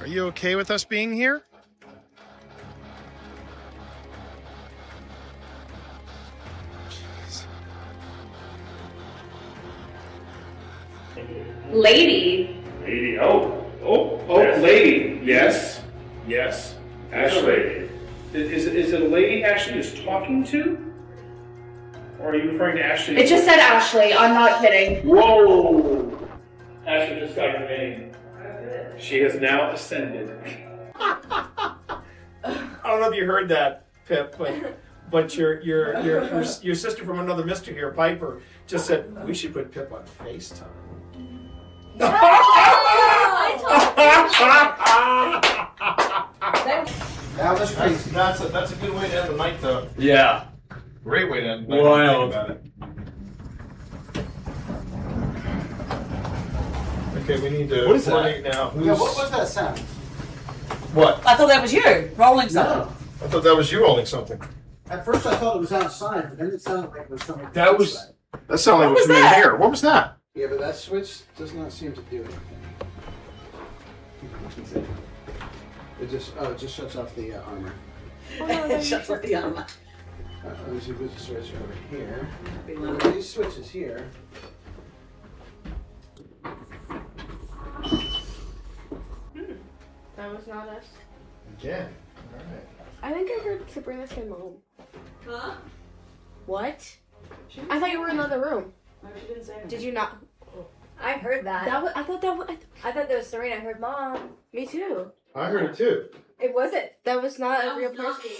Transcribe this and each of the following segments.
Are you okay with us being here? Lady. Lady, lady. Yes. Ashley. Is it a lady Ashley is talking to? Or are you referring to Ashley? It just said Ashley, I'm not kidding. Whoa! Ashley just got your name. She has now ascended. I don't know if you heard that, Pip, but your sister from another mister here, Piper, just said we should put Pip on FaceTime. That was crazy. That's a good way to end the night, though. Yeah. Great way to end the night. Wild. Think about it. Okay, we need to. What is that? coordinate now. Yeah, what was that sound? What? I thought that was you rolling something. No. I thought that was you rolling something. At first I thought it was outside, but then it sounded like it was something. That was- outside. That sounded like What was from in that? here. What was that? Yeah, but that switch does not seem to do anything. It just shuts off the armor. It shuts off the armor. Let me see if there's a switch over here. These switches here. That was not us. Again. All right. I think I heard Sabrina say mom. Huh? What? I thought you were in another room. No, she didn't say anything. Did you not? I heard that. That was. I thought that was. I thought that was Serena. I heard mom. Me too. I heard it too. It wasn't. That was not a real person.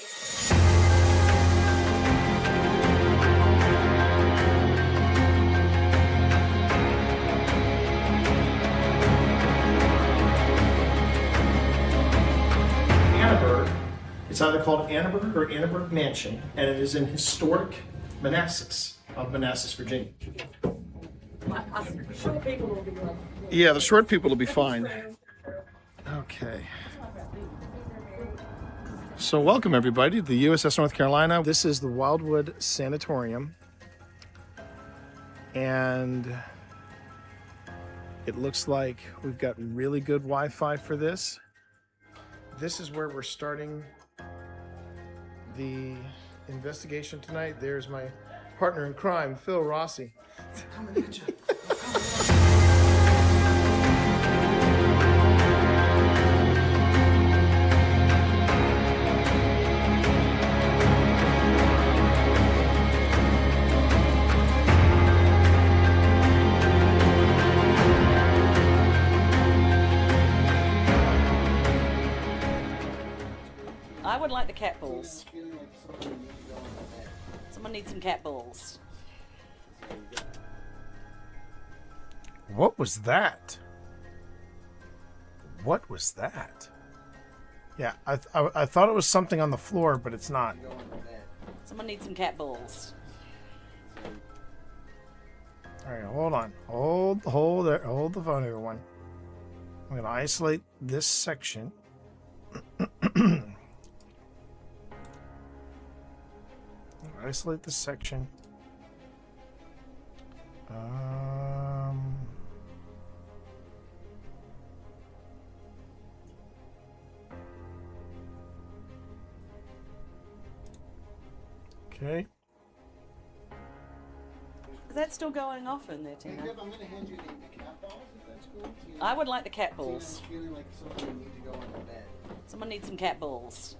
Annaberg. It's either called Annaberg or Annaberg Mansion, and it is in historic Manassas, of Manassas, Virginia. Sure, people will be like. Yeah, the short people will be fine. Okay. So welcome everybody to the USS North Carolina. This is the Wildwood Sanatorium. And it looks like we've got really good Wi-Fi for this. This is where we're starting the investigation tonight. There's my partner in crime, Phil Rossi. Coming at you. I would like the cat balls. Someone needs some cat balls. What was that? What was that? Yeah, I thought it was something on the floor, but it's not. Someone needs some cat balls. All right, hold on. Hold the phone, everyone. I'm gonna isolate this section. Isolate this section. Okay. Is that still going off in there, Tina? I'm going to hand you the cat balls, if that's cool. I would like the cat balls. Feeling like something need to go on the bed. Someone needs some cat balls.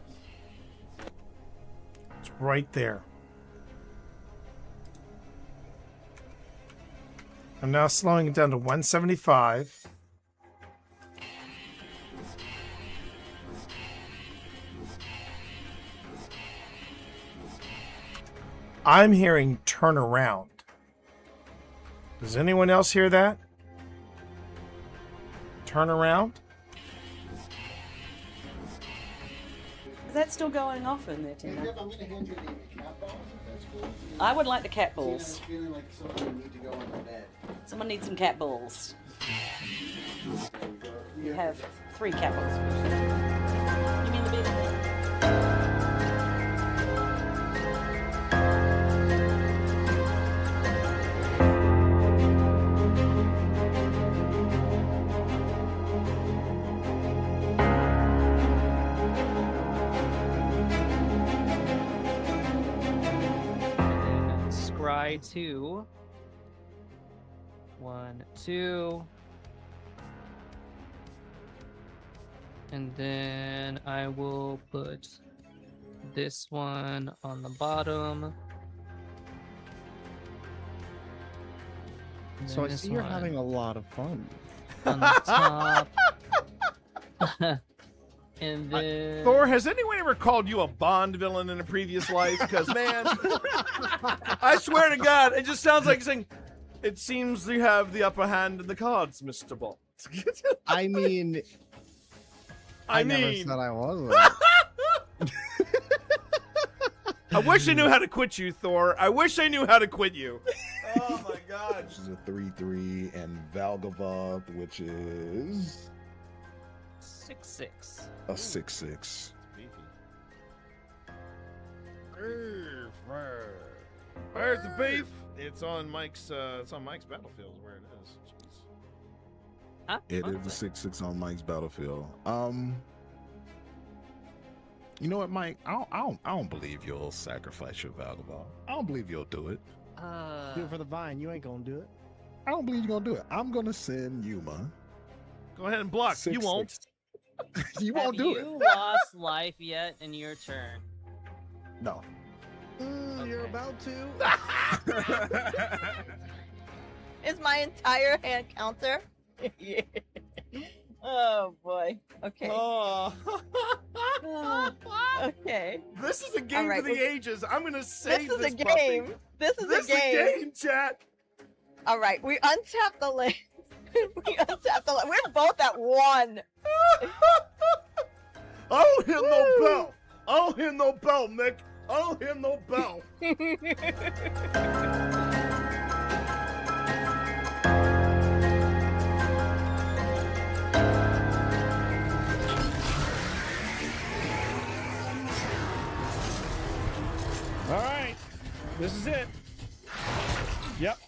It's right there. I'm now slowing it down to 175. I'm hearing turn around. Does anyone else hear that? Turn around? Is that still going off in there, Tina? I'm going to hand you the cat balls, if that's cool. I would like the cat balls. Feeling like something need to go on the bed. Someone needs some cat balls. You have 3 cat balls. You mean the big one? try to 1, 2, and then I will put this one on the bottom. And So I then this see you're one having a lot of fun. on the top. And then Thor, has anyone ever called you a Bond villain in a previous life? Because, man, I swear to God, it just sounds like saying, it seems you have the upper hand in the cards, Mr. Bond. I mean, I never mean, said I wasn't. I wish I knew how to quit you, Thor. I wish I knew how to quit you. Oh, my God. Which is a 3/3, and Valgavoth, which is 6/6. a 6/6. Where's the beef? It's on Mike's battlefield is where it is. Jeez. Huh? It is a 6/6 on Mike's battlefield. You know what, Mike? I don't believe you'll sacrifice your Valgavoth. I don't believe you'll do it. Do it for the vine. You ain't gonna do it. I don't believe you're gonna do it. I'm gonna send Yuma. Go ahead and block. You won't. You won't do it. Have you lost life yet in your turn? No. You're about to. Is my entire hand counter? Yeah. Oh boy. Okay. Oh. Okay. This is a game right, for the ages. I'm gonna save This is a puppy. game. This is This a game. chat. All right, we untap the land. We untap the land. We're both at 1. I don't hear no bell. I don't hear no bell, Mick. I don't hear no bell. All right, this is it. Yep.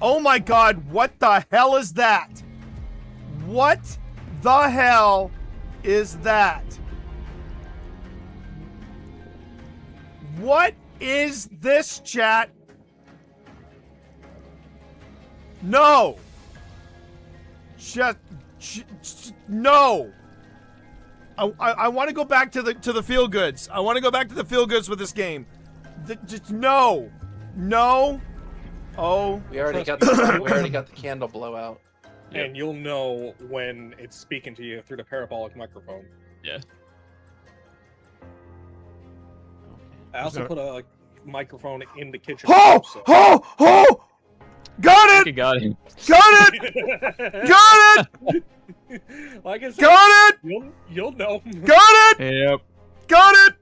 Oh my God, what the hell is that? What the hell is that? What is this, chat? No. Just no. I want to go back to the feel goods. I want to go back to the feel goods with this game. Just no. No. Oh, we already got the candle blowout. And you'll know when it's speaking to you through the parabolic microphone. Yeah. I also put a microphone in the kitchen. Ho! Ho! Ho! Got it! Got him. Got it! Got it! Like I said, got it! You'll know. Got it! Yep. Got it!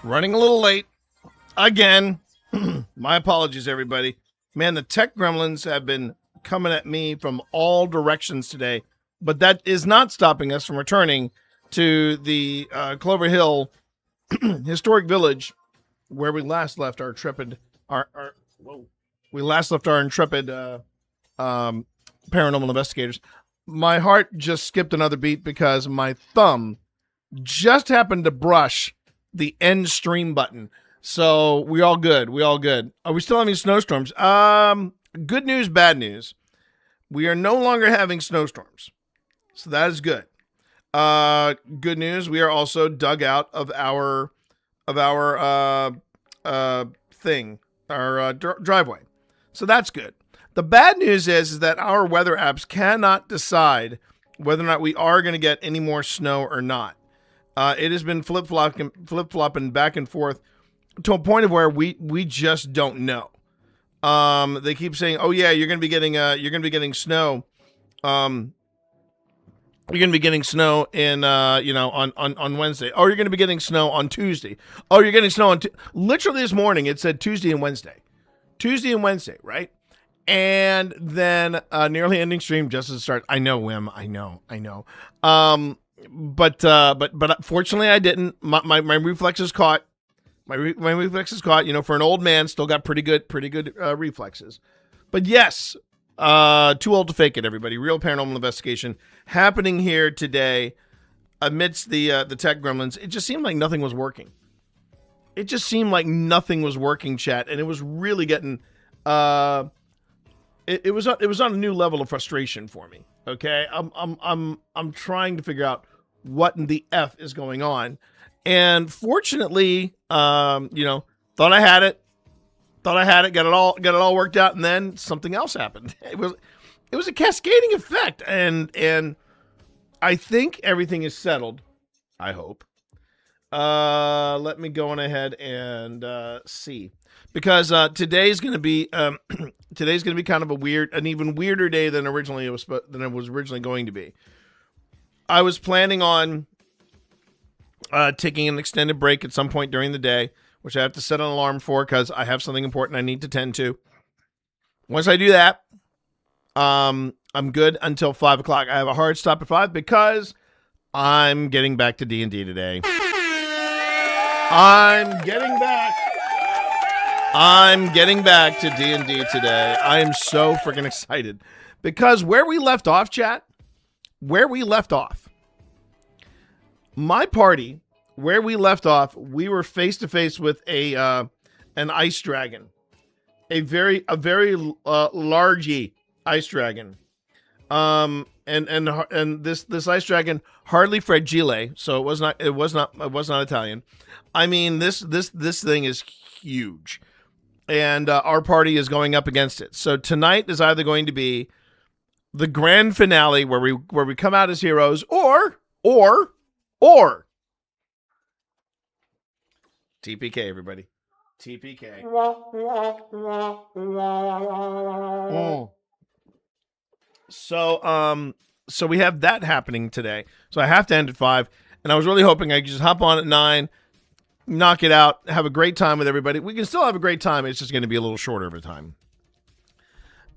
Running a little late. Again. My apologies, everybody. Man, the tech gremlins have been coming at me from all directions today, but that is not stopping us from returning to the Clover Hill historic village where we last left our intrepid paranormal investigators. My heart just skipped another beat because my thumb just happened to brush the end stream button. So we all good. We all good. Are we still having snowstorms? Good news, bad news. We are no longer having snowstorms. So that is good. Good news, we are also dug out of our driveway. So that's good. The bad news is that our weather apps cannot decide whether or not we are going to get any more snow or not. It has been flip-flopping back and forth to a point of where we just don't know. They keep saying, "Oh yeah, you're going to be getting snow. You're going to be getting snow in on Wednesday. Oh, you're going to be getting snow on Tuesday. Oh, you're getting snow on literally this morning it said Tuesday and Wednesday. Tuesday and Wednesday, right? And then nearly ending stream just as it starts. I know, Wim. I know. But fortunately I didn't. My reflexes caught. My reflexes caught. For an old man, still got pretty good reflexes. But yes, too old to fake it. Everybody, real paranormal investigation happening here today amidst the tech gremlins. It just seemed like nothing was working. Chat, and it was really getting. It was on a new level of frustration for me. Okay, I'm trying to figure out what in the F is going on, and fortunately, thought I had it, got it all worked out, and then something else happened. It was a cascading effect, and I think everything is settled. I hope. Let me go on ahead and see, because today's going to be kind of an even weirder day than it was originally going to be. I was planning on taking an extended break at some point during the day, which I have to set an alarm for because I have something important I need to tend to. Once I do that, I'm good until 5 o'clock. I have a hard stop at 5 because I'm getting back to D&D today. I'm getting back to D&D today. I am so freaking excited because where we left off, chat, my party, where we left off, we were face to face with an ice dragon, a very largey ice dragon. And this ice dragon hardly fragile, so it was not Italian. I mean, this thing is huge, and our party is going up against it. So tonight is either going to be the grand finale where we come out as heroes, or TPK, everybody. TPK. Oh. So we have that happening today. So I have to end at 5, and I was really hoping I could just hop on at 9, knock it out, have a great time with everybody. We can still have a great time. It's just going to be a little shorter of a time.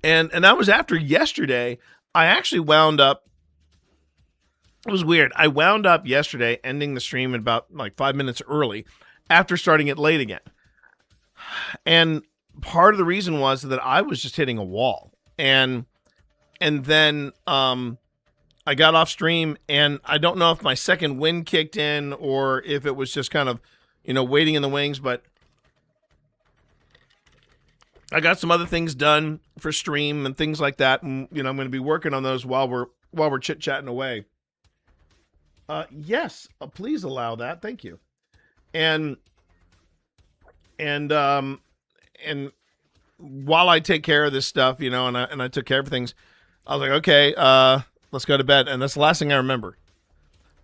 And that was after yesterday. I actually wound up. It was weird. I wound up yesterday ending the stream at about 5 minutes early after starting it late again. And part of the reason was that I was just hitting a wall. And then I got off stream, and I don't know if my second wind kicked in or if it was just kind of, waiting in the wings, but I got some other things done for stream and things like that, and I'm going to be working on those while we're chit-chatting away. Yes, please allow that. Thank you. And while I take care of this stuff, and I took care of things, I was like, okay, let's go to bed. And that's the last thing I remember.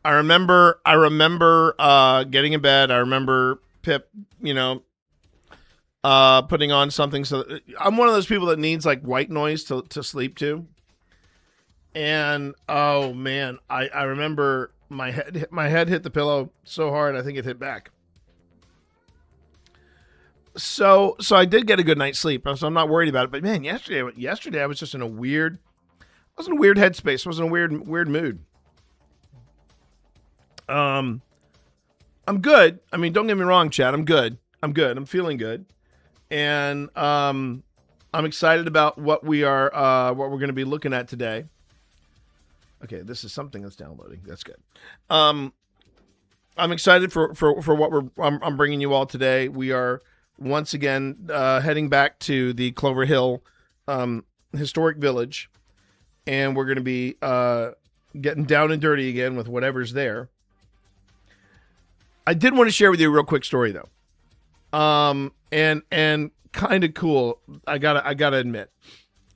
I remember getting in bed. I remember Pip, putting on something. So I'm one of those people that needs white noise to sleep to. And oh man, I remember my head hit the pillow so hard I think it hit back. So I did get a good night's sleep, so I'm not worried about it. But man, yesterday I was just in a weird, headspace. I was in a weird mood. I'm good. I mean, don't get me wrong, Chad. I'm good. I'm feeling good, and I'm excited about what we're going to be looking at today. Okay, this is something that's downloading. That's good. I'm excited for what I'm bringing you all today. We are once again heading back to the Clover Hill historic village, and we're going to be getting down and dirty again with whatever's there. I did want to share with you a real quick story though, and kind of cool. I gotta admit.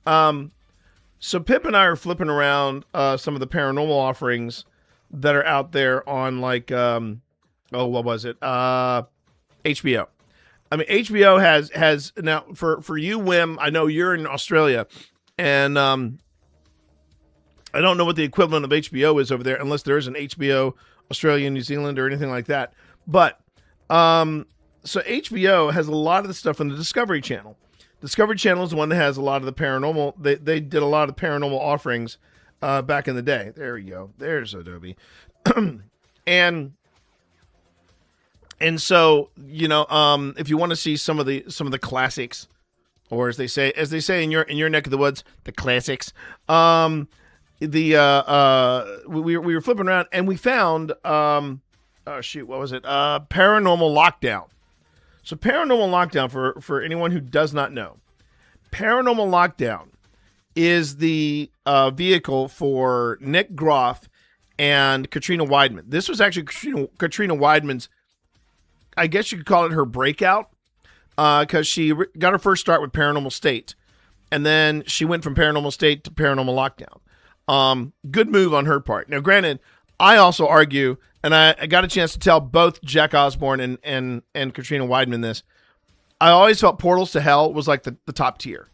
So Pip and I are flipping around some of the paranormal offerings that are out there on what was it? HBO. I mean, HBO has now for you, Wim. I know you're in Australia, and I don't know what the equivalent of HBO is over there, unless there is an HBO Australia, New Zealand, or anything like that. But so HBO has a lot of the stuff on the Discovery Channel. Discovery Channel is the one that has a lot of the paranormal. They did a lot of paranormal offerings back in the day. There you go. There's Adobe. and so, if you want to see some of the classics, or as they say in your neck of the woods, the classics. We were flipping around and we found what was it? Paranormal Lockdown. So Paranormal Lockdown, for anyone who does not know, Paranormal Lockdown is the vehicle for Nick Groff and Katrina Weidman. This was actually Katrina Weidman's, I guess you could call it her breakout, because she got her first start with Paranormal State, and then she went from Paranormal State to Paranormal Lockdown. Good move on her part. Now, granted, I also argue, and I got a chance to tell both Jack Osborne and Katrina Weidman this. I always felt Portals to Hell was like the top tier.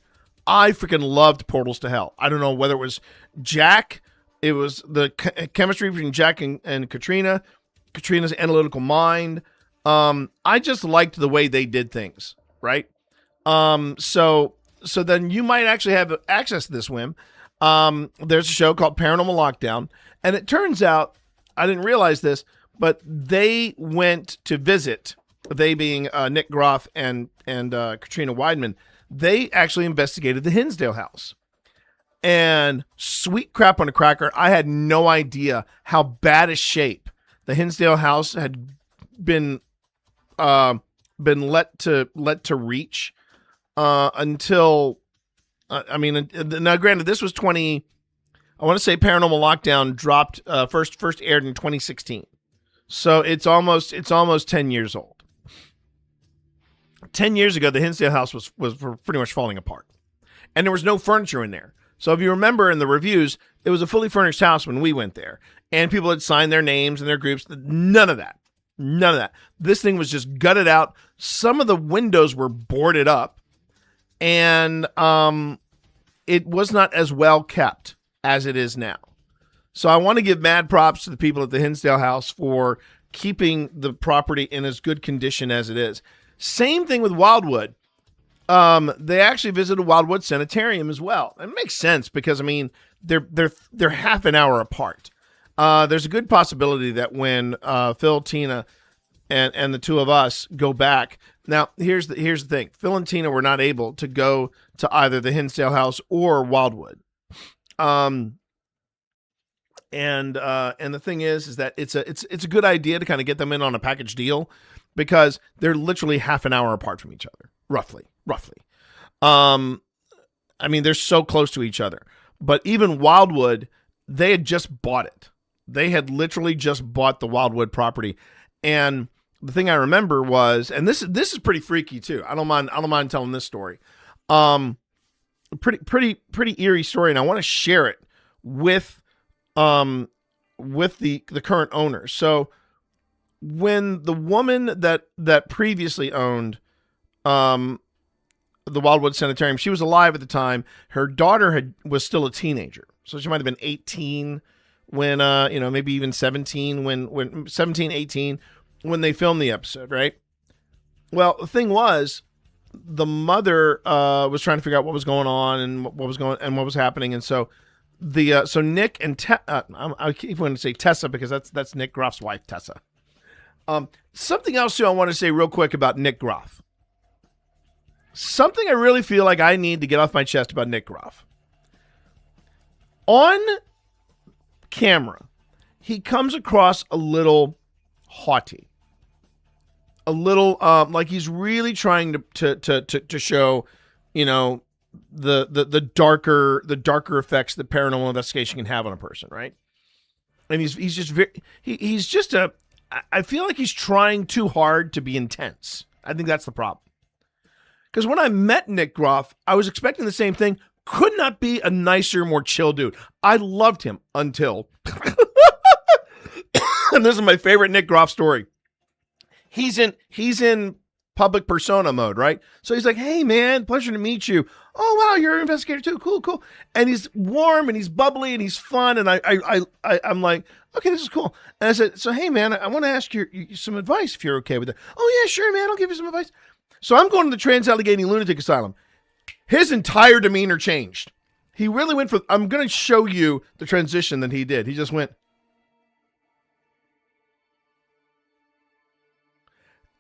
I freaking loved Portals to Hell. I don't know whether it was Jack, it was the chemistry between Jack and Katrina, Katrina's analytical mind. I just liked the way they did things, right? So then you might actually have access to this, Wim. There's a show called Paranormal Lockdown, and it turns out, I didn't realize this, but they went to visit, they being Nick Groff and Katrina Weidman, they actually investigated the Hinsdale house. And sweet crap on a cracker, I had no idea how bad a shape the Hinsdale house had been let to reach until now granted, this was I want to say Paranormal Lockdown dropped first aired in 2016. So it's almost 10 years old. 10 years ago, the Hinsdale house was pretty much falling apart. And there was no furniture in there. So if you remember in the reviews, it was a fully furnished house when we went there. And people had signed their names and their groups. None of that. This thing was just gutted out. Some of the windows were boarded up. And it was not as well kept as it is now. So I want to give mad props to the people at the Hinsdale house for keeping the property in as good condition as it is. Same thing with Wildwood. They actually visited Wildwood Sanitarium as well. It makes sense because, I mean, they're half an hour apart. There's a good possibility that when Phil, Tina, and the two of us go back. Now, here's the thing. Phil and Tina were not able to go to either the Hinsdale house or Wildwood. And the thing is that it's a good idea to kind of get them in on a package deal because they're literally half an hour apart from each other, roughly. I mean, they're so close to each other. But even Wildwood, they had just bought it. They had literally just bought the Wildwood property. And the thing I remember was, and this is pretty freaky too. I don't mind telling this story. Pretty eerie story, and I want to share it with the current owner. So when the woman that previously owned the Wildwood Sanitarium, she was alive at the time. Her daughter was still a teenager, so she might have been 18 when maybe even 17 when 17, 18 when they filmed the episode, right? Well, the thing was, the mother was trying to figure out what was going on and what was happening, and so so Nick and I keep wanting to say Tessa because that's Nick Groff's wife, Tessa. Something else too I want to say real quick about Nick Groff. Something I really feel like I need to get off my chest about Nick Groff. On camera, he comes across a little haughty. A little like he's really trying to show, you know, the darker effects that paranormal investigation can have on a person, right? And he's just he's just I feel like he's trying too hard to be intense. I think that's the problem. Because when I met Nick Groff, I was expecting the same thing. Could not be a nicer, more chill dude. I loved him until, and this is my favorite Nick Groff story. He's in public persona mode, right? So he's like, "Hey man, pleasure to meet you. Oh wow, you're an investigator too. Cool." And he's warm and he's bubbly and he's fun. And I'm like, okay, this is cool. And I said, so hey man, I want to ask you some advice if you're okay with it. Oh yeah, sure man, I'll give you some advice. So I'm going to the Trans-Allegheny Lunatic Asylum. His entire demeanor changed. He really went for. I'm going to show you the transition that he did. He just went.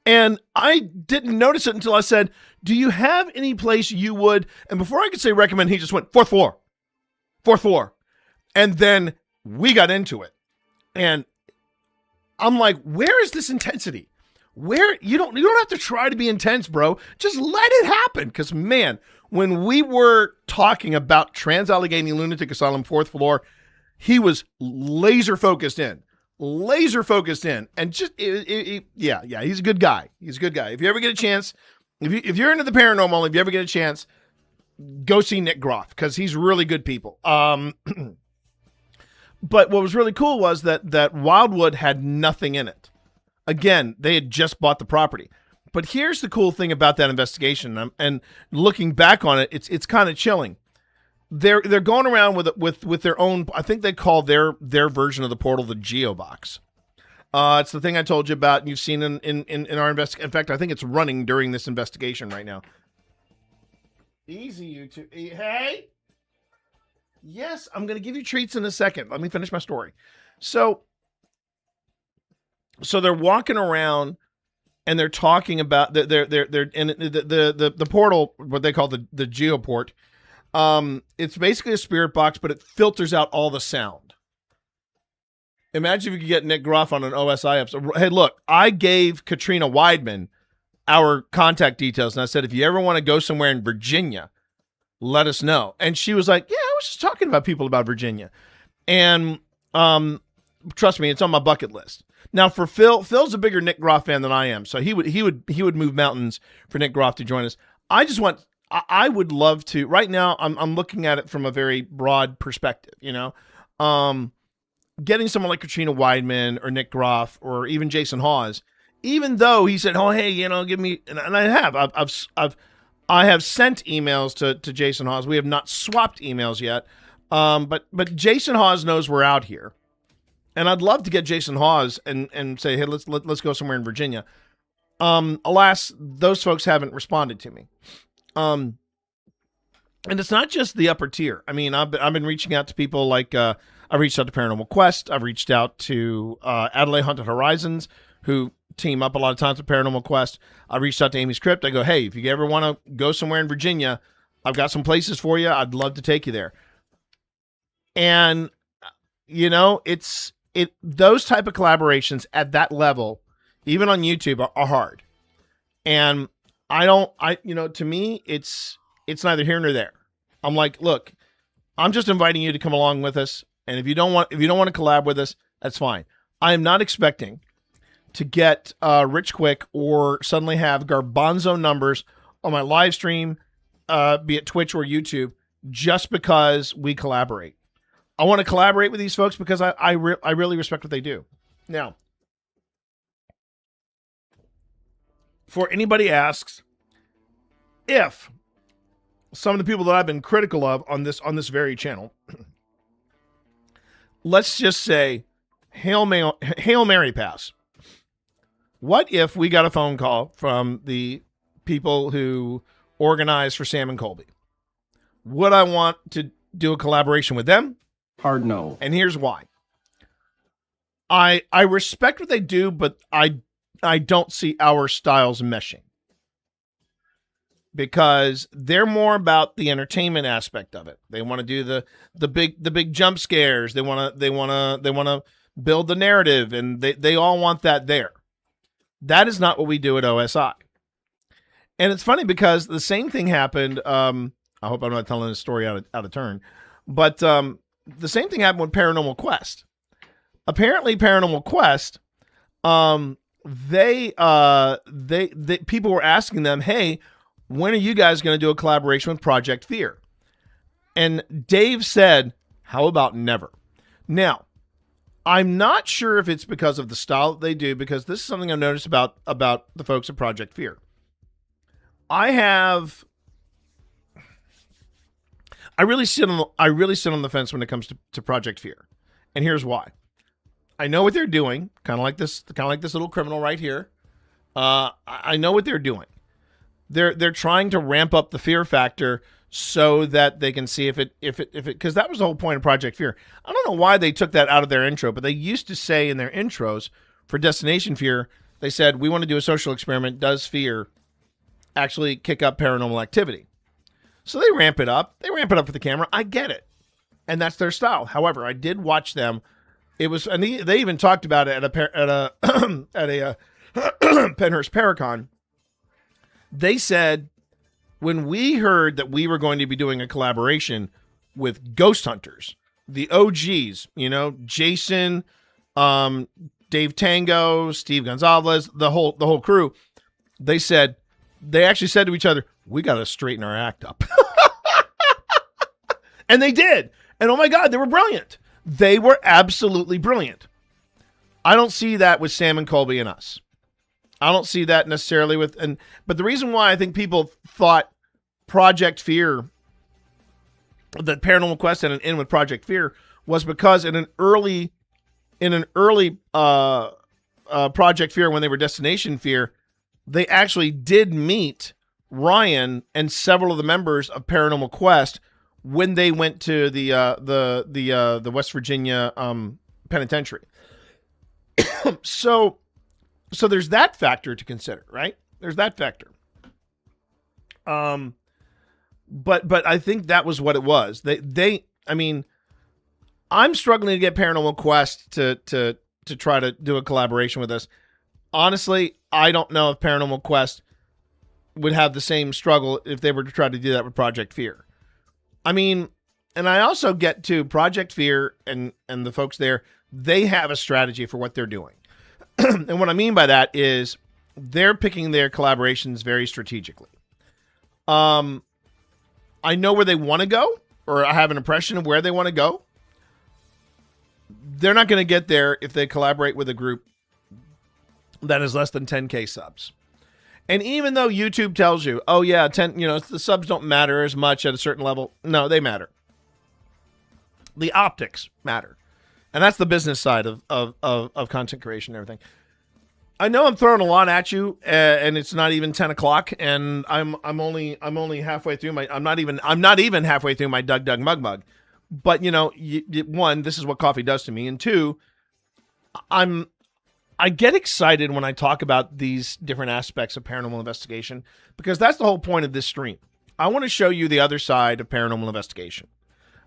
And I didn't notice it until I said, do you have any place you would? And before I could say recommend, he just went, fourth floor. And then we got into it. And I'm like, where is this intensity? Where you don't have to try to be intense, bro. Just let it happen. Because man, when we were talking about Trans-Allegheny Lunatic Asylum, fourth floor, he was laser focused in. And just yeah, he's a good guy. If you ever get a chance, if you're into the paranormal, if you ever get a chance, go see Nick Groff because he's really good people. But what was really cool was that Wildwood had nothing in it. Again, they had just bought the property. But here's the cool thing about that investigation, and looking back on it, it's kind of chilling. They're going around with their own. I think they call their version of the portal the Geo Box. It's the thing I told you about. And you've seen in our investigation. In fact, I think it's running during this investigation right now. Easy, you two. Hey. Yes, I'm going to give you treats in a second. Let me finish my story. So they're walking around and they're talking about they're in the portal, what they call the Geoport. It's basically a spirit box, but it filters out all the sound. Imagine if you could get Nick Groff on an OSI episode. Hey, look, I gave Katrina Weidman our contact details, and I said, if you ever want to go somewhere in Virginia, let us know. And she was like, yeah, I was just talking about people about Virginia. And trust me, it's on my bucket list. Now for Phil's a bigger Nick Groff fan than I am, so he would move mountains for Nick Groff to join us. I would love to. Right now, I'm looking at it from a very broad perspective. You know, getting someone like Katrina Weidman or Nick Groff or even Jason Hawes, even though he said, "Oh, hey, you know, give me," and I have, I have sent emails to Jason Hawes. We have not swapped emails yet, but Jason Hawes knows we're out here, and I'd love to get Jason Hawes and say, "Hey, let's go somewhere in Virginia." Alas, those folks haven't responded to me. And it's not just the upper tier. I mean, I've been reaching out to people like I reached out to Paranormal Quest. I've reached out to Adelaide Haunted Horizons, who team up a lot of times with Paranormal Quest. I reached out to Amy's Crypt. I go, hey, if you ever want to go somewhere in Virginia, I've got some places for you. I'd love to take you there. And you know, those type of collaborations at that level, even on YouTube, are hard. And to me, it's neither here nor there. I'm like, look, I'm just inviting you to come along with us. And if you don't want to collab with us, that's fine. I am not expecting to get rich quick or suddenly have garbanzo numbers on my live stream, be it Twitch or YouTube, just because we collaborate. I want to collaborate with these folks because I really respect what they do. Now, for anybody asks if some of the people that I've been critical of on this very channel, let's just say Hail Mary pass. What if we got a phone call from the people who organize for Sam and Colby. Would I want to do a collaboration with them? Hard no. And here's why. I respect what they do, but I don't see our styles meshing. Because they're more about the entertainment aspect of it. They want to do the big jump scares. They want to build the narrative, and they all want that there. That is not what we do at OSI. And it's funny because the same thing happened. I hope I'm not telling this story out of turn, but the same thing happened with Paranormal Quest. Apparently, Paranormal Quest, they people were asking them, hey, when are you guys going to do a collaboration with Project Fear? And Dave said, how about never? Now, I'm not sure if it's because of the style that they do, because this is something I've noticed about the folks at Project Fear. I really sit on the fence when it comes to Project Fear. And here's why. I know what they're doing, kind of like this little criminal right here. I know what they're doing. They're trying to ramp up the fear factor so that they can see if it because that was the whole point of Project Fear. I don't know why they took that out of their intro, but they used to say in their intros for Destination Fear, they said, we want to do a social experiment. Does fear actually kick up paranormal activity? So they ramp it up. They ramp it up for the camera. I get it. And that's their style. However, I did watch them. It was, and they even talked about it at a Penhurst Paracon. They said, when we heard that we were going to be doing a collaboration with Ghost Hunters, the OGs, Jason, Dave Tango, Steve Gonzalez, the whole crew, they actually said to each other, we got to straighten our act up. And they did. And oh my God, they were brilliant. They were absolutely brilliant. I don't see that with Sam and Colby and us. I don't see that necessarily but the reason why I think people thought Project Fear, that Paranormal Quest had an in with Project Fear, was because in an early Project Fear, when they were Destination Fear, they actually did meet Ryan and several of the members of Paranormal Quest when they went to the West Virginia penitentiary. So there's that factor to consider, right? There's that factor. But I think that was what it was. I'm struggling to get Paranormal Quest to try to do a collaboration with us. Honestly, I don't know if Paranormal Quest would have the same struggle if they were to try to do that with Project Fear. And I also get to Project Fear and the folks there, they have a strategy for what they're doing. And what I mean by that is they're picking their collaborations very strategically. I know where they want to go, or I have an impression of where they want to go. They're not going to get there if they collaborate with a group that is less than 10K subs. And even though YouTube tells you, oh yeah, 10, the subs don't matter as much at a certain level. No, they matter. The optics matter. And that's the business side of content creation and everything. I know I'm throwing a lot at you, and it's not even 10 o'clock, and I'm only halfway through I'm not even halfway through my Doug Mug. But one, this is what coffee does to me, and two, I get excited when I talk about these different aspects of paranormal investigation, because that's the whole point of this stream. I want to show you the other side of paranormal investigation.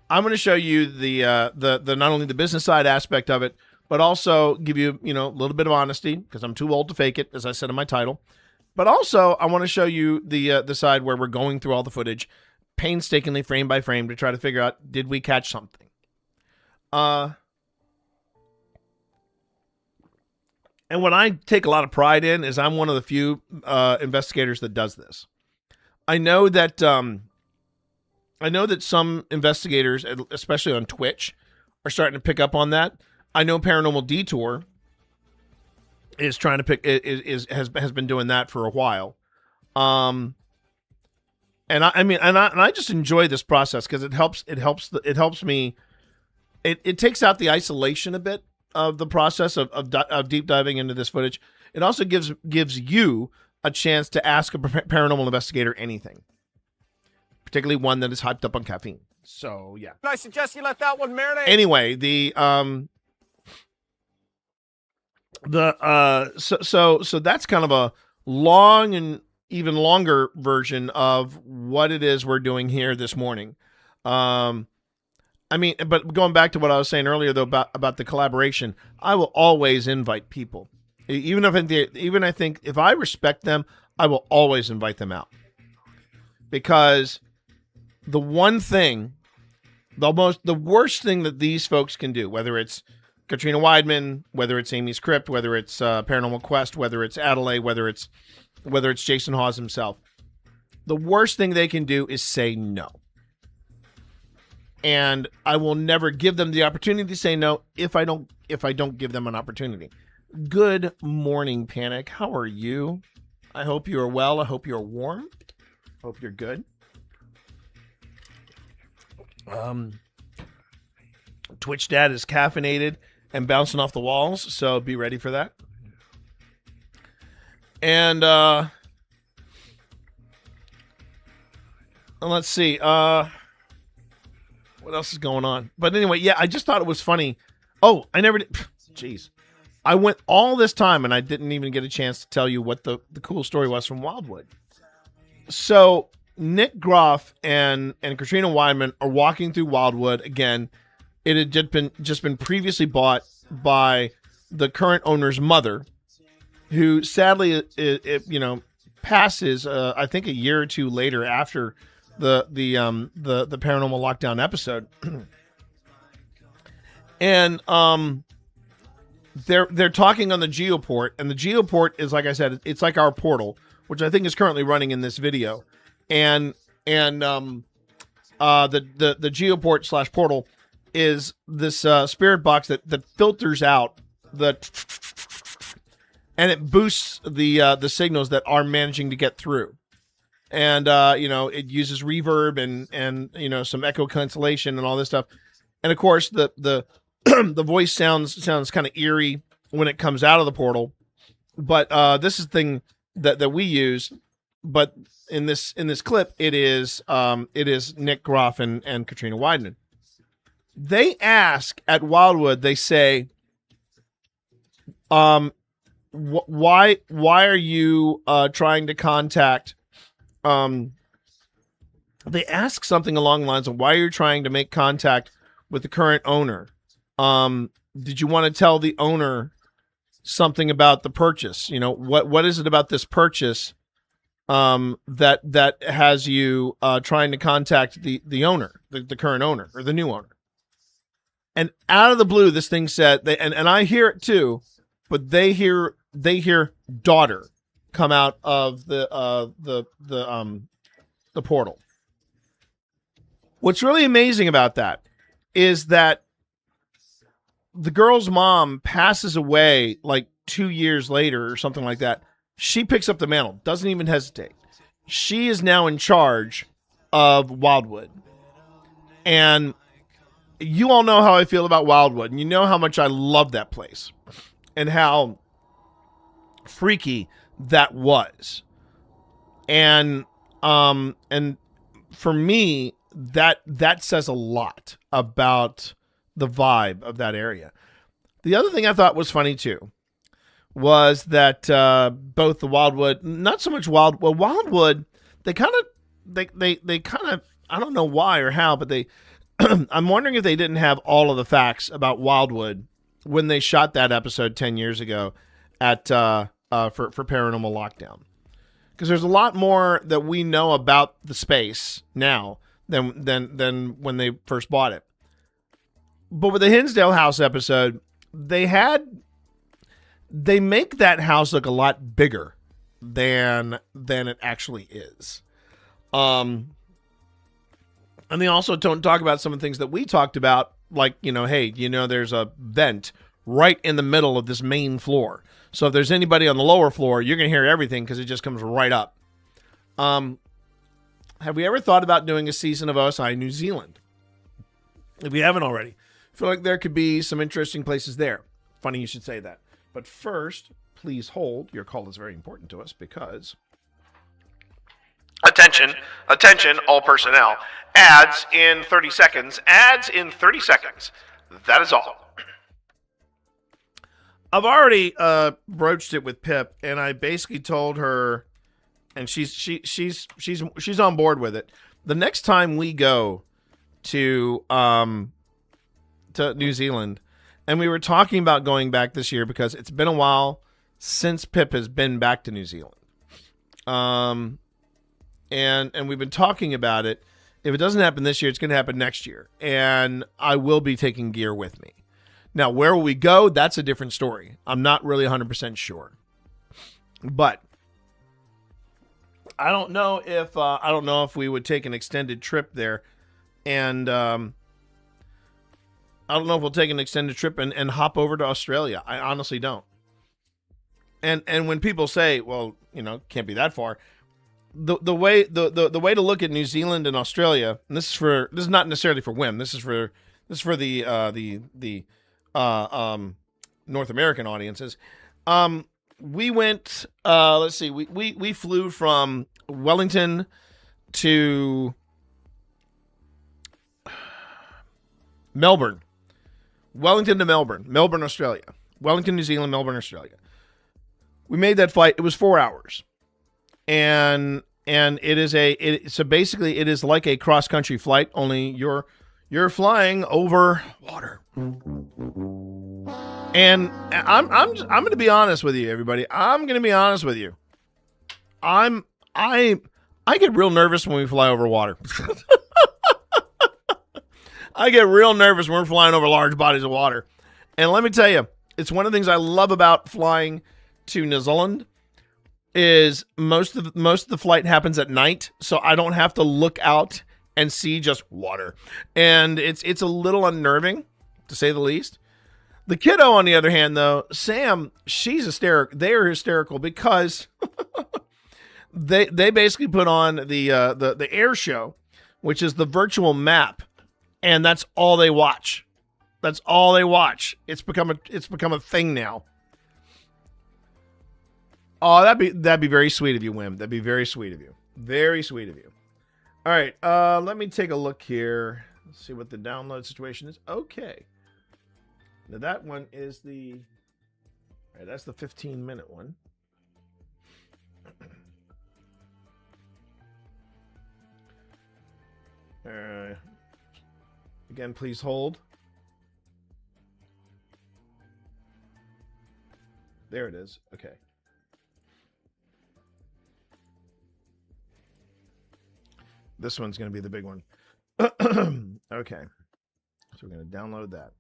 I'm going to show you the not only the business side aspect of it, but also give you, a little bit of honesty, because I'm too old to fake it, as I said in my title. But also, I want to show you the side where we're going through all the footage, painstakingly, frame by frame, to try to figure out, did we catch something? And what I take a lot of pride in is I'm one of the few investigators that does this. I know that some investigators, especially on Twitch, are starting to pick up on that. I know Paranormal Detour is trying to has been doing that for a while. And I just enjoy this process because it helps me. It takes out the isolation a bit of the process of deep diving into this footage. It also gives you a chance to ask a paranormal investigator anything, particularly one that is hyped up on caffeine. So yeah. I suggest you let that one marinate. Anyway, so that's kind of a long and even longer version of what it is we're doing here this morning. I mean, but going back to what I was saying earlier though about the collaboration, I will always invite people, even I think if I respect them, I will always invite them out, because the one thing, the worst thing that these folks can do, whether it's Katrina Weidman, whether it's Amy's Crypt, whether it's Paranormal Quest, whether it's Adelaide, whether it's Jason Hawes himself, the worst thing they can do is say no. And I will never give them the opportunity to say no if I don't give them an opportunity. Good morning, Panic. How are you? I hope you are well. I hope you're warm. Hope you're good. Twitch Dad is caffeinated and bouncing off the walls, so be ready for that. And let's see. What else is going on? But anyway, yeah, I just thought it was funny. Oh, I never did. Jeez. I went all this time and I didn't even get a chance to tell you what the cool story was from Wildwood. So Nick Groff and Katrina Weidman are walking through Wildwood. Again, it had just been previously bought by the current owner's mother, who sadly, passes, I think a year or two later after the paranormal lockdown episode. And they're talking on the Geoport, and the Geoport is, like I said, it's like our portal, which I think is currently running in this video. And the Geoport / portal is this spirit box that filters out and it boosts the signals that are managing to get through. And it uses reverb and some echo cancellation and all this stuff. And of course the the voice sounds kind of eerie when it comes out of the portal. But this is the thing that we use. But in this clip, it is Nick Groff and Katrina Weidman. They ask at Wildwood, they say, why are you trying to contact? They ask something along the lines of, why are you trying to make contact with the current owner? Did you want to tell the owner something about the purchase? What is it about this purchase that has you trying to contact the owner, the current owner or the new owner? And out of the blue, this thing said, and I hear it too, but they hear daughter come out of the portal. What's really amazing about that is that the girl's mom passes away like 2 years later or something like that. She picks up the mantle, doesn't even hesitate. She is now in charge of Wildwood. And you all know how I feel about Wildwood, and you know how much I love that place and how freaky that was. And for me, that says a lot about the vibe of that area. The other thing I thought was funny too was that both the Wildwood, not so much Wildwood, they kind of, I don't know why or how, but I'm wondering if they didn't have all of the facts about Wildwood when they shot that episode 10 years ago at for Paranormal Lockdown. Because there's a lot more that we know about the space now than when they first bought it. But with the Hinsdale House episode, they make that house look a lot bigger than it actually is. And they also don't talk about some of the things that we talked about, like, hey, there's a vent right in the middle of this main floor. So if there's anybody on the lower floor, you're going to hear everything because it just comes right up. Have we ever thought about doing a season of OSI New Zealand? If we haven't already, I feel like there could be some interesting places there. Funny you should say that. But first, please hold. Your call is very important to us because... Attention, attention, all personnel. Ads in 30 seconds. Ads in 30 seconds. That is all. I've already broached it with Pip, and I basically told her, and she's on board with it. The next time we go to New Zealand, and we were talking about going back this year because it's been a while since Pip has been back to New Zealand. And we've been talking about it. If it doesn't happen this year, it's going to happen next year, and I will be taking gear with me. Now, where will we go? That's a different story. I'm not really 100% sure. But I don't know if we would take an extended trip there, and I don't know if we'll take an extended trip and hop over to Australia. I honestly don't. And when people say, well, can't be that far, the way to look at New Zealand and Australia, and this is not necessarily for whim. This is for the North American audiences. We went, let's see, we flew from Wellington to Melbourne. Wellington to Melbourne, Australia. Wellington, New Zealand, Melbourne, Australia. We made that flight. It was 4 hours. And so basically it is like a cross-country flight, only you're flying over water. And I'm going to be honest with you, everybody. I'm going to be honest with you. I get real nervous when we fly over water. I get real nervous when we're flying over large bodies of water. And let me tell you, it's one of the things I love about flying to New Zealand is most of the flight happens at night, so I don't have to look out and see just water. And it's a little unnerving, to say the least. The kiddo, on the other hand, though, Sam, she's hysterical. They are hysterical because they basically put on the air show, which is the virtual map, and that's all they watch. That's all they watch. It's become a thing now. Oh, that'd be very sweet of you, Wim. That'd be very sweet of you. Very sweet of you. All right, let me take a look here. Let's see what the download situation is. Okay. Now that one is all right, that's the 15-minute one. Again, please hold. There it is. Okay. This one's going to be the big one. Okay. So we're going to download that.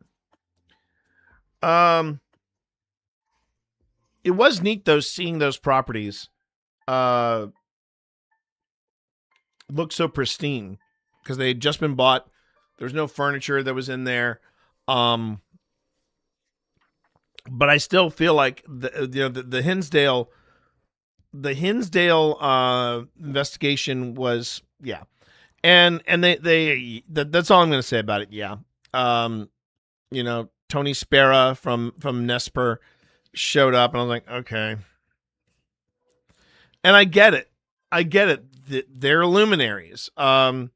It was neat though seeing those properties look so pristine because they had just been bought. There's no furniture that was in there. But I still feel like the Hinsdale investigation was, yeah. And that's all I'm going to say about it. Yeah. Tony Spera from Nesper showed up, and I was like, okay. And I get it. They're luminaries. I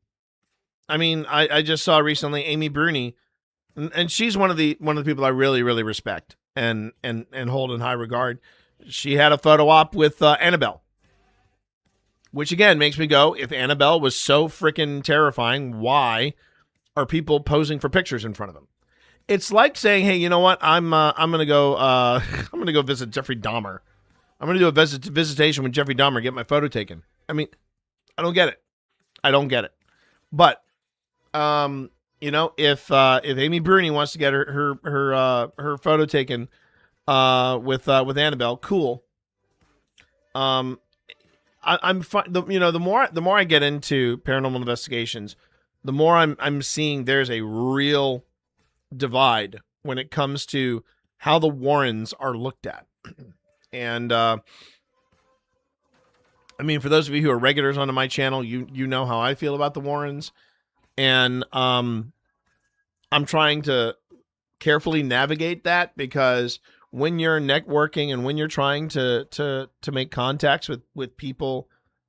just saw recently Amy Bruni, and she's one of the people I really, really respect and hold in high regard. She had a photo op with Annabelle, which again makes me go, if Annabelle was so freaking terrifying, why are people posing for pictures in front of them? It's like saying, hey, you know what? I'm gonna go visit Jeffrey Dahmer. I'm gonna do a visitation with Jeffrey Dahmer, get my photo taken. I mean, I don't get it. But if Amy Bruni wants to get her photo taken with Annabelle, cool. I'm fine. The more I get into paranormal investigations, the more I'm seeing there's a real divide when it comes to how the Warrens are looked at. And for those of you who are regulars onto my channel, you know how I feel about the Warrens. And I'm trying to carefully navigate that because when you're networking and when you're trying to make contacts with people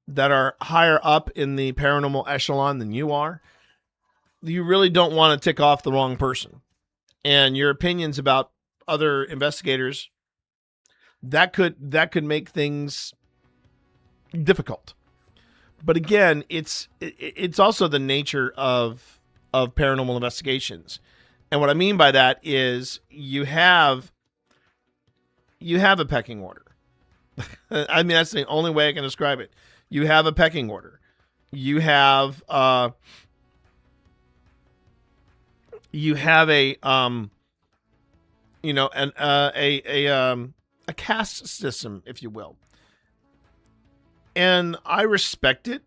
that are higher up in the paranormal echelon than you are, you really don't want to tick off the wrong person. And your opinions about other investigators, that could make things difficult. But again, it's also the nature of paranormal investigations. And what I mean by that is you have a pecking order. I mean, that's the only way I can describe it. You have a pecking order. You have a caste system, if you will. And I respect it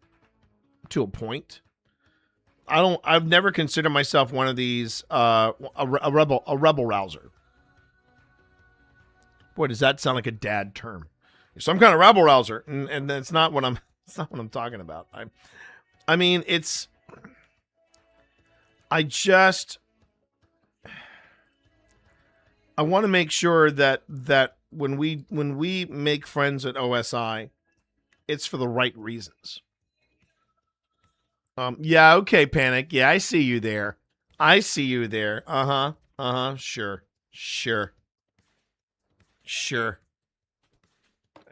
to a point. I've never considered myself one of these a rebel rouser. Boy, does that sound like a dad term? You're some kind of rebel rouser, and that's not what I'm. It's not what I'm talking about. I mean, it's. I want to make sure that when we make friends at OSI, it's for the right reasons. Yeah, okay, Panic. Yeah, I see you there. Sure.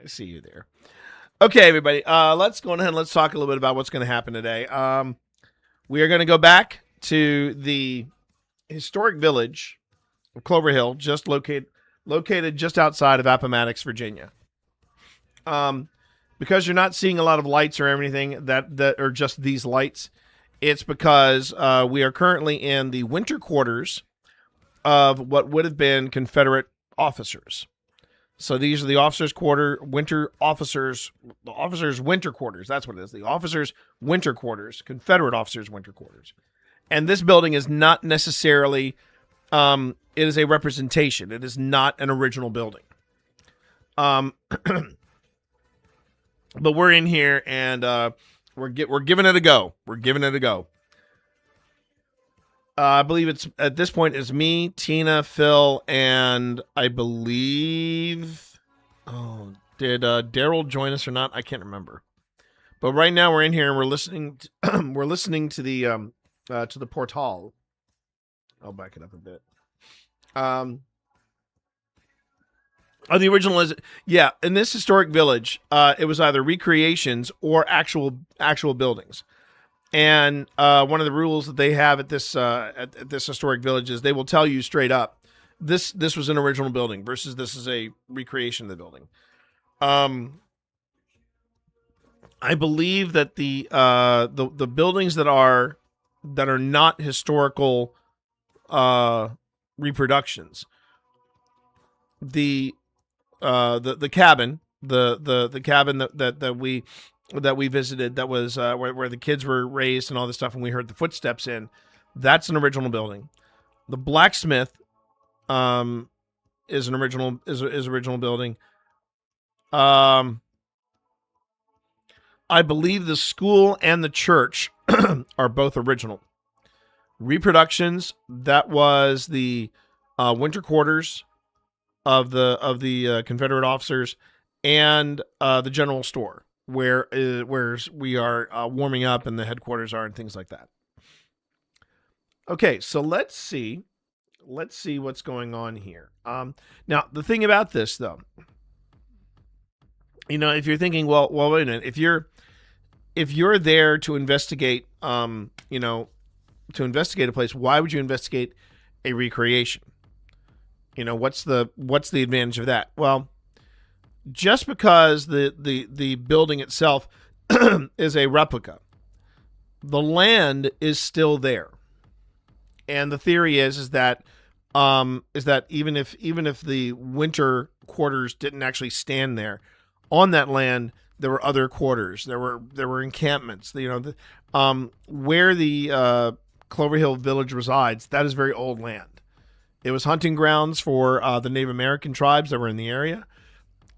I see you there. Okay, everybody. Let's go ahead and let's talk a little bit about what's going to happen today. We are going to go back to the historic village of Clover Hill, just located just outside of Appomattox, Virginia. Because you're not seeing a lot of lights or anything that are just these lights, it's because we are currently in the winter quarters of what would have been Confederate officers. So these are the officers' winter quarters. That's what it is. The officers' winter quarters, Confederate officers' winter quarters. And this building is not necessarily, it is a representation. It is not an original building. But we're in here and we're giving it a go. I believe it's at this point it's me, Tina, Phil, and I believe. Oh, did Daryl join us or not? I can't remember. But right now we're in here and we're listening. We're listening to the portal. I'll back it up a bit. The original is in this historic village. It was either recreations or actual buildings. And one of the rules that they have at this historic village is they will tell you straight up, this was an original building versus this is a recreation of the building. I believe that the buildings that are not historical reproductions, the cabin, the cabin that we visited, that was where the kids were raised and all this stuff, and we heard the footsteps in. That's an original building. The blacksmith is an original building. I believe the school and the church are both original. Reproductions, that was the winter quarters of the Confederate officers and the general store where we are warming up and the headquarters are and things like that. Okay, so let's see what's going on here. Now the thing about this though, if you're thinking, well, wait a minute, if you're there to investigate, to investigate a place, why would you investigate a recreation? What's the advantage of that? Well, just because the building itself is a replica, the land is still there, and the theory is that even if the winter quarters didn't actually stand there, on that land there were other quarters, there were encampments. Where the Clover Hill village resides, that is very old land. It was hunting grounds for the Native American tribes that were in the area.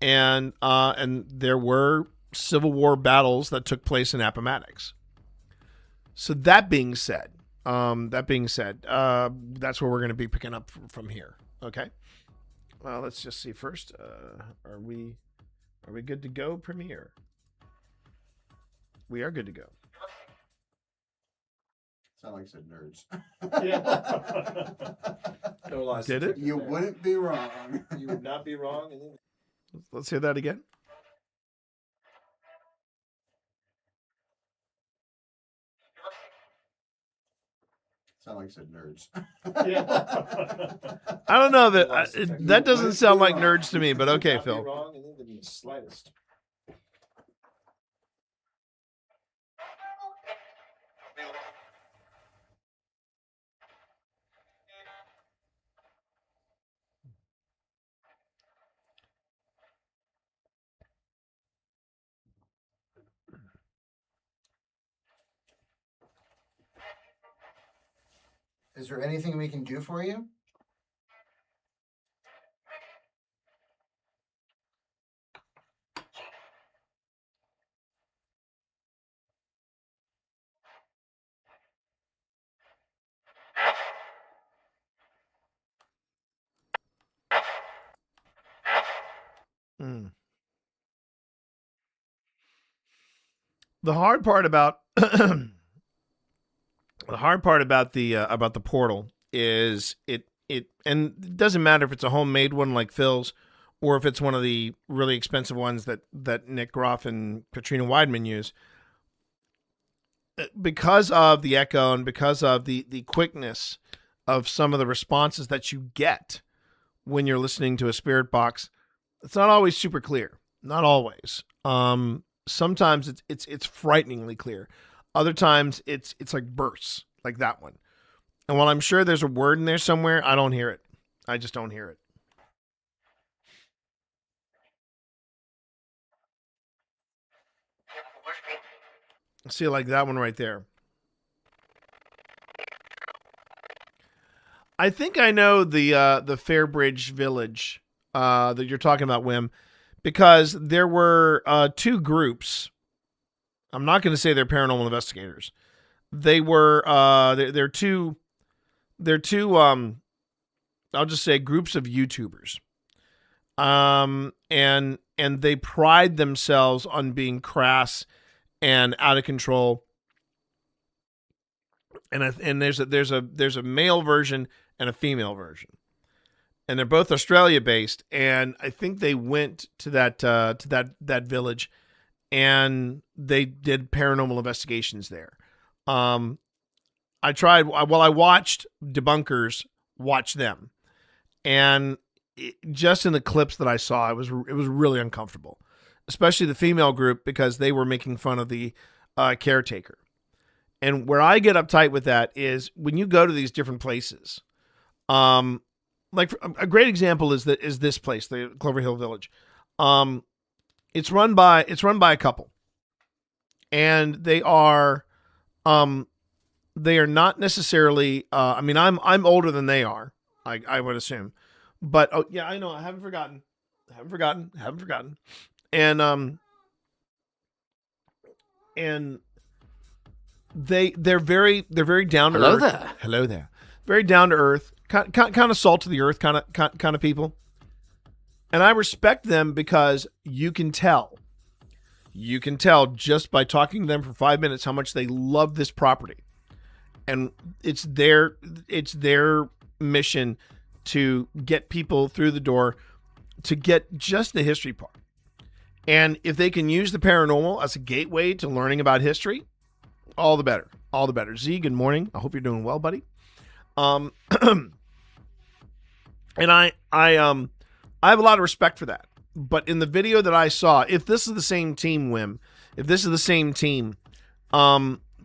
And there were Civil War battles that took place in Appomattox. So that being said, that's where we're going to be picking up from here. Okay. Well, let's just see first. Are we good to go, Premiere? We are good to go. Sound like I said nerds. Did it? You wouldn't be wrong. You would not be wrong. Let's hear that again. Sound like I said nerds. I don't know that doesn't sound like nerds to me, but okay, Phil. Wrong in the slightest. Is there anything we can do for you? The hard part about the portal is it and it doesn't matter if it's a homemade one like Phil's or if it's one of the really expensive ones that Nick Groff and Katrina Weidman use. Because of the echo and because of the quickness of some of the responses that you get when you're listening to a spirit box, it's not always super clear. Not always. Sometimes it's frighteningly clear. Other times it's like bursts, like that one. And while I'm sure there's a word in there somewhere, I don't hear it. I just don't hear it. See, like that one right there. I think I know the Fairbridge Village that you're talking about, Wim, because there were two groups. I'm not going to say they're paranormal investigators. They were they're two I'll just say groups of YouTubers. And they pride themselves on being crass and out of control. And there's a male version and a female version. And they're both Australia based, and I think they went to that village and they did paranormal investigations there. I watched debunkers watch them, and just in the clips that I saw, it was really uncomfortable, especially the female group, because they were making fun of the caretaker. And where I get uptight with that is when you go to these different places. Like a great example is this place, the Clover Hill Village. It's run by a couple, and they are not necessarily. I mean, I'm older than they are. I would assume, but oh yeah, I know. I haven't forgotten. And they're very down to earth. Hello there. Very down to earth. Kind of salt to the earth kind of people. And I respect them because you can tell just by talking to them for 5 minutes how much they love this property. And it's their mission to get people through the door to get just the history part. And if they can use the paranormal as a gateway to learning about history, all the better. All the better. Z, good morning. I hope you're doing well, buddy. And I have a lot of respect for that. But in the video that I saw, if this is the same team, Wim,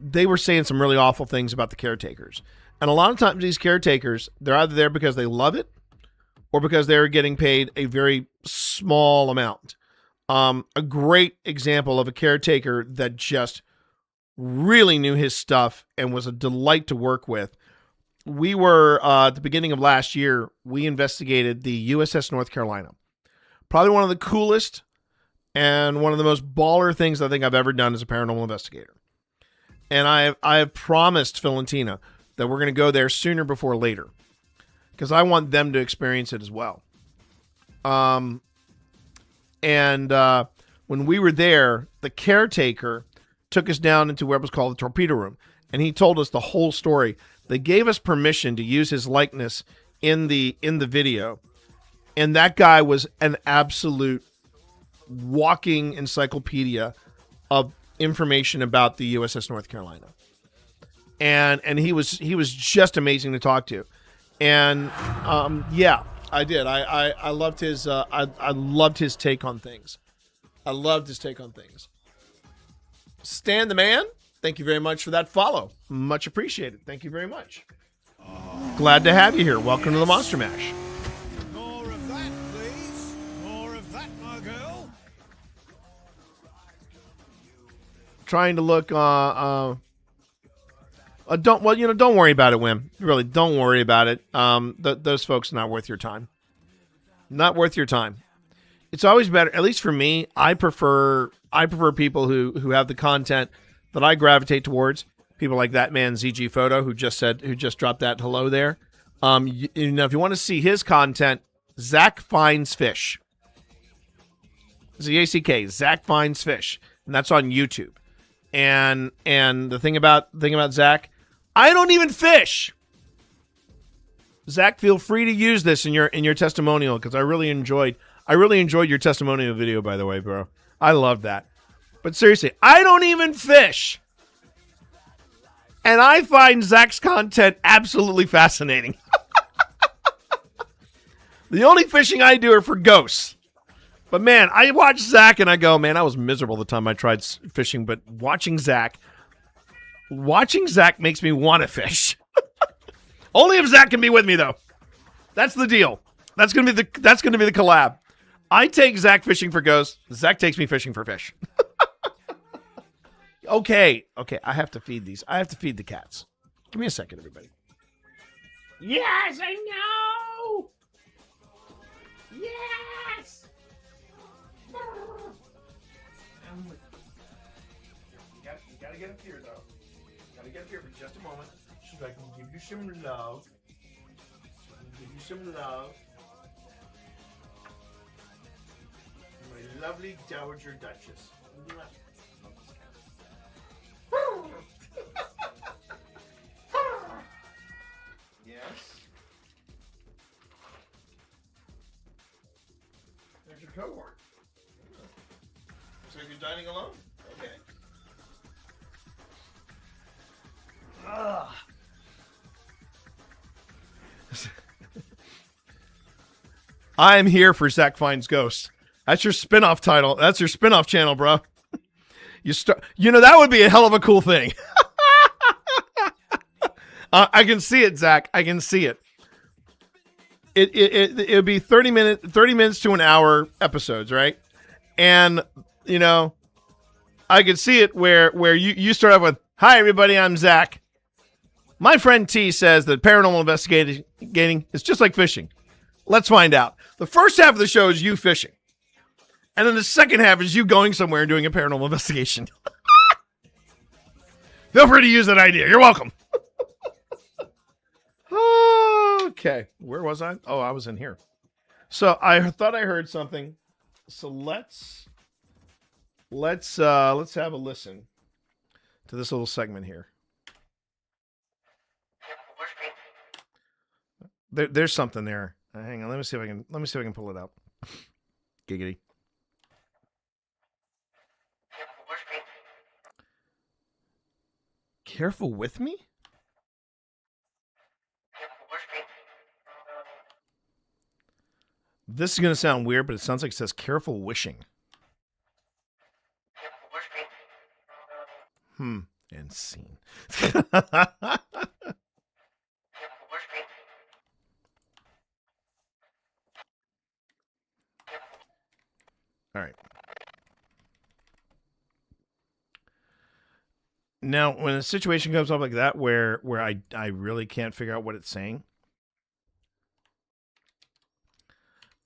they were saying some really awful things about the caretakers. And a lot of times these caretakers, they're either there because they love it or because they're getting paid a very small amount. A great example of a caretaker that just really knew his stuff and was a delight to work with. We were, at the beginning of last year, we investigated the USS North Carolina. Probably one of the coolest and one of the most baller things I think I've ever done as a paranormal investigator. And I have promised Phil and Tina that we're going to go there sooner before later, because I want them to experience it as well. And when we were there, the caretaker took us down into what was called the torpedo room, and he told us the whole story. They gave us permission to use his likeness in the video, and that guy was an absolute walking encyclopedia of information about the USS North Carolina. And he was just amazing to talk to. And yeah, I did. I loved his I loved his take on things. I loved his take on things. Stan the Man, thank you very much for that follow. Much appreciated. Thank you very much. Glad to have you here. Welcome to the Monster Mash. More of that, please. More of that, my girl. Trying to look don't worry about it, Wim. Really, don't worry about it. Those folks are not worth your time. Not worth your time. It's always better, at least for me, I prefer people who have the content that I gravitate towards. People like that man ZG Photo who just dropped that hello there. If you want to see his content, Zach Finds Fish. Z-A-C-K, Zach Finds Fish, and that's on YouTube. And the thing about Zach, I don't even fish. Zach, feel free to use this in your testimonial because I really enjoyed your testimonial video, by the way, bro. I loved that. But seriously, I don't even fish. And I find Zach's content absolutely fascinating. The only fishing I do are for ghosts. But man, I watch Zach and I go, man, I was miserable the time I tried fishing. But watching Zach makes me want to fish. Only if Zach can be with me, though. That's the deal. That's gonna be the collab. I take Zach fishing for ghosts. Zach takes me fishing for fish. Okay. I have to feed these. I have to feed the cats. Give me a second, everybody. Yes, I know. Yes. You gotta get up here, though. You gotta get up here for just a moment so I can give you some love. My lovely Dowager Duchess. Yes. There's your cohort. So you're dining alone? Okay. I am here for Zach Finds Ghosts. That's your spin-off title. That's your spin-off channel, bro. That would be a hell of a cool thing. I can see it, Zach. I can see it. It would be 30 minutes to an hour episodes, right? And I could see it where you start off with, "Hi everybody, I'm Zach. My friend T says that paranormal investigating is just like fishing. Let's find out." The first half of the show is you fishing. And then the second half is you going somewhere and doing a paranormal investigation. Feel free to use that idea. You're welcome. Okay. Where was I? Oh, I was in here. So I thought I heard something. So let's have a listen to this little segment here. There's something there. Hang on. Let me see if I can pull it up. Giggity. Careful with me? This is going to sound weird, but it sounds like it says careful wishing. And scene. All right. Now, when a situation comes up like that where I really can't figure out what it's saying,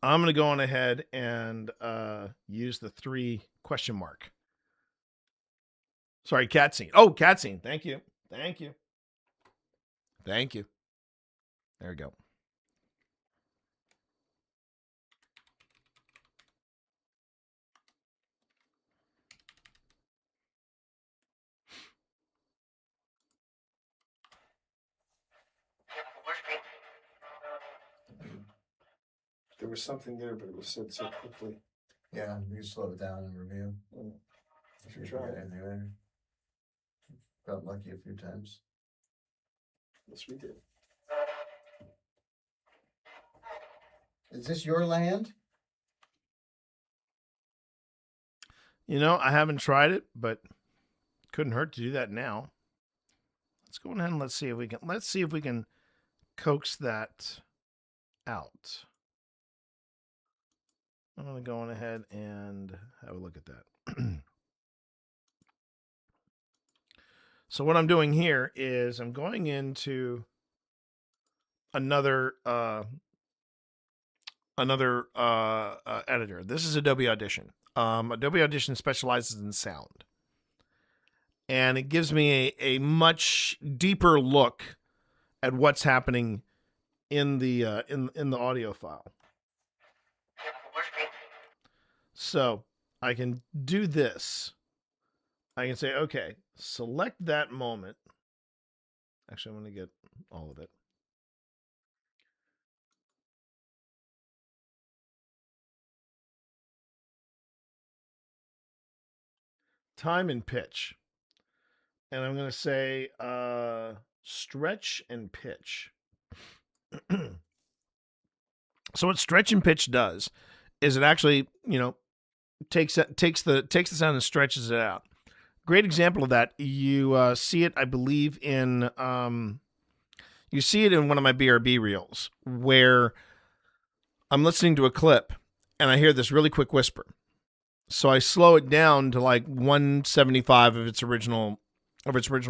I'm going to go on ahead and use the 3 question mark. Sorry, cat scene. Oh, cat scene. Thank you. There we go. There was something there, but it was said so quickly. Yeah, you can slow it down and review. If you try. Anything later. Got lucky a few times. Yes, we did. Is this your land? You know, I haven't tried it, but couldn't hurt to do that now. Let's go ahead and let's see if we can coax that out. I'm going to go on ahead and have a look at that. So what I'm doing here is I'm going into another editor. This is Adobe Audition. Adobe Audition specializes in sound, and it gives me a much deeper look at what's happening in the audio file. So I can do this. I can say, okay, select that moment. Actually, I'm going to get all of it. Time and pitch. And I'm going to say stretch and pitch. So what stretch and pitch does is it actually, takes the sound and stretches it out. Great example of that. You see it, I believe, in you see it in one of my BRB reels where I'm listening to a clip and I hear this really quick whisper. So I slow it down to like 175 of its original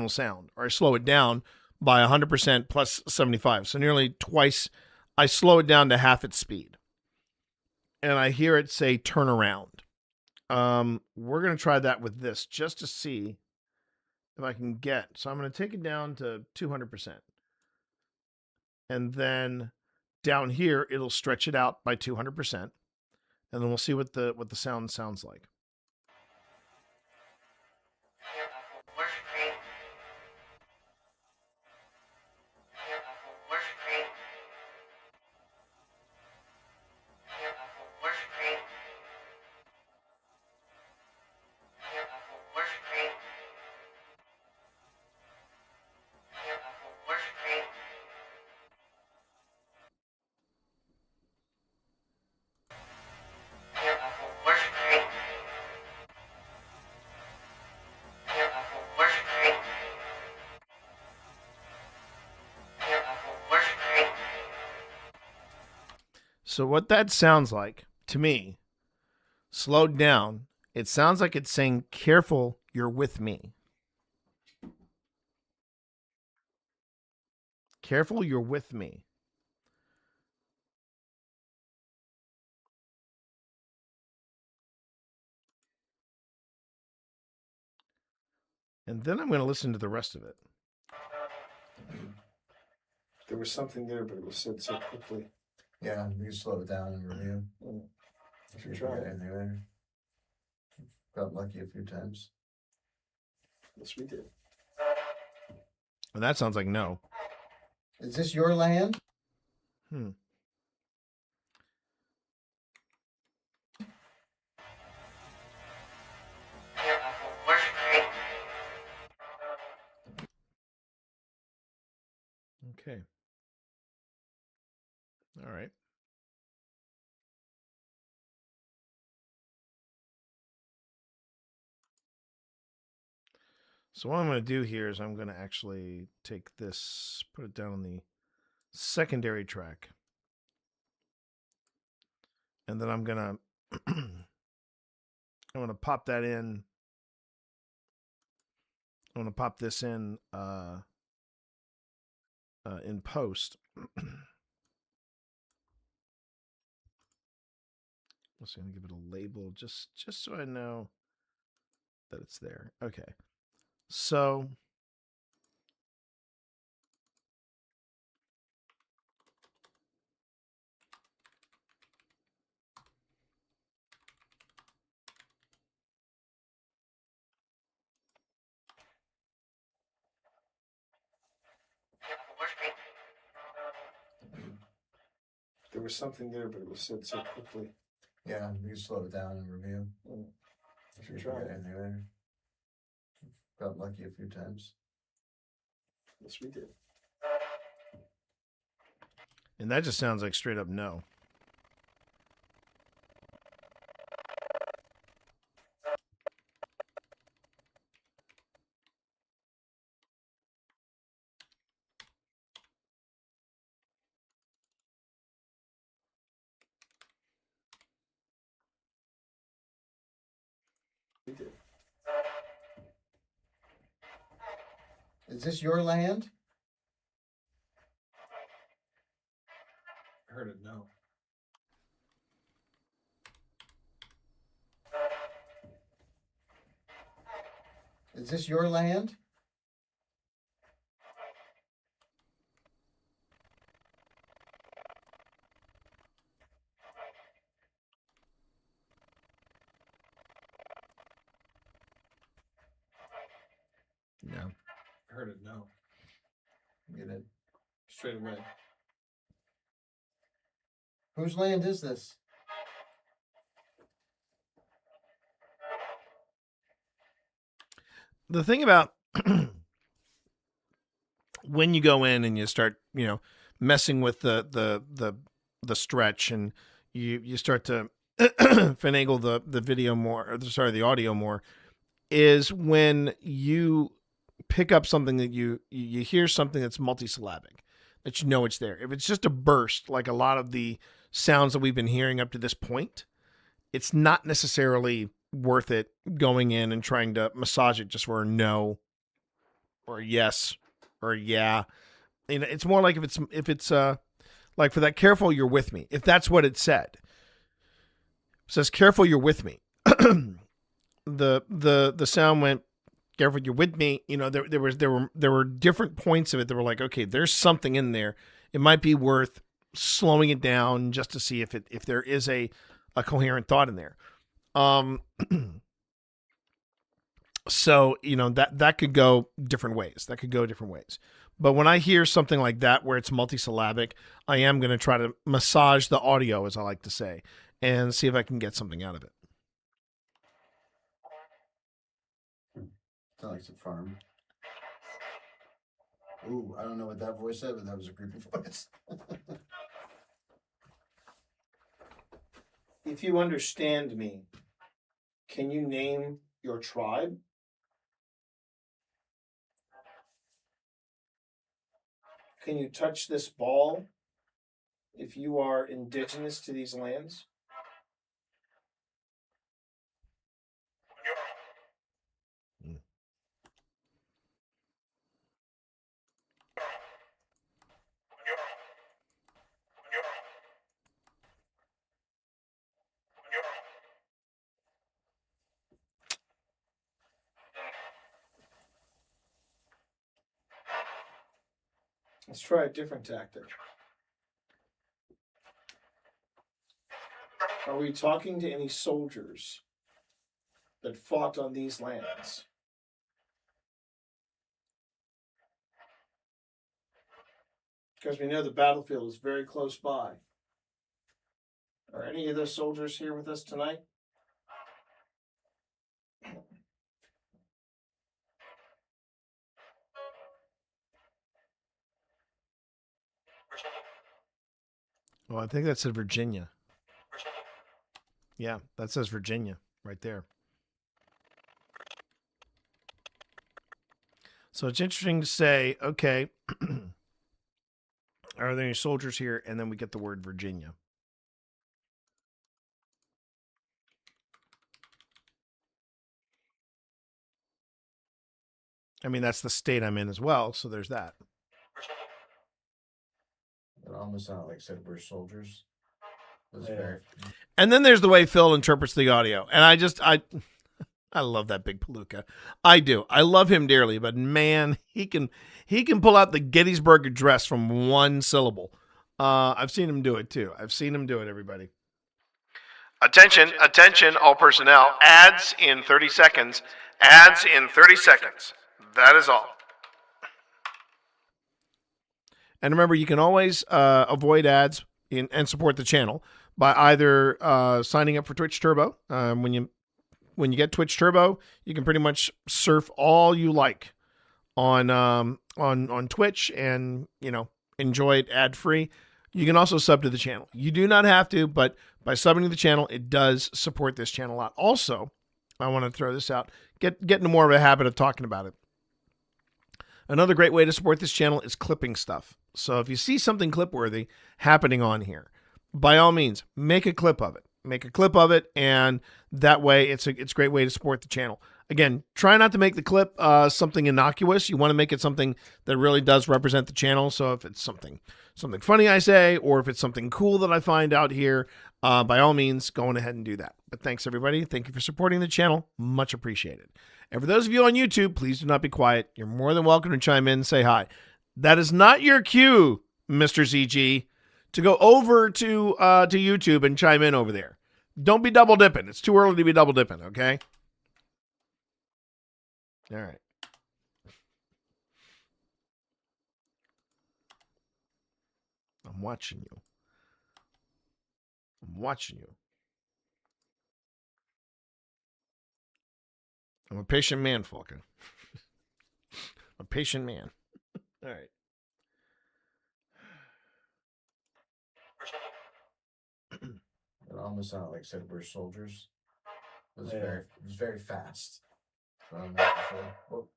sound, or I slow it down by 100% plus 75. So nearly twice. I slow it down to half its speed, and I hear it say "turn around." We're gonna try that with this just to see if I can get. So I'm gonna take it down to 200%, and then down here it'll stretch it out by 200%, and then we'll see what the sound sounds like. So what that sounds like to me, slowed down, it sounds like it's saying, "Careful, you're with me. Careful, you're with me." And then I'm going to listen to the rest of it. There was something there, but it was said so quickly. Yeah, you can slow it down and review. If you try. Anything later. Got lucky a few times. Yes, we did. And that sounds like no. Is this your land? Okay. All right. So what I'm going to do here is I'm going to actually take this, put it down on the secondary track. And then I'm going to pop that in. I'm going to pop this in post. I'm just going to give it a label just so I know that it's there. Okay. So There was something there, but it was said so quickly. Yeah, you can slow it down and review. If you Try. forget anything later. Got lucky a few times. Yes, we did. And that just sounds like straight up no. We did. Is this your land? I heard it no. Is this your land? No. I heard it no. Get it. Straight away. Whose land is this? The thing about when you go in and you start, messing with the stretch, and you start to finagle the video more, or the audio more, is when you pick up something that you hear something that's multisyllabic, that you know it's there. If it's just a burst, like a lot of the sounds that we've been hearing up to this point, it's not necessarily worth it going in and trying to massage it just for a no or a yes or a yeah. It's more like if it's like for that "careful, you're with me." If that's what it said, it says "careful, you're with me." the sound went "careful, you're with me." There were different points of it that were like, okay, there's something in there. It might be worth slowing it down just to see if there is a coherent thought in there. So, that could go different ways. But when I hear something like that, where it's multisyllabic, I am going to try to massage the audio, as I like to say, and see if I can get something out of it. Sounds like it's a farm. Ooh, I don't know what that voice said, but that was a creepy voice. If you understand me, can you name your tribe? Can you touch this ball if you are indigenous to these lands? Let's try a different tactic. Are we talking to any soldiers that fought on these lands? Because we know the battlefield is very close by. Are any of those soldiers here with us tonight? Well, I think that said Virginia. Yeah, that says Virginia right there. So it's interesting to say, okay, are there any soldiers here? And then we get the word Virginia. I mean, that's the state I'm in as well, so there's that. It almost sounded like said we're soldiers. It was Yeah. very... And then there's the way Phil interprets the audio. And I love that big palooka. I do. I love him dearly, but man, he can pull out the Gettysburg Address from one syllable. I've seen him do it too. I've seen him do it, everybody. Attention, attention, all personnel. Ads in 30 seconds. Ads in 30 seconds. That is all. And remember, you can always avoid ads and support the channel by either signing up for Twitch Turbo. When you get Twitch Turbo, you can pretty much surf all you like on Twitch and enjoy it ad free. You can also sub to the channel. You do not have to, but by subbing to the channel, it does support this channel a lot. Also, I want to throw this out. Get into more of a habit of talking about it. Another great way to support this channel is clipping stuff. So if you see something clip-worthy happening on here, by all means, make a clip of it. Make a clip of it, and that way it's a great way to support the channel. Again, try not to make the clip something innocuous. You want to make it something that really does represent the channel. So if it's something funny I say, or if it's something cool that I find out here, by all means, go on ahead and do that. But thanks, everybody. Thank you for supporting the channel. Much appreciated. And for those of you on YouTube, please do not be quiet. You're more than welcome to chime in and say hi. That is not your cue, Mr. ZG, to go over to YouTube and chime in over there. Don't be double dipping. It's too early to be double dipping, okay? All right. I'm watching you. I'm watching you. I'm a patient man, Falcon. A patient man. All right. It almost sounded like said we're soldiers. It was Yeah. very fast. So I'm not sure. Whoa.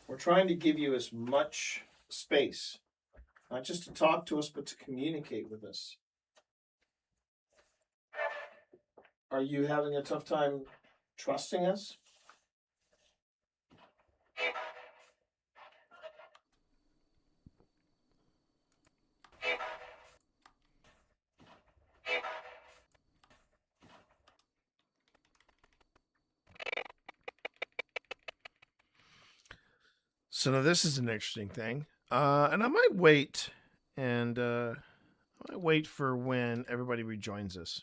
We're trying to give you as much space, not just to talk to us, but to communicate with us. Are you having a tough time trusting us? So now this is an interesting thing, and I might wait for when everybody rejoins us.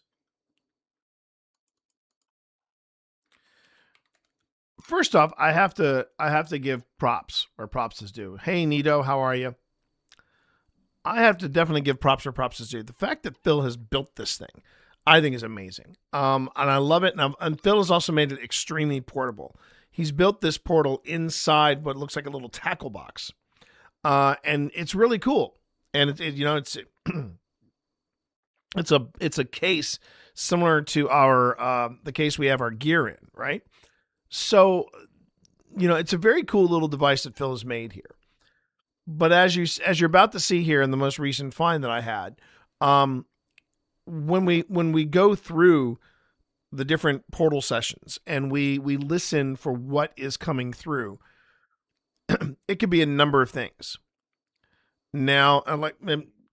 First off, I have to give props where props is due. Hey, Nito, how are you? I have to definitely give props where props is due. The fact that Phil has built this thing, I think, is amazing, and I love it. And Phil has also made it extremely portable. He's built this portal inside what looks like a little tackle box, and it's really cool. And it's it's a case similar to our the case we have our gear in, right? So, it's a very cool little device that Phil has made here. But as you're about to see here in the most recent find that I had, when we go through the different portal sessions and we listen for what is coming through, it could be a number of things. Now,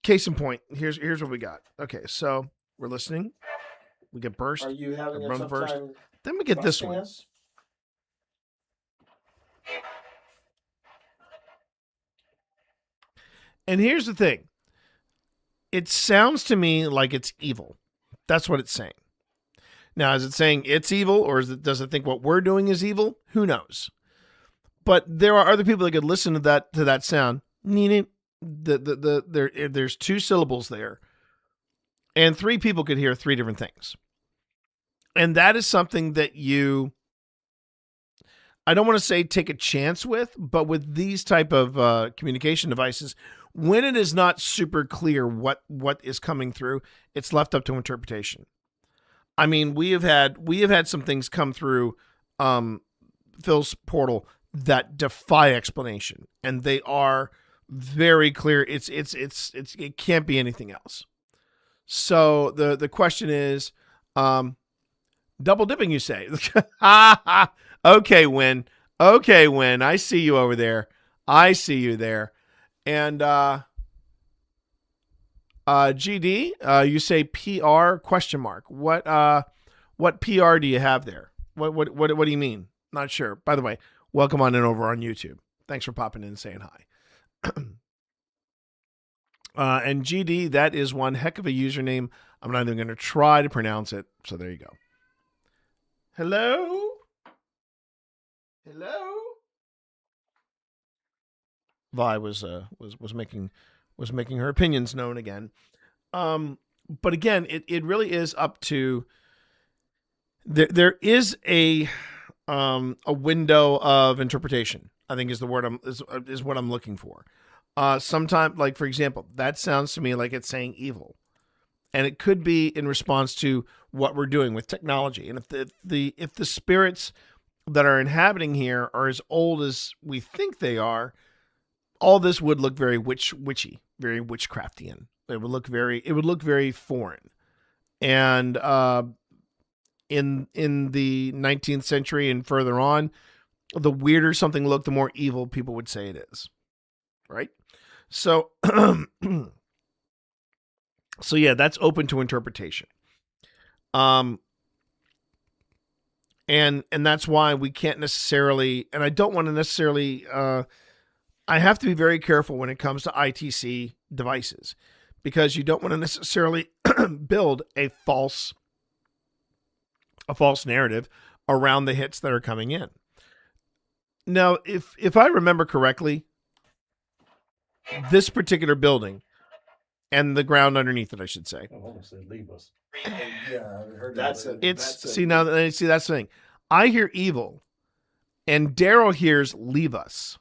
case in point, here's what we got. Okay, so we're listening. We get burst. Are you having a tough time? Then we get this one. Us? And here's the thing. It sounds to me like it's evil. That's what it's saying. Now, is it saying it's evil, or does it think what we're doing is evil? Who knows? But there are other people that could listen to that sound. There's 2 syllables there, and 3 people could hear 3 different things. And that is something that I don't want to say take a chance with, but with these type of communication devices, when it is not super clear what is coming through, it's left up to interpretation. I mean, we have had some things come through Phil's portal that defy explanation, and they are very clear. It can't be anything else. So the question is, double dipping, you say? Okay, Win. Okay, Win. I see you over there. I see you there. And GD, you say PR question mark. What PR do you have there? What do you mean? Not sure. By the way, welcome on in over on YouTube. Thanks for popping in and saying hi. And GD, that is one heck of a username. I'm not even going to try to pronounce it. So there you go. Hello? Hello? Vi was making her opinions known again. But again, it really is up to there is a window of interpretation, I think is the word is what I'm looking for. Sometimes, like for example, that sounds to me like it's saying evil. And it could be in response to what we're doing with technology. And if the spirits that are inhabiting here are as old as we think they are, all this would look very witchy, very witchcraftian. It would look very foreign. And in the 19th century and further on, the weirder something looked, the more evil people would say it is. Right? So so yeah, that's open to interpretation. And that's why we can't necessarily, and I don't want to necessarily, I have to be very careful when it comes to ITC devices, because you don't want to necessarily build a false narrative around the hits that are coming in. Now, if I remember correctly, this particular building and the ground underneath it, I should say. Oh, almost said leave us. Yeah, I heard That's that. it. See, that's the thing. I hear evil, and Daryl hears leave us.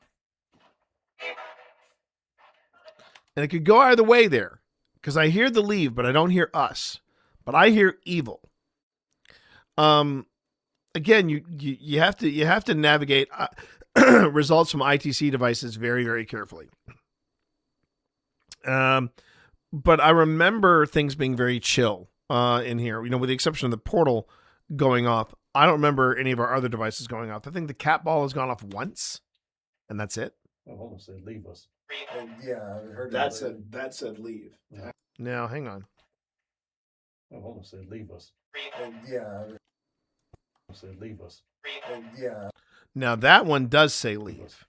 And it could go either way there, because I hear the leave, but I don't hear us. But I hear evil. Again, you have to navigate results from ITC devices very, very carefully. But I remember things being very chill in here. With the exception of the portal going off, I don't remember any of our other devices going off. I think the cat ball has gone off once, and that's it. Oh, almost said leave us. Yeah, I heard that. That said leave. Yeah. Now, hang on. Oh, almost said leave us. Yeah. Said leave us. Yeah. Now that one does say leave.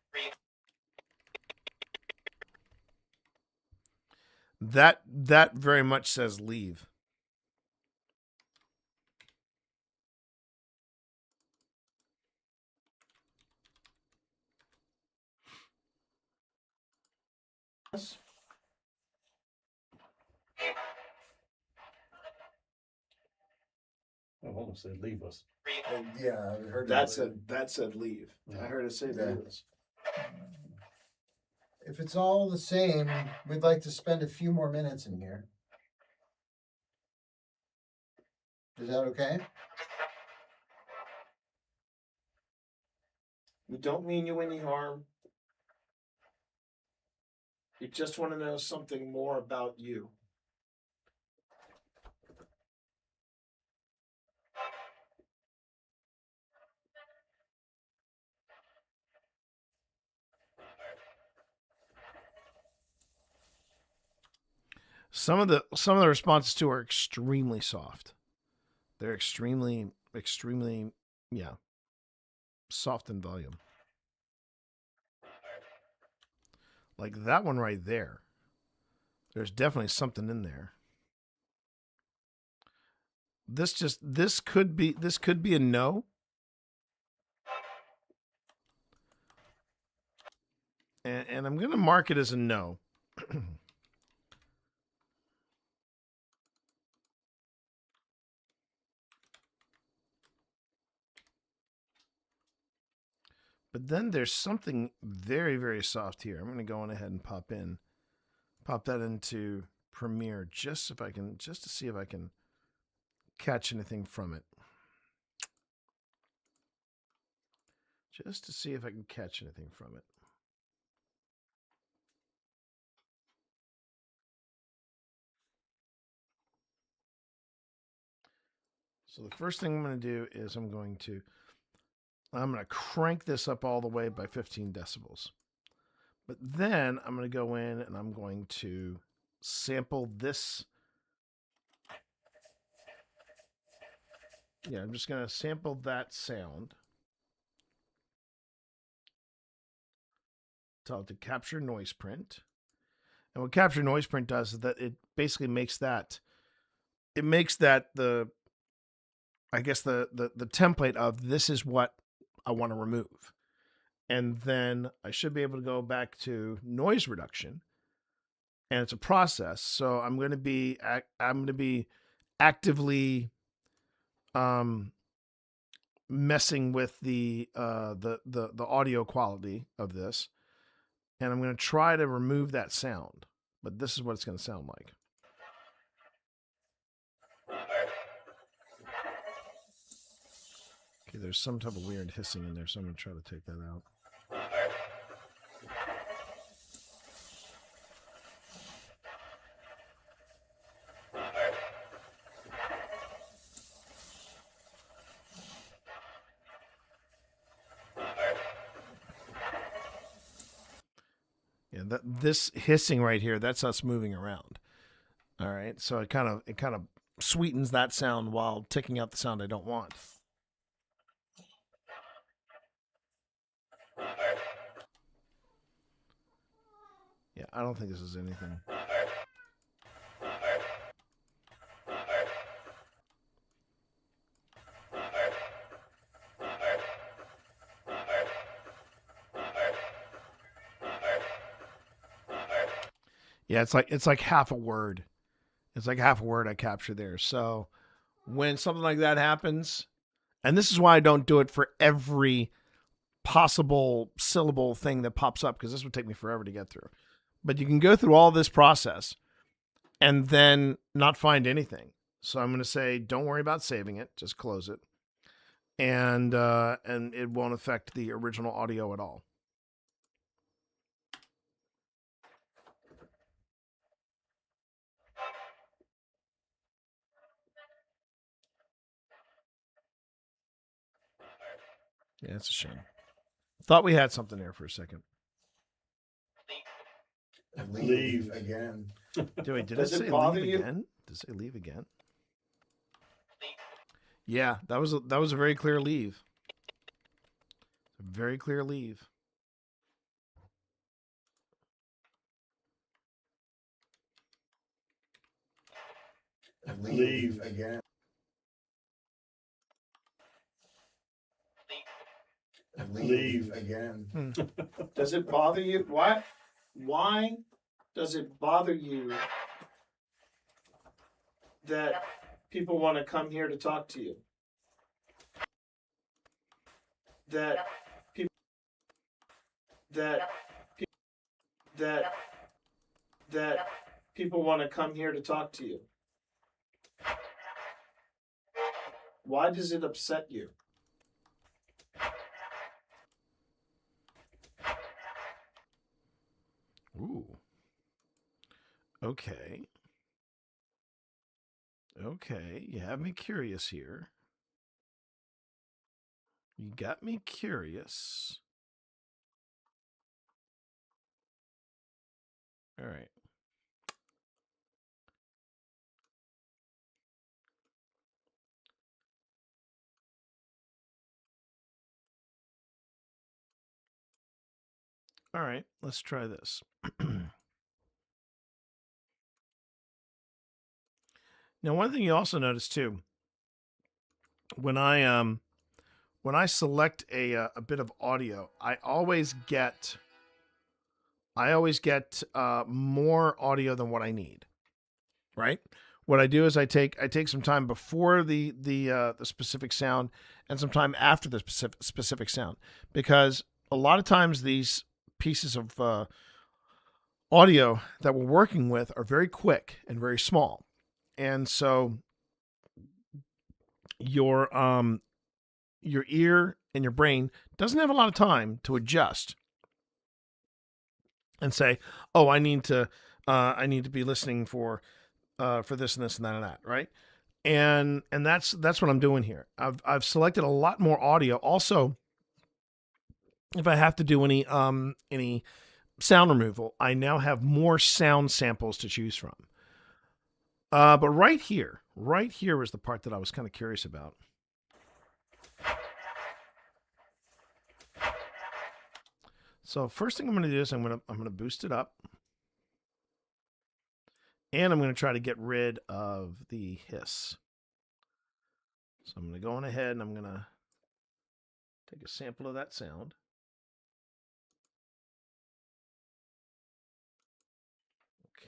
That very much says leave. Oh, almost said leave us. Yeah, I heard that. That said leave. Yeah. I heard it say leave us. If it's all the same, we'd like to spend a few more minutes in here. Is that okay? We don't mean you any harm. We just want to know something more about you. Some of the responses too are extremely soft. They're extremely, soft in volume. Like that one right there. There's definitely something in there. This could be a no. And I'm going to mark it as a no. But then there's something very, very soft here. I'm going to go on ahead and pop that into Premiere just to see if I can catch anything from it. Just to see if I can catch anything from it. So the first thing I'm going to do is I'm going to crank this up all the way by 15 decibels. But then I'm going to go in and I'm going to sample this. Yeah, I'm just going to sample that sound. Tell it to capture noise print. And what capture noise print does is that it basically makes that the template of this is what I want to remove. And then I should be able to go back to noise reduction. And it's a process. So I'm going to be actively messing with the audio quality of this. And I'm going to try to remove that sound. But this is what it's going to sound like. Okay, there's some type of weird hissing in there, so I'm going to try to take that out. Yeah, this hissing right here, that's us moving around. All right, so it kind of sweetens that sound while taking out the sound I don't want. Yeah, I don't think this is anything. Yeah, it's like half a word. It's like half a word I capture there. So when something like that happens, and this is why I don't do it for every possible syllable thing that pops up, because this would take me forever to get through. But you can go through all this process and then not find anything. So I'm going to say, don't worry about saving it. Just close it. And it won't affect the original audio at all. Yeah, it's a shame. Thought we had something there for a second. Leave again. Did it say leave again? Did it say leave again? Yeah, that was a very clear leave. A very clear leave. Leave again. Leave again. Does it bother you? Why does it bother you that people want to come here to talk to you? That people want to come here to talk to you. Why does it upset you? Ooh. Okay. Okay, you have me curious here. You got me curious. All right. All right, let's try this. Now, one thing you also notice too, when I select a bit of audio, I always get more audio than what I need. Right? What I do is I take some time before the specific sound and some time after the specific sound, because a lot of times these pieces of audio that we're working with are very quick and very small, and so your ear and your brain doesn't have a lot of time to adjust and say, oh, I need to be listening for this and this and that and that, right? And that's what I'm doing here. I've selected a lot more audio. Also, if I have to do any sound removal, I now have more sound samples to choose from. But right here was the part that I was kind of curious about. So first thing I'm going to do is I'm going to boost it up. And I'm going to try to get rid of the hiss. So I'm going to go on ahead and I'm going to take a sample of that sound.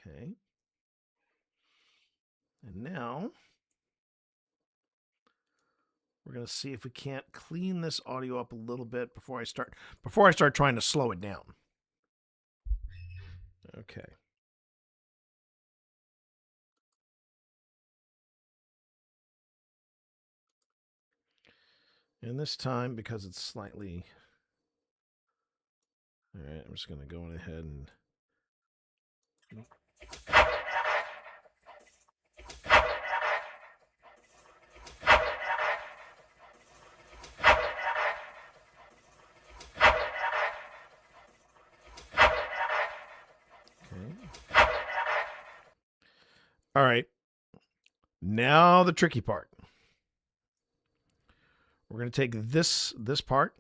Okay. And now we're going to see if we can't clean this audio up a little bit before I start trying to slow it down. Okay. And this time, because it's slightly... All right, I'm just going to go on ahead and... Okay. All right. Now the tricky part. We're going to take this part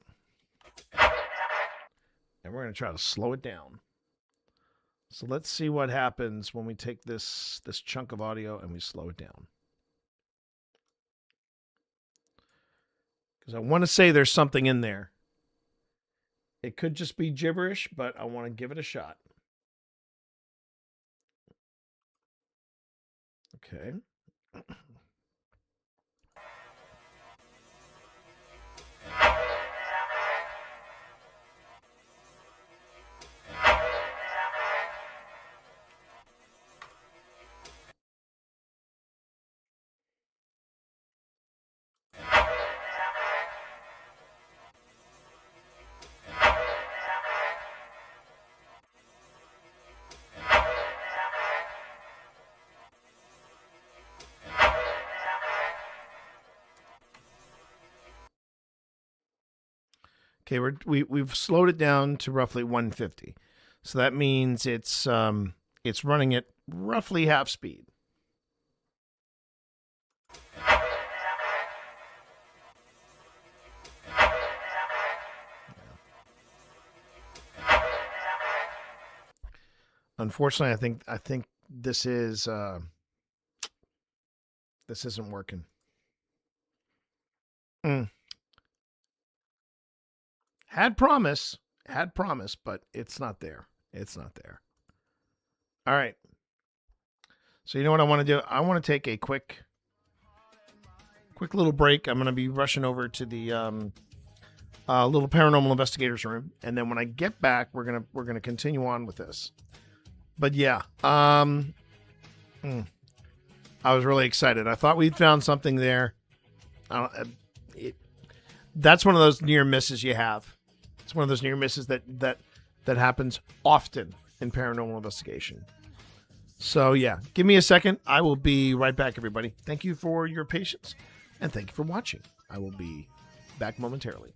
and we're going to try to slow it down. So let's see what happens when we take this chunk of audio and we slow it down. Because I want to say there's something in there. It could just be gibberish, but I want to give it a shot. Okay. Okay, we've slowed it down to roughly 150. So that means it's running at roughly half speed. Unfortunately, I think this isn't working. Had promise, but it's not there. It's not there. All right. So you know what I want to do? I want to take a quick little break. I'm going to be rushing over to the little paranormal investigators room, and then when I get back, we're gonna continue on with this. But yeah, I was really excited. I thought we'd found something there. That's one of those near misses you have. It's one of those near misses that happens often in paranormal investigation. So yeah, give me a second. I will be right back, everybody. Thank you for your patience, and thank you for watching. I will be back momentarily.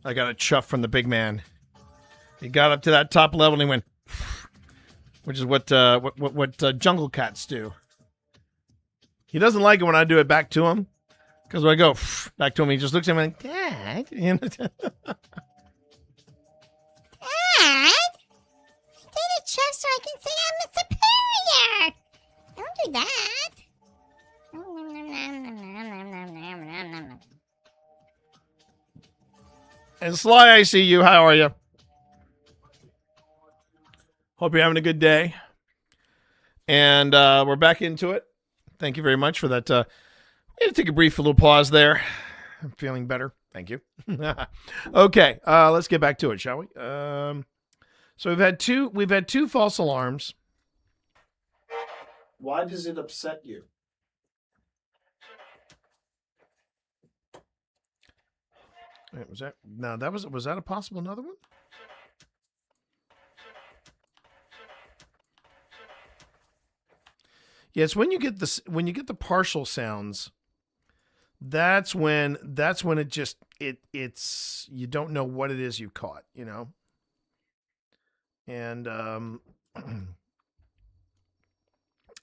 I got a chuff from the big man. He got up to that top level and he went, which is what jungle cats do. He doesn't like it when I do it back to him, because when I go back to him, he just looks at me like, Dad, you know. Dad, did a chuff so I can say I'm a superior. Don't do that. And Sly, I see you. How are you? Hope you're having a good day. And we're back into it. Thank you very much for that. We had to take a brief little pause there. I'm feeling better. Thank you. Okay, let's get back to it, shall we? So we've had two false alarms. Why does it upset you? Wait, was that a possible another one? Yes, when you get the partial sounds, that's when it's you don't know what it is you caught, you know. And and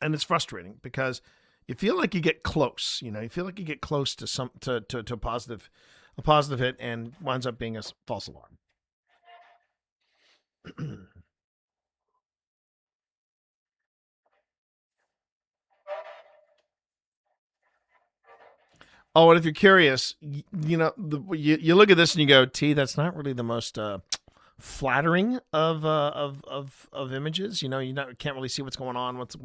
it's frustrating because you feel like you get close, you know. You feel like you get close to a positive hit, and winds up being a false alarm. Oh, and if you're curious, you know, you look at this and you go, "T, that's not really the most flattering of images." You know, can't really see what's going on. What?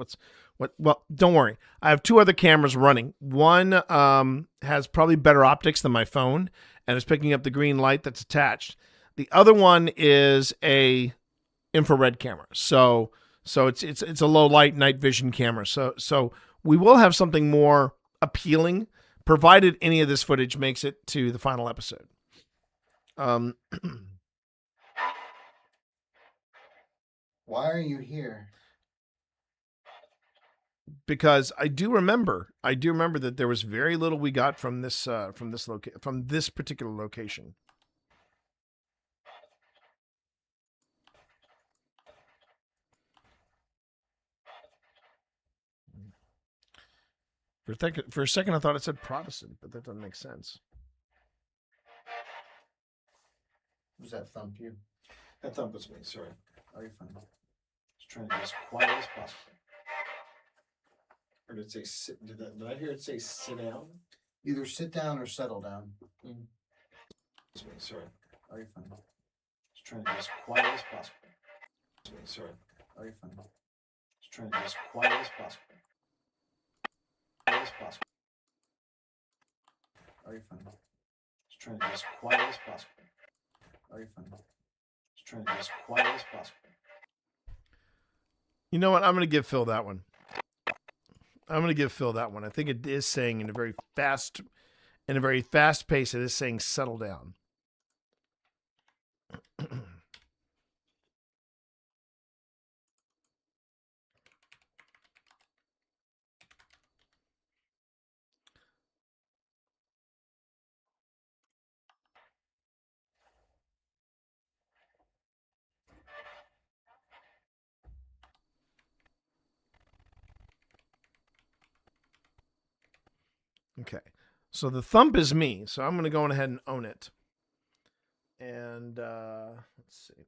Well, don't worry. I have two other cameras running. One has probably better optics than my phone, and is picking up the green light that's attached. The other one is a infrared camera, so it's a low light night vision camera. So we will have something more appealing, provided any of this footage makes it to the final episode. Why are you here? Because I do remember that there was very little we got from this particular location. For a second, I thought it said Protestant, but that doesn't make sense. Was that thump you? That thump was me, sorry. Are you fine? Just trying to be as quiet as possible. Or did it say sit? Did I hear it say sit down? Either sit down or settle down. That's me, sorry. Are you fine? Just trying to be as quiet as possible. That's me, sorry. Are you fine? Just trying to be as quiet as possible. As possible. Are you fine? Just trying to be as quiet as possible. Are you fine? Just trying to be as quiet as possible. You know what? I'm going to give Phil that one. I think it is saying in a very fast pace, it is saying settle down. Okay, so the thump is me, so I'm going to go on ahead and own it. And let's see.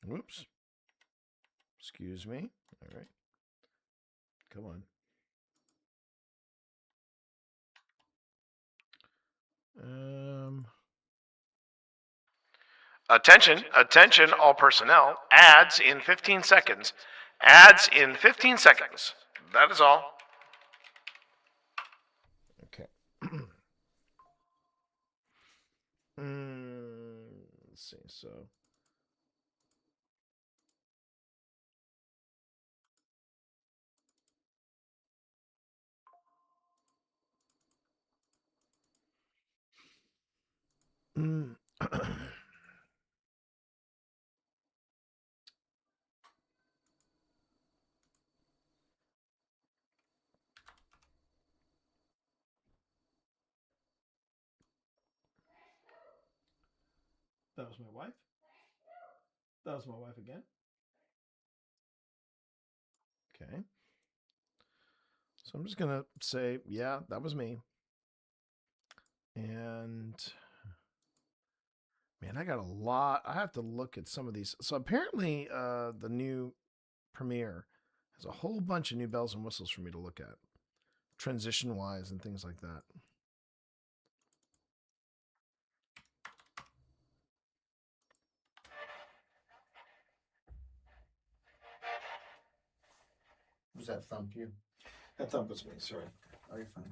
Whoops. Excuse me. All right. Come on. Attention, all personnel. Ads in 15 seconds. Ads in 15 seconds. That is all. Okay. Let's see. So. That was my wife. That was my wife again. Okay. So I'm just going to say, yeah, that was me. And man, I got a lot. I have to look at some of these. So apparently the new Premiere has a whole bunch of new bells and whistles for me to look at, transition wise and things like that. Was that thump you? That thump was me, sorry. Oh, you're fine.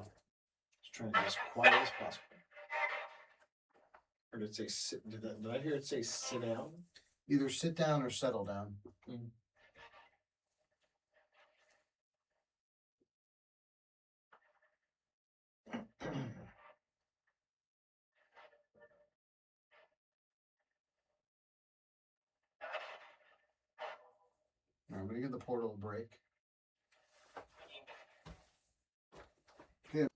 Just trying to be as quiet as possible. Or did it say sit? Did I hear it say sit down? Either sit down or settle down. Mm. All right, I'm going to give the portal a break. Okay.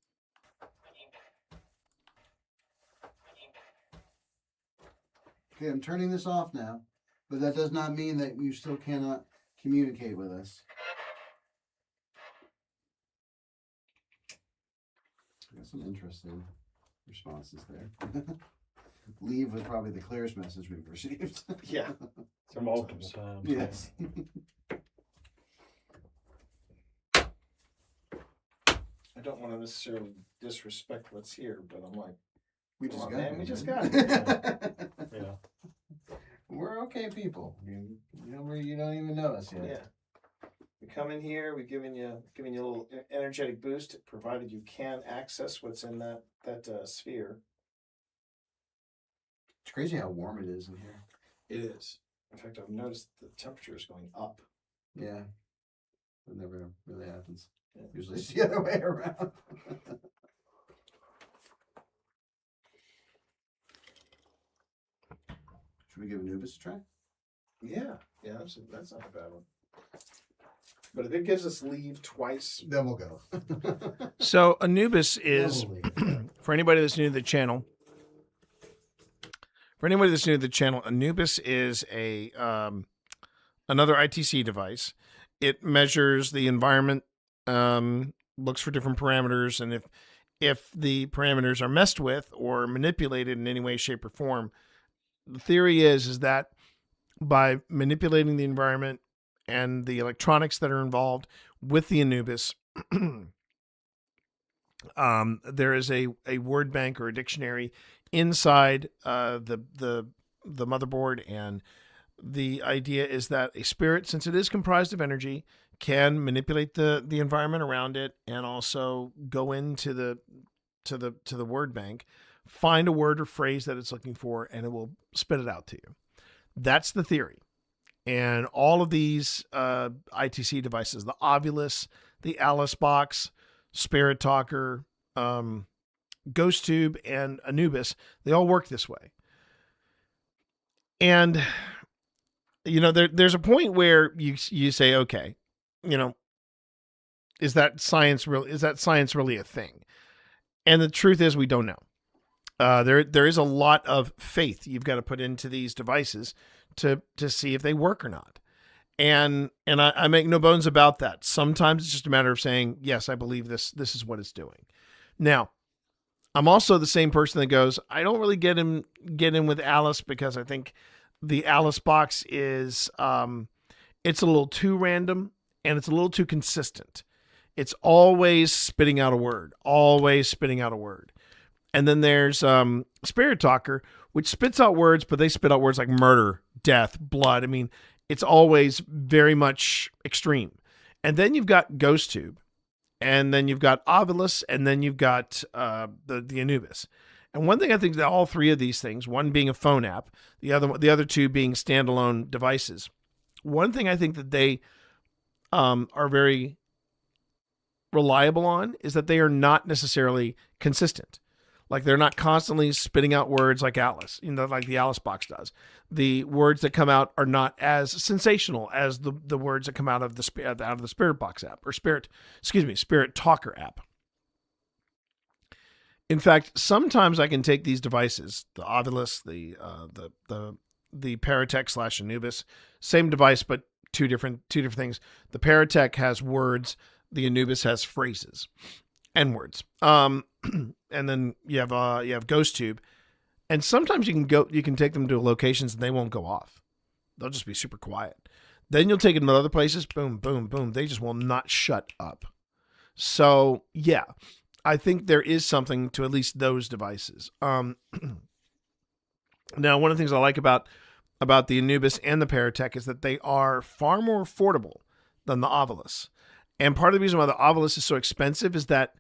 Okay, I'm turning this off now, but that does not mean that you still cannot communicate with us. I got some interesting responses there. Leave was probably the clearest message we've received. Yeah. Multiple times. Yes. I don't want to necessarily disrespect what's here, but I'm like, We come just on, got man, it. we just man. got it. Yeah. We're okay people. You don't even know us yet. Yeah. We come in here, we've given you a little energetic boost, provided you can access what's in that sphere. It's crazy how warm it is in here. It is. In fact, I've noticed the temperature is going up. Yeah. It never really happens. Yeah. Usually it's the other way around. Should we give Anubis a try? Yeah, that's not a bad one. But if it gives us leave twice, then we'll go. So Anubis is, for anybody that's new to the channel, Anubis is a another ITC device. It measures the environment, looks for different parameters, and if the parameters are messed with or manipulated in any way, shape, or form, the theory is that by manipulating the environment and the electronics that are involved with the Anubis, there is a word bank or a dictionary inside the motherboard, and the idea is that a spirit, since it is comprised of energy, can manipulate the environment around it and also go into the word bank, find a word or phrase that it's looking for, and it will spit it out to you. That's the theory. And all of these ITC devices, the Ovulus, the Alice Box, Spirit Talker, Ghost Tube, and Anubis, they all work this way. And there's a point where you say, okay, is that science really a thing? And the truth is, we don't know. There is a lot of faith you've got to put into these devices to see if they work or not. And I make no bones about that. Sometimes it's just a matter of saying, yes, I believe this is what it's doing. Now, I'm also the same person that goes, I don't really get in with Alice because I think the Alice box is it's a little too random and it's a little too consistent. It's always spitting out a word. And then there's Spirit Talker, which spits out words, but they spit out words like murder, death, blood. I mean, it's always very much extreme. And then you've got Ghost Tube, and then you've got Ovulus, and then you've got the Anubis. And one thing I think that all three of these things, one being a phone app, the other two being standalone devices, one thing I think that they are very reliable on is that they are not necessarily consistent. Like they're not constantly spitting out words like Alice, like the Alice box does. The words that come out are not as sensational as the words that come out of the Spirit Box app or Spirit Talker app. In fact, sometimes I can take these devices, the Ovilus, the Paratech / Anubis, same device but two different things. The Paratech has words, the Anubis has phrases and words. And then you have Ghost Tube, and sometimes you can take them to locations and they won't go off. They'll just be super quiet. Then you'll take them to other places, boom, boom, boom. They just will not shut up. So yeah, I think there is something to at least those devices. Now, one of the things I like about the Anubis and the Paratech is that they are far more affordable than the Ovilus. And part of the reason why the Ovilus is so expensive is that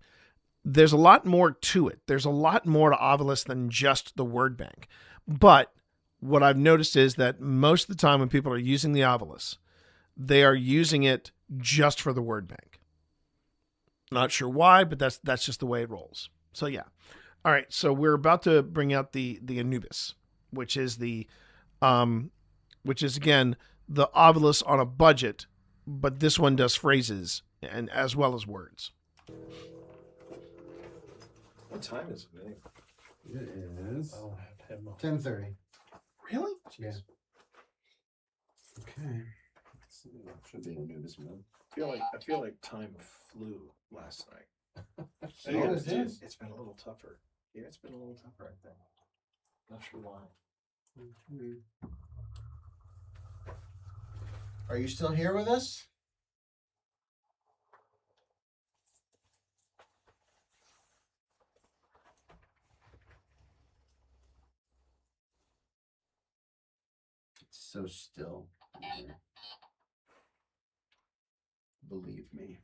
there's a lot more to it. There's a lot more to Ovilus than just the word bank. But what I've noticed is that most of the time when people are using the Ovilus, they are using it just for the word bank. Not sure why, but that's just the way it rolls. So yeah. All right, so we're about to bring out the Anubis, which is again the Ovilus on a budget, but this one does phrases and as well as words. What time is it? It is I'll have to have my 10:30. Really? Yeah. Okay. Let's see. Should be in Anubis mode. I feel like time flew last night. It's been a little tougher. Yeah, it's been a little tougher, I think. Not sure why. Are you still here with us? It's so still. Believe me.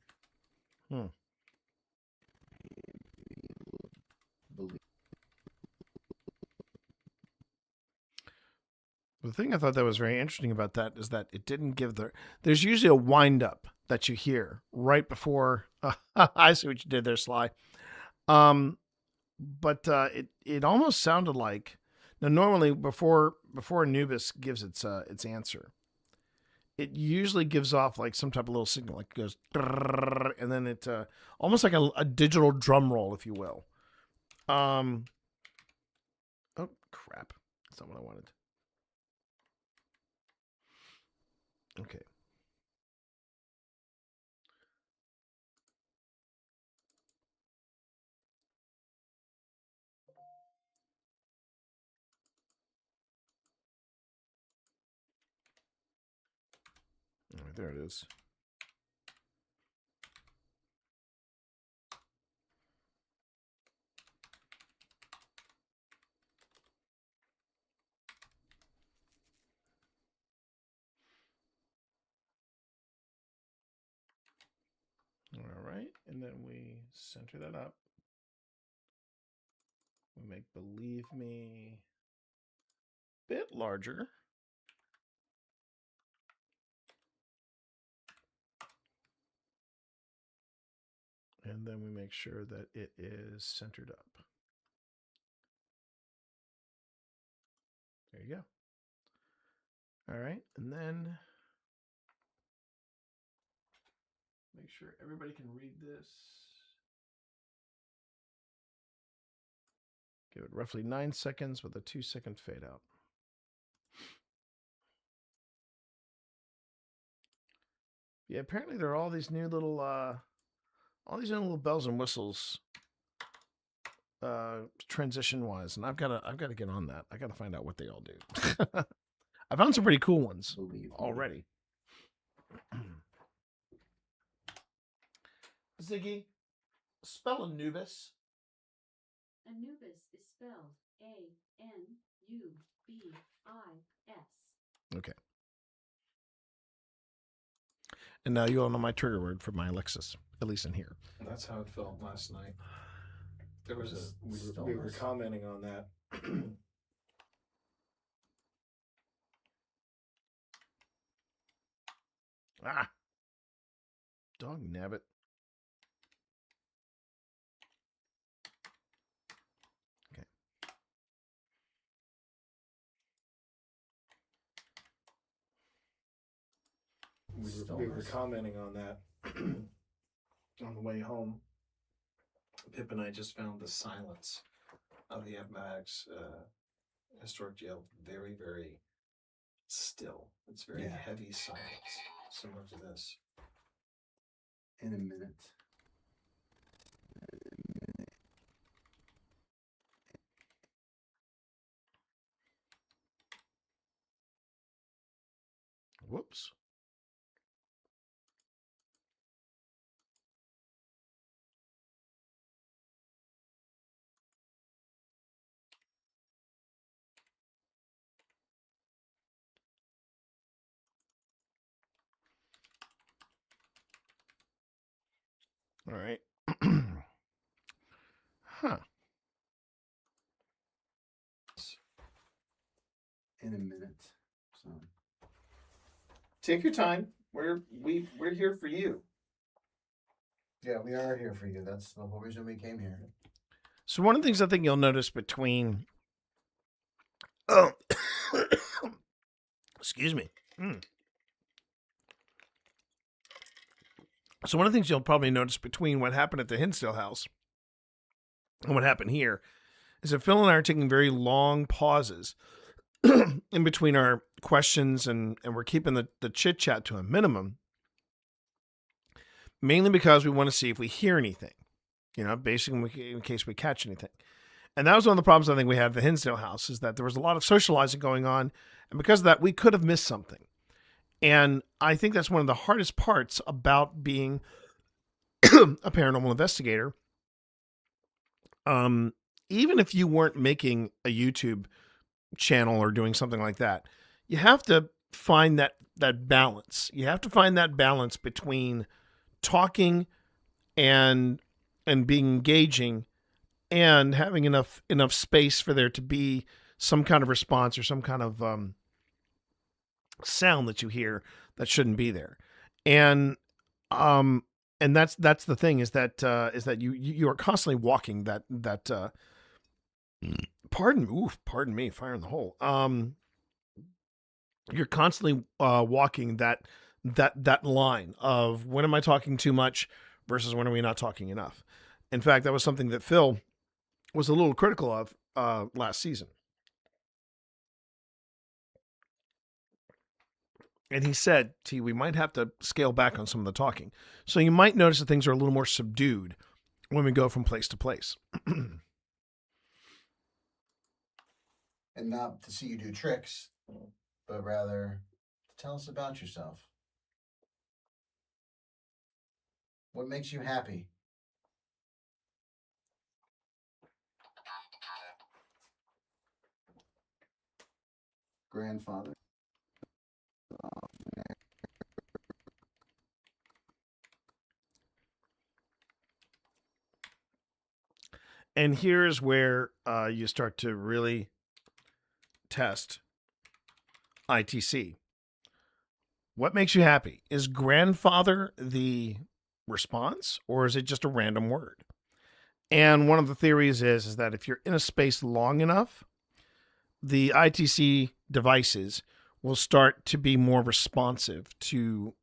The thing I thought that was very interesting about that is that it didn't give there's usually a wind up that you hear right before. I see what you did there, Sly. But it almost sounded like, now normally before Anubis gives its answer, it usually gives off like some type of little signal, like it goes, and then it almost like a digital drum roll, if you will. Oh crap! That's not what I wanted. Okay. All right, there it is. All right, and then we center that up. We make Believe Me a bit larger. And then we make sure that it is centered up. There you go. All right, and then make sure everybody can read this. Give it roughly 9 seconds with a 2-second fade out. Yeah, apparently there are all these new little bells and whistles transition wise, and I've got to get on that. I got to find out what they all do. I found some pretty cool ones already. Ziggy, spell Anubis. Anubis is spelled A-N-U-B-I-S. Okay. And now you all know my trigger word for my Alexis, at least in here. That's how it felt last night. There was a we were commenting on that. Ah, dog nabbit. Okay. We were commenting on that on the way home. Pip and I just found the silence of the Appomattox historic jail very, very still. It's very heavy silence, similar to this. In a minute. Whoops. All right. Huh. In a minute. So Take your time. We're here for you. yeah, we are here for you. That's the whole reason we came here. So one of the things I think you'll notice between excuse me. So one of the things you'll probably notice between what happened at the Hinsdale house and what happened here is that Phil and I are taking very long pauses in between our questions, and we're keeping the chit chat to a minimum, mainly because we want to see if we hear anything, basically in case we catch anything. And that was one of the problems I think we had at the Hinsdale house, is that there was a lot of socializing going on, and because of that, we could have missed something. And I think that's one of the hardest parts about being a paranormal investigator. Even if you weren't making a YouTube channel or doing something like that, you have to find that balance. You have to find that balance between talking and being engaging and having enough space for there to be some kind of response or some kind of sound that you hear that shouldn't be there. And that's the thing, is that you are constantly walking that pardon me, fire in the hole. You're constantly walking that line of, when am I talking too much versus when are we not talking enough? In fact, that was something that Phil was a little critical of last season. And he said, T, we might have to scale back on some of the talking. So you might notice that things are a little more subdued when we go from place to place. And not to see you do tricks, but rather tell us about yourself. What makes you happy? Grandfather. And here's where you start to really test ITC. What makes you happy? Is grandfather the response, or is it just a random word? And one of the theories is that if you're in a space long enough, the ITC devices will start to be more responsive to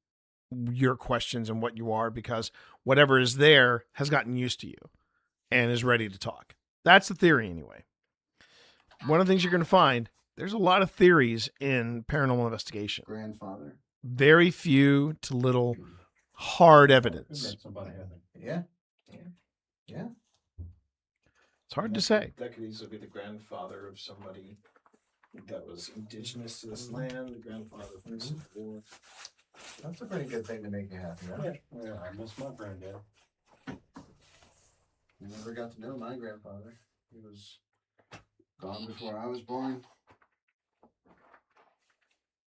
your questions and what you are, because whatever is there has gotten used to you and is ready to talk. That's the theory anyway. One of the things you're going to find, there's a lot of theories in paranormal investigation. Grandfather. Very few to little hard evidence. Yeah. Yeah. It's hard to say. That could easily be the grandfather of somebody that was indigenous to this land, the grandfather from the Civil War. That's a pretty good thing to make you happy, right? Yeah, I miss my granddad. I never got to know my grandfather. He was gone before I was born.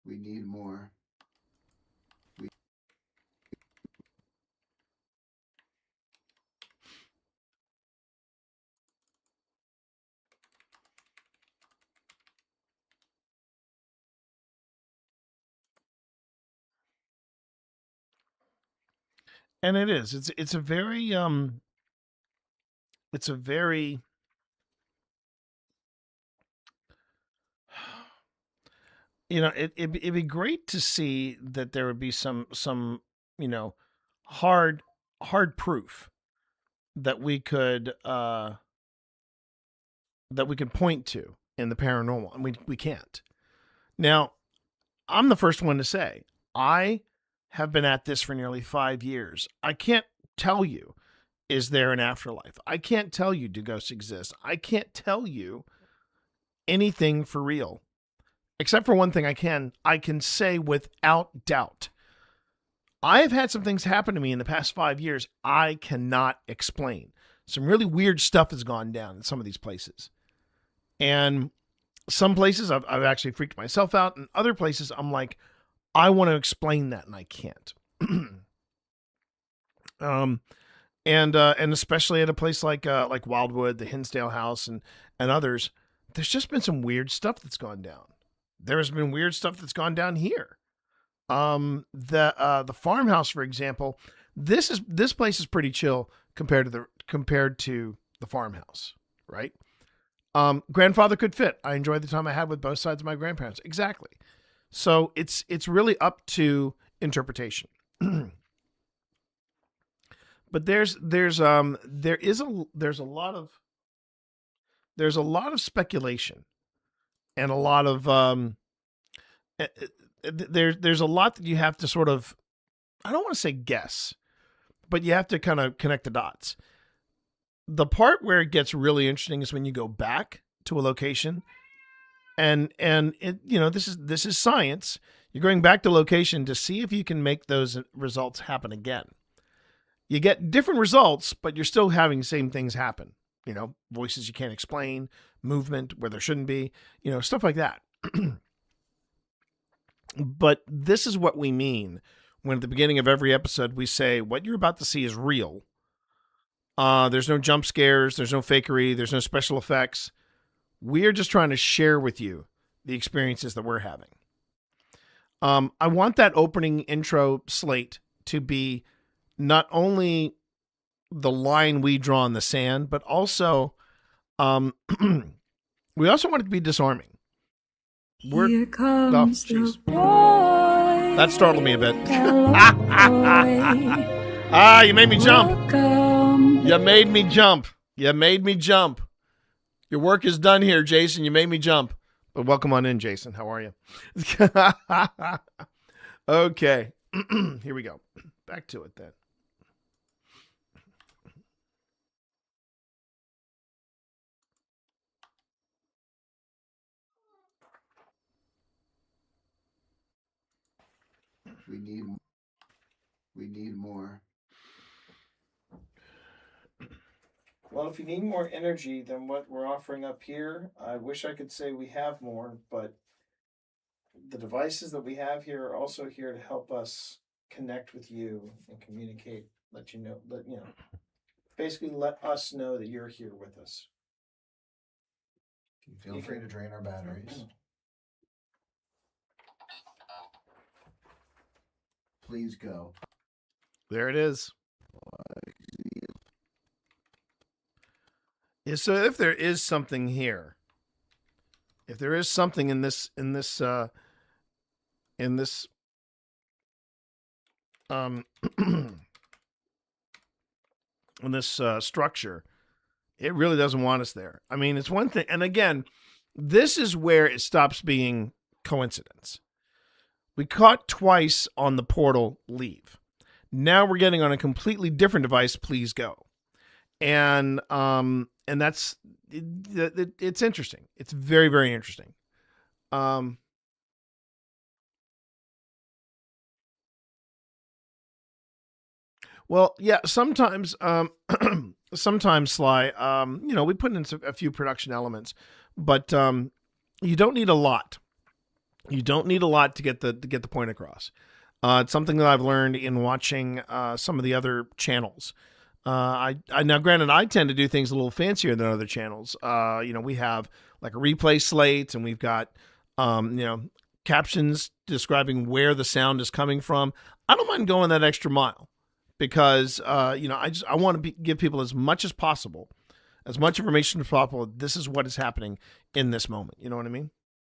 We need more. And it is. It's a very it'd be great to see that there would be some hard proof that we could point to in the paranormal, and we can't. Now, I'm the first one to say I have been at this for nearly 5 years. I can't tell you, is there an afterlife? I can't tell you, do ghosts exist? I can't tell you anything for real. Except for one thing I can say without doubt. I have had some things happen to me in the past 5 years I cannot explain. Some really weird stuff has gone down in some of these places. And some places I've actually freaked myself out, and other places I'm like, I want to explain that and I can't. And especially at a place like Wildwood, the Hinsdale House, and others, there's just been some weird stuff that's gone down. There's been weird stuff that's gone down here. The farmhouse, for example, this place is pretty chill compared to the farmhouse, right? Grandfather could fit. I enjoyed the time I had with both sides of my grandparents. Exactly. So it's really up to interpretation. But there's a lot of speculation, and a lot of there's a lot that you have to sort of, I don't want to say guess, but you have to kind of connect the dots. The part where it gets really interesting is when you go back to a location, and it, this is science. You're going back to location to see if you can make those results happen again. You get different results, but you're still having the same things happen. Voices you can't explain, movement where there shouldn't be, stuff like that. But this is what we mean when at the beginning of every episode we say what you're about to see is real. There's no jump scares, there's no fakery, there's no special effects. We're just trying to share with you the experiences that we're having. I want that opening intro slate to be not only the line we draw in the sand, but also we also want it to be disarming. Here comes the boy. That startled me a bit. You made me jump. Welcome. You made me jump. You made me jump. Your work is done here, Jason. You made me jump. But welcome on in, Jason. How are you? Okay. Here we go. Back to it then. We need more. Well, if you need more energy than what we're offering up here, I wish I could say we have more, but the devices that we have here are also here to help us connect with you and communicate, basically let us know that you're here with us. Feel free to drain our batteries. Please go. There it is. Yeah, so if there is something here, if there is something in this structure, it really doesn't want us there. I mean, it's one thing, and again, this is where it stops being coincidence. We caught twice on the portal leave. Now we're getting on a completely different device, please go. And that's it's interesting. It's very, very interesting. Well, yeah, sometimes Sly, we put in a few production elements, but you don't need a lot. You don't need a lot to get the point across. It's something that I've learned in watching some of the other channels. Now, granted, I tend to do things a little fancier than other channels. We have like a replay slate, and we've got captions describing where the sound is coming from. I don't mind going that extra mile because I want to give people as much as possible, as much information as possible. This is what is happening in this moment. You know what I mean?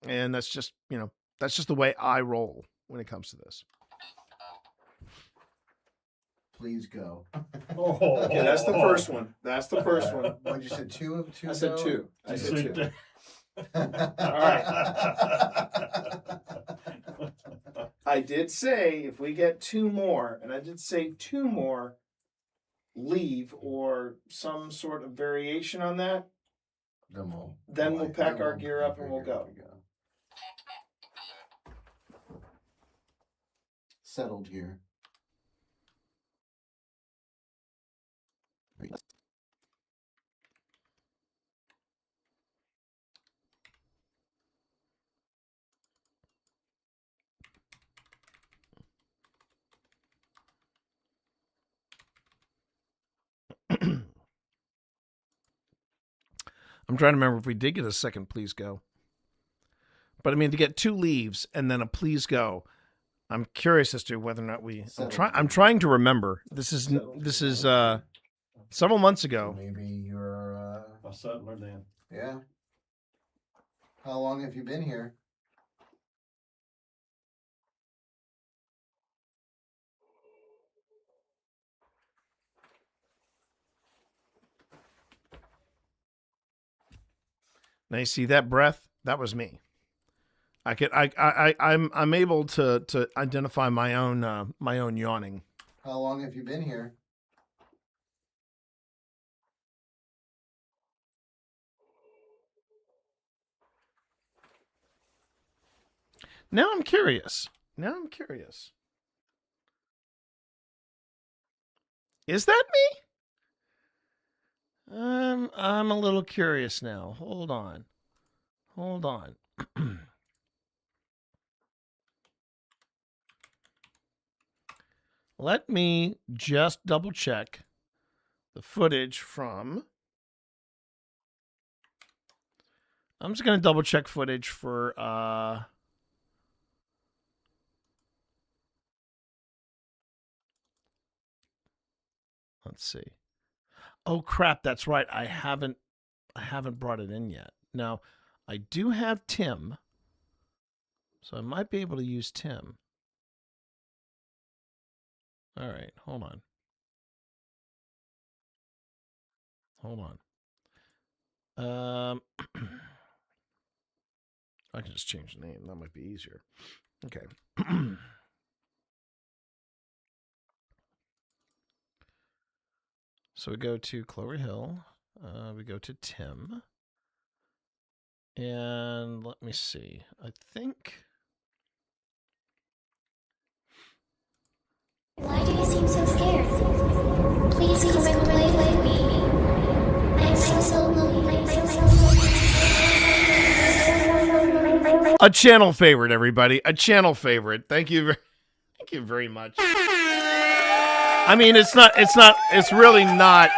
And that's just the way I roll when it comes to this. Please go. Okay, that's the first one. That's the first one. What, you said two? I said go? two. I said two. All right. I did say if we get two more, and I did say two more, leave or some sort of variation on that. Then we'll pack our gear up and we'll go. Settled here. I'm trying to remember if we did get a second please go. But I mean, to get two leaves and then a please go, I'm curious as to whether or not I'm trying to remember. This is several months ago. Maybe you're a settler then. Yeah. How long have you been here? Now you see that breath? That was me. I'm able to identify my own yawning. How long have you been here? Now I'm curious. Is that me? I'm a little curious now. Hold on. Let me just double check the footage from. I'm just going to double check footage for let's see. Oh crap, that's right. I haven't brought it in yet. Now, I do have Tim. So I might be able to use Tim. All right, hold on. I can just change the name. That might be easier. Okay. So we go to Clover Hill. We go to Tim. And let me see. I think. Why do you seem so scared? Please come and play with me. I'm so lonely. A channel favorite, everybody. A channel favorite. Thank you very much. I mean, it's really not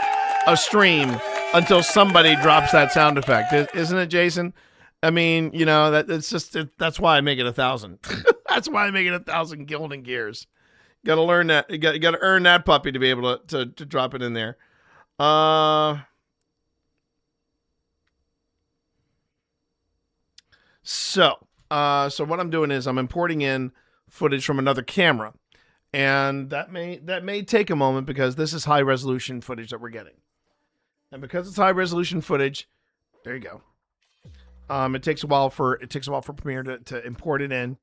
a stream until somebody drops that sound effect, isn't it, Jason? I mean, that's why I make it 1,000. That's why I make it 1,000 golden gears. Got to learn that. You got to earn that puppy to be able to drop it in there. So what I'm doing is I'm importing in footage from another camera, and that may take a moment because this is high resolution footage that we're getting, and because it's high resolution footage, there you go. It takes a while for Premiere to import it in,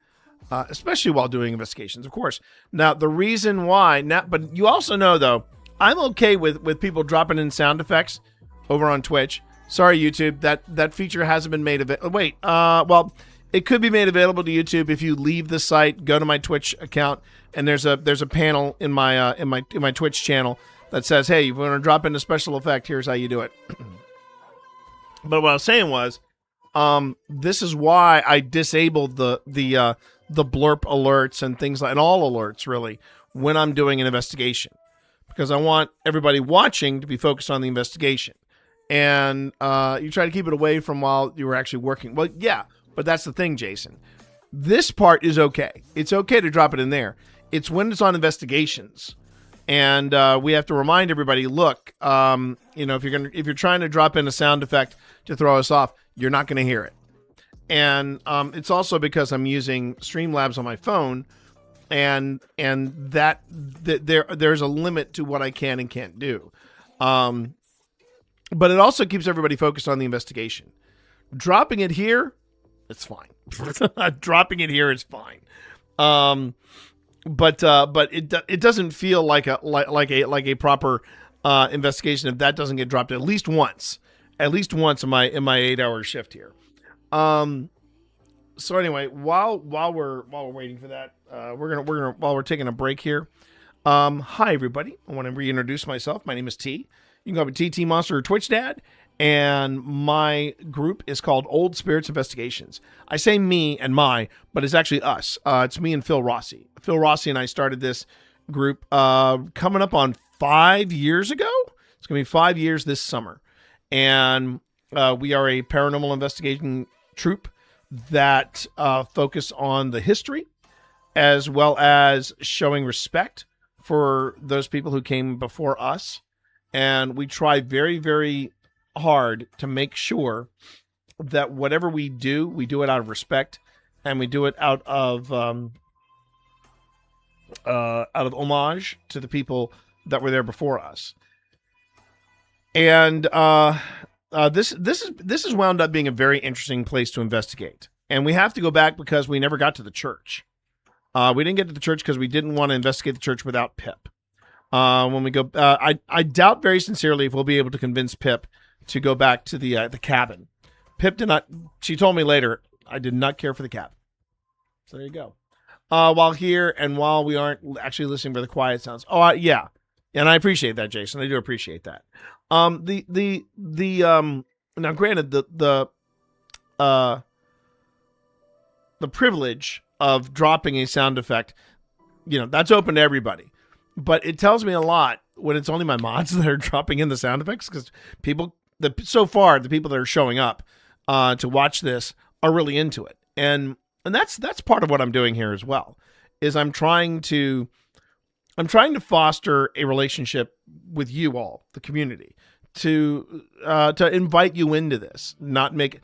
especially while doing investigations, of course. Now the reason why but you also know though, I'm okay with people dropping in sound effects over on Twitch. Sorry, YouTube, that feature hasn't been made available. Wait, well, it could be made available to YouTube if you leave the site, go to my Twitch account, and there's a panel in my Twitch channel that says, "Hey, if you want to drop in a special effect, here's how you do it." But what I was saying was, this is why I disabled the blurb alerts and things like, and all alerts really, when I'm doing an investigation, because I want everybody watching to be focused on the investigation. And you try to keep it away from while you were actually working. Well, yeah, but that's the thing, Jason. This part is okay. It's okay to drop it in there. It's when it's on investigations And we have to remind everybody, look, if you're trying to drop in a sound effect to throw us off, you're not going to hear it. And it's also because I'm using Streamlabs on my phone, and there's a limit to what I can and can't do. But it also keeps everybody focused on the investigation. Dropping it here, it's fine. Dropping it here is fine. But it doesn't feel like a proper investigation if that doesn't get dropped at least once in my 8-hour shift here. So anyway, while we're waiting for that, we're gonna while we're taking a break here. Hi everybody. I want to reintroduce myself. My name is T. You can call me TT Monster or Twitch Dad, and my group is called Old Spirits Investigations. I say me and my, but it's actually us. It's me and Phil Rossi. Phil Rossi and I started this group coming up on 5 years ago. It's gonna be 5 years this summer, and we are a paranormal investigation troupe that focus on the history as well as showing respect for those people who came before us. And we try very, very hard to make sure that whatever we do it out of respect, and we do it out of homage to the people that were there before us. And this has wound up being a very interesting place to investigate. And we have to go back because we never got to the church. We didn't get to the church because we didn't want to investigate the church without Pip. When we go, I doubt very sincerely if we'll be able to convince Pip to go back to the cabin. Pip did not. She told me later, I did not care for the cabin. So there you go. While here and while we aren't actually listening for the quiet sounds. Oh, yeah. And I appreciate that, Jason. I do appreciate that. Now granted, the privilege of dropping a sound effect, that's open to everybody. But it tells me a lot when it's only my mods that are dropping in the sound effects, because so far the people that are showing up to watch this are really into it, and that's part of what I'm doing here as well. Is I'm trying to foster a relationship with you all, the community, to invite you into this, not make.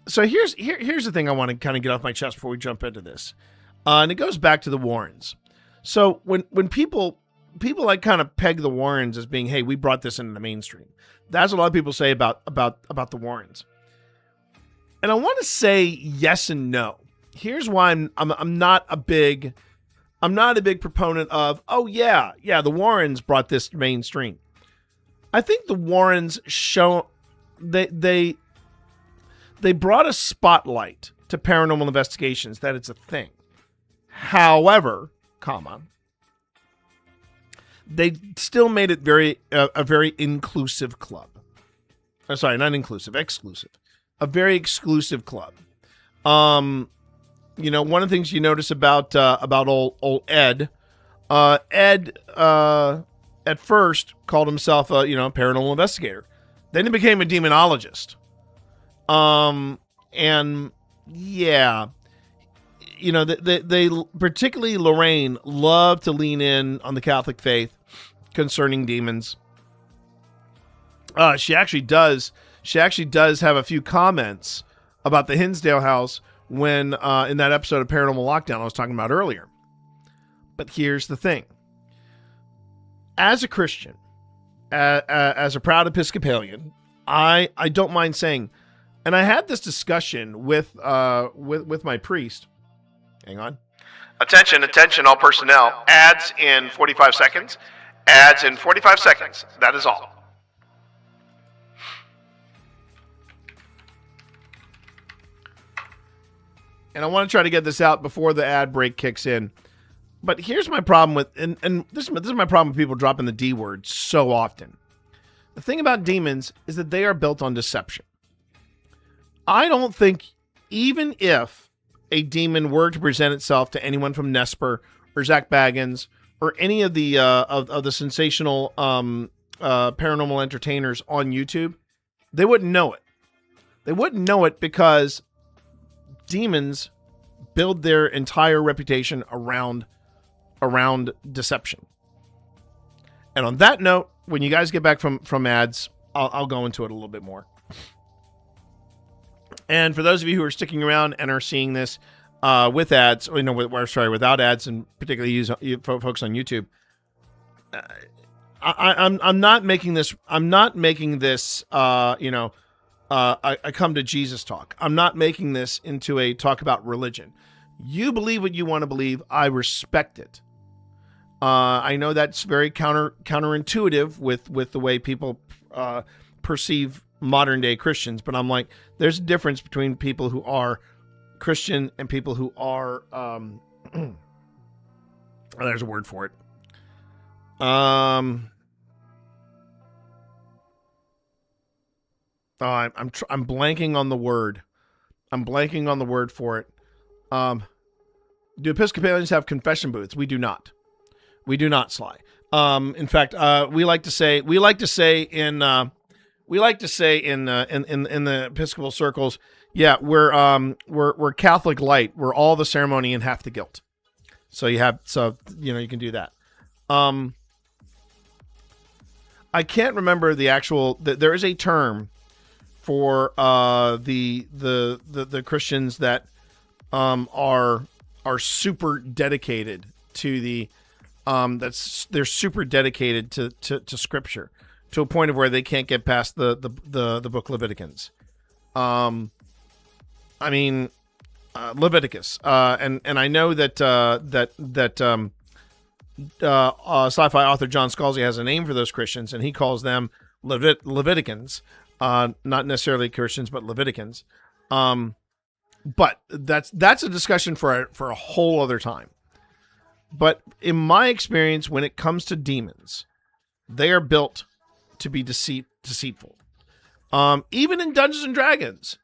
So here's the thing I want to kind of get off my chest before we jump into this, and it goes back to the Warrens. So when people like kind of peg the Warrens as being, hey, we brought this into the mainstream. That's what a lot of people say about the Warrens. And I want to say yes and no. Here's why I'm not a big proponent of, oh yeah, the Warrens brought this mainstream. I think the Warrens they brought a spotlight to paranormal investigations, that it's a thing. However, they still made it a very inclusive club. Sorry, not inclusive, exclusive. A very exclusive club. One of the things you notice about old Ed, Ed at first called himself a paranormal investigator. Then he became a demonologist. And yeah, they particularly Lorraine love to lean in on the Catholic faith concerning demons. She actually does have a few comments about the Hinsdale house when in that episode of Paranormal Lockdown I was talking about earlier. But here's the thing. As a Christian, as a proud Episcopalian, I don't mind saying, and I had this discussion with my priest. Hang on. Attention, all personnel. Ads in 45 seconds. Ads in 45 seconds. That is all. And I want to try to get this out before the ad break kicks in. But here's my problem with, and this is my problem with people dropping the D word so often. The thing about demons is that they are built on deception. I don't think, even if a demon were to present itself to anyone from Nesper or Zach Baggins or any of the sensational paranormal entertainers on YouTube, they wouldn't know it. They wouldn't know it because demons build their entire reputation around deception. And on that note, when you guys get back from ads, I'll go into it a little bit more. And for those of you who are sticking around and are seeing this with ads, or without ads, and particularly folks on YouTube, I'm not making this. I'm not making this. I come to Jesus talk. I'm not making this into a talk about religion. You believe what you want to believe. I respect it. I know that's very counterintuitive with the way people perceive modern day Christians, but I'm like, there's a difference between people who are Christian and people who are there's a word for it. I'm blanking on the word. I'm blanking on the word for it. Do Episcopalians have confession booths? We do not. We do not, Sly. In fact, we like to say in the Episcopal circles, yeah, we're Catholic light. We're all the ceremony and half the guilt. So you can do that. I can't remember the actual. There is a term for the Christians that are super dedicated to the they're super dedicated to Scripture, to a point of where they can't get past the book Leviticans. Leviticus, and I know that sci-fi author John Scalzi has a name for those Christians, and he calls them Leviticans, not necessarily Christians, but Leviticans. But that's a discussion for a whole other time. But in my experience, when it comes to demons, they are built to be deceitful. Even in Dungeons and Dragons,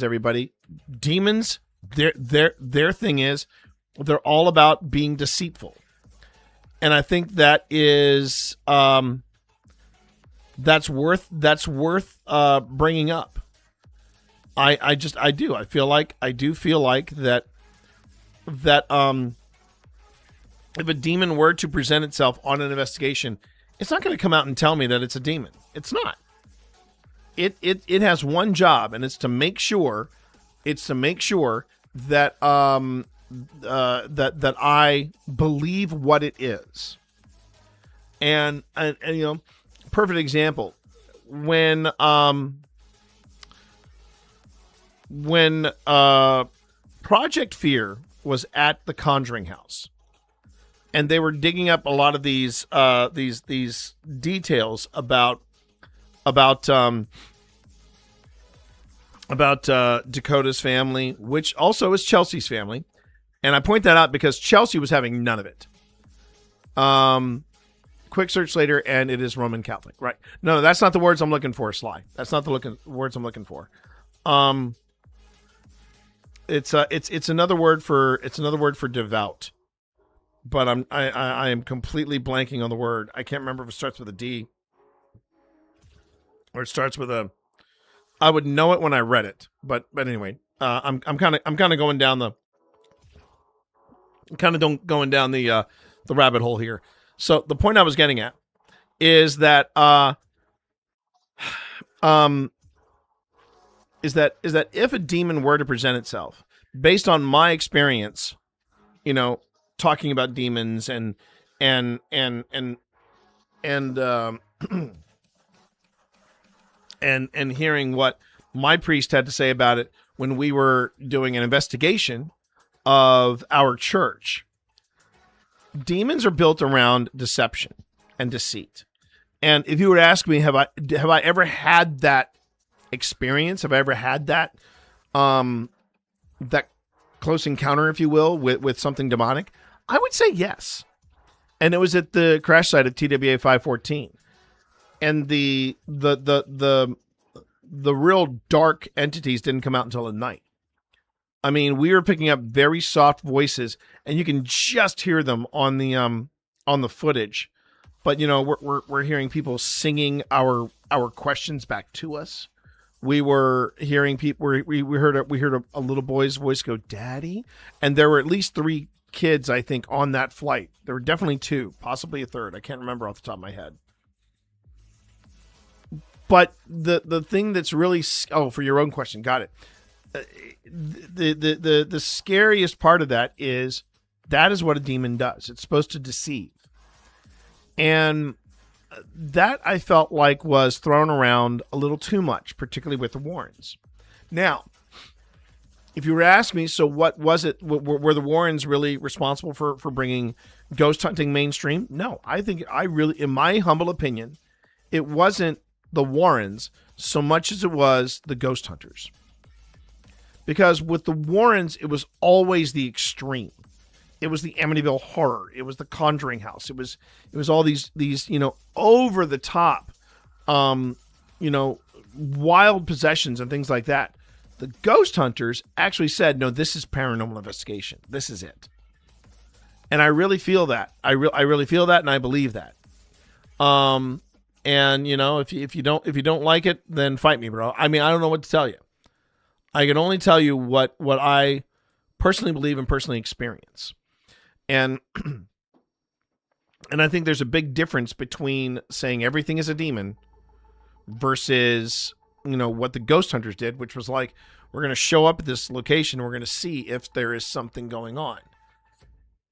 everybody, demons, their thing is they're all about being deceitful, and I think that is that's worth bringing up. I do feel like that if a demon were to present itself on an investigation, it's not going to come out and tell me that it's a demon. It's not. It has one job, and it's to make sure that that I believe what it is. And perfect example, when Project Fear was at the Conjuring House, and they were digging up a lot of these details about Dakota's family, which also is Chelsea's family. And I point that out because Chelsea was having none of it. Quick search later, and it is Roman Catholic. Right. No, that's not the words I'm looking for, Sly. That's not the words I'm looking for. It's another word for devout. But I am completely blanking on the word. I can't remember if it starts with a D or it starts with a. I would know it when I read it, but anyway, I'm kind of going down the rabbit hole here. So the point I was getting at is that if a demon were to present itself, based on my experience, talking about demons and hearing what my priest had to say about it when we were doing an investigation of our church. Demons are built around deception and deceit. And if you were to ask me, have I ever had that experience? Have I ever had that that close encounter, if you will, with something demonic? I would say yes. And it was at the crash site of TWA 514. And the real dark entities didn't come out until at night. I mean, we were picking up very soft voices, and you can just hear them on the footage. But we're hearing people singing our questions back to us. We were hearing people. We heard a little boy's voice go, "Daddy," and there were at least three kids, I think, on that flight. There were definitely 2, possibly a third. I can't remember off the top of my head. But the thing that's really for your own question, got it. The scariest part of that is what a demon does. It's supposed to deceive, and that I felt like was thrown around a little too much, particularly with the Warrens. Now, if you were to ask me, so what was it? Were the Warrens really responsible for bringing ghost hunting mainstream? No, I think in my humble opinion, it wasn't the Warrens so much as it was the ghost hunters. Because with the Warrens, it was always the extreme. It was the Amityville Horror. It was the Conjuring House. It was all these over the top, wild possessions and things like that. The ghost hunters actually said, no, this is paranormal investigation. This is it. And I really feel that. I really feel that, and I believe that. And if you don't like it, then fight me, bro. I mean, I don't know what to tell you. I can only tell you what I personally believe and personally experience. And and I think there's a big difference between saying everything is a demon versus, what the ghost hunters did, which was like, we're going to show up at this location, we're going to see if there is something going on.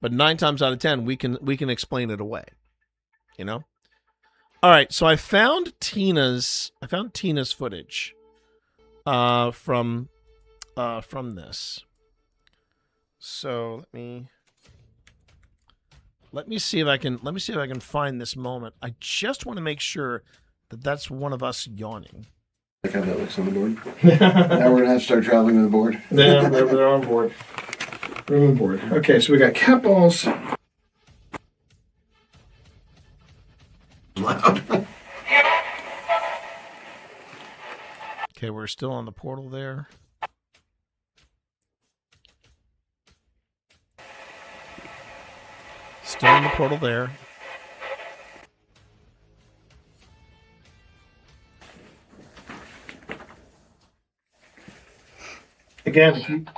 But 9 times out of 10, we can explain it away. All right, so I found Tina's footage from this. So let me see if I can find this moment. I just want to make sure that that's one of us yawning. Like how that looks on the board. Now we're gonna have to start traveling with the board. Yeah, they're on board. Room and board. Okay, so we got cat balls. Okay, we're still on the portal there. Still in the portal there. Again,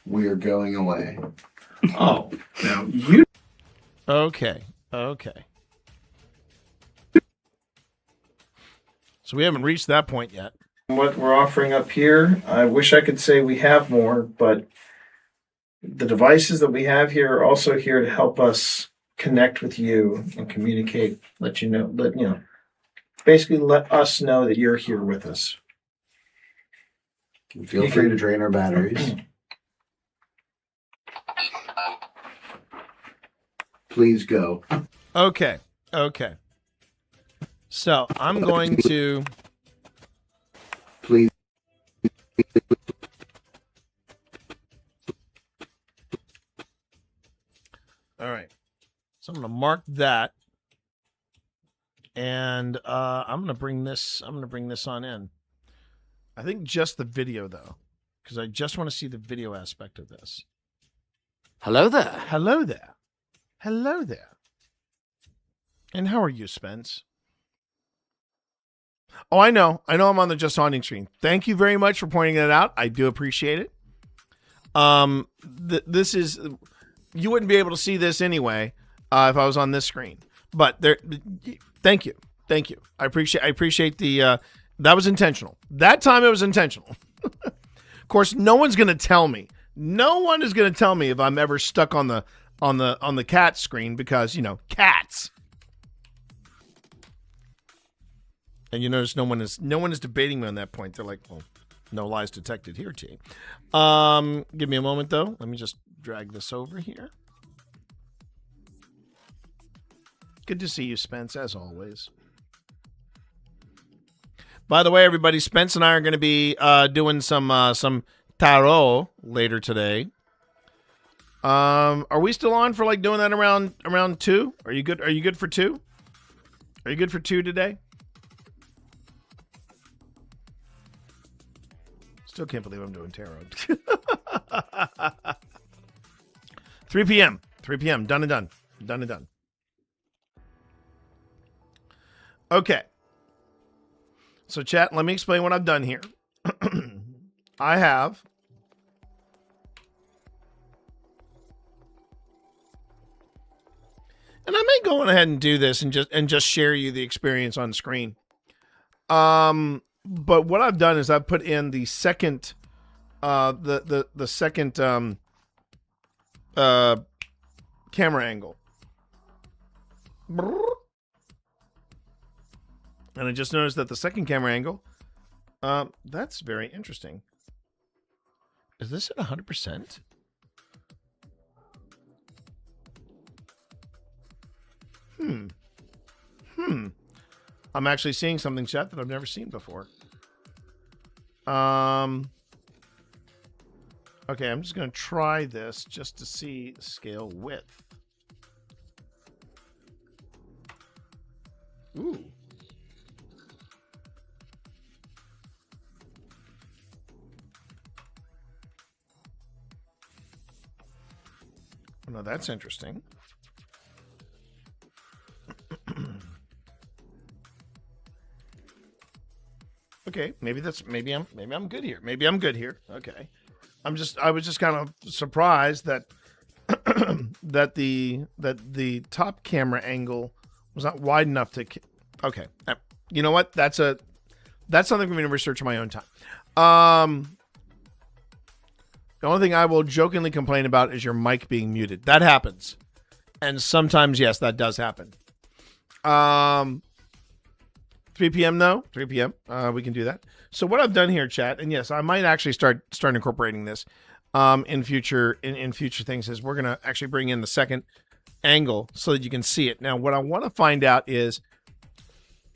we are going away. Oh, now you. Okay. So we haven't reached that point yet. What we're offering up here, I wish I could say we have more, but the devices that we have here are also here to help us connect with you and communicate, basically let us know that you're here with us. Feel free to drain our batteries. Please go. Okay. So I'm going to. Please. All right. So I'm going to mark that, and I'm going to bring this on in. I think just the video though, because I just want to see the video aspect of this. Hello there. Hello there. Hello there. And how are you, Spence? Oh, I know I'm on the Just Haunting screen. Thank you very much for pointing that out. I do appreciate it. This is, you wouldn't be able to see this anyway if I was on this screen. But there, thank you. I appreciate the. That was intentional. That time it was intentional. Of course, no one's going to tell me. No one is going to tell me if I'm ever stuck on the cat screen because cats. And you notice no one is debating me on that point. They're like, well, no lies detected here, T. Give me a moment though. Let me just drag this over here. Good to see you, Spence, as always. By the way, everybody, Spence and I are going to be doing some tarot later today. Are we still on for doing that around 2? Are you good? Are you good for 2? Are you good for 2 today? Still can't believe I'm doing tarot. 3 p.m. 3 p.m. Done and done. Done and done. Okay. So, chat, let me explain what I've done here. I have and I may go on ahead and do this and just share you the experience on screen. But what I've done is I've put in the second, the second camera angle, and I just noticed that the second camera angle, that's very interesting. Is this at 100%? I'm actually seeing something, chat, that I've never seen before. Okay, I'm just going to try this just to see the scale width. Ooh. Oh, no, that's interesting. Okay, maybe I'm good here. Maybe I'm good here. Okay. I was just kind of surprised that that the top camera angle was not wide enough to okay. You know what? That's something for me to research on my own time. The only thing I will jokingly complain about is your mic being muted. That happens. And sometimes, yes, that does happen. 3 p.m. though. 3 p.m. We can do that. So what I've done here, chat, and yes, I might actually start incorporating this in future things, is we're gonna actually bring in the second angle so that you can see it. Now, what I want to find out is,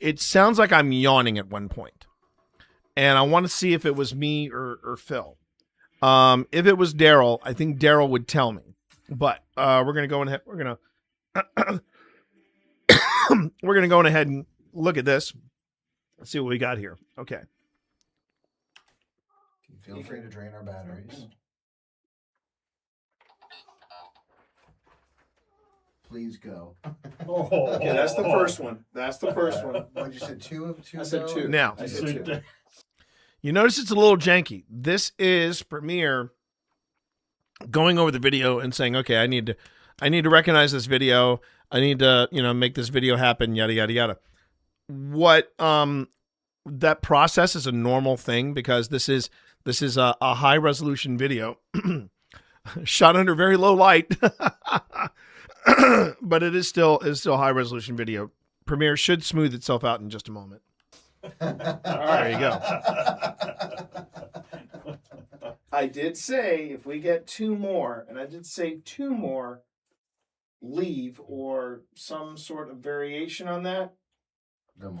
it sounds like I'm yawning at one point, and I want to see if it was me or Phil. If it was Daryl, I think Daryl would tell me. But we're gonna go ahead. We're gonna we're gonna go ahead and look at this. Let's see what we got here. Okay. Feel free to drain our batteries. Please go. Okay, that's the first one. That's the first one. What you said, two? I said two. Now, I said two. You notice it's a little janky. This is Premiere going over the video and saying, okay, I need to recognize this video. I need to, make this video happen, yada, yada, yada. What, that process is a normal thing because this is a high resolution video shot under very low light, but it is still high resolution video. Premiere should smooth itself out in just a moment. There you go. I did say if we get two more, and I did say two more, leave or some sort of variation on that. Then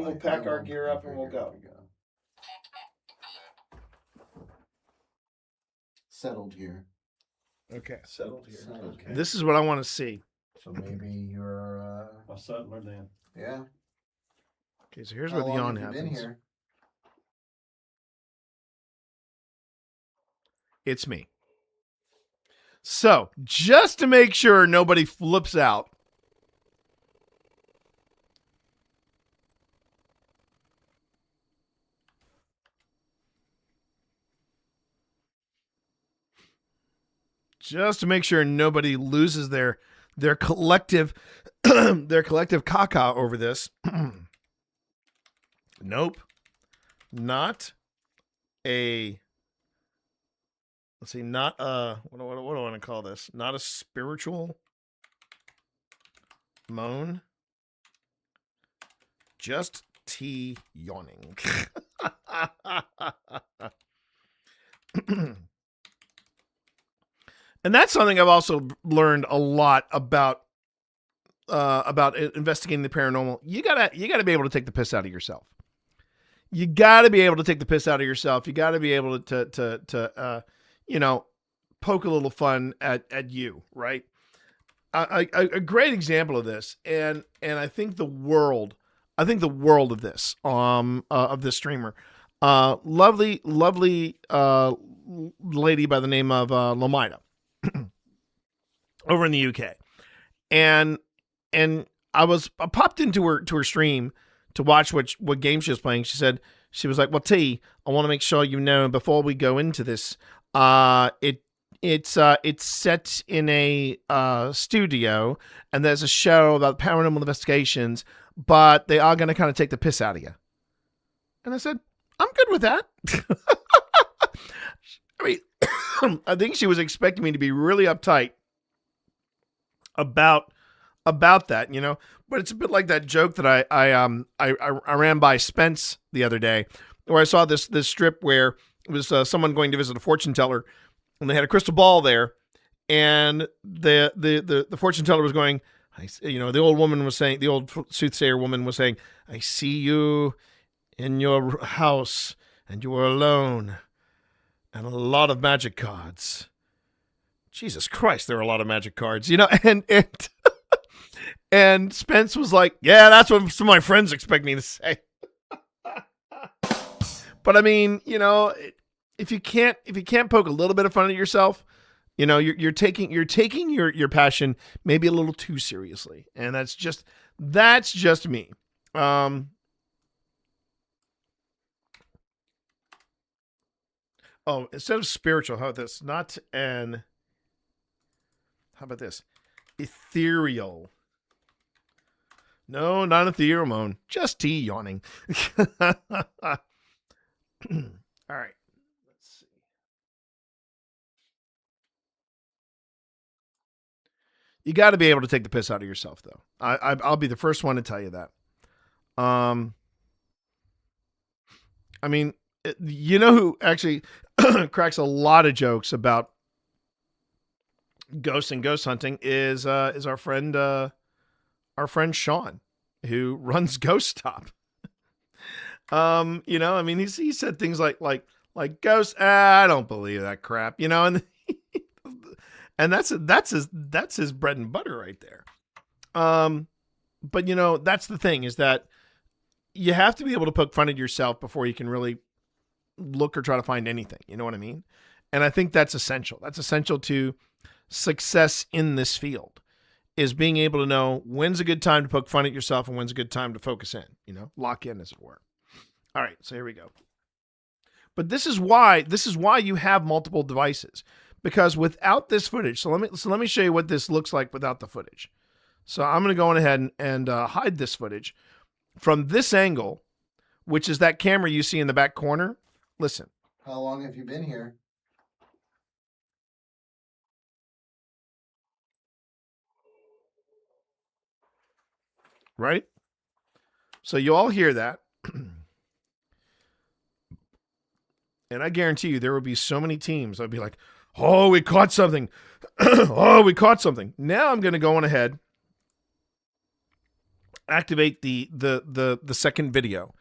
we'll pack our gear up and we'll go. Settled here. Okay. Settled here. Okay. This is what I want to see. So maybe you're a settler then. Yeah. Okay, so here's where the yawn happens. Been here? It's me. So, just to make sure nobody flips out, just to make sure nobody loses their collective their collective caca over this. Nope. Not a, let's see, not a, what do I want to call this? Not a spiritual moan. Just T yawning. And that's something I've also learned a lot about investigating the paranormal. You gotta be able to take the piss out of yourself. You gotta be able to take the piss out of yourself. You gotta be able to poke a little fun at you, right? A great example of this, and I think the world of this, of this streamer, lovely lady by the name of Lomida, over in the UK, and I popped into her stream to watch what game she was playing. She was like, well, T, I want to make sure before we go into this, it it's set in a studio, and there's a show about paranormal investigations, but they are going to kind of take the piss out of you. And I said, I'm good with that. I mean, I think she was expecting me to be really uptight about that, you know. But it's a bit like that joke that I ran by Spence the other day, where I saw this strip where it was someone going to visit a fortune teller, and they had a crystal ball there, and the fortune teller was going, the old woman was saying, the old soothsayer woman was saying, I see you in your house, and you are alone, and a lot of magic cards. Jesus Christ, there are a lot of magic cards, you know, and Spence was like, yeah, that's what some of my friends expect me to say. But I mean, you know, if you can't poke a little bit of fun at yourself, you know, you're taking your passion maybe a little too seriously, and that's just me. Oh, instead of spiritual, how about this? How about this? Ethereal. No, not ethereal moan. Just T yawning. All right. Let's see. You got to be able to take the piss out of yourself, though. I'll be the first one to tell you that. I mean, you know who actually cracks a lot of jokes about ghosts and ghost hunting is our friend Sean, who runs Ghost Stop. You know, I mean, he said things like ghosts. I don't believe that crap, you know, and that's his bread and butter right there. But you know, that's the thing, is that you have to be able to poke fun at yourself before you can really look or try to find anything. You know what I mean? And I think that's essential. That's essential to success in this field, is being able to know when's a good time to poke fun at yourself and when's a good time to focus in, you know, lock in, as it were. All right, so here we go. But this is why you have multiple devices, because without this footage, so let me show you what this looks like without the footage. So I'm going to go on ahead and hide this footage from this angle, which is that camera you see in the back corner. Listen. How long have you been here? Right? So you all hear that. And I guarantee you there will be so many teams I'd be like, oh, we caught something. Oh, we caught something. Now I'm going to go on ahead, activate the second video,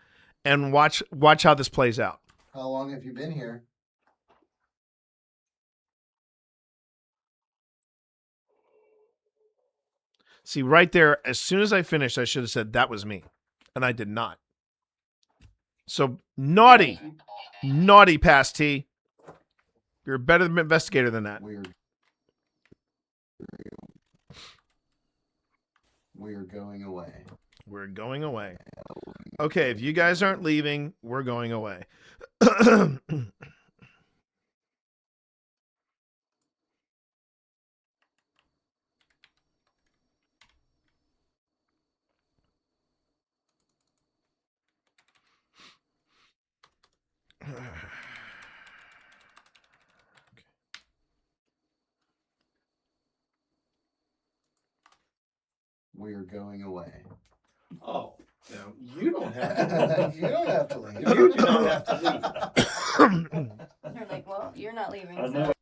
and watch how this plays out. How long have you been here? See, right there, as soon as I finished, I should have said that was me, and I did not. So naughty Past T. You're a better investigator than that. We're going away. We're going away. Okay, if you guys aren't leaving, we're going away. We're going away. Oh, no, you don't have to. You don't have to leave. You do not have to leave. They're like, well, you're not leaving. I know.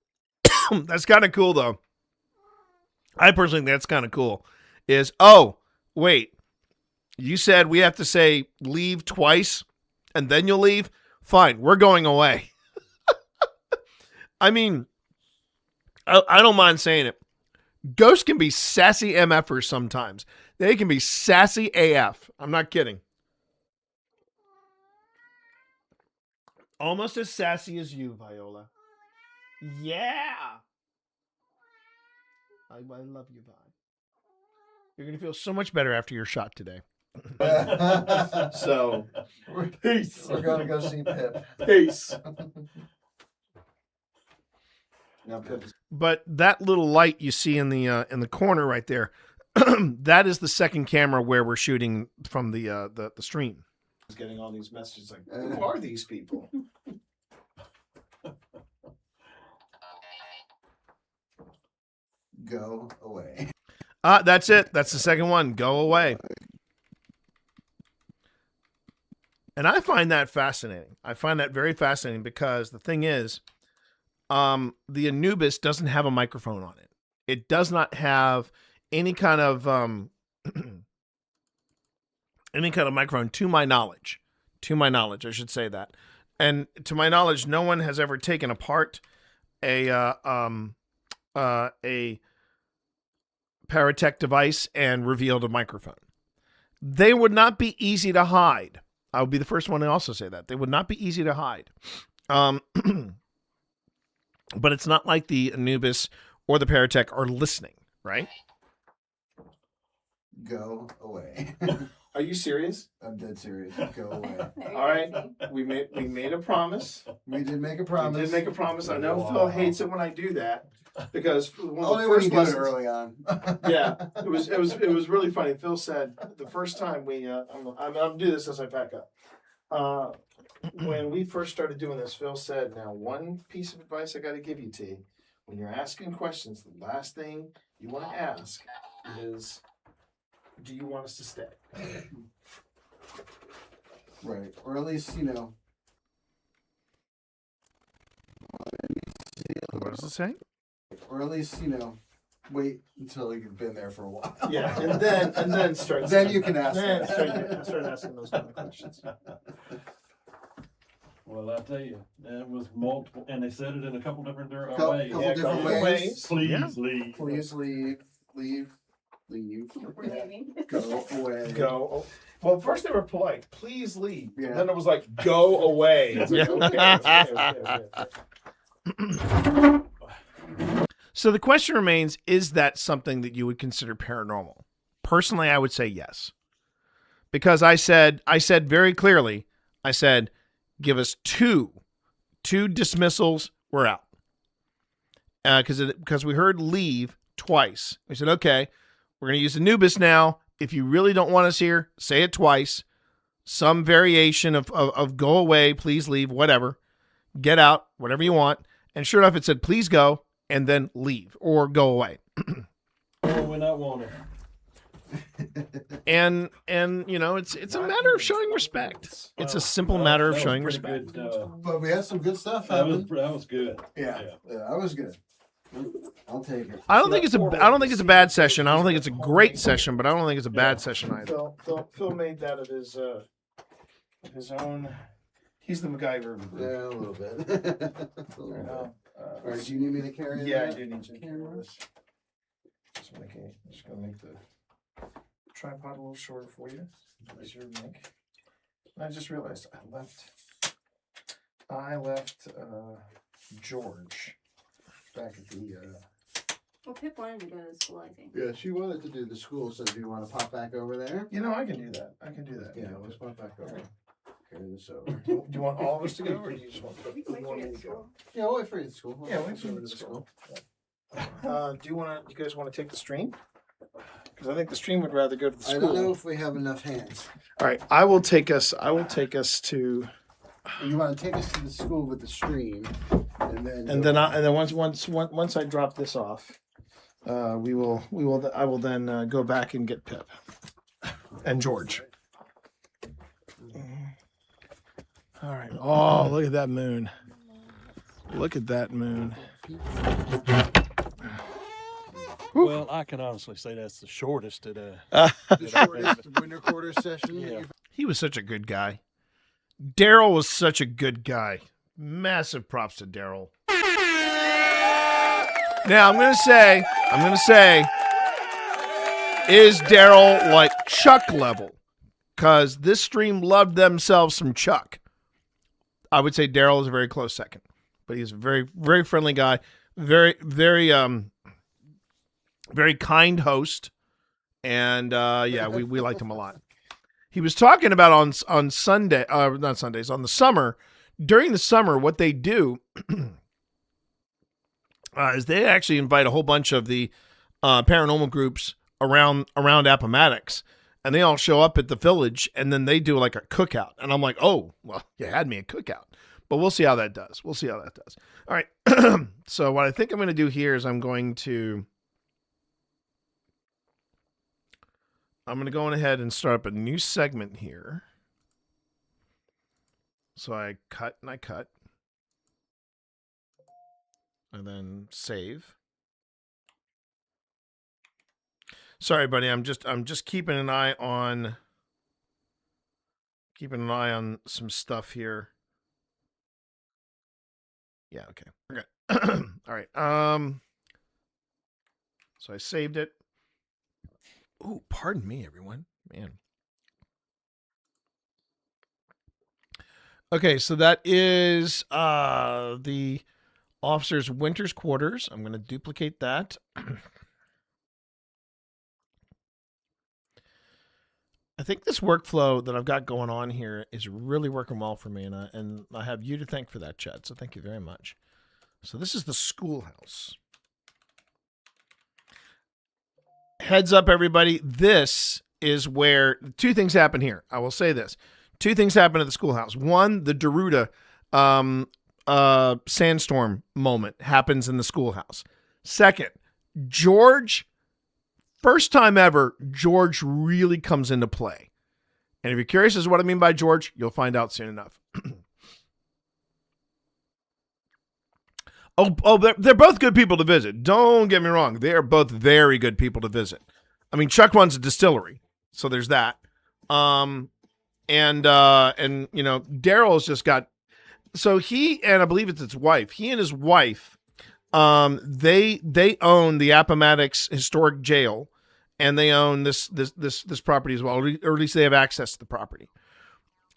So. That's kind of cool, though. I personally think that's kind of cool. Oh, wait. You said we have to say leave twice and then you'll leave? Fine, we're going away. I mean, I don't mind saying it. Ghosts can be sassy MFers sometimes. They can be sassy AF. I'm not kidding. Almost as sassy as you, Viola. Yeah. I love you, Vi. You're going to feel so much better after your shot today. So, peace. We're going to go see Pip. Peace. Now Pip is But that little light you see in the corner right there, that is the second camera where we're shooting from the stream. Getting all these messages like, who are these people? Go away. That's it. That's the second one. Go away. And I find that fascinating. I find that very fascinating because the thing is, the Anubis doesn't have a microphone on it. It does not have any kind of microphone, to my knowledge. To my knowledge, I should say that. And to my knowledge, no one has ever taken apart a Paratech device and revealed a microphone. They would not be easy to hide. I would be the first one to also say that. They would not be easy to hide. But it's not like the Anubis or the Paratech are listening, right? Go away. Are you serious? I'm dead serious. Go away. All right, we made a promise. We did make a promise. We did make a promise. I know Phil hates it when I do that because one of Only the when first you do it lessons early on. Yeah, it was really funny. Phil said the first time I'm gonna do this as I pack up. When we first started doing this, Phil said, "Now, one piece of advice I got to give you, T. When you're asking questions, the last thing you want to ask is, do you want us to stay?" Right, or at least you know. What does it say? Or at least you know, wait until you've been there for a while. Yeah, and then start. Then you can ask. Then start asking those kind of questions. Well, I tell you, that was multiple, and they said it in a couple different ways. Couple different ways. Please leave. Please leave. Go away. Go. Well, first they were polite. Please leave. Yeah. Then it was like, go away. It's like, okay. So the question remains, is that something that you would consider paranormal? Personally, I would say yes. Because I said very clearly, I said, give us two dismissals, we're out. Because we heard leave twice. We said, okay, we're going to use Anubis now. If you really don't want us here, say it twice. Some variation of go away, please leave, whatever. Get out, whatever you want. And sure enough, it said, please go, and then leave, or go away. We're not wanted. And you know, it's a matter of showing respect. It's a simple matter of showing respect. But we had some good stuff That happen. was good. Yeah, that was good. I'll take it. I don't think it's a bad session. I don't think it's a great session, but I don't think it's a bad session either. Phil made that of his own. He's the MacGyver. Yeah, a little bit. All right, do you need me to carry? Yeah, that? I do need you to carry this. Just gonna make the tripod a little shorter for you. Easier to make. And I just realized I left George back at the. Well, Pip wanted to go to school, I think. Yeah, she wanted to do the school, so do you want to pop back over there? You know, I can do that. Yeah, let's pop back over. Carry this over. Do you want all of us to go, or do you just want We can wait for me you to at go? school. Yeah, we'll wait for you at school. Yeah, wait for you at school. Do you guys want to take the stream? Because I think the stream would rather go to the school. I don't know if we have enough hands. All right, I will take us to. You want to take us to the school with the stream, And then once I drop this off, I will then go back and get Pip and George. All right. Oh, look at that moon. Look at that moon. Well, I can honestly say that's the shortest at the shortest winter quarter session. Yeah. He was such a good guy. Daryl was such a good guy. Massive props to Daryl. Now I'm gonna say, is Daryl like Chuck level? Because this stream loved themselves some Chuck. I would say Daryl is a very close second, but he's a very, very friendly guy. Very, very, very kind host, and yeah, we liked him a lot. He was talking about on Sunday, not Sundays, on the summer. During the summer, what they do is they actually invite a whole bunch of the paranormal groups around Appomattox, and they all show up at the village, and then they do like a cookout. And I'm like, oh, well, you had me a cookout. But we'll see how that does. All right. So what I think I'm going to do here is I'm going to go on ahead and start up a new segment here. So I cut and I cut. And then save. Sorry, buddy. I'm just keeping an eye on some stuff here. Yeah, okay. All right. So I saved it. Oh, pardon me, everyone. Man. Okay, so that is the officer's winter's quarters. I'm going to duplicate that. I think this workflow that I've got going on here is really working well for me, and I have you to thank for that, Chad. So thank you very much. So this is the schoolhouse. Heads up, everybody. This is where two things happen here. I will say this. Two things happen at the schoolhouse. One, the Daruda sandstorm moment happens in the schoolhouse. Second, George, first time ever, George really comes into play. And if you're curious as to what I mean by George, you'll find out soon enough. They're both good people to visit. Don't get me wrong. They are both very good people to visit. I mean, Chuck runs a distillery, so there's that. And you know, Daryl's just got, so he, and I believe it's his wife, he and his wife, they own the Appomattox Historic Jail, and they own this property as well, or at least they have access to the property.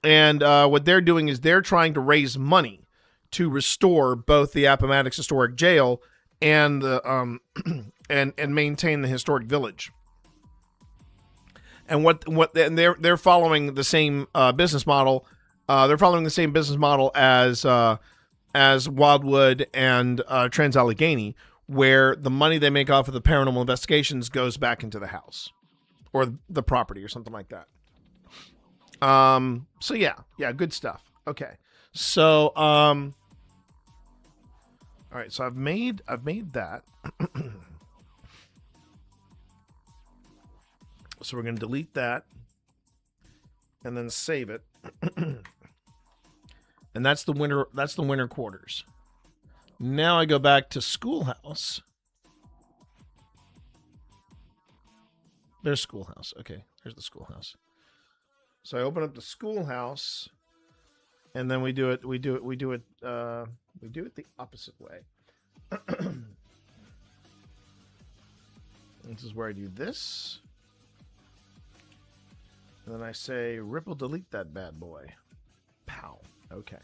And what they're doing is they're trying to raise money to restore both the Appomattox Historic Jail and the and maintain the historic village. And and they're following the same business model. They're following the same business model as Wildwood and Trans-Allegheny, where the money they make off of the paranormal investigations goes back into the house or the property or something like that. So yeah, good stuff. Okay. So all right, so I've made that. So we're going to delete that and then save it. And that's the winter quarters. Now I go back to schoolhouse. There's schoolhouse. Okay, there's the schoolhouse. So I open up the schoolhouse, and then we do it the opposite way. This is where I do this. And then I say, Ripple delete that bad boy. Pow. Okay.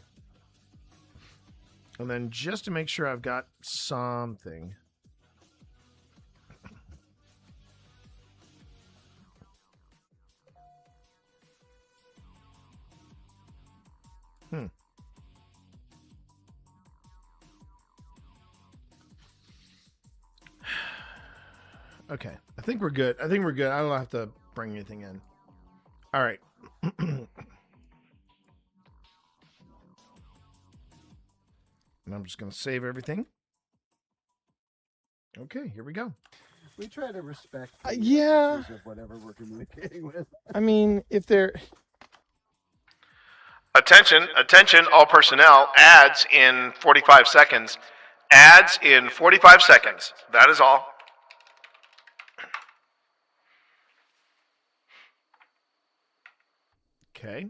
And then just to make sure I've got something. Okay. I think we're good. I don't have to bring anything in. All right. And I'm just going to save everything. Okay, here we go. We try to respect yeah. of whatever we're communicating with. I mean, if they're... Attention, all personnel. Ads in 45 seconds. Ads in 45 seconds. That is all. Okay.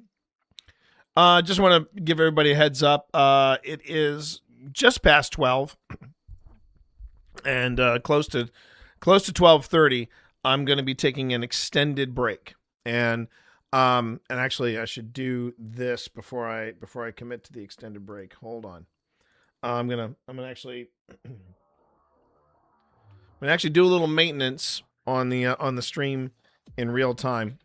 Just want to give everybody a heads up. It is just past 12 and close to 12:30. I'm going to be taking an extended break. And actually I should do this before I commit to the extended break. Hold on. I'm going to actually do a little maintenance on the stream in real time.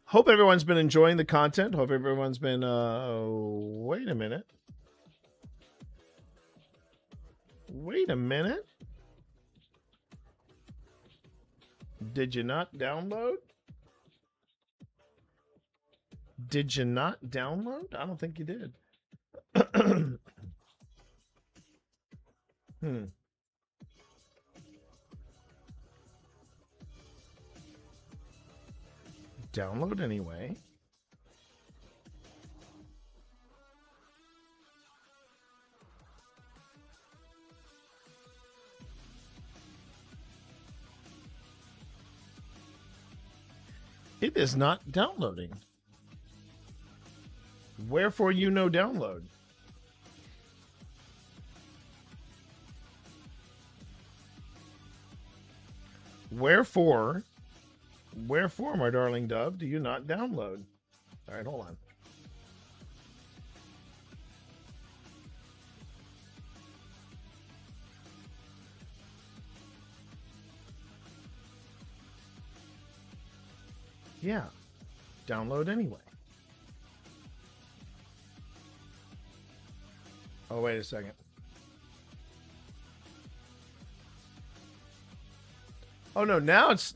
Hope everyone's been enjoying the content. Hope everyone's been wait a minute. Wait a minute. Did you not download? Did you not download? I don't think you did. Download anyway. It is not downloading. Wherefore you no download. Wherefore, my darling dove, do you not download? All right, hold on. Yeah, download anyway. Oh, wait a second. Oh no, now it's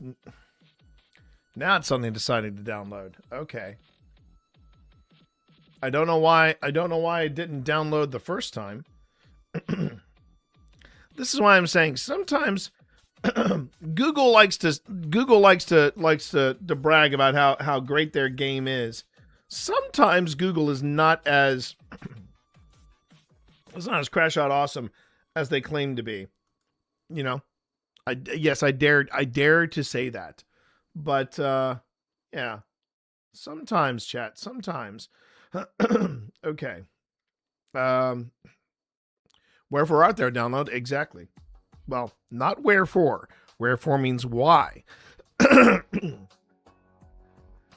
suddenly deciding to download. Okay. I don't know why I didn't download the first time. This is why I'm saying sometimes Google likes to brag about how great their game is. Sometimes Google is not as crash out awesome as they claim to be. You know? I dare to say that. But yeah. Sometimes, chat, sometimes. Okay. Wherefore art thou, download? Exactly. Well, not wherefore. Wherefore means why.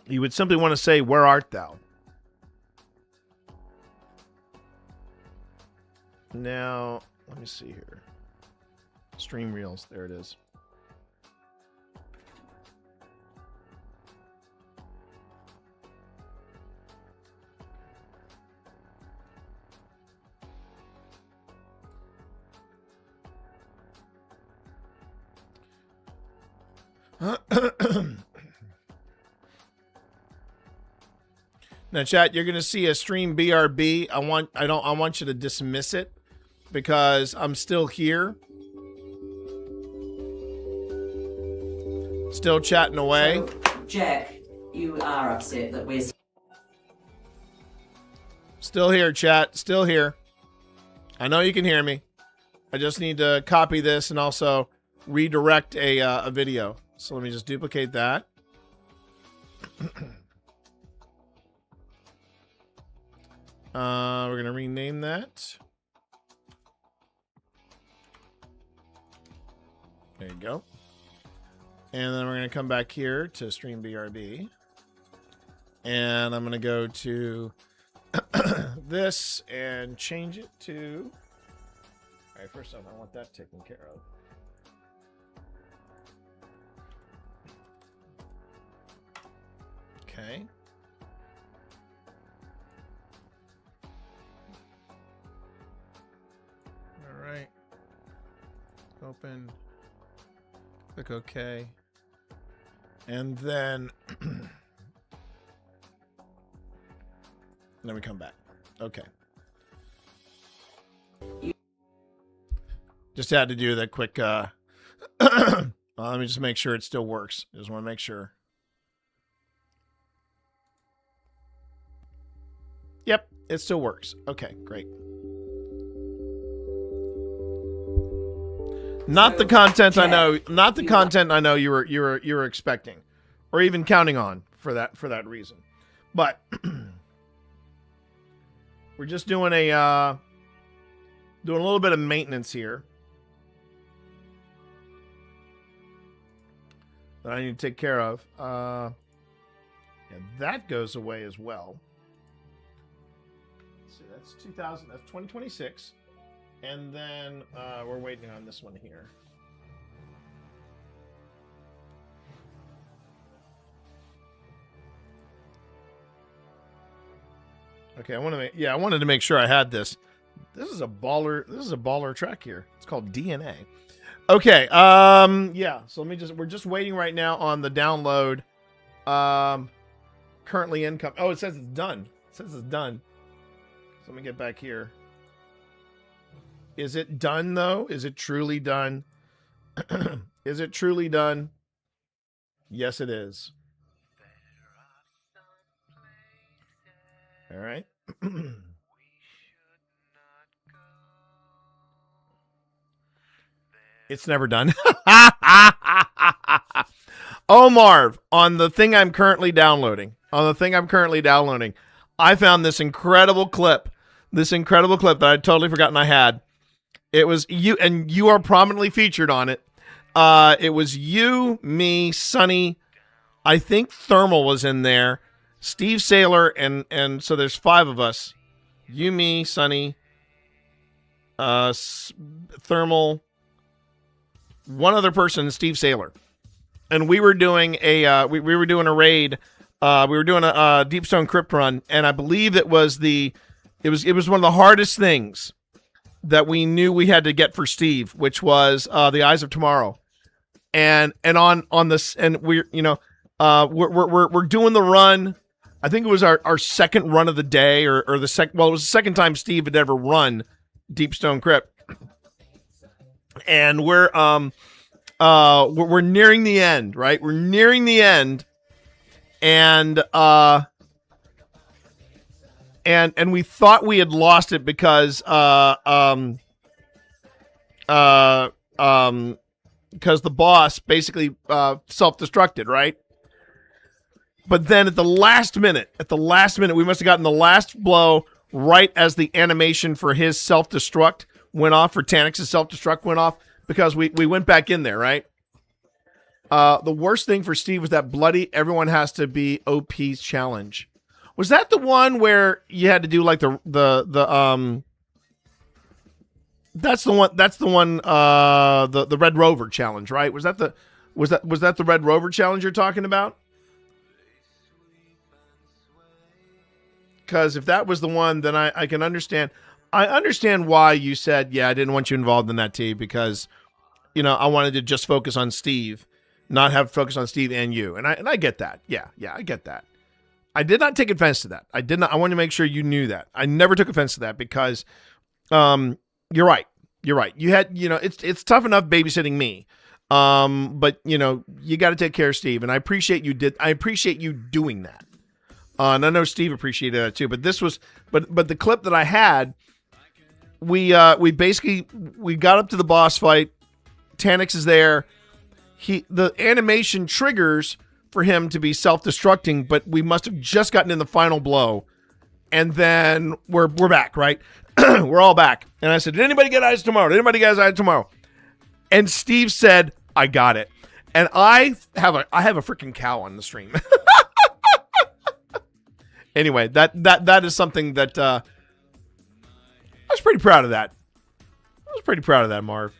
You would simply want to say, where art thou? Now, let me see here. Stream Reels, there it is. Now, chat, you're gonna see a stream BRB. I want you to dismiss it because I'm still here, still chatting away. So, Jack, you are upset that we're Still here, chat. Still here. I know you can hear me. I just need to copy this and also redirect a video. So let me just duplicate that. We're going to rename that. There you go. And then we're going to come back here to Stream BRB. And I'm going to go to this and change it to... All right, first off, I want that taken care of. Okay. All right. Open. Click OK. And then... then we come back. Okay. Just had to do that quick... let me just make sure it still works. Just want to make sure. Yep, it still works. Okay, great. Not the content I know. Not the content I know you were expecting, or even counting on for that reason. But we're just doing a little bit of maintenance here that I need to take care of. And that goes away as well. So that's 2026. And then we're waiting on this one here. Okay, I wanted to make sure I had this. This is a baller track here. It's called DNA. Okay. Yeah. So we're just waiting right now on the download. Currently income. Oh, it says it's done. It says it's done. So let me get back here. Is it done though? Is it truly done? Is it truly done? Yes, it is. All right. It's never done. Oh, Marv, on the thing I'm currently downloading, I found this incredible clip that I'd totally forgotten I had. It was you, and you are prominently featured on it. It was you, me, Sonny. I think Thermal was in there. Steve Saylor, and so there's 5 of us. You, me, Sonny, Thermal, one other person, Steve Saylor. And we were doing a we were doing a raid. We were doing a Deep Stone Crypt run, and I believe it was one of the hardest things that we knew we had to get for Steve, which was the Eyes of Tomorrow. And on this, and we're doing the run. I think it was our second run of the day, or the second. Well, it was the second time Steve had ever run Deep Stone Crypt, and we're nearing the end, right? We're nearing the end, and we thought we had lost it because the boss basically self-destructed, right? But then at the last minute, we must have gotten the last blow right as the animation for his self-destruct went off, for Tanix's self-destruct went off, because we went back in there, right? The worst thing for Steve was that bloody everyone has to be OP's challenge. Was that the one where you had to do like the That's the one the Red Rover challenge, right? Was that the Red Rover challenge you're talking about? Because if that was the one, then I can understand. I understand why you said, yeah, I didn't want you involved in that, T, because, I wanted to just focus on Steve, not have focus on Steve and you. And I get that. Yeah, I get that. I did not take offense to that. I wanted to make sure you knew that. I never took offense to that because you're right. You had, it's tough enough babysitting me. But you got to take care of Steve, and I appreciate you doing that. And I know Steve appreciated that too, but the clip that I had, we got up to the boss fight. Tanix is there. The animation triggers for him to be self-destructing, but we must have just gotten in the final blow, and then we're back, right? We're all back. And I said, did anybody get Eyes tomorrow? And Steve said, I got it. And I have a freaking cow on the stream. Anyway, that is something that I was pretty proud of that. Marv.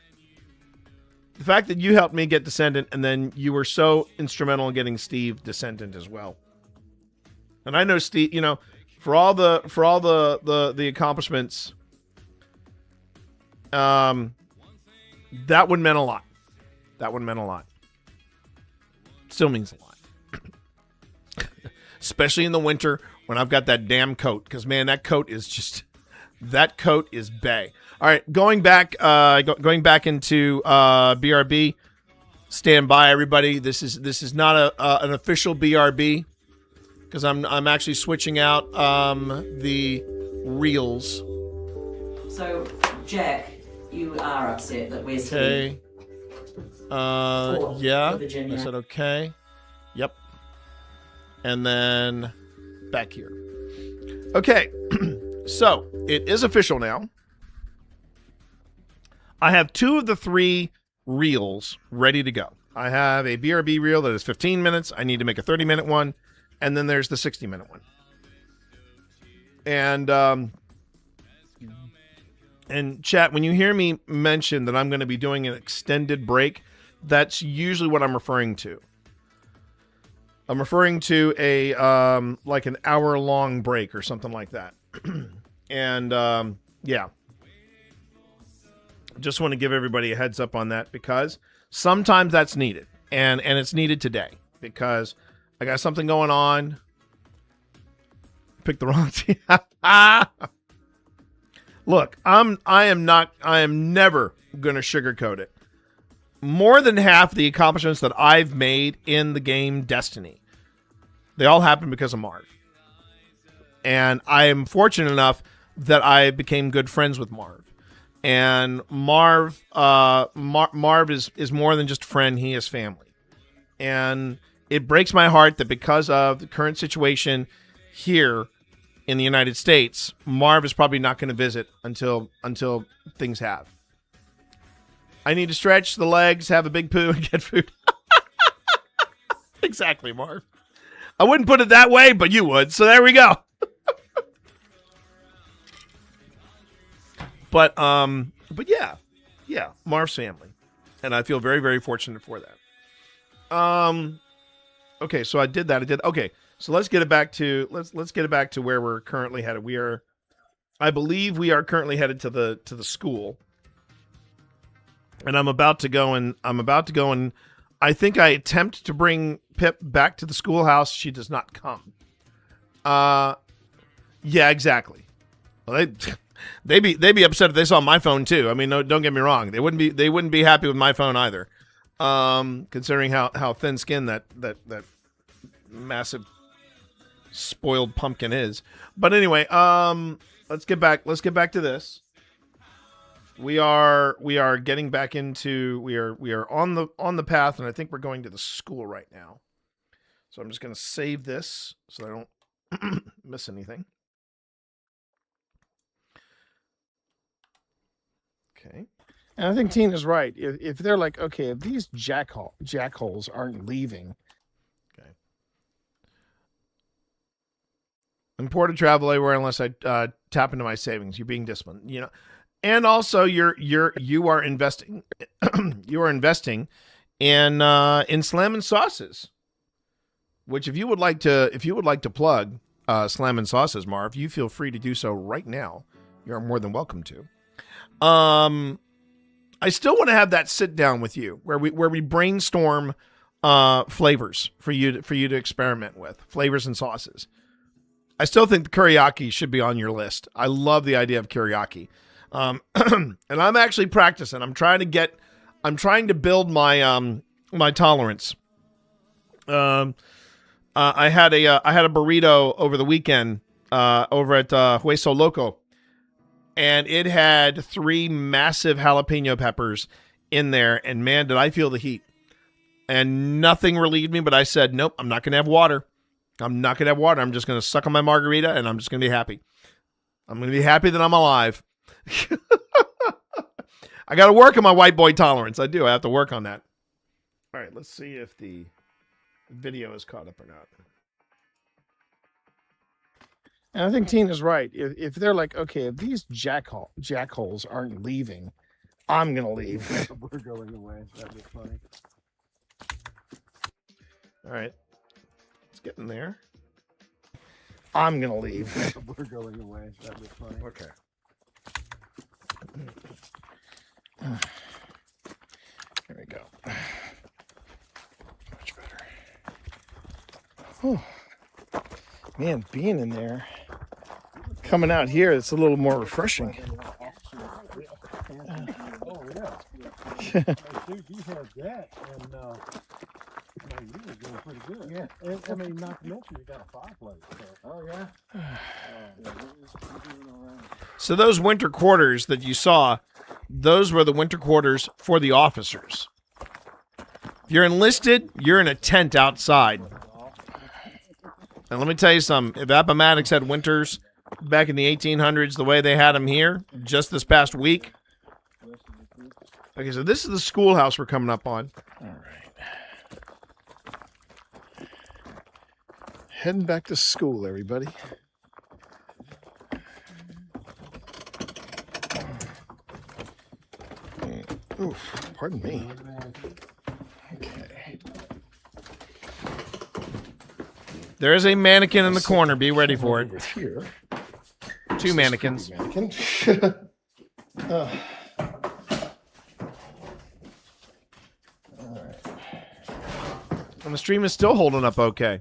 The fact that you helped me get Descendant, and then you were so instrumental in getting Steve Descendant as well. And I know Steve, for all the accomplishments, that one meant a lot. Still means a lot. Especially in the winter when I've got that damn coat, because man, that coat is bae. All right, going back into BRB. Stand by, everybody. This is not an official BRB, because I'm actually switching out the reels. So, Jack, you are upset that we're okay. Yeah. I said okay. Yep. And then back here. Okay. So it is official now. I have 2 of the 3 reels ready to go. I have a BRB reel that is 15 minutes. I need to make a 30-minute one. And then there's the 60-minute one. And chat, when you hear me mention that I'm going to be doing an extended break, that's usually what I'm referring to. I'm referring to a like an hour-long break or something like that. And yeah, Just want to give everybody a heads up on that because sometimes that's needed, and it's needed today because I got something going on. Pick the wrong team. Look, I am never going to sugarcoat it. More than half the accomplishments that I've made in the game Destiny, they all happened because of Marv. And I am fortunate enough that I became good friends with Marv. And Marv is more than just a friend, he is family. And it breaks my heart that because of the current situation here in the United States, Marv is probably not going to visit until things have. I need to stretch the legs, have a big poo, and get food. Exactly, Marv. I wouldn't put it that way, but you would. So there we go. But yeah, Marv's family, and I feel very, very fortunate for that. Okay, so I did that. Okay. So let's get it back to let's get it back to where we're currently headed. I believe we are currently headed to the school, and I'm about to go and I think I attempt to bring Pip back to the schoolhouse. She does not come. Yeah, exactly. Well, they'd be upset if they saw my phone too. I mean, no, don't get me wrong. They wouldn't be happy with my phone either. Considering how thin skinned that massive spoiled pumpkin is. But anyway, let's get back to this. We are getting back into we are on the path, and I think we're going to the school right now. So I'm just going to save this so I don't miss anything. Okay. And I think Tina's right. If they're like, okay, if these jackholes aren't leaving. Okay. I'm poor to travel anywhere unless I tap into my savings. You're being disciplined, you know. And also you are investing you are investing in Slam and Sauces. Which if you would like to plug Slam and Sauces, Marv, you feel free to do so right now. You're more than welcome to. I still want to have that sit down with you where we brainstorm flavors for you to experiment with, flavors and sauces. I still think the teriyaki should be on your list. I love the idea of teriyaki. And I'm actually practicing. I'm trying to build my my tolerance. I had a burrito over the weekend over at Hueso Loco. And it had 3 massive jalapeno peppers in there. And man, did I feel the heat. And nothing relieved me, but I said, nope, I'm not going to have water. I'm not going to have water. I'm just going to suck on my margarita, and I'm just going to be happy. I'm going to be happy that I'm alive. I got to work on my white boy tolerance. I do. I have to work on that. All right, let's see if the video is caught up or not. And I think Tina's right. If they're like, okay, if these jackholes aren't leaving, I'm going to leave. We're going away. That'd be funny. All right. It's getting there. I'm going to leave. We're going away. That'd be funny. Okay. There we go. Much better. Oh. Man, being in there, coming out here, it's a little more refreshing. Oh, yeah. You had that, and you were doing pretty good. Yeah. And, I mean, not to mention you got a fireplace. So. Oh, yeah. So those winter quarters that you saw, those were the winter quarters for the officers. If you're enlisted, you're in a tent outside. And let me tell you something. If Appomattox had winters back in the 1800s the way they had them here, just this past week. Okay, so this is the schoolhouse we're coming up on. All right. Heading back to school, everybody. Oof, pardon me. Okay. There is a mannequin in the corner. Be ready for it. Here. 2 mannequins. Mannequin. And the stream is still holding up okay.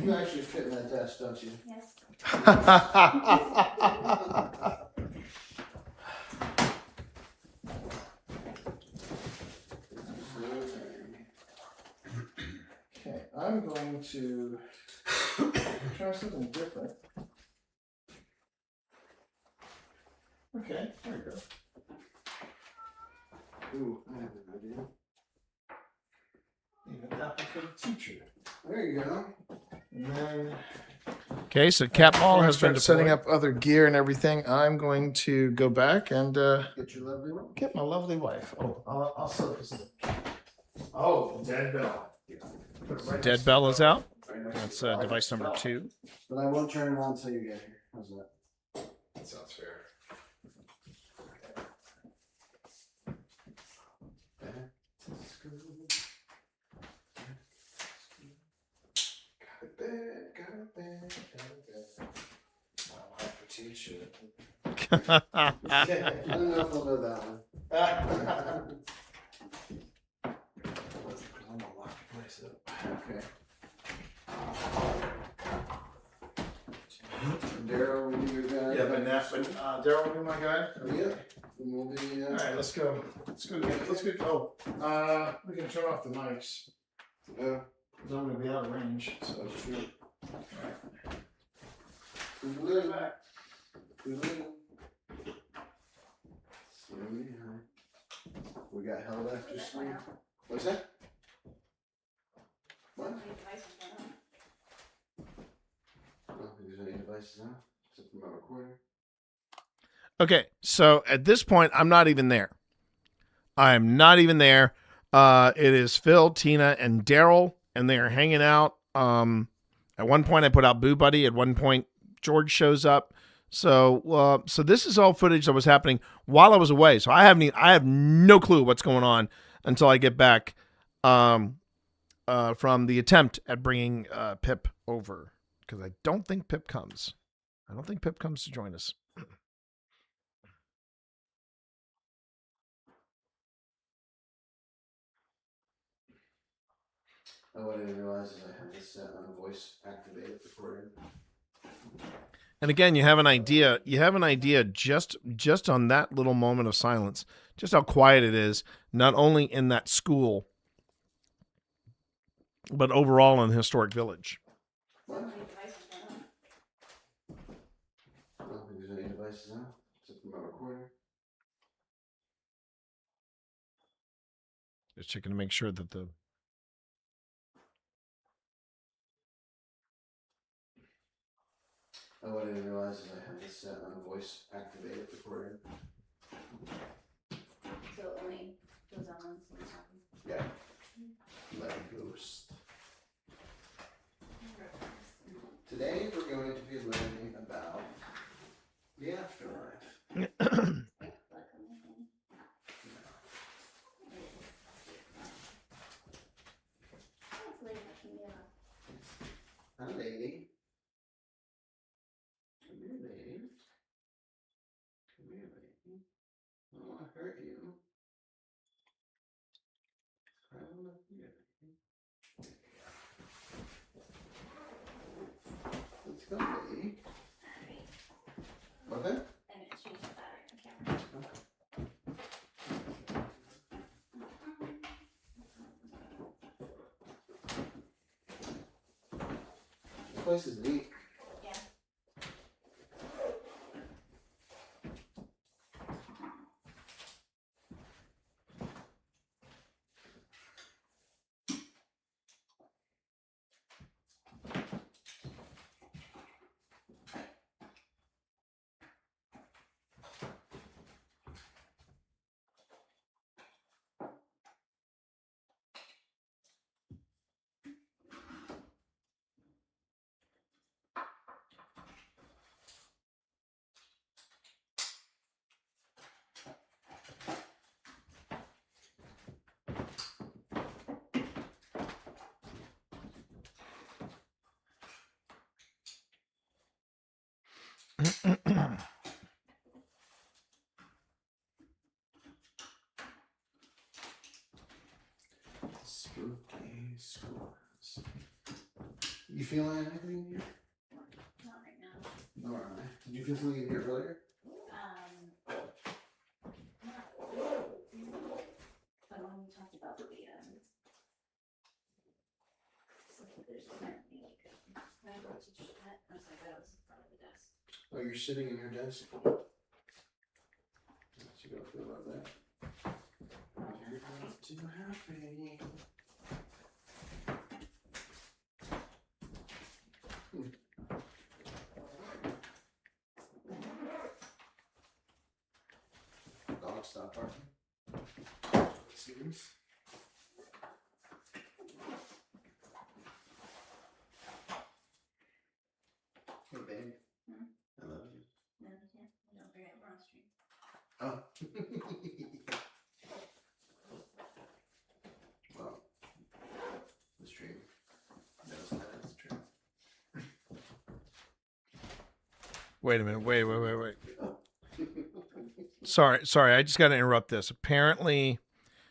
You actually fit in that desk, don't you? Yes. Okay, I'm going to try something different. Okay, there we go. Ooh, I have an idea. Even apple for the teacher. There you go. And then Okay, so cat ball has been start setting deployed. up other gear and everything. I'm going to go back and Get your lovely wife. get my lovely wife. Oh, I'll set this in. Oh, dead bell. Put it right Dead next to bell the is bell. out. Right next That's to the bell. device number 2. But I won't turn it on until you get here. How's that? That sounds fair. Got it bad. My wife for teacher. I don't know if I'll know that one. I'm gonna lock the place up. Okay. Daryl will be your guy. Yeah, but Daryl will be my guy. Yeah. And we'll be. All right, let's go. Let's go. Let's go. We can turn off the mics. Yeah. Because I'm gonna be out of range. So That's true. All right. We got held after school. What's that? What? I don't think there's any devices on, except for my recorder. Okay, so at this point, I'm not even there. I am not even there. It is Phil, Tina, and Daryl, and they are hanging out. At one point, I put out Boo Buddy. At one point, George shows up. So this is all footage that was happening while I was away. So I have no clue what's going on until I get back from the attempt at bringing Pip over, because I don't think Pip comes. I don't think Pip comes to join us. Oh, what I didn't realize is I have this set on voice activated recording. And again, you have an idea. You have an idea just on that little moment of silence, just how quiet it is, not only in that school, but overall in the historic village. What? I don't think there's any devices on, except for my recorder. Just checking to make sure that the Oh, what I didn't realize is I have this set on voice activated recording. So it only goes on once in a while. Yeah. Like a ghost. Today we're going to be learning about the afterlife. Hi, lady. Come here, lady. Come here, lady. I don't want to hurt you. Right on up here, lady. Let's go, lady. Okay? And it changed the battery on the camera. This place is neat. Yeah. Spooky scores. You feeling anything in here? Not right now. Nor am I. Did you feel something in here earlier? But when we talked about the there's apparently like when I go to chat, I was like, I was in front of the desk. Oh, you're sitting in your desk? What you gonna feel about that? You're not too happy. Dog stop barking. It seems. Hey, babe. I love you. No, you can't. Don't forget we're on stream. Oh. Well, the stream knows that it's true. Wait a minute. Wait. Sorry. I just got to interrupt this. Apparently,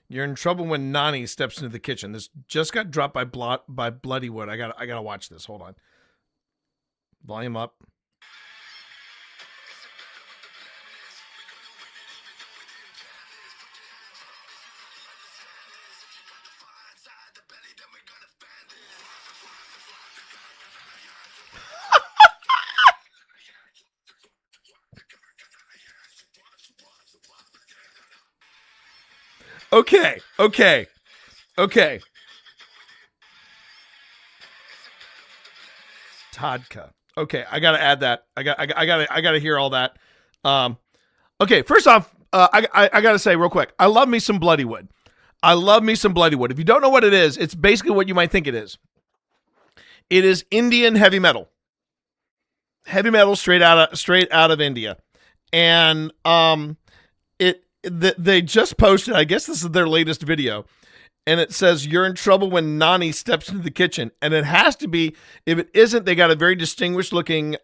you're in trouble when Nani steps into the kitchen. This just got dropped by Bloodywood. I gotta watch this. Hold on. Volume up. Okay. Todka. Okay, I gotta add that. I gotta hear all that. Okay, first off, I gotta say real quick, I love me some Bloodywood. If you don't know what it is, it's basically what you might think it is. It is Indian heavy metal. Heavy metal straight out of India. And they just posted, I guess this is their latest video, and it says you're in trouble when Nani steps into the kitchen. And it has to be, if it isn't, they got a very distinguished looking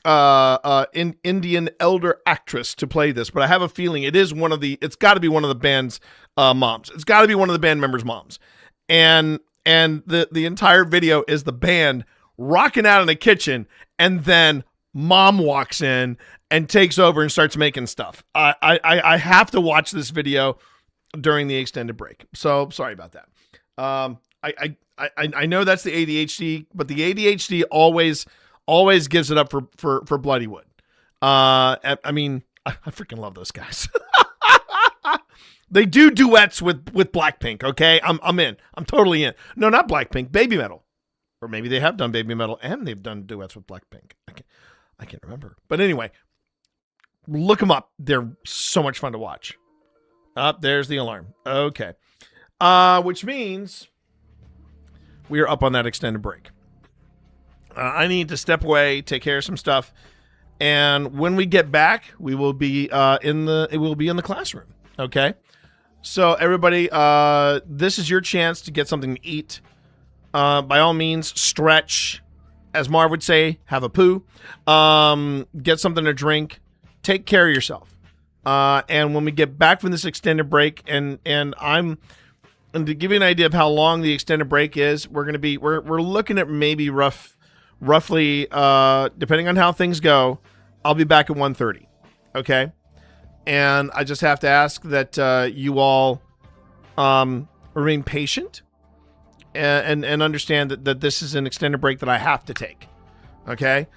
Indian elder actress to play this, but I have a feeling it's got to be one of the band's moms. It's got to be one of the band members' moms. And the entire video is the band rocking out in the kitchen, and then mom walks in and takes over and starts making stuff. I have to watch this video during the extended break. So sorry about that. I know that's the ADHD, but the ADHD always gives it up for Bloodywood. I mean, I freaking love those guys. They do duets with Blackpink. Okay, I'm in. I'm totally in. No, not Blackpink. Baby Metal, or maybe they have done Baby Metal and they've done duets with Blackpink. I can't remember. But anyway, look them up. They're so much fun to watch. There's the alarm. Okay, which means we are up on that extended break. I need to step away, take care of some stuff, and when we get back, we will be in the classroom. Okay. So everybody, this is your chance to get something to eat. By all means, stretch. As Marv would say, have a poo. Get something to drink. Take care of yourself. And when we get back from this extended break, and to give you an idea of how long the extended break is, we're looking at maybe roughly, depending on how things go, I'll be back at 1:30. Okay. And I just have to ask that you all remain patient and understand that this is an extended break that I have to take. Okay.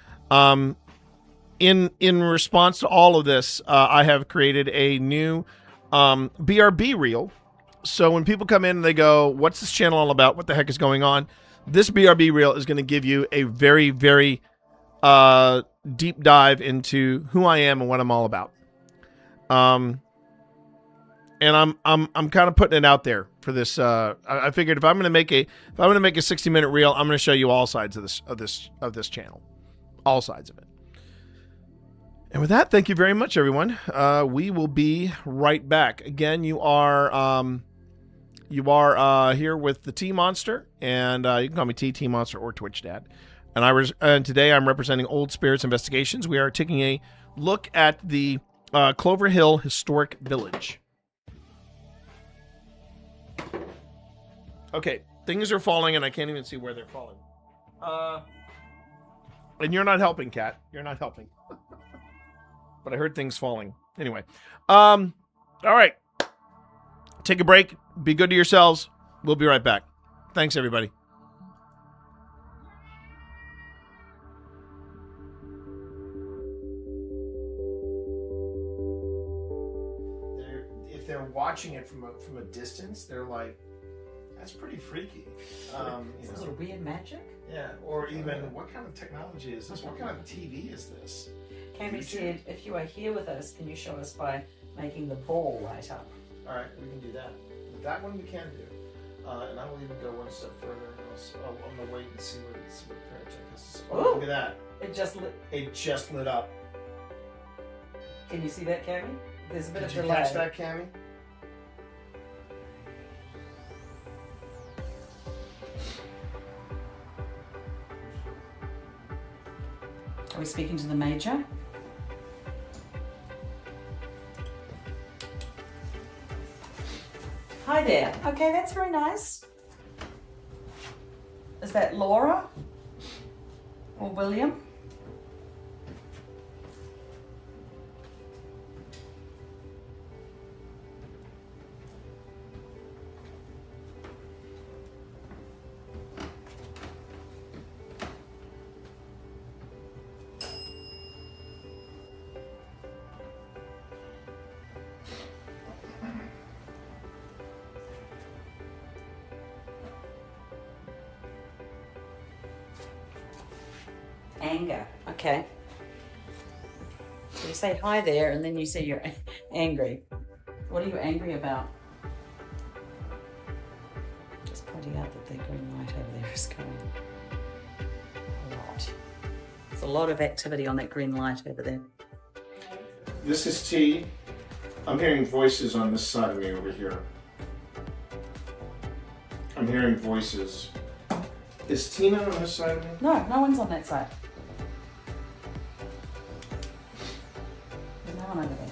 In response to all of this, I have created a new BRB reel. So when people come in and they go, "What's this channel all about? What the heck is going on?" This BRB reel is going to give you a very, very deep dive into who I am and what I'm all about. And I'm kind of putting it out there for this. I figured if I'm going to make a 60-minute reel, I'm going to show you all sides of this channel, all sides of it. And with that, thank you very much, everyone. We will be right back. Again, you are here with the T Monster, and you can call me T Monster or Twitch Dad. And today I'm representing Old Spirits Investigations. We are taking a look at the Clover Hill Historic Village. Okay, things are falling, and I can't even see where they're falling. And you're not helping, Kat. You're not helping. But I heard things falling. Anyway, all right. Take a break. Be good to yourselves. We'll be right back. Thanks, everybody. If they're watching it from a distance, they're like, that's pretty freaky. Is this little weird magic? Yeah, or even, what kind of technology is this? What kind of TV is this? Cammy said, if you are here with us, can you show us by making the ball light up? All right, we can do that. That one we can do. And I will even go one step further. I'm going to wait and see what the paracheck is. Oh, look at that. It just lit up. Can you see that, Cammy? There's a bit of Did you delay. catch that, Cammy? Are we speaking to the Major? Hi there. Okay, that's very nice. Is that Laura? Or William? Anger. Okay. So you say hi there, and then you say you're angry. What are you angry about? Just pointing out that the green light over there is going a lot. There's a lot of activity on that green light over there. This is T. I'm hearing voices on this side of me over here. I'm hearing voices. Is Tina on this side of me? No, no one's on that side. There's no one over there.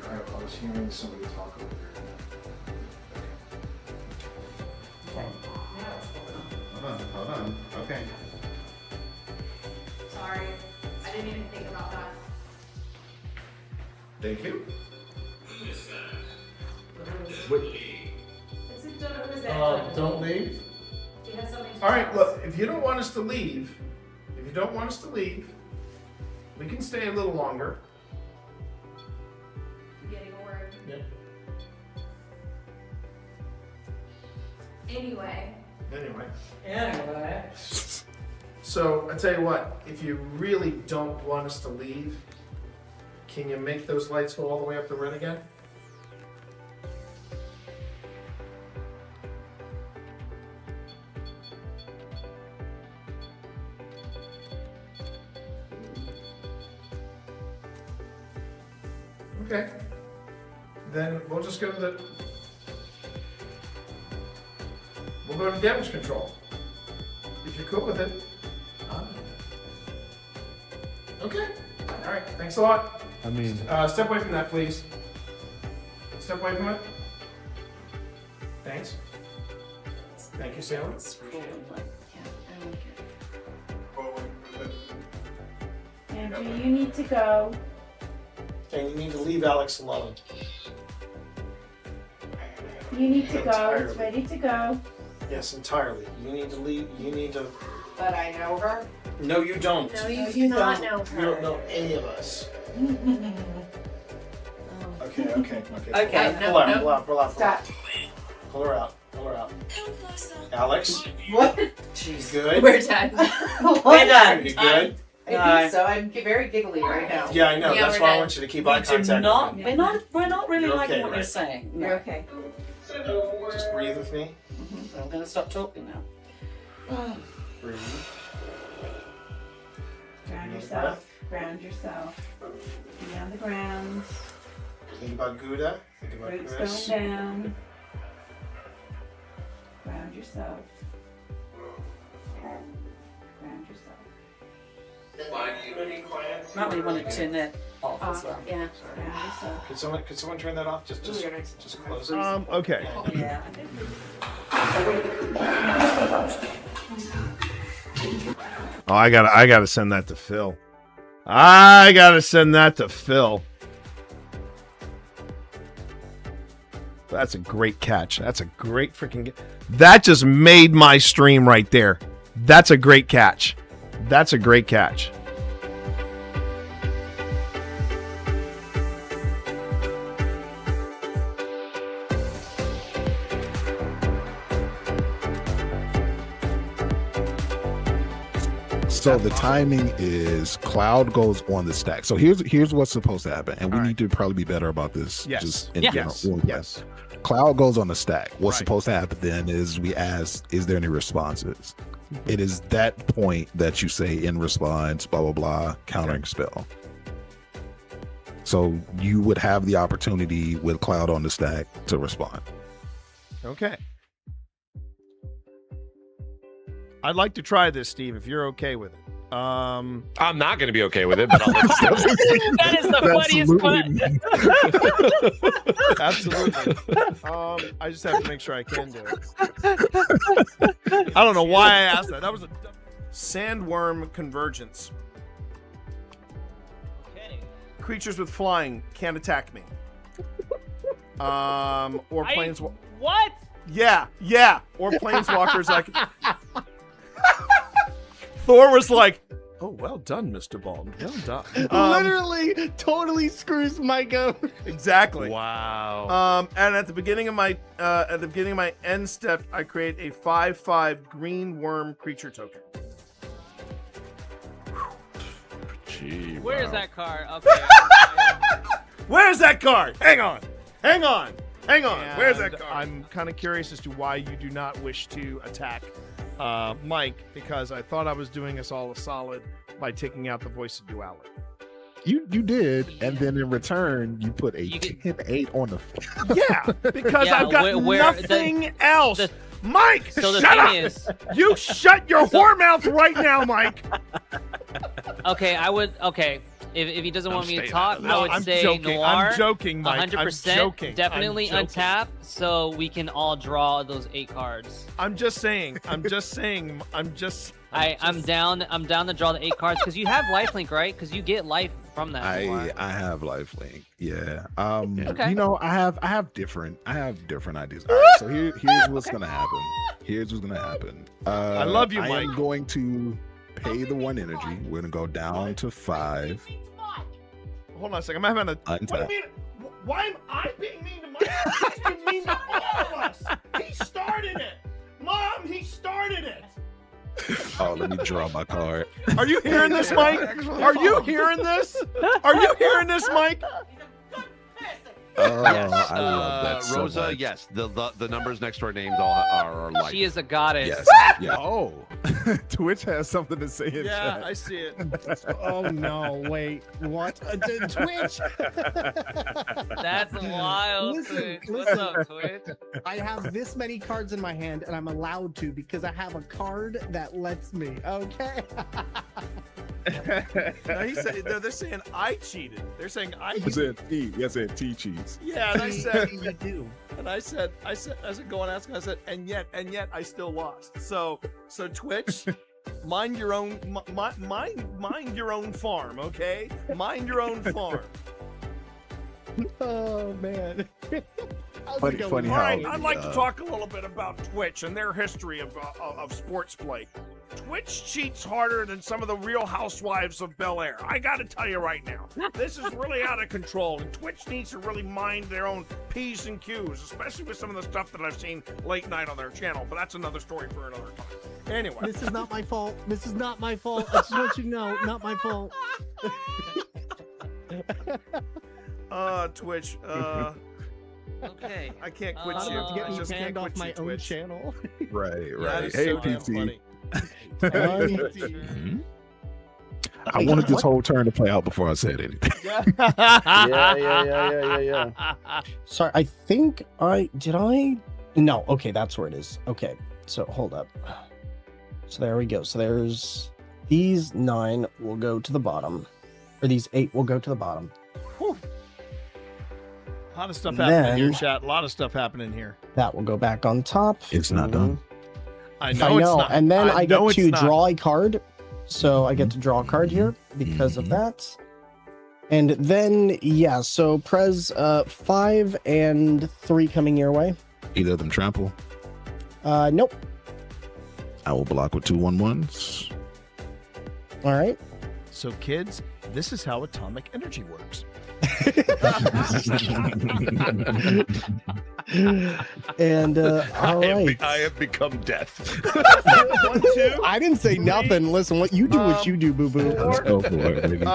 I was hearing somebody talk over there. Okay. Hold on. Okay. Sorry, I didn't even think about that. Thank you. Don't leave. Do you have something to All right, tell us? look, if you don't want us to leave, we can stay a little longer. I'm getting a word. Yeah. Anyway. Anyway. So I tell you what, if you really don't want us to leave, can you make those lights go all the way up the red again? Okay. Then we'll just go to damage control. If you're cool with it. Okay. All right. Thanks a lot. I mean, step away from that, please. Step away from it. Thanks. Thank you, Sailor. Andrew, you need to go. And you need to leave Alex alone. You need to go. Entirely. It's ready to go. Yes, entirely. You need to leave. You need to. But I know her. No, you don't. No, you do not know her. You don't know any of us. Okay. Okay. Pull out. Stop. Pull her out. Alex. What? She's good. We're done. We're done. You good? I think so. I'm very giggly right now. Yeah, I know. That's why I want you to keep eye contact. We're not really You're liking okay, what you're right? saying. You're okay. Just breathe with me. I'm going to stop talking now. Breathe. Ground yourself. Ground yourself. Be on the ground. Think about Gouda. Think about Roots Chris. going down. Ground yourself. Ground yourself. Might really want to turn that off as well. Yeah. Ground yourself. Could someone turn that off? Just close it. Okay. Yeah. Oh, I gotta send that to Phil. I gotta send that to Phil. That's a great catch. That's a great freaking. That just made my stream right there. That's a great catch. That's a great catch. So the timing is cloud goes on the stack. So here's what's supposed to happen, and we need to probably be better about this. Yes. Just in Yes. general. Yes. Cloud goes on the stack. What's Right. supposed to happen then is we ask, is there any responses? Mm-hmm. It is that point that you say in response, blah blah blah, countering spell. So you would have the opportunity with cloud on the stack to respond. Okay. I'd like to try this, Steve, if you're okay with it. I'm not going to be okay with it, but I'll let you go. That is the funniest Absolutely. I just have to make sure I can do it. I don't know why I asked that. That was a sandworm convergence. Okay. Creatures with flying can't attack me. Or planes. What? Yeah. Or planeswalkers like. Thor was like, "Oh, well done, Mr. Bond. Well done." Literally, totally screws Mike up. Exactly. Wow. And at the beginning of my end step, I create a 5/5 green worm creature token. Gee, Where is wow. that card? Okay. Where's that card? Hang on. Where's that And card? I'm kind of curious as to why you do not wish to attack Mike, because I thought I was doing us all a solid by taking out the voice of duality. You did, and then in return you put a 10-8 on the. Yeah, because Yeah, I've got nothing else. Mike, So the shut thing up! is- You shut your whore mouth right now, Mike. Okay, I would. Okay, if he doesn't want me to staying talk, out of I this. would I'm say joking. Noir. I'm joking, Mike. I'm 100%. joking. Definitely I'm joking. untap, so we can all draw those 8 cards. I'm just saying. I'm down to draw the 8 cards because you have lifelink, right? Because you get life from that. Noir. I have lifelink. Yeah. Okay. You know, I have different ideas. All right. So here's what's gonna happen. Here's what's gonna happen. I love you, I Mike. am going to pay the 1 energy. We're gonna go down to 5. Hold on a second. I'm having a. What do you mean? Why am I being mean to Mike? He's been mean to all of us. He started it. Mom, he started it. Oh, let me draw my card. Are you hearing this, Mike? Are you hearing this? Are you hearing this, Mike? Oh, Yes. I love that so Rosa, much. yes. The numbers next to our names all are like. She is a goddess. Yes. Yeah. Oh, Twitch has something to say in Yeah, chat. I see it. Oh no! Wait, what? Twitch. That's wild. Listen, Twitch. What's listen. up, Twitch? I have this many cards in my hand, and I'm allowed to because I have a card that lets me. Okay. No, they're saying I cheated. They're saying I Yes, cheated. T. Yes, T cheats. Yeah, and I said, you do. and I said, go and ask him. I said, and yet I still lost. So Twitch, mind your own, mind your own farm, okay? Mind your own farm. Oh man. How's Funny- it going? funny All how- right, I'd like to talk a little bit about Twitch and their history of sports play. Twitch cheats harder than some of the Real Housewives of Bel Air. I got to tell you right now, this is really out of control, and Twitch needs to really mind their own P's and Q's, especially with some of the stuff that I've seen late night on their channel. But that's another story for another time. Anyway, This is not my fault. This is not my fault. I just want you to know, not my fault. Twitch, Okay. I can't quit I don't you. have to get I me just banned can't off quit my you, own Twitch. channel. Right, That right. is Hey, so damn PT. funny. I wanted this whole turn to play out before I said anything. Yeah. Sorry, I think No, okay, that's where it is. Okay, so hold up. So there we go. So there's these 9 will go to the bottom, or these 8 will go to the bottom. Whew. A lot of stuff happening here, Then- chat. A lot of stuff happening here. That will go back on top. It's not done. I know it's not. And then I get know it's to not. draw a card. So I get to draw a card here because of that. And then, yeah, so Prez, 5 and 3 coming your way. Either of them trample. Nope. I will block with 2/1/1s. All right. So, kids, this is how atomic energy works. And all right. I have become death. 1, 2. I didn't say nothing. Listen, what you do, what you do, boo boo. Let's go for it, baby.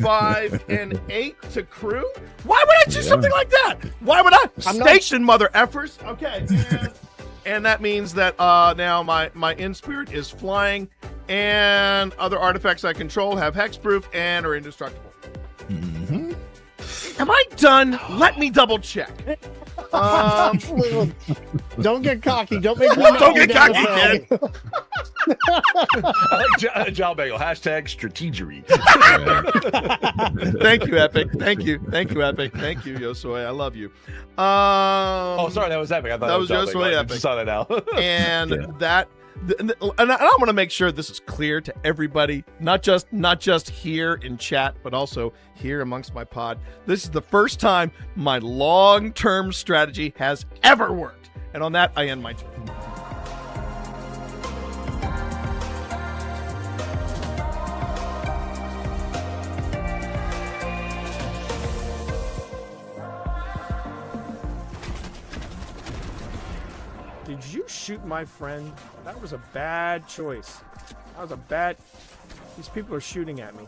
5 and 8 to crew. Why would I do something like that? Why would I? Station mother effers. Okay. And that means that now my in spirit is flying, and other artifacts I control have hexproof and are indestructible. Mm-hmm. Am I done? Let me double check. Don't get cocky. Don't make me Don't get cocky, kid. I like Job Bagel. Hashtag strategery. Thank you, Epic. Thank you, Epic. Thank you, Yosoi. I love you. Oh, sorry, that was Epic. I thought that was Job Bagel. Yosoi I Epic. just saw that now. And Yeah. that, and I want to make sure this is clear to everybody, not just here in chat, but also here amongst my pod. This is the first time my long-term strategy has ever worked. And on that, I end my turn. Did you shoot my friend? That was a bad choice. That was a bad... These people are shooting at me.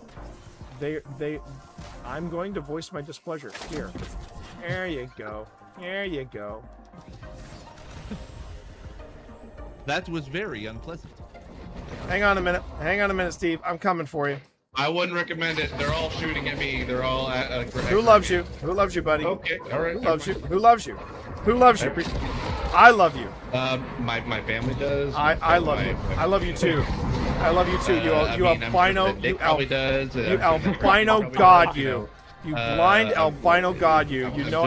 I'm going to voice my displeasure. Here. There you go. There you go. That was very unpleasant. Hang on a minute, Steve. I'm coming for you. I wouldn't recommend it. They're all shooting at me. They're all at Who loves you? Who loves you, buddy? Okay, all right. Who loves you? Who loves you? Who loves you? I love you. My family does. I love you. I love you too. I love you too. You albino. You albino god. You blind albino god. You know.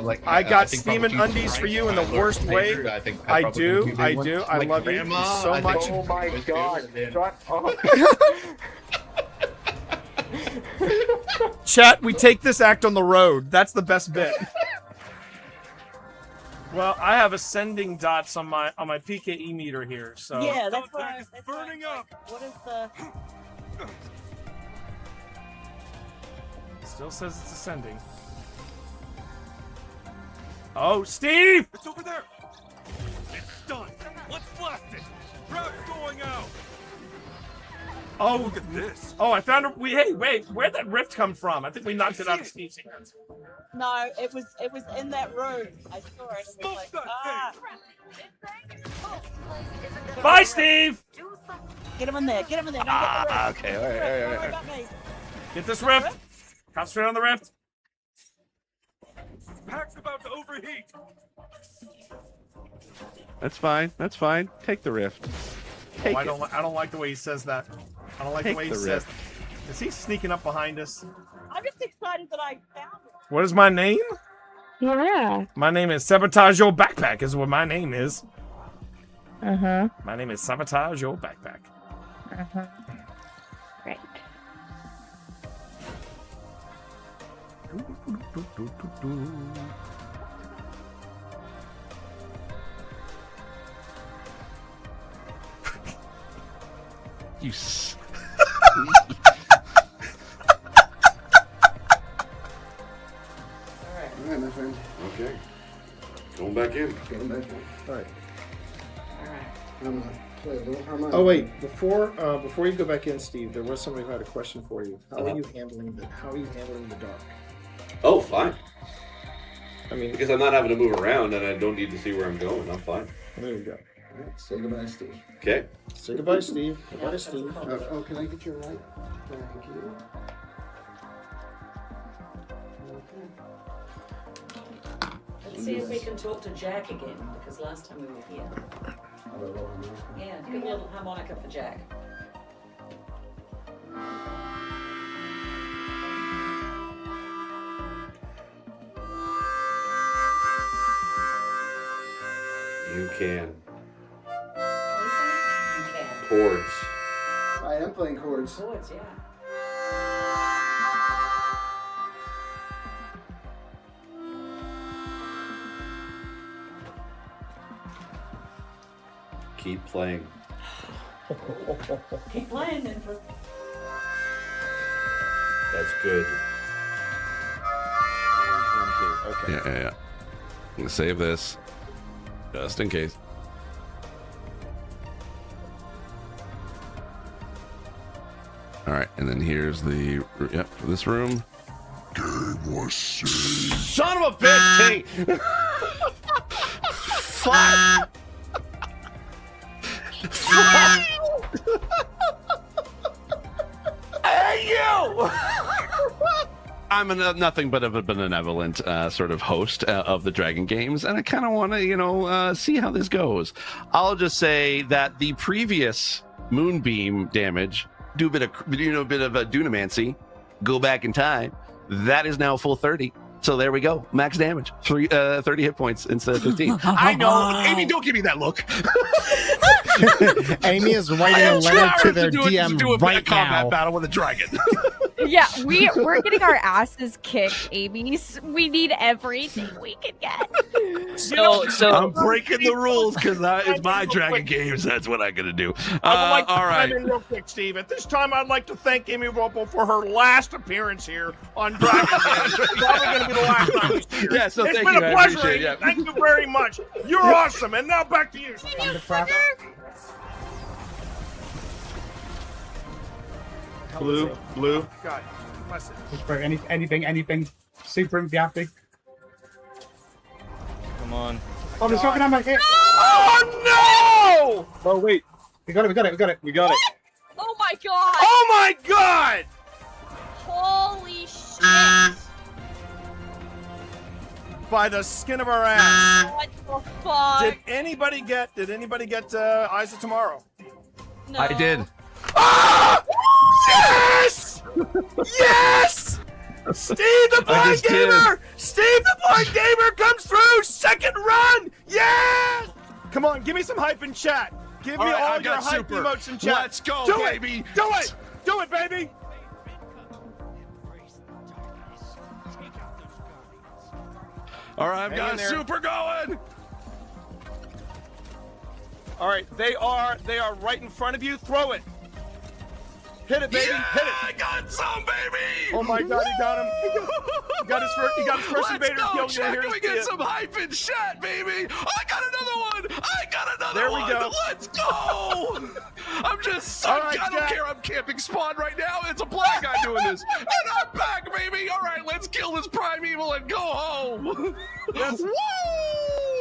Like, I I got think steaming probably undies for you in Lord the worst way. Taser, I think I probably do. do. I do. I Like love grandma, you so I think- much. Oh my God! Chat, we take this act on the road. That's the best bit. Well, I have ascending dots on my PKE meter here, so Yeah, that's why. It's burning up. What is the? Still says it's ascending. Oh, Steve! It's over there. It's done. Let's blast it. Crowd's going out. Oh, look at this. Oh, I found it. Wait, where'd that rift come from? I think we knocked it out of Steve's hands. No, it was in that room. I saw it. And was like, ah. Bye, Steve. Get him in there. Get him in there. Don't get the rift. Okay, all Don't right. worry about me. Get this rift. Concentrate on the rift. Pack's about to overheat. That's fine. That's fine. Take the rift. Take I it. don't like the way he says that. I don't like Take the way he the says. rift. Is he sneaking up behind us? I'm just excited that I found it. What is my name? Yeah. My name is Sabotage Your Backpack. Is what my name is. Uh-huh. My name is Sabotage Your Backpack. Uh-huh. Right. You. S- All right, my friend. Okay. Going back in. Going back in. All right. I'm gonna play a little harmonica. Oh wait, before you go back in, Steve, there was somebody who had a question for you. How are you handling the dark? Oh, fine. I mean, Because I'm not having to move around and I don't need to see where I'm going. I'm fine. there you go. All right, say goodbye, Steve. Okay. Say goodbye, Steve. Goodbye, Steve. Oh, can I get your light? Thank you. Let's see if we can talk to Jack again, because last time we were here. Yeah, good little harmonica for Jack. You can. You can. Chords. I am playing chords. Chords, yeah. Keep playing. Keep playing then. That's good. Okay. Yeah. I'm gonna save this just in case. All right, and then here's the for this room. Game was saved. Son of a bitch, T! Fuck! Hey, you! I'm nothing but a benevolent sort of host of the Dragon Games, and I kind of want to, see how this goes. I'll just say that the previous Moonbeam damage, do a bit of a dunamancy, go back in time. That is now full 30. So there we go, max damage, 30 hit points instead of 15. I know, Amy, don't give me that look. Amy is writing a letter to their DM right a combat now. battle with a dragon. Yeah, we're getting our asses kicked, Amy. We need everything we can get. So I'm breaking the rules because it's my Dragon Games. That's what I'm gonna do. I would like to all right. chime in real quick, Steve. At this time, I'd like to thank Amy Ropo for her last appearance here on Dragon Games. It's probably going to be the last time we see her. Yeah, so it's thank been you, a I pleasure, appreciate Amy. it, yeah. Thank you very much. You're awesome. And now back to you, Steve. Blue. God, bless it. For anything super emphatic. Come on. Oh, there's something on my head. Oh, no! Oh, wait. We got it. Oh my god! Oh, my God! Holy shit! By the skin of our ass. What the fuck? Did anybody get Eyes of Tomorrow? No. I did. Ah! Yes! Yes! Steve the Blind Gamer! Steve the Blind Gamer comes through! Second run! Yes! Come on, give me some hype in chat. Give me All right, all I've your got hype super. emotes in chat. Let's go, Do baby. It. Do it! Do it, baby! All right, I've Hang in got there. super going. All right, they are right in front of you. Throw it. Hit it, baby. Yeah, Hit it. I got some, baby. Oh my God, he got him. He got his first invader kill. Let's go, Here Jack. to We see get it. some hype in chat, baby. I got another one. I got another There one. we go. Let's go. I'm just, All right, I don't Jack. care. I'm camping spawn right now. It's a black guy doing this. And I'm back, baby. All right, let's kill this primeval and go home. Yes. Woo!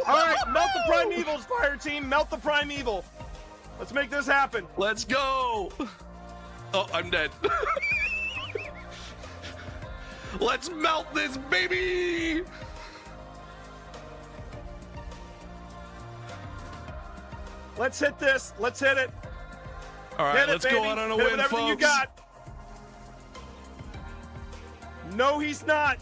All right, melt the primevals, fire team. Melt the primeval. Let's make this happen. Let's go. Oh, I'm dead. Let's melt this, baby. Let's hit this. Let's hit it. All right, Hit it, let's go baby. out on a Hit it win, with everything you folks. got. No, he's not.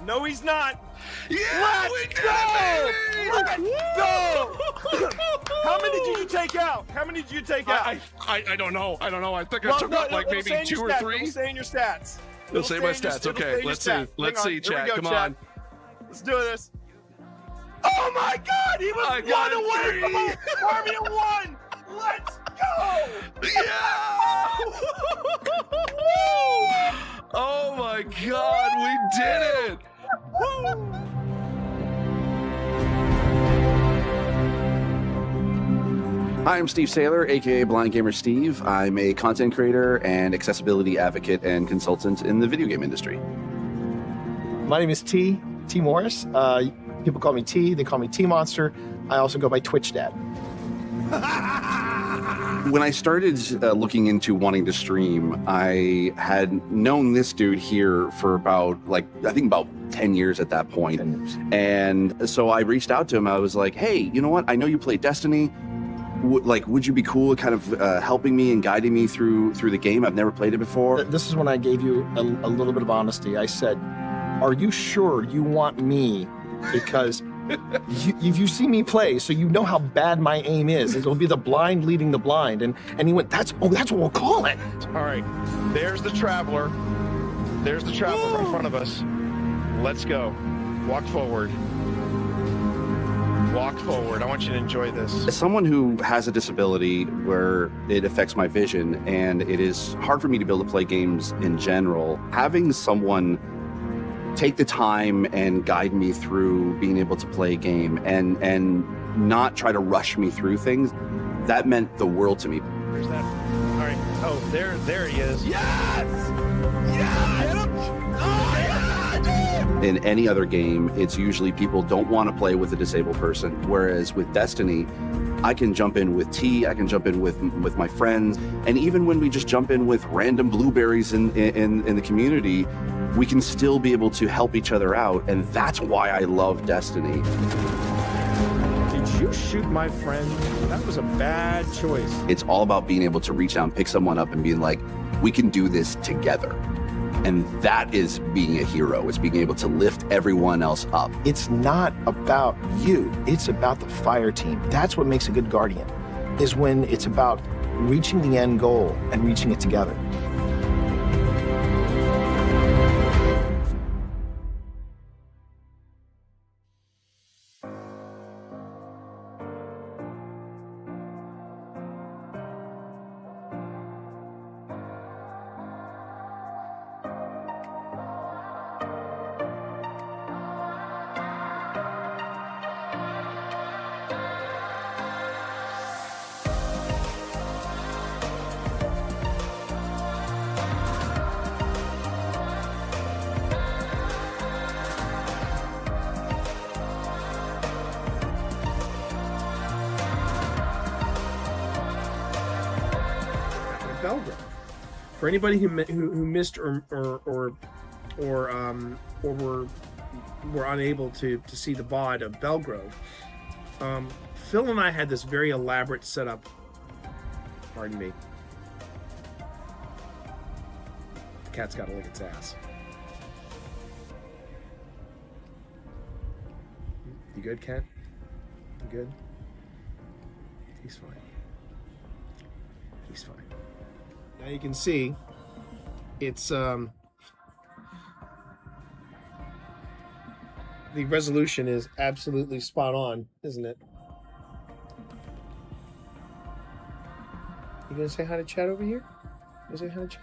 No, he's not. Yeah, we did it, baby. Let's go. How many did you take out? How many did you take out? I don't know. I don't know. I think I Well, took no, out like it'll maybe say in 2 your or stats. 3. It'll say in your stats. It'll say my in your- stats. it'll say Okay, in your let's see. stats. Let's Hang see, Here chat. we go, Come chat. on. Let's do this. Oh my God! He was I got one away from 3. Formula One. Let's go! Yeah! Oh my God, we did it! Hi, I'm Steve Saylor, aka Blind Gamer Steve. I'm a content creator and accessibility advocate and consultant in the video game industry. My name is T Morris. People call me T. They call me T Monster. I also go by Twitch Dad. When I started looking into wanting to stream, I had known this dude here for about, I think about 10 years at that point. 10 years. And so I reached out to him. I was like, hey, you know what? I know you play Destiny. would you be cool at kind of helping me and guiding me through the game? I've never played it before. This is when I gave you a little bit of honesty. I said, "Are you sure you want me? Because if you see me play, so you know how bad my aim is. It'll be the blind leading the blind." And he went, "That's what we'll call it." All right, there's the traveler. There's the traveler right in front of us. Let's go. Walk forward. Walk forward. I want you to enjoy this. As someone who has a disability where it affects my vision, and it is hard for me to be able to play games in general, having someone take the time and guide me through being able to play a game and not try to rush me through things, that meant the world to me. Where's that? All right. Oh, there he is. Yes! Yes! Oh, yeah! In any other game, it's usually people don't want to play with a disabled person. Whereas with Destiny, I can jump in with T, I can jump in with my friends, and even when we just jump in with random blueberries in the community, we can still be able to help each other out, and that's why I love Destiny. Did you shoot my friend? That was a bad choice. It's all about being able to reach out and pick someone up and being like, we can do this together. And that is being a hero. It's being able to lift everyone else up. It's not about you. It's about the fire team. That's what makes a good guardian, is when it's about reaching the end goal and reaching it together. Belgrove. For anybody who missed or were unable to see the VOD of Belgrove, Phil and I had this very elaborate setup. Pardon me. The cat's got to lick its ass. You good, cat? You good? He's fine. He's fine. Now you can see it's the resolution is absolutely spot on, isn't it? You gonna say hi to chat over here? You say hi to chat?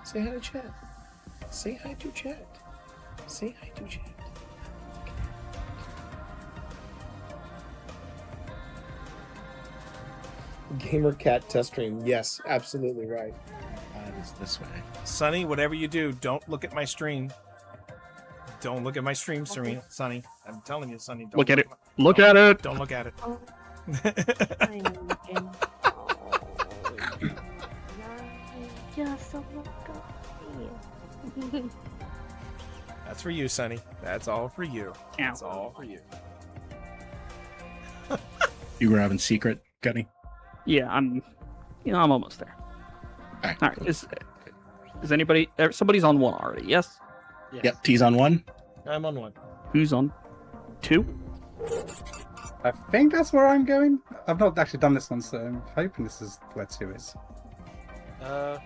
Say hi to chat. Say hi to chat. Say hi to chat. Gamer cat test stream. Yes, absolutely right. It's this way. Sonny, whatever you do, don't look at my stream. Don't look at my stream, Serena. Sonny, I'm telling you, Sonny. Don't Look at it. my- Look don't- at it. Don't look at it. I'm looking. Just a look at me. That's for you, Sonny. That's all for you. That's all for you. You grabbing secret, Gunny? Yeah, I'm almost there. All right. Is anybody? Somebody's on one already? Yes. Yep. T's on one. I'm on one. Who's on two? I think that's where I'm going. I've not actually done this one, so I'm hoping this is where 2 is. No,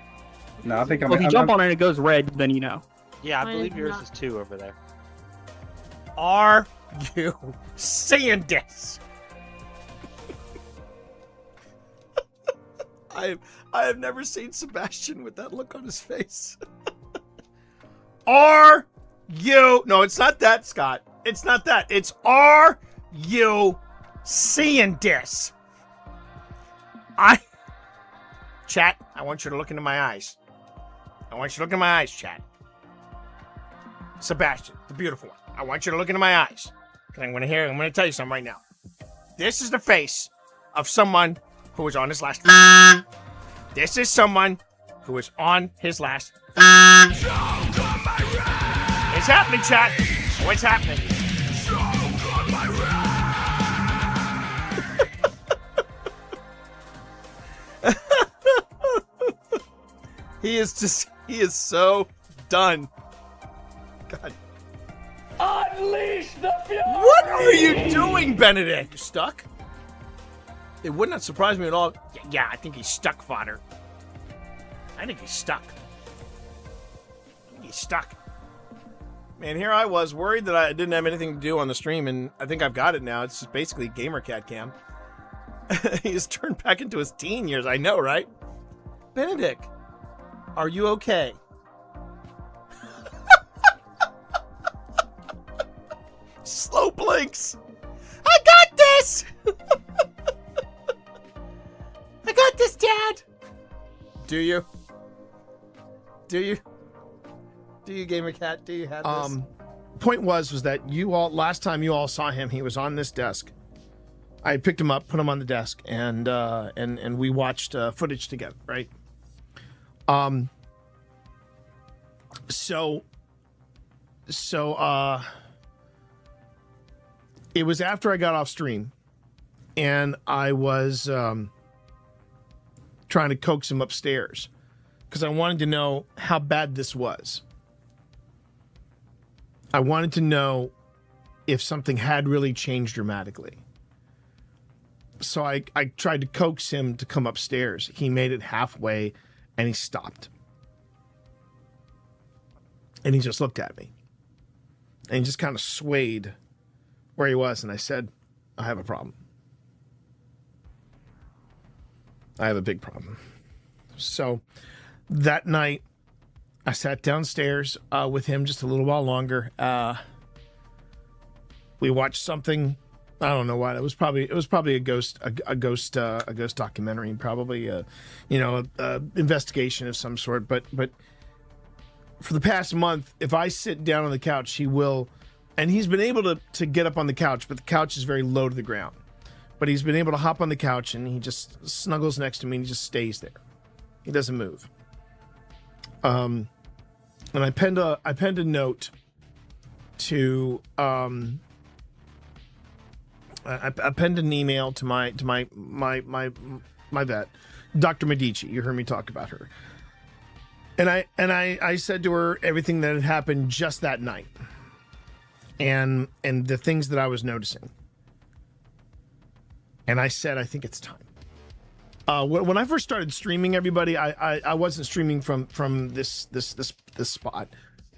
I think I'm. Well, if you I'm- jump I'm- on it and it goes red, then you know. Yeah, I Mine believe is yours not. is 2 over there. Are you seeing this? I have never seen Sebastian with that look on his face. Are you? No, it's not that, Scott. It's not that. It's are you seeing this? Chat, I want you to look into my eyes. I want you to look in my eyes, chat. Sebastian, the beautiful one. I want you to look into my eyes. Because I'm going to tell you something right now. This is the face of someone who is on his last. This is someone who is on his last. It's happening, chat. Oh, it's happening. He is so done. God. Unleash the fury! What are you doing, Benedict? You stuck? It would not surprise me at all. Yeah, I think he's stuck, fodder. I think he's stuck. He's stuck. Man, here I was worried that I didn't have anything to do on the stream, and I think I've got it now. It's just basically Gamer Cat Cam. He's turned back into his teen years. I know, right? Benedict, are you okay? Slow blinks. I got this. I got this, Dad. Do you? Do you, Gamer Cat? Do you have this? Point was that you all, last time you all saw him, he was on this desk. I picked him up, put him on the desk, and we watched footage together, right? So it was after I got off stream, and I was trying to coax him upstairs because I wanted to know how bad this was. I wanted to know if something had really changed dramatically. So I tried to coax him to come upstairs. He made it halfway, and he stopped. And he just looked at me. And he just kind of swayed where he was, and I said, I have a problem. I have a big problem. So that night, I sat downstairs with him just a little while longer. We watched something. I don't know what it was. Probably a ghost documentary, probably investigation of some sort. But for the past month, if I sit down on the couch, he will, and he's been able to get up on the couch, but the couch is very low to the ground. But he's been able to hop on the couch, and he just snuggles next to me, and he just stays there. He doesn't move. And I penned a note to I penned an email to my vet, Dr. Medici. You heard me talk about her. And I said to her everything that had happened just that night. And the things that I was noticing. And I said, I think it's time. When I first started streaming, everybody, I wasn't streaming from this spot.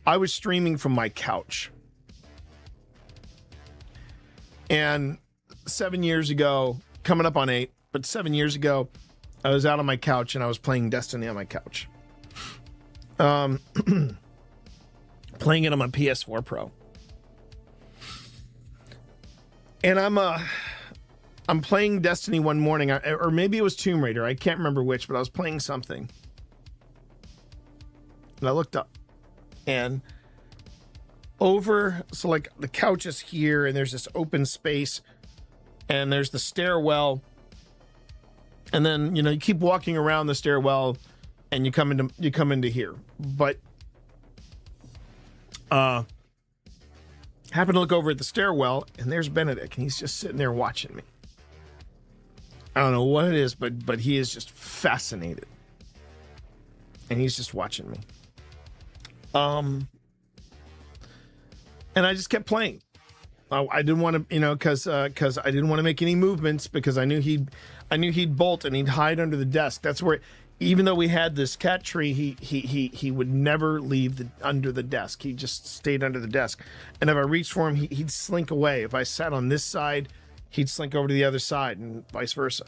I was streaming from my couch. And 7 years ago, coming up on 8, but 7 years ago, I was out on my couch and I was playing Destiny on my couch. Playing it on my PS4 Pro. And I'm playing Destiny one morning, or maybe it was Tomb Raider. I can't remember which, but I was playing something. And I looked up. And so like the couch is here, and there's this open space, and there's the stairwell. And then, you keep walking around the stairwell, and you come into here. But happened to look over at the stairwell, and there's Benedict, and he's just sitting there watching me. I don't know what it is, but he is just fascinated. And he's just watching me. And I just kept playing. I didn't want to, because I didn't want to make any movements because I knew he'd bolt and he'd hide under the desk. That's where, even though we had this cat tree, he would never leave under the desk. He just stayed under the desk. And if I reached for him, he'd slink away. If I sat on this side, he'd slink over to the other side, and vice versa.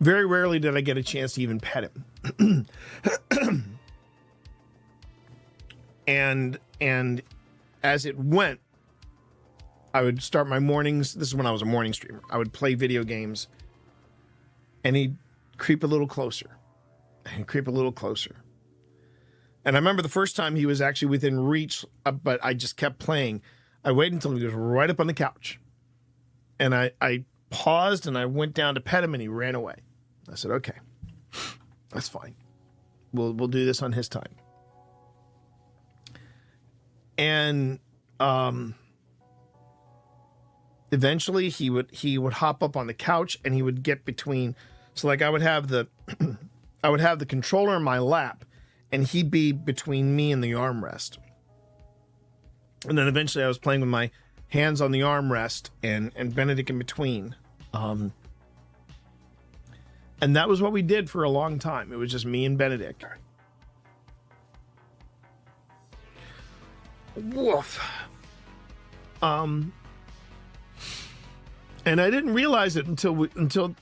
Very rarely did I get a chance to even pet him. And as it went, I would start my mornings. This is when I was a morning streamer. I would play video games, and he'd creep a little closer, and creep a little closer. And I remember the first time he was actually within reach, but I just kept playing. I waited until he was right up on the couch. And I paused, and I went down to pet him, and he ran away. I said, okay, that's fine. We'll do this on his time. And eventually he would hop up on the couch, and he would get between. So like I would have the I would have the controller in my lap, and he'd be between me and the armrest. And then eventually I was playing with my hands on the armrest and Benedict in between. And that was what we did for a long time. It was just me and Benedict. Woof. And I didn't realize it until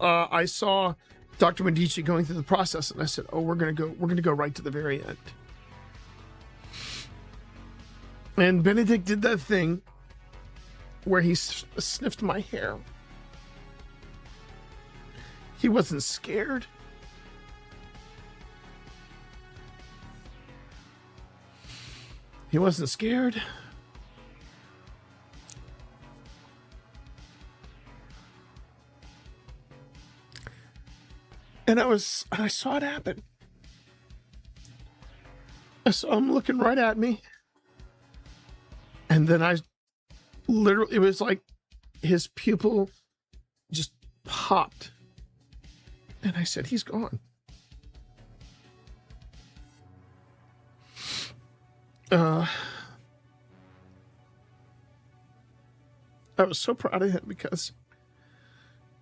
I saw Dr. Medici going through the process, and I said, "Oh, we're gonna go right to the very end." And Benedict did that thing where he sniffed my hair. He wasn't scared. He wasn't scared. And I saw it happen. I saw him looking right at me. And then it was like his pupil just popped. And I said, he's gone. I was so proud of him because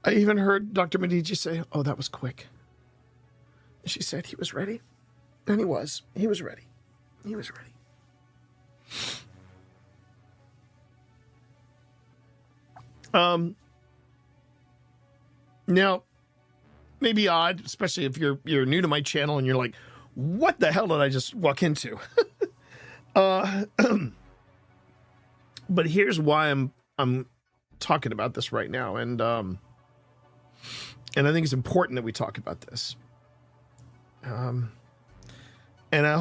I even heard Dr. Medici say, "Oh, that was quick." She said he was ready. And he was. He was ready. He was ready. Now, maybe odd, especially if you're new to my channel and you're like, what the hell did I just walk into? But here's why I'm talking about this right now, and I think it's important that we talk about this. And I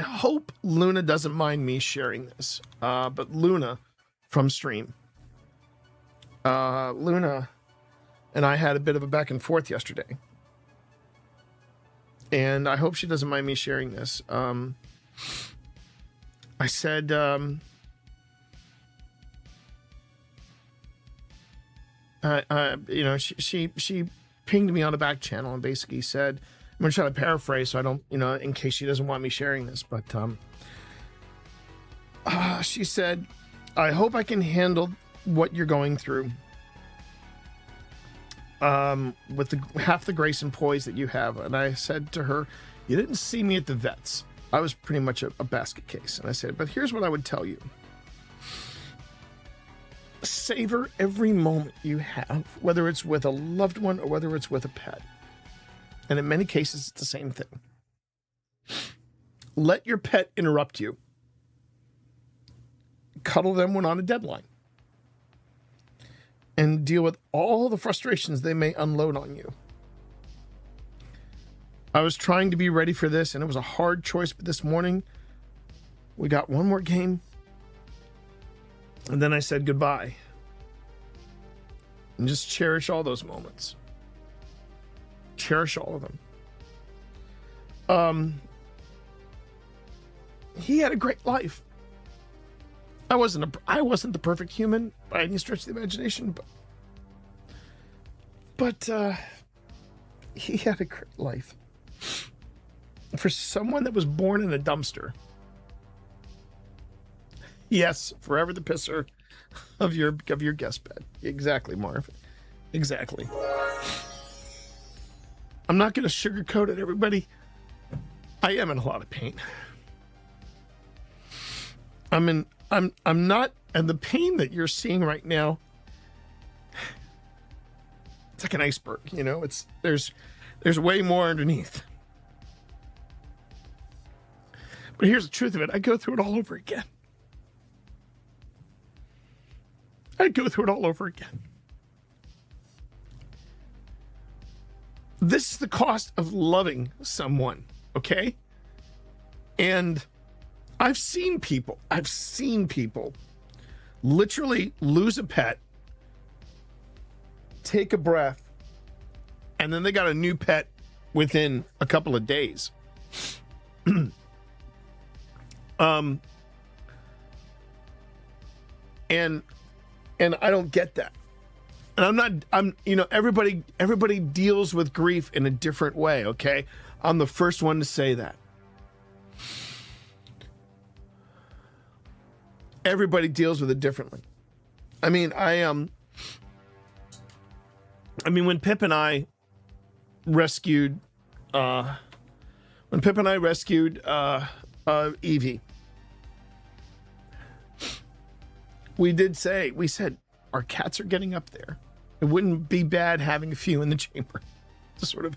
hope Luna doesn't mind me sharing this. But Luna from stream, Luna and I had a bit of a back and forth yesterday, and I hope she doesn't mind me sharing this. I said, she pinged me on the back channel and basically said, I'm going to try to paraphrase so I don't, in case she doesn't want me sharing this, but she said, I hope I can handle what you're going through with half the grace and poise that you have. And I said to her, you didn't see me at the vets. I was pretty much a basket case. And I said, but here's what I would tell you. Savor every moment you have, whether it's with a loved one or whether it's with a pet. And in many cases, it's the same thing. Let your pet interrupt you. Cuddle them when on a deadline. And deal with all the frustrations they may unload on you. I was trying to be ready for this, and it was a hard choice, but this morning, we got one more game, and then I said goodbye. And just cherish all those moments. Cherish all of them. He had a great life. I wasn't the perfect human by any stretch of the imagination, but he had a great life. For someone that was born in a dumpster. Yes, forever the pisser of your guest bed. Exactly, Marv. Exactly. I'm not going to sugarcoat it, everybody. I am in a lot of pain. I'm not, and the pain that you're seeing right now, it's like an iceberg, there's way more underneath. But here's the truth of it. I go through it all over again. This is the cost of loving someone, okay? And I've seen people literally lose a pet, take a breath, and then they got a new pet within a couple of days. And I don't get that. And everybody deals with grief in a different way, okay? I'm the first one to say that. Everybody deals with it differently. I mean, when Pip and I rescued Evie, we said our cats are getting up there. It wouldn't be bad having a few in the chamber to sort of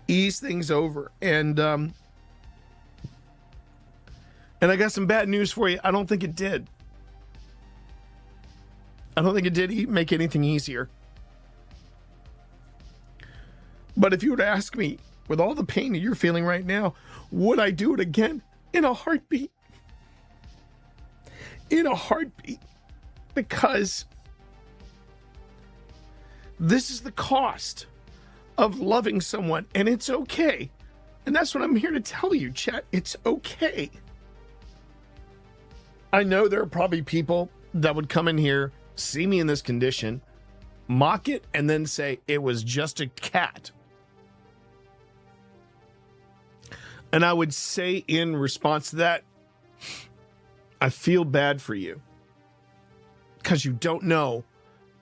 ease things over. And I got some bad news for you. I don't think it did. I don't think it did make anything easier. But if you were to ask me, with all the pain that you're feeling right now, would I do it again? In a heartbeat. In a heartbeat. Because this is the cost of loving someone, and it's okay. And that's what I'm here to tell you, chat. It's okay. I know there are probably people that would come in here, see me in this condition, mock it, and then say it was just a cat. And I would say in response to that, I feel bad for you. Because you don't know,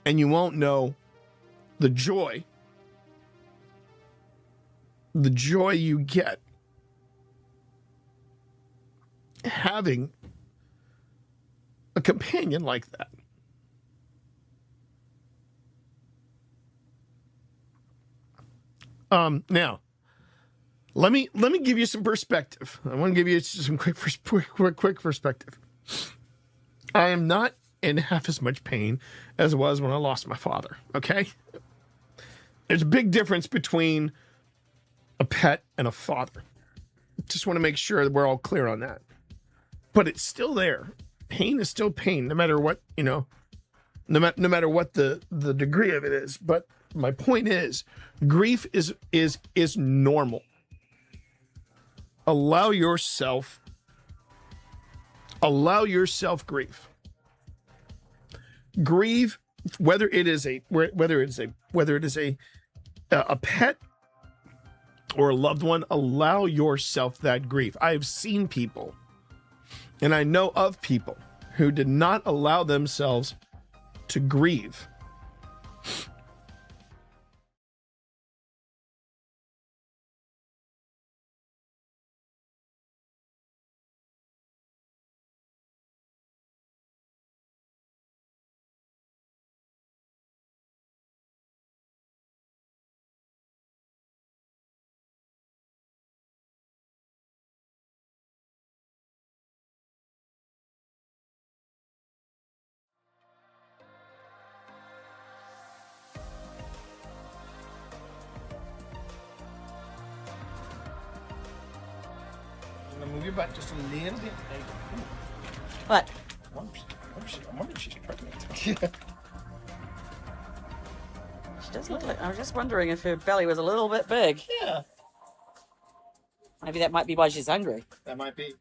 and you won't know the joy you get having a companion like that. Now, let me give you some perspective. I want to give you some quick perspective. I am not in half as much pain as I was when I lost my father. Okay, there's a big difference between a pet and a father. Just want to make sure that we're all clear on that. But it's still there. Pain is still pain, no matter what, no matter what the degree of it is. But my point is, grief is normal. Allow yourself grief. Grieve, whether it is a pet or a loved one. Allow yourself that grief. I have seen people, and I know of people who did not allow themselves to grieve. Move your butt just a little bit. What? I wonder if she's pregnant. She does look like. I was just wondering if her belly was a little bit big. Yeah. Maybe that might be why she's hungry. That might be.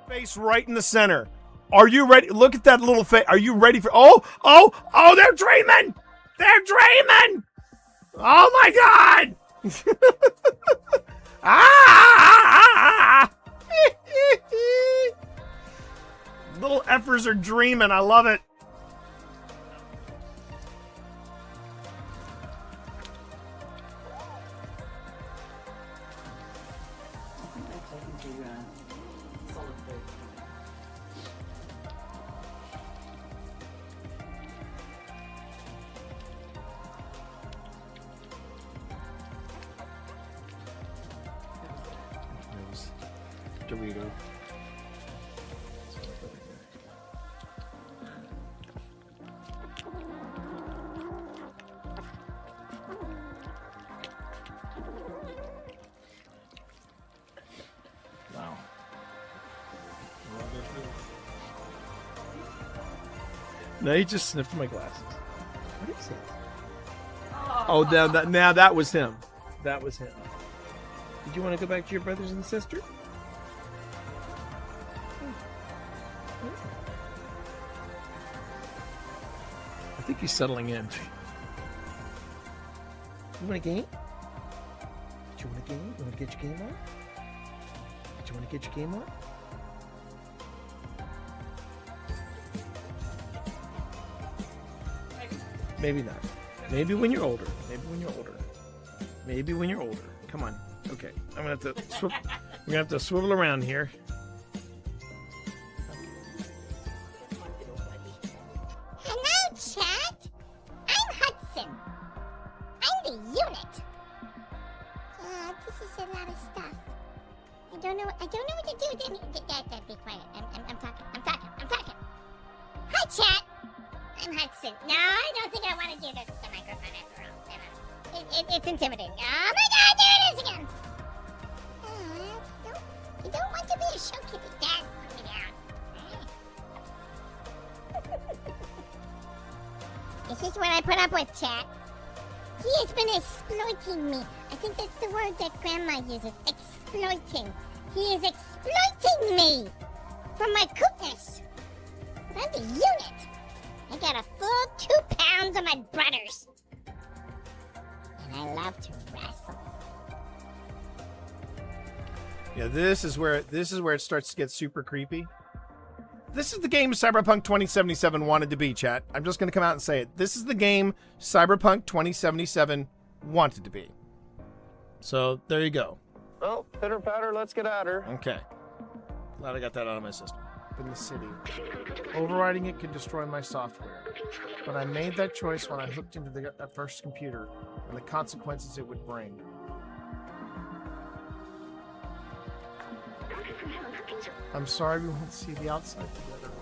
Face right in the center. Are you ready? Look at that little face. Are you ready for? Oh, they're dreaming. They're dreaming. Oh my God. Little effers are dreaming. I love it. Dorito. No, he just sniffed my glasses. What is it? Oh, now that was him. That was him. Did you want to go back to your brothers and sister? I think he's settling in. You want a game? Do you want a game? You want to get your game on? Do you want to get your game on? Maybe not. Maybe when you're older. Maybe when you're older. Maybe when you're older. Come on. Okay. I'm gonna have to we're gonna have to swivel around here. Hello, chat. I'm Hudson. I'm the unit. This is a lot of stuff. I don't know what to do. Be quiet. I'm talking. Hi, chat. I'm Hudson. No, I don't think I want to do the microphone after all. It's intimidating. Oh my God, there it is again. You don't want to be a show kitty. Dad, put me down. This is what I put up with, chat. He has been exploiting me. I think that's the word that Grandma uses. Exploiting. He is exploiting me for my cookness. But I'm the unit. I got a full 2 pounds of my brothers. And I love to wrestle. Yeah, this is where it starts to get super creepy. This is the game Cyberpunk 2077 wanted to be, chat. I'm just going to come out and say it. This is the game Cyberpunk 2077 wanted to be. So, there you go. Well, pitter patter, let's get at her. Okay. Glad I got that out of my system. In the city. Overriding it could destroy my software. But I made that choice when I hooked into that first computer and the consequences it would bring. I'm sorry we won't see the outside together.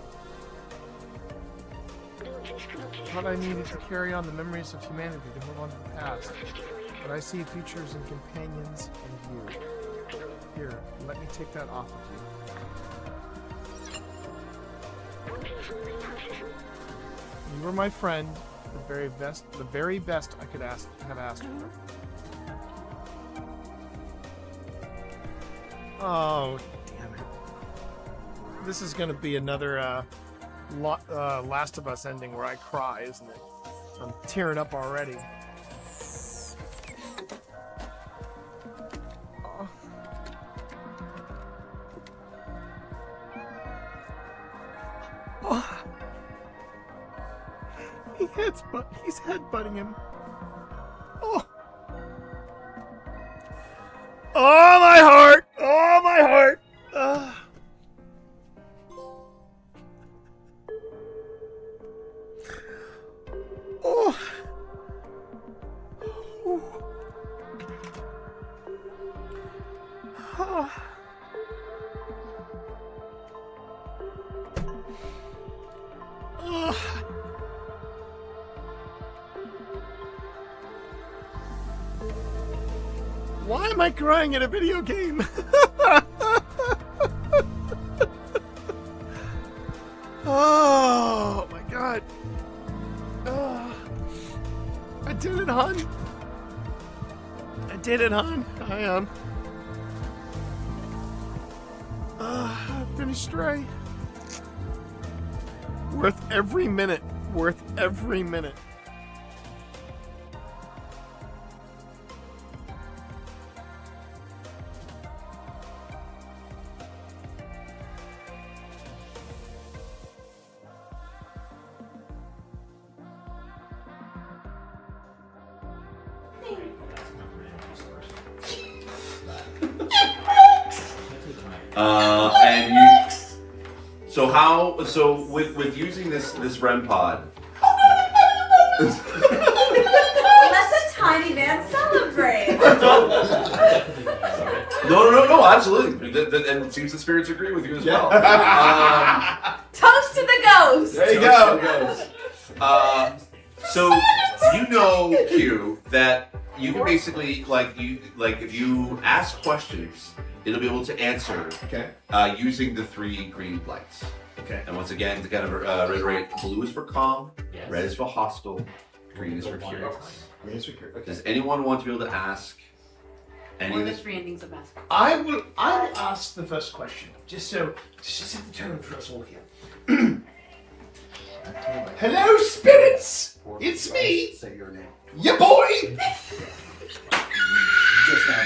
I thought I needed to carry on the memories of humanity to hold on to the past. But I see futures and companions in you. Here, let me take that off of you. You were my friend, the very best I could have asked for. Oh, damn it. This is going to be another Last of Us ending where I cry, isn't it? I'm tearing up already. Oh. He's headbutting him. Oh. Oh, my heart! Oh, my heart! Oh. Oh. Oh. Why am I crying in a video game? Oh my God. Oh. I did it, hon. I did it, hon. I am. I've been astray. Worth every minute. Worth every minute. And you. So with using this REM pod. Let the tiny man celebrate. No, absolutely. And it seems the spirits agree with you as well. Toast to the ghost. There you go. So you know, Q, that You can basically if you ask questions, it'll be able to answer. Okay. Using the 3 green lights. Okay. And once again, to kind of reiterate, blue is for calm, red is for hostile, green is for curious. Green is for curious. Okay. Does anyone want to be able to ask any Or of the this? 3 endings of basketball. I will ask the first question, just to set the tone for us all here. Hello, spirits! It's me! Say your name. Ya boy! Just now.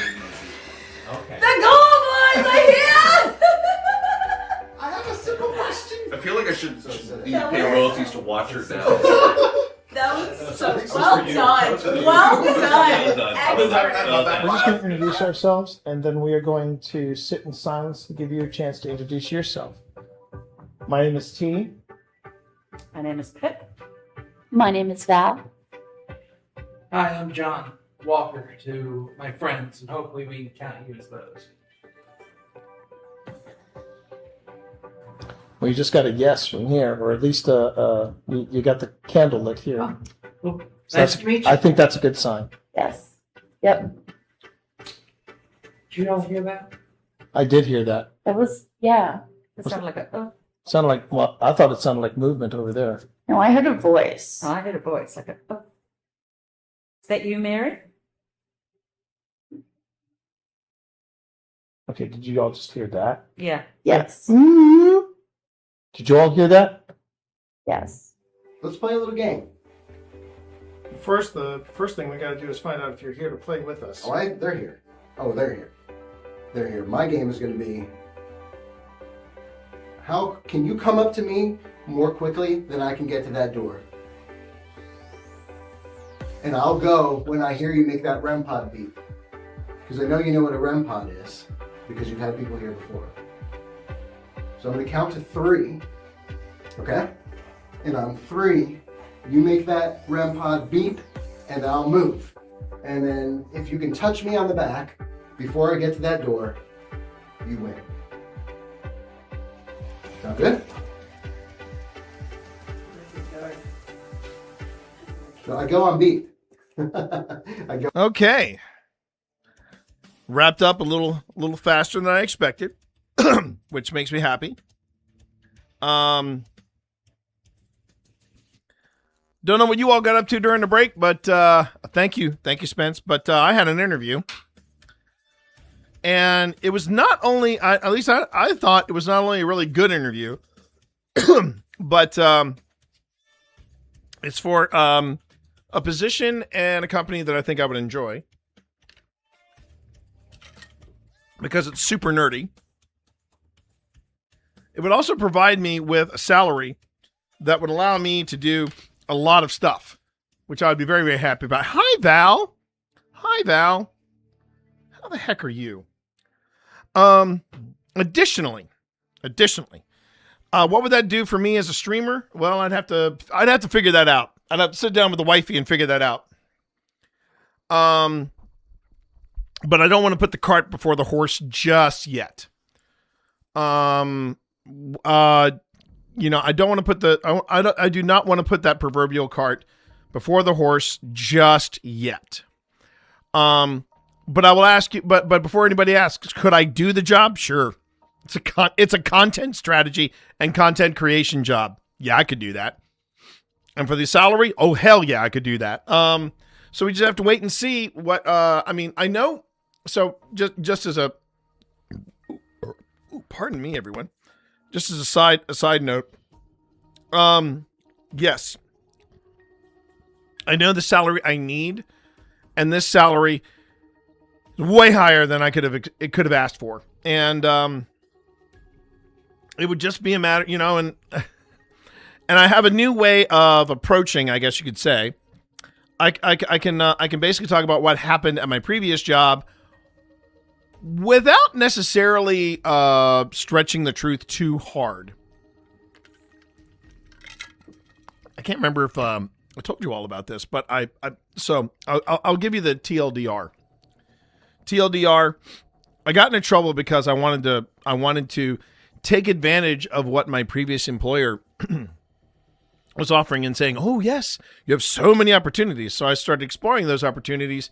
Okay. The goblins are here! I have a simple question. I feel like I should pay royalties to watch her now. That was so well done. Well done. We're Excellent. just going to introduce ourselves, and then we are going to sit in silence to give you a chance to introduce yourself. My name is T. My name is Pip. My name is Val. Hi, I'm John Walker to my friends, and hopefully we can't use those. Well, you just got a yes from here, or at least you got the candle lit here. Well, So nice that's- to meet you. I think that's a good sign. Yes. Yep. Did you all hear that? I did hear that. It was, yeah. It sounded like a, oh, Sounded like, well, I thought it sounded like movement over there. No, I heard a voice. I heard a voice like a, oh. Is that you, Mary? Okay, did you all just hear that? Yeah. Yes. Did you all hear that? Yes. Let's play a little game. The first thing we got to do is find out if you're here to play with us. Oh, they're here. Oh, they're here. They're here. My game is going to be, how can you come up to me more quickly than I can get to that door? And I'll go when I hear you make that REM pod beep. Because I know you know what a REM pod is, because you've had people here before. So I'm going to count to 3, okay? And on 3, you make that REM pod beep, and I'll move. And then if you can touch me on the back before I get to that door, you win. Sound good? So I go on beat. I go. Okay. Wrapped up a little faster than I expected, which makes me happy. Don't know what you all got up to during the break, but thank you, Spence. But I had an interview, and it was not only, at least I thought it was not only a really good interview, but it's for a position and a company that I think I would enjoy because it's super nerdy. It would also provide me with a salary that would allow me to do a lot of stuff, which I would be very, very happy about. Hi, Val. Hi, Val. How the heck are you? Additionally, what would that do for me as a streamer? Well, I'd have to figure that out. I'd have to sit down with the wifey and figure that out. But I don't want to put the cart before the horse just yet. I don't want to put I do not want to put that proverbial cart before the horse just yet. But I will ask you, but before anybody asks, could I do the job? Sure. It's a content strategy and content creation job. Yeah, I could do that. And for the salary, oh hell yeah, I could do that. So we just have to wait and see what I know. So just as a pardon me, everyone. Just as a side note. Yes. I know the salary I need, and this salary is way higher than I could have asked for. And it would just be a matter, and I have a new way of approaching, I guess you could say. I can basically talk about what happened at my previous job without necessarily stretching the truth too hard. I can't remember if I told you all about this, but I'll give you the TLDR. TLDR, I got into trouble because I wanted to take advantage of what my previous employer was offering and saying, "Oh yes, you have so many opportunities." So I started exploring those opportunities,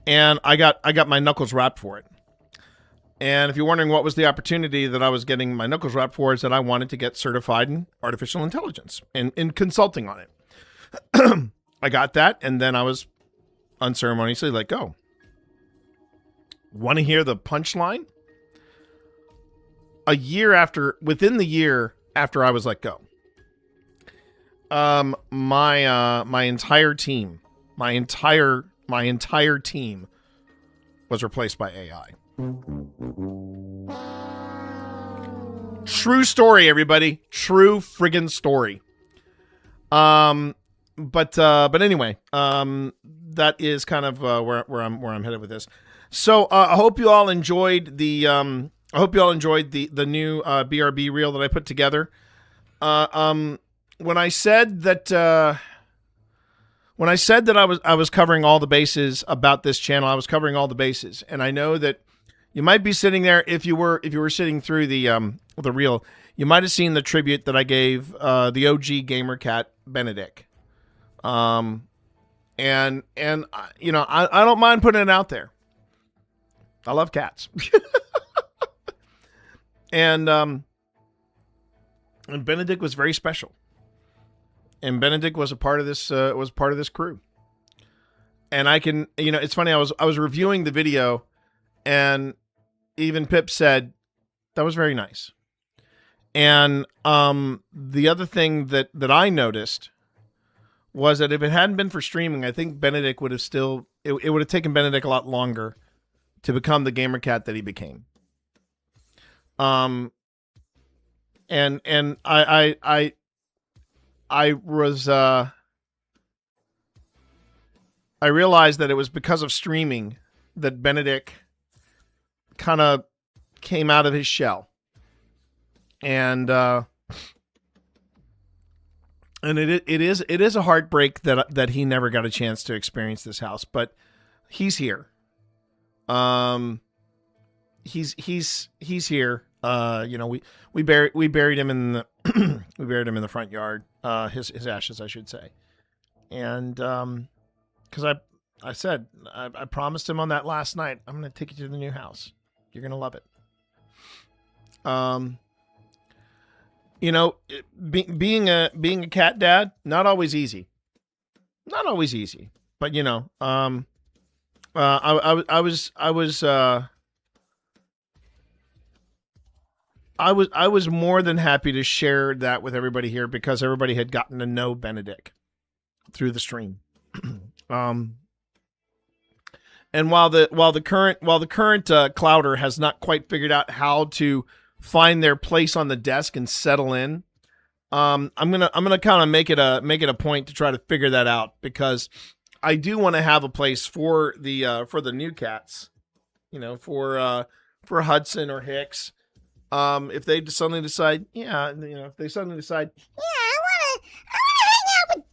and I got my knuckles wrapped for it. And if you're wondering what was the opportunity that I was getting my knuckles wrapped for, is that I wanted to get certified in artificial intelligence and in consulting on it. I got that, and then I was unceremoniously let go. Want to hear the punchline? Within the year after I was let go, my entire team was replaced by AI. True story, everybody. True friggin' story. But anyway, that is kind of where I'm headed with this. So I hope you all enjoyed the new BRB reel that I put together. When I said that I was covering all the bases about this channel, I was covering all the bases, and I know that you might be sitting there if you were sitting through the reel, you might have seen the tribute that I gave the OG gamer cat Benedict. And you know, I don't mind putting it out there. I love cats. And Benedict was very special. And Benedict was a part of this crew. And I can, you know, it's funny, I was reviewing the video, and even Pip said that was very nice. And the other thing that I noticed was that if it hadn't been for streaming, I think Benedict would have it would have taken Benedict a lot longer to become the gamer cat that he became. And I realized that it was because of streaming that Benedict kind of came out of his shell. And it is a heartbreak that he never got a chance to experience this house, but he's here. He's here. You know, we buried him in the we buried him in the front yard. His ashes, I should say. And because I said I promised him on that last night, I'm going to take you to the new house. You're going to love it. You know, being a cat dad, not always easy. Not always easy, but you know, I was more than happy to share that with everybody here because everybody had gotten to know Benedict through the stream. And while the current Clouder has not quite figured out how to find their place on the desk and settle in, I'm gonna kind of make it a point to try to figure that out, because I do want to have a place for the new cats, you know, for Hudson or Hicks. If they suddenly decide, yeah, you know, if they suddenly decide, yeah, I wanna hang out with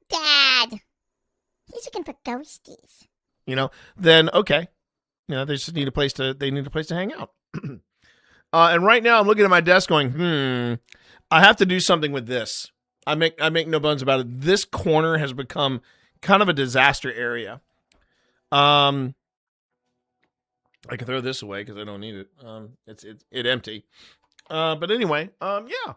Dad. He's looking for ghosties. you know, then okay, you know, they need a place to hang out. And right now I'm looking at my desk going, I have to do something with this. I make no bones about it. This corner has become kind of a disaster area. I can throw this away because I don't need it. It's empty. But anyway, yeah.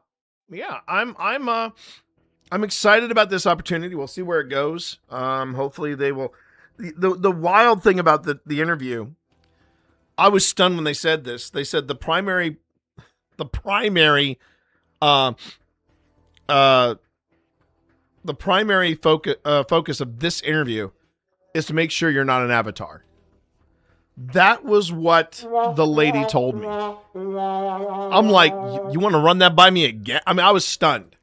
I'm excited about this opportunity. We'll see where it goes. Hopefully they will. The wild thing about the interview, I was stunned when they said this. They said the primary focus of this interview is to make sure you're not an avatar. That was what the lady told me. I'm like, you want to run that by me again? I mean, I was stunned.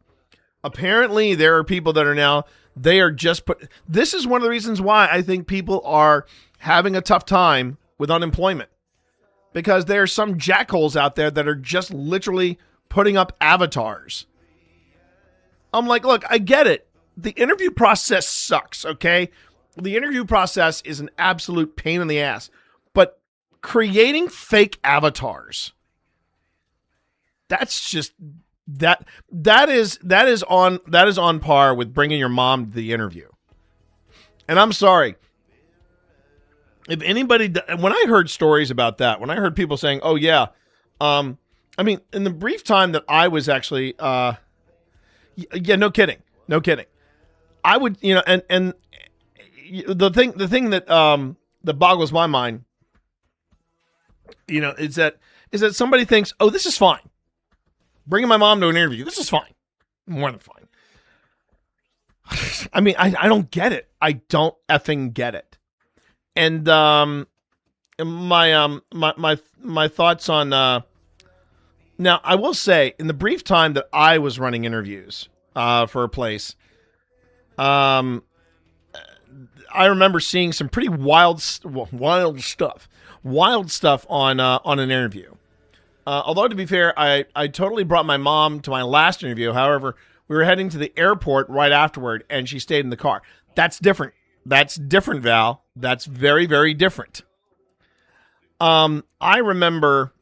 Apparently, there are people that are now, they are just this is one of the reasons why I think people are having a tough time with unemployment. Because there are some jackholes out there that are just literally putting up avatars. I'm like, look, I get it. The interview process sucks, okay? The interview process is an absolute pain in the ass. But creating fake avatars, that's just that is on par with bringing your mom to the interview. And I'm sorry, if anybody, when I heard stories about that, when I heard people saying, "Oh yeah," I mean, in the brief time that I was actually, yeah, no kidding, I would, and the thing that that boggles my mind, is that somebody thinks, "Oh, this is fine. Bringing my mom to an interview, this is fine, more than fine." I mean, I don't get it. I don't effing get it. And my thoughts on now, I will say, in the brief time that I was running interviews for a place, I remember seeing some pretty wild stuff on an interview. Although, to be fair, I totally brought my mom to my last interview. However, we were heading to the airport right afterward, and she stayed in the car. That's different. That's different, Val. That's very, very different. I remember,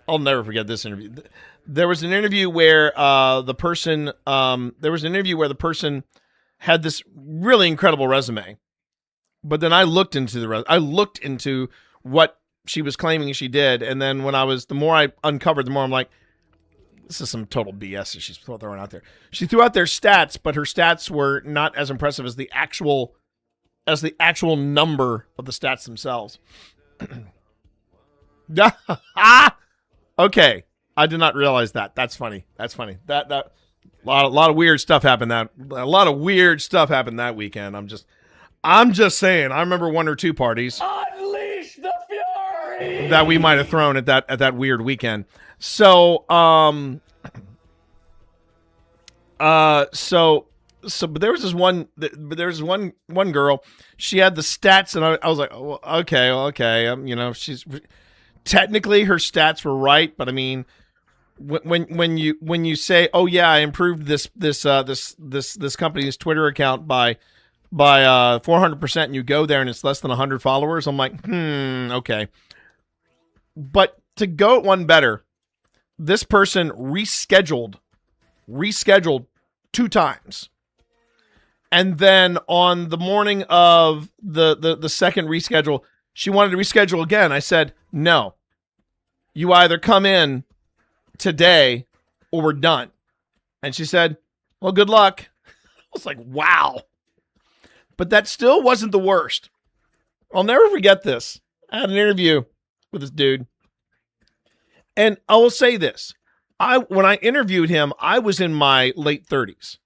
I'll never forget this interview. There was an interview where the person had this really incredible resume, but then I looked into what she was claiming she did, and then the more I uncovered, the more I'm like, this is some total BS that she's throwing out there. She threw out their stats, but her stats were not as impressive as the actual number of the stats themselves. Okay, I did not realize that. That's funny. That a lot of weird stuff happened that weekend. I'm just saying. I remember one or two parties Unleash the fury that we might have thrown at that weird weekend. So but there was this one girl. She had the stats, and I was like, oh, okay. She's technically her stats were right, but I mean, when you say, oh yeah, I improved this company's Twitter account by 400%, and you go there and it's less than 100 followers, I'm like, okay. But to go one better, this person rescheduled 2 times. And then on the morning of the second reschedule, she wanted to reschedule again. I said, no, you either come in today or we're done. And she said, well, good luck. I was like, wow. But that still wasn't the worst. I'll never forget this. I had an interview with this dude. And I will say this. When I interviewed him, I was in my late 30s.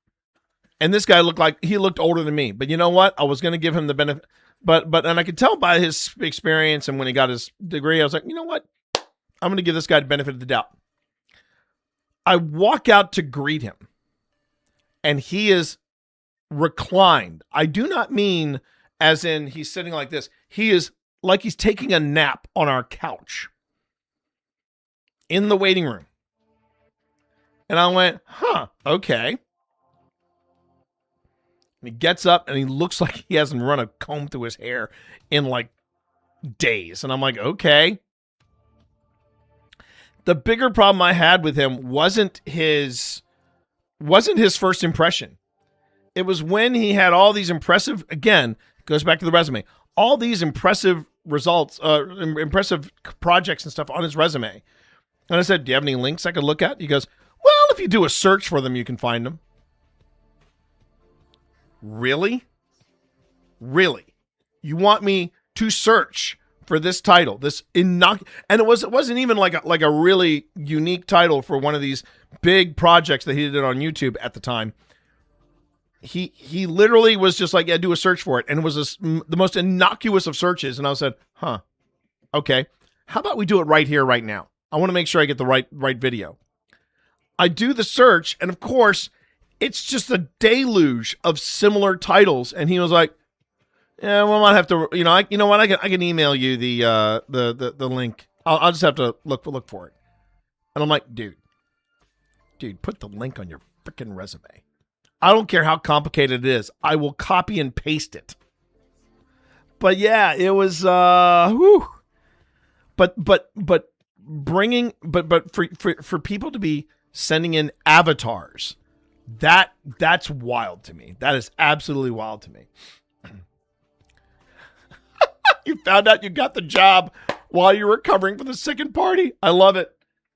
And this guy looked older than me. But you know what? I was going to give him the benefit. And I could tell by his experience and when he got his degree, I was like, you know what? I'm going to give this guy the benefit of the doubt. I walk out to greet him. And he is reclined. I do not mean as in he's sitting like this. He is like he's taking a nap on our couch in the waiting room. And I went, okay. And he gets up and he looks like he hasn't run a comb through his hair in like days. And I'm like, okay. The bigger problem I had with him wasn't his first impression. It was when he had all these impressive, again, goes back to the resume, all these impressive results, impressive projects and stuff on his resume. And I said, do you have any links I could look at? He goes, well, if you do a search for them, you can find them. Really? You want me to search for this title, and it wasn't even like a really unique title for one of these big projects that he did on YouTube at the time. He literally was just like, yeah, do a search for it, and it was the most innocuous of searches. And I said, okay, how about we do it right here, right now? I want to make sure I get the right video. I do the search, and of course, it's just a deluge of similar titles. And he was like, yeah, well, I might have to, I can email you the link. I'll just have to look for it. And I'm like, dude, put the link on your freaking resume. I don't care how complicated it is. I will copy and paste it. But yeah, it was, whew. But for people to be sending in avatars, that's wild to me. That is absolutely wild to me. You found out you got the job while you were covering for the second party. I love it.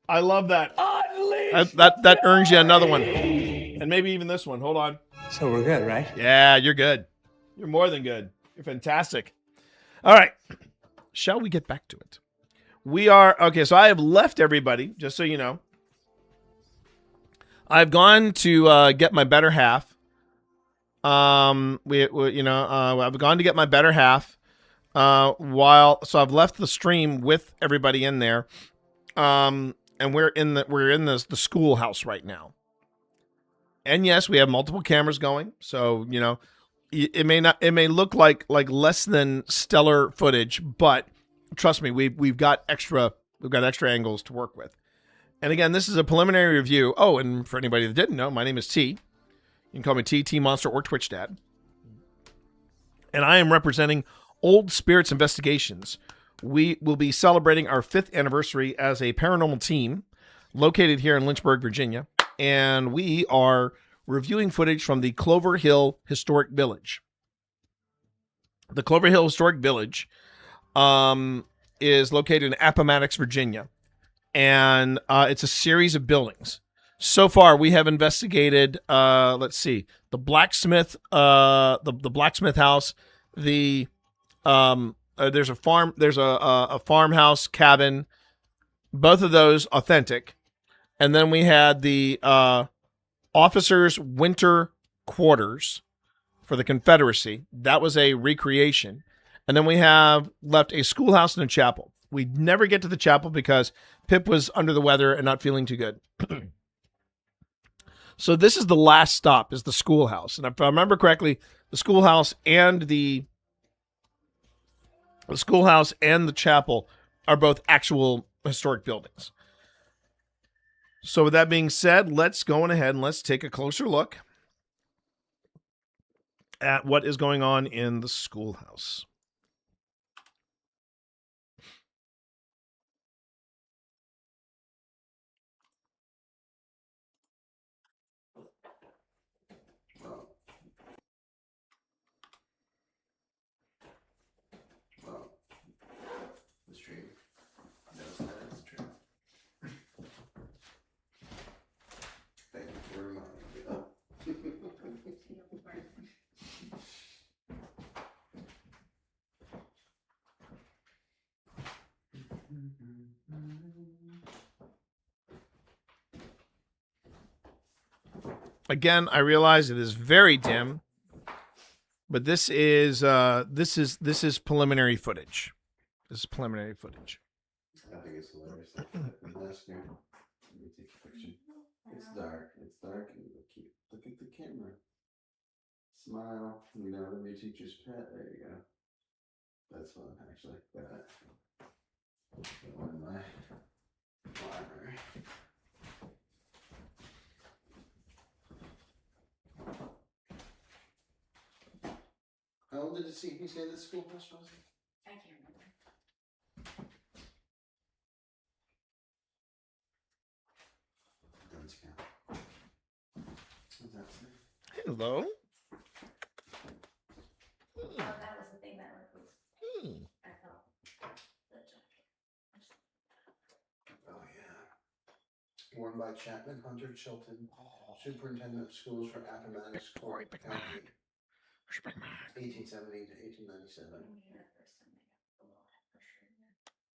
I love that. That earns you another one. And maybe even this one. Hold on. So we're good, right? Yeah, you're good. You're more than good. You're fantastic. All right. Shall we get back to it? We are okay. So I have left everybody, just so you know. I've gone to get my better half. I've gone to get my better half. So I've left the stream with everybody in there. And we're in the schoolhouse right now. And yes, we have multiple cameras going. So, you know, it may look like less than stellar footage, but trust me, we've got extra angles to work with. And again, this is a preliminary review. Oh, and for anybody that didn't know, my name is T. You can call me T Monster, or Twitch Dad. And I am representing Old Spirits Investigations. We will be celebrating our 5th anniversary as a paranormal team located here in Lynchburg, Virginia. And we are reviewing footage from the Clover Hill Historic Village. The Clover Hill Historic Village is located in Appomattox, Virginia. And it's a series of buildings. So far, we have investigated, the blacksmith, the blacksmith house, there's a farmhouse cabin, both of those authentic. And then we had the officers' winter quarters for the Confederacy. That was a recreation. And then we have left a schoolhouse and a chapel. We never get to the chapel because Pip was under the weather and not feeling too good. So this is the last stop, is the schoolhouse. And if I remember correctly, the schoolhouse and the chapel are both actual historic buildings. So with that being said, let's go on ahead and let's take a closer look at what is going on in the schoolhouse. Again, I realize it is very dim, but this is preliminary footage. This is preliminary footage. I think it's hilarious. Let me take a picture. It's dark. It's dark and cute. Look at the camera. Smile. You know, your teacher's pet. There you go. That's fun, actually. Got it. Go in my library. How old did he say the schoolhouse was? I can't remember. Guns count. What's that say? Hello. Oh, that was the thing that was. I felt the jacket. Oh yeah. Worn by Chapman Hunter Chilton, Superintendent of Schools for Appomattox County, 1870 to 1897.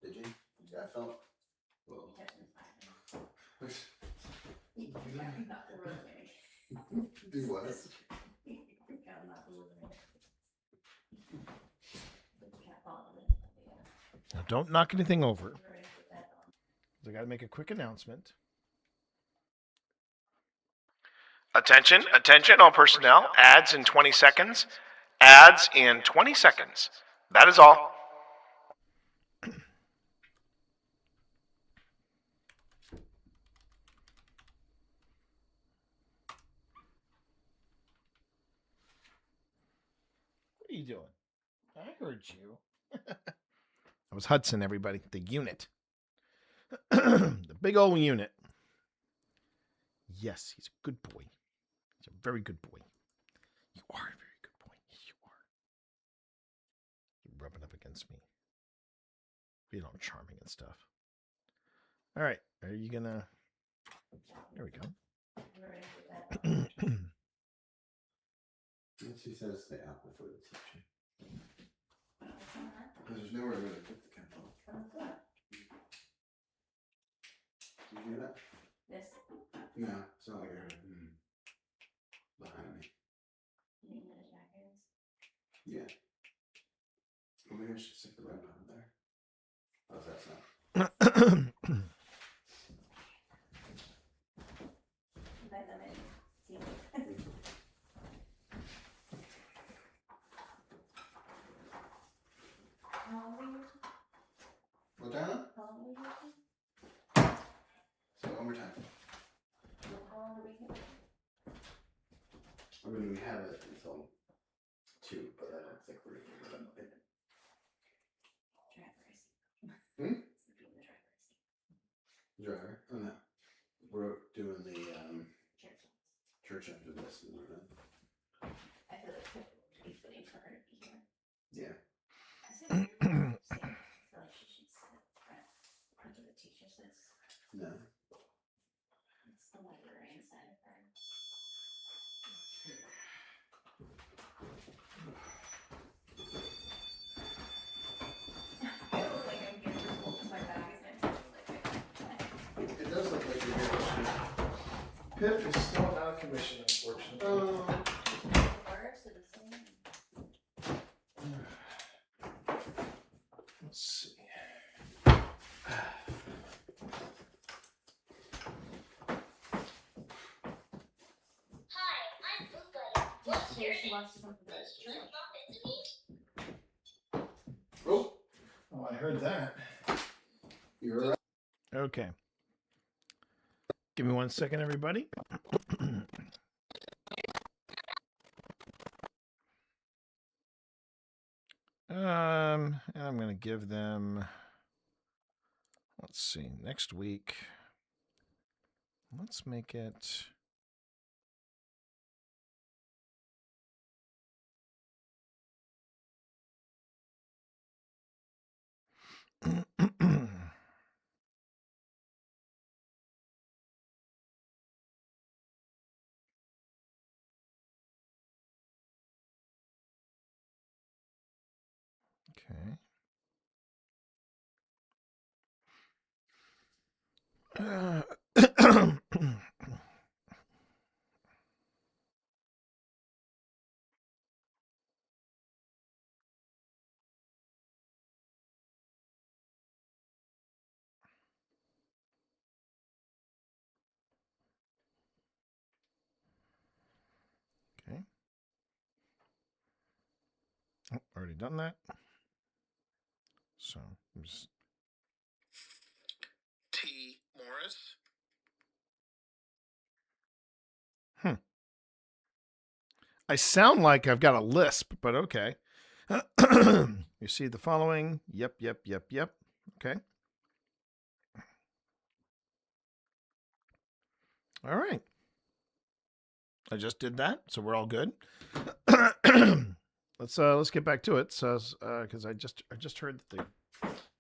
Did you? Yeah, I felt. Well. Do what? Now, don't knock anything over. I got to make a quick announcement. Attention, all personnel. Ads in 20 seconds. Ads in 20 seconds. That is all. What are you doing? I heard you. That was Hudson, everybody. The unit. The big old unit. Yes, he's a good boy. He's a very good boy. You are a very good boy. Yes, you are. You're rubbing up against me. being all charming and stuff. All right. Are you gonna? There we go. She says stay out before the teacher. Because there's nowhere really to put the kettle. Did you hear that? This. No, it's not like I heard it behind me. You mean the jackets? Yeah. Well, maybe I should stick the red on there. How's that sound? Let them in. See? How old are you? Well, down? How old are you? So one more time. How long are we here? I mean, we have it until 2, but I don't think we're gonna do it. Drivers. Hmm? Sleeping in the driver's seat. Driver? Oh no. We're doing the church after this. And we're done. I feel like it would be fitting for her to be here. Yeah. I feel like she should sit at the front of the teacher sits. No. It's the library inside of her. I look like I'm here for school because my bag is next to me. It does look like you're here. Pip is still out of commission, unfortunately. Let's see. She wants to come to the church. Oh, I heard that. You're right. Okay. Give me 1 second, everybody. And I'm going to give them, let's see, next week. Let's make it. Okay. Okay. Oh, already done that. So I'm just. T. Morris. I sound like I've got a lisp, but okay. You see the following? Yep. Okay. All right. I just did that, so we're all good. Let's get back to it. So, because I just heard that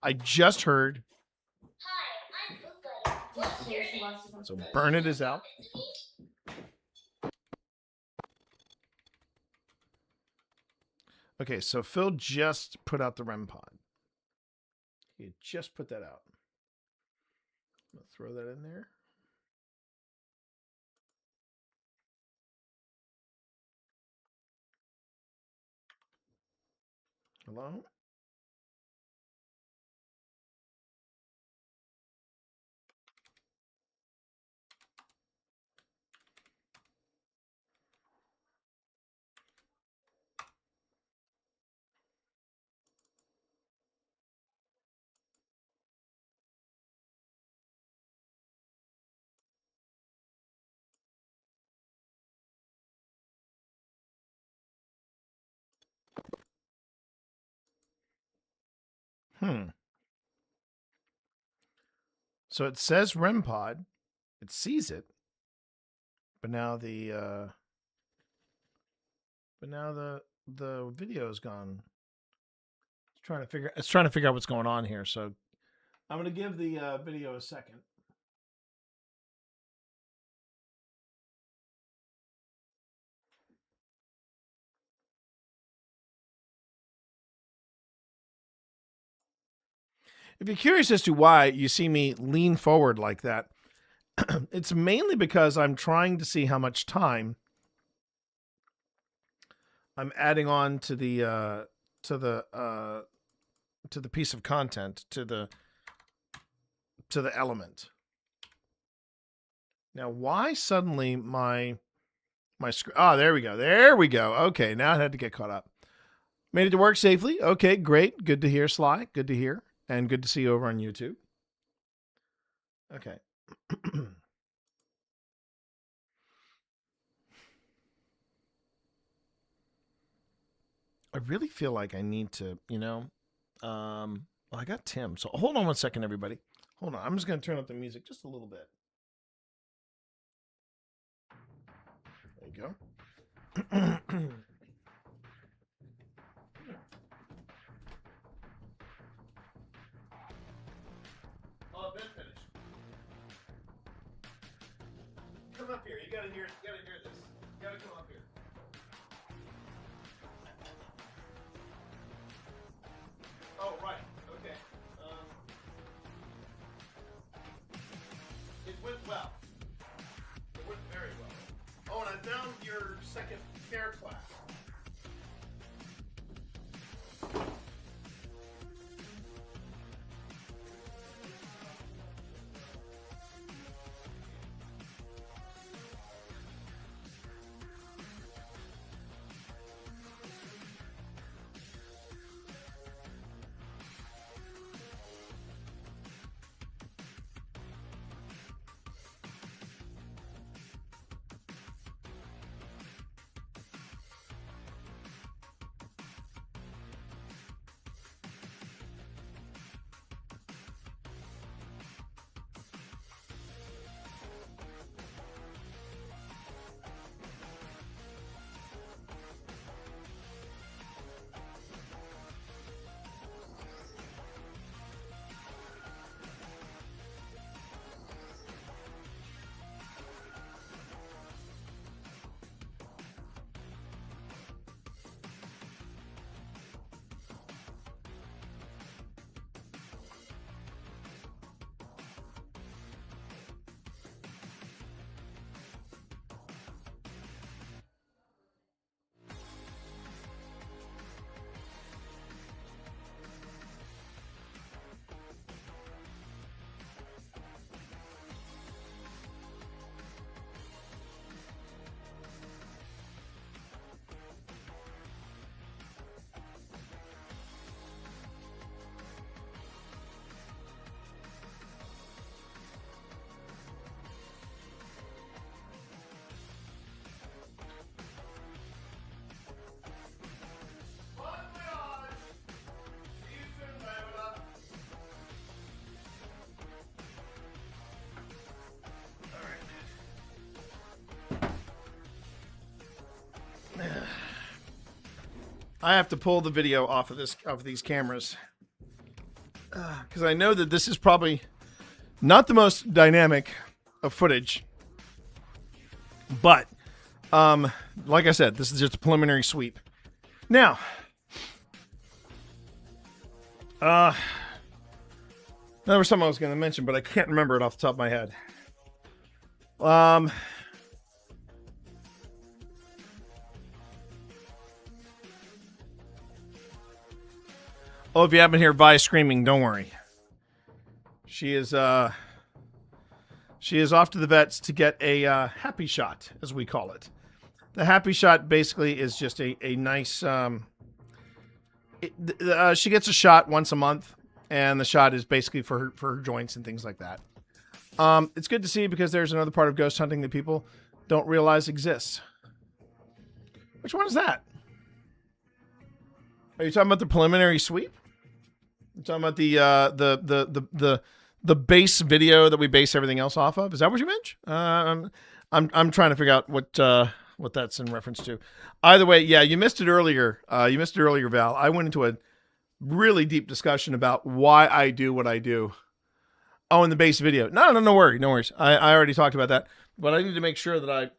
I just heard. So burn it is out. Okay, so Phil just put out the REM pod. He just put that out. I'm gonna throw that in there. Hello? So it says REM pod. It sees it. But now the video is gone. It's trying to figure out what's going on here. So I'm going to give the video a second. If you're curious as to why you see me lean forward like that, it's mainly because I'm trying to see how much time I'm adding on to the piece of content, to the element. Now, why suddenly my screen? Oh, there we go. There we go. Okay, now I had to get caught up. Made it to work safely. Okay, great. Good to hear, Sly. Good to hear. And good to see you over on YouTube. Okay. I really feel like I need to, well, I got Tim. So hold on one second, everybody. Hold on. I'm just going to turn up the music just a little bit. There you go. Oh, Ben finished. Come up here. You gotta hear this. You gotta come up here. Oh, right. Okay. It went well. It went very well. Oh, and I found your second hair class. I have to pull the video off of these cameras because I know that this is probably not the most dynamic of footage, but like I said, this is just a preliminary sweep. Now, there was something I was going to mention, but I can't remember it off the top of my head. Oh, if you haven't heard Vi screaming, don't worry. She is off to the vets to get a happy shot, as we call it. The happy shot basically is just a nice. She gets a shot once a month, and the shot is basically for her joints and things like that. It's good to see because there's another part of ghost hunting that people don't realize exists. Which one is that? Are you talking about the preliminary sweep? You're talking about the base video that we base everything else off of? Is that what you meant? I'm trying to figure out what that's in reference to. Either way, yeah, you missed it earlier. Val. I went into a really deep discussion about why I do what I do Oh, in the base video. No worries. I already talked about that, but I need to make sure that I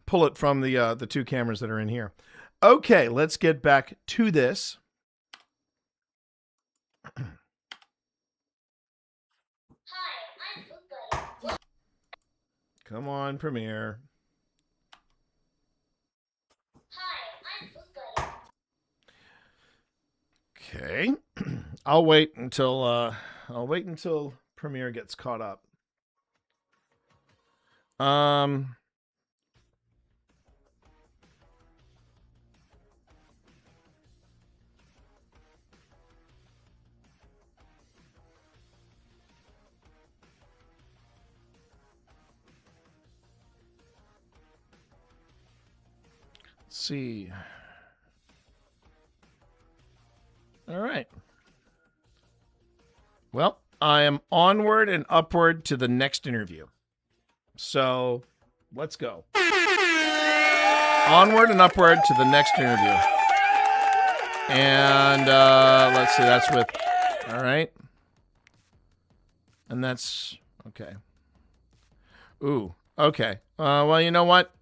pull it from the two cameras that are in here. Okay, let's get back to this. Come on, Premiere. Okay, I'll wait until Premiere gets caught up. Let's see. All right. Well, I am onward and upward to the next interview. So, let's go. Onward and upward to the next interview. And let's see, that's with, all right. And that's, okay. Ooh, okay. Well, you know what?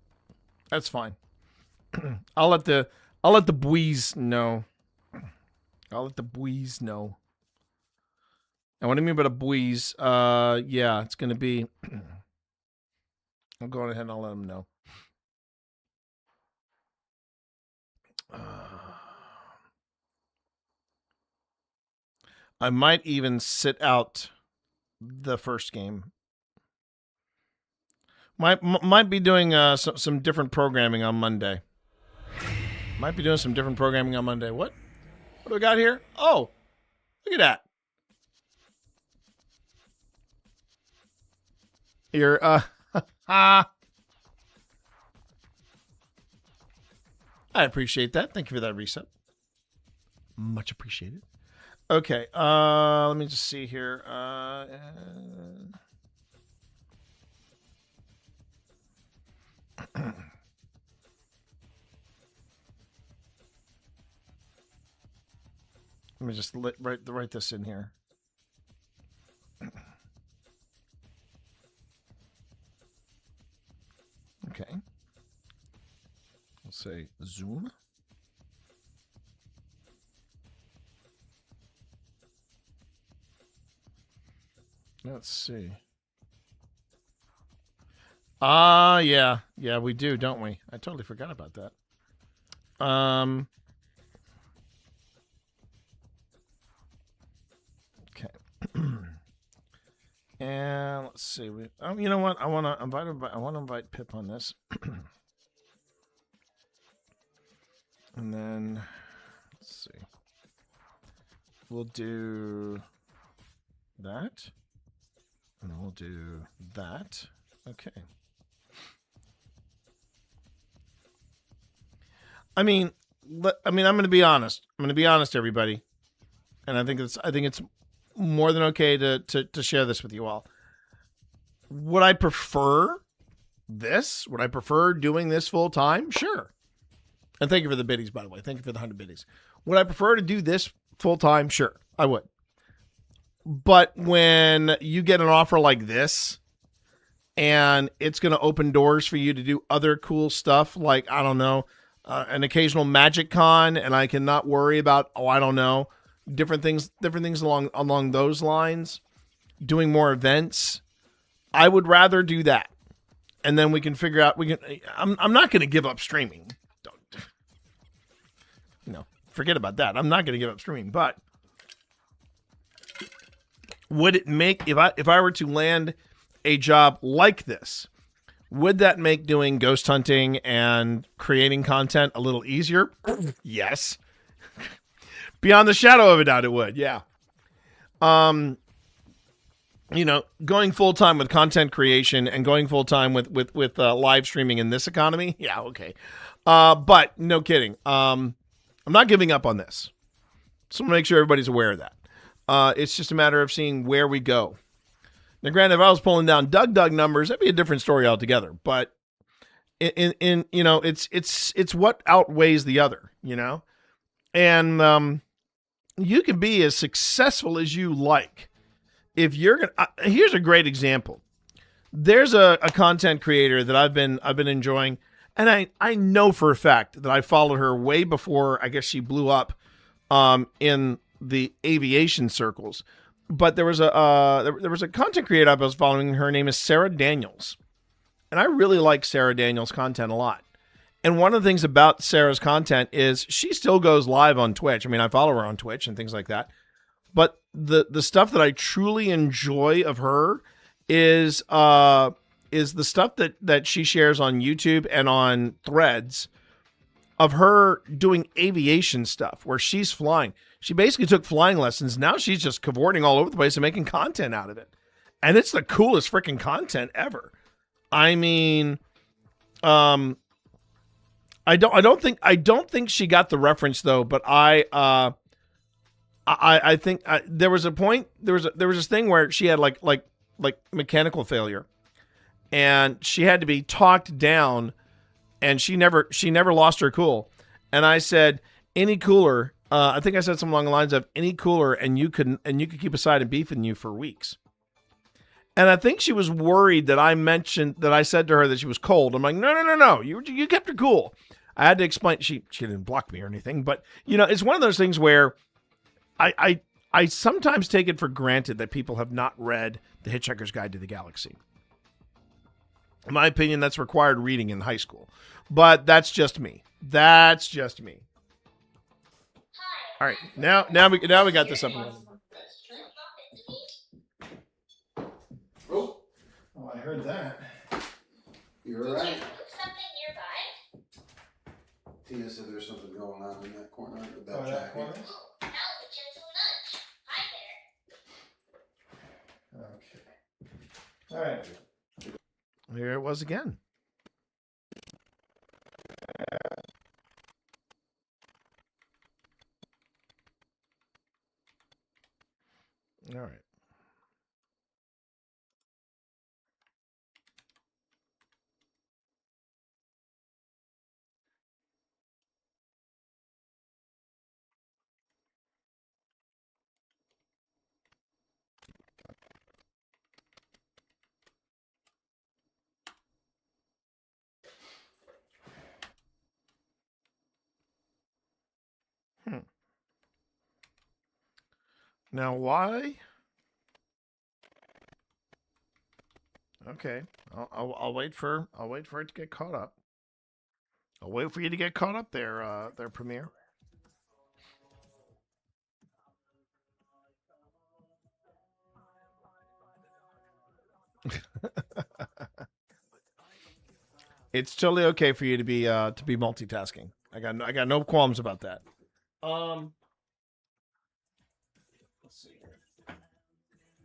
That's fine. I'll let the boys know. I'll let the boys know. And what do I mean by the boys? Yeah, it's going to be, I'll go ahead and I'll let them know. I might even sit out the first game. Might be doing some different programming on Monday. Might be doing some different programming on Monday. What do we got here? Oh, look at that. You're I appreciate that. Thank you for that reset. Much appreciated. Okay, let me just see here. Let me just write this in here. Okay. Let's say Zoom. Let's see. Yeah. Yeah, we do, don't we? I totally forgot about that. Okay. And let's see. You know what? I want to invite Pip on this. And then let's see. We'll do that. And we'll do that. Okay. I'm going to be honest. I'm going to be honest, everybody. And I think it's more than okay to share this with you all. Would I prefer this? Would I prefer doing this full time? Sure. And thank you for the biddies, by the way. Thank you for the 100 biddies. Would I prefer to do this full time? Sure, I would. But when you get an offer like this, and it's going to open doors for you to do other cool stuff, like, I don't know, an occasional Magic Con, and I cannot worry about, I don't know, different things along those lines, doing more events, I would rather do that. And then we can figure out, I'm not going to give up streaming. Forget about that. I'm not going to give up streaming, but would it make, if I were to land a job like this, would that make doing ghost hunting and creating content a little easier? Yes. Beyond the shadow of a doubt, it would. Yeah. Going full time with content creation and going full time with live streaming in this economy. Yeah. Okay. But no kidding. I'm not giving up on this. So I'm going to make sure everybody's aware of that. It's just a matter of seeing where we go. Now, granted, if I was pulling down Doug numbers, that'd be a different story altogether. But it's what outweighs the other, And you can be as successful as you like if you're gonna, here's a great example. There's a content creator that I've been enjoying, and I know for a fact that I followed her way before I guess she blew up in the aviation circles. But there was a content creator I was following. Her name is Sarah Daniels, and I really like Sarah Daniels' content a lot. And one of the things about Sarah's content is she still goes live on Twitch. I mean, I follow her on Twitch and things like that. But the stuff that I truly enjoy of her is the stuff that she shares on YouTube and on Threads of her doing aviation stuff where she's flying. She basically took flying lessons. Now she's just cavorting all over the place and making content out of it. And it's the coolest freaking content ever. I mean, I don't think she got the reference though, but I think there was a point, there was this thing where she had like mechanical failure, and she had to be talked down, and she never lost her cool. And I said, any cooler, I think I said something along the lines of any cooler, and you could keep a side of beef in you for weeks. And I think she was worried that I said to her that she was cold. I'm like, no, you kept her cool. I had to explain. She didn't block me or anything, but it's one of those things where I sometimes take it for granted that people have not read The Hitchhiker's Guide to the Galaxy. In my opinion, that's required reading in high school. But that's just me. All right, now we got this up and running. Oh, I heard that. You're right. Tina said there's something going on in that corner with that jacket. Corner? Okay. All right. Here it was again. All right. Now why? Okay, I'll wait for it to get caught up. I'll wait for you to get caught up there, Premiere. It's totally okay for you to be multitasking. I got no qualms about that. Let's see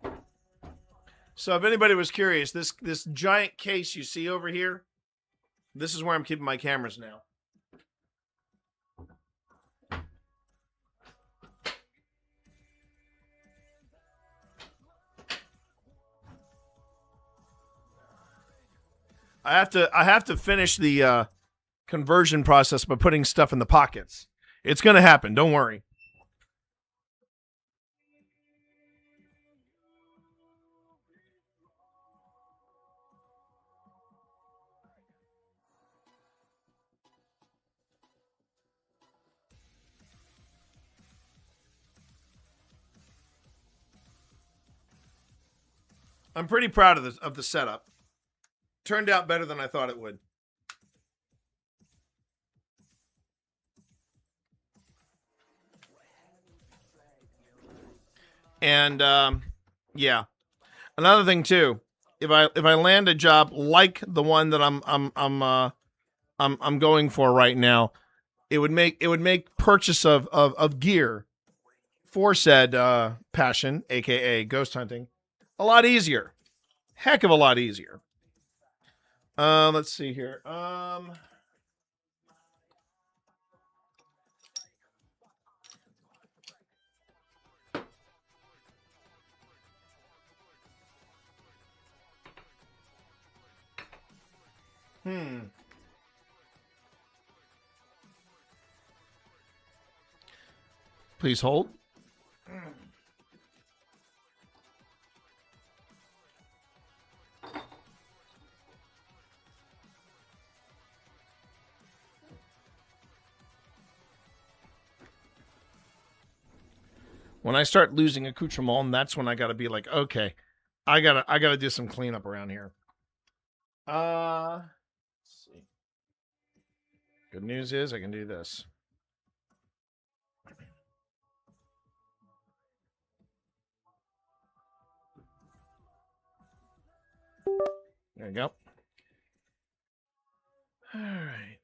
here. So if anybody was curious, this giant case you see over here, this is where I'm keeping my cameras now. I have to finish the conversion process by putting stuff in the pockets. It's going to happen. Don't worry. I'm pretty proud of the setup. Turned out better than I thought it would. And yeah, another thing too. If I land a job like the one that I'm going for right now, it would make purchase of gear for said passion, aka ghost hunting, a lot easier. Heck of a lot easier. Let's see here. Please hold. When I start losing accoutrement, that's when I gotta be like, okay, I gotta do some cleanup around here. Let's see. Good news is I can do this. There you go. All right.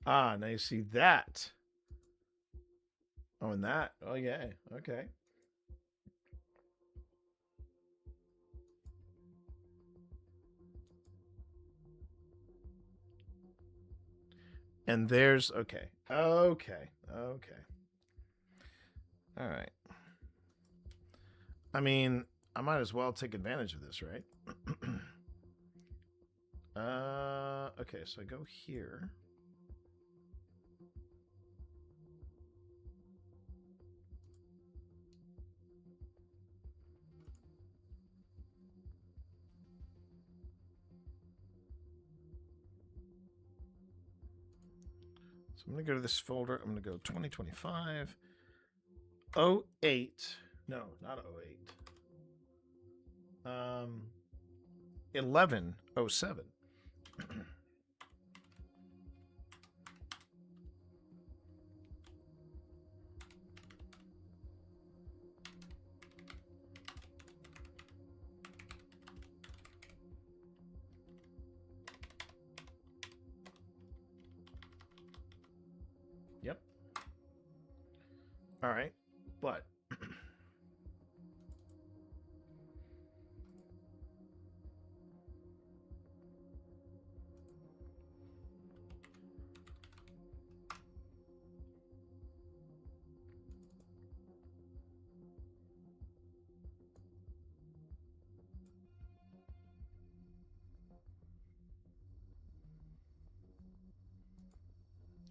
Ah, now you see that. Oh, and that. Oh, yeah. Okay. And there's okay. Okay. Okay. All right. I mean, I might as well take advantage of this, right? Okay, so I go here. So I'm going to go to this folder. I'm going to go 2025 08. No, not 08. 1107. Yep. All right. But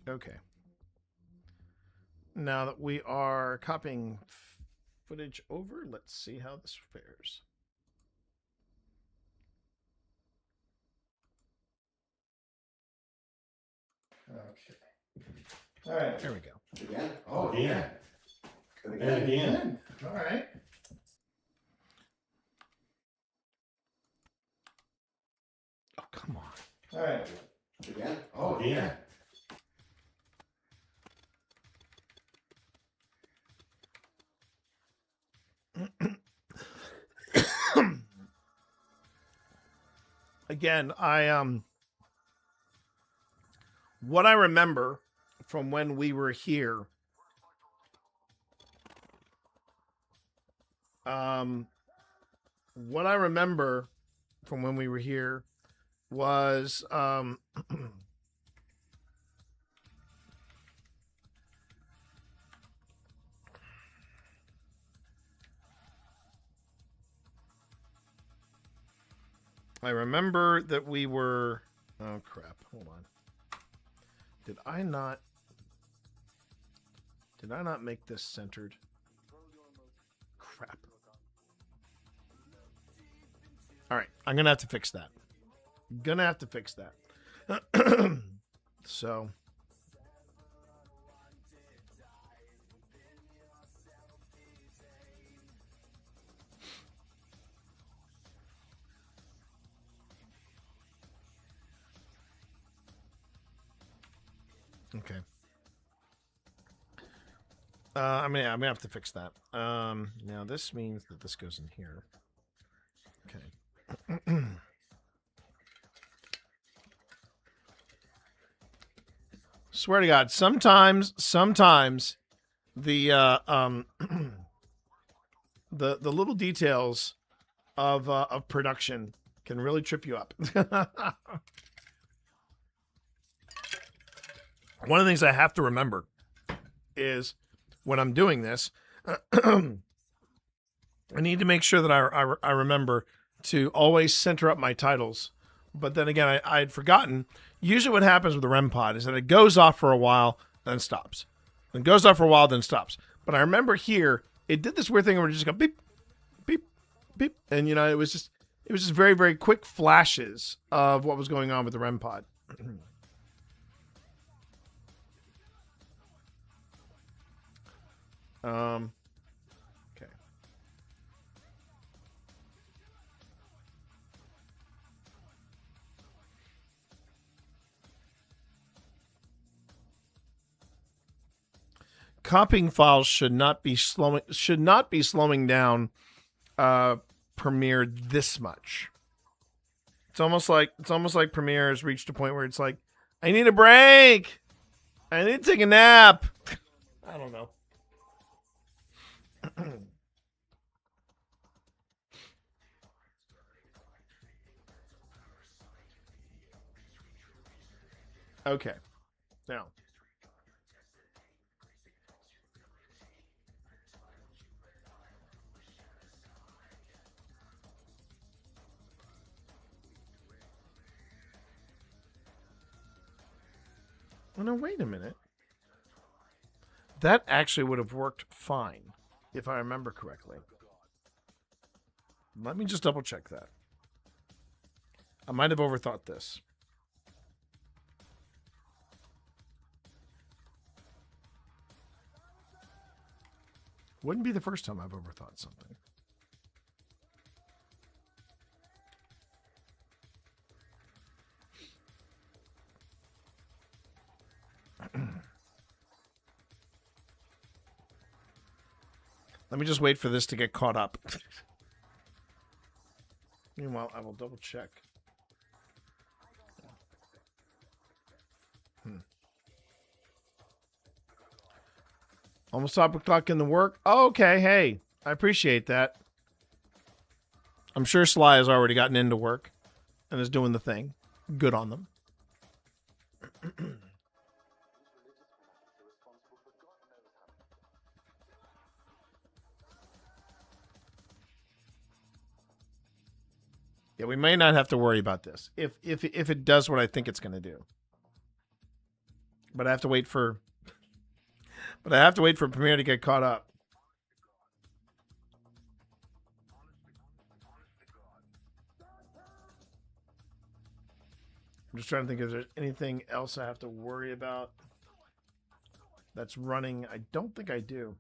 okay. Now that we are copying footage over, let's see how this fares. Okay. All right. There we go. Again? Oh, Again. Good And again. All right. Oh, come on. All right. Again? Oh, Again. Again, what I remember from when we were here, what I remember from when we were here was I remember that we were, oh crap, hold on. Did I not make this centered? Crap. All right, I'm going to have to fix that. So. Okay. I'm gonna have to fix that. Now this means that this goes in here. Okay. Swear to God, sometimes the the little details of production can really trip you up. One of the things I have to remember is when I'm doing this, I need to make sure that I remember to always center up my titles. But then again, I had forgotten. Usually what happens with the REM pod is that it goes off for a while, then stops. It goes off for a while, then stops. But I remember here, it did this weird thing where it just go beep, beep, beep. And, you know, it was just very, very quick flashes of what was going on with the REM pod. Okay. Copying files should not be slowing down Premiere this much. It's almost like Premiere has reached a point where it's like, I need a break. I need to take a nap. I don't know. Okay. Now. Oh, no, wait a minute. That actually would have worked fine, if I remember correctly. Let me just double check that. I might have overthought this. Wouldn't be the first time I've overthought something. Let me just wait for this to get caught up. Meanwhile, I will double check. Almost top o'clock in the work. Oh, okay, hey, I appreciate that. I'm sure Sly has already gotten into work and is doing the thing. Good on them. Yeah, we may not have to worry about this if it does what I think it's going to do. But I have to wait for Premiere to get caught up. I'm just trying to think if there's anything else I have to worry about that's running. I don't think I do.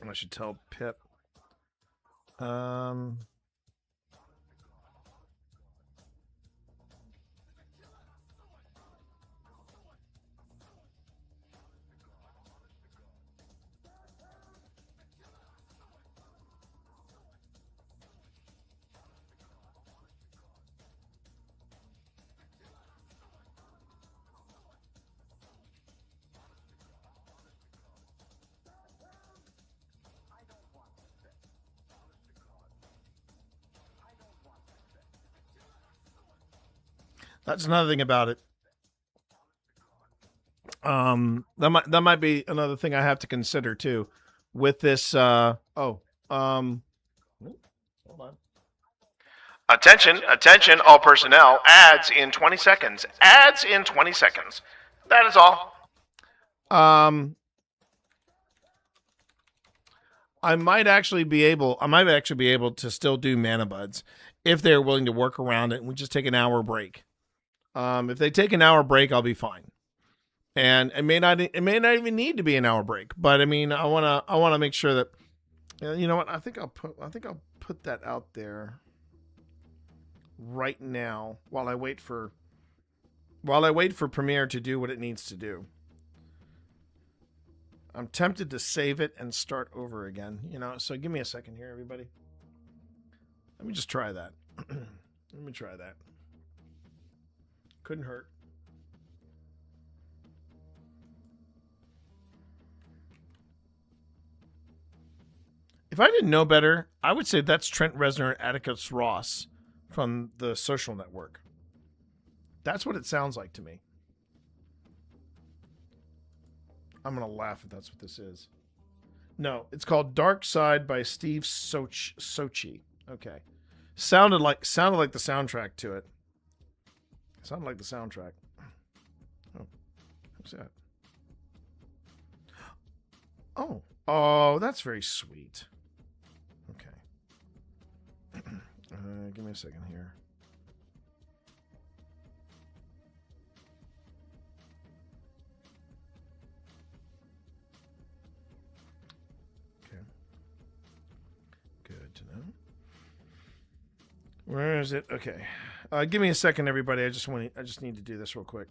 I should tell Pip. That's another thing about it. That might be another thing I have to consider too, with this. Hold on. Attention, all personnel. Ads in 20 seconds. Ads in 20 seconds. That is all. I might actually be able to still do Mana Buds if they're willing to work around it and we just take an hour break. If they take an hour break, I'll be fine. And it may not even need to be an hour break, but I mean, I wanna make sure that, you know what? I think I'll put that out there right now while I wait for Premiere to do what it needs to do. I'm tempted to save it and start over again, you know. So give me a second here, everybody. Let me just try that. Let me try that. Couldn't hurt. If I didn't know better, I would say that's Trent Reznor and Atticus Ross from The Social Network. That's what it sounds like to me. I'm going to laugh if that's what this is. No, it's called Dark Side by Steve Sochi. Okay. Sounded like the soundtrack to it. Sounded like the soundtrack. Oh, what's that? Oh, that's very sweet. Okay. Give me a second here. Okay. Good to know. Where is it? Okay. Give me a second, everybody. I just need to do this real quick.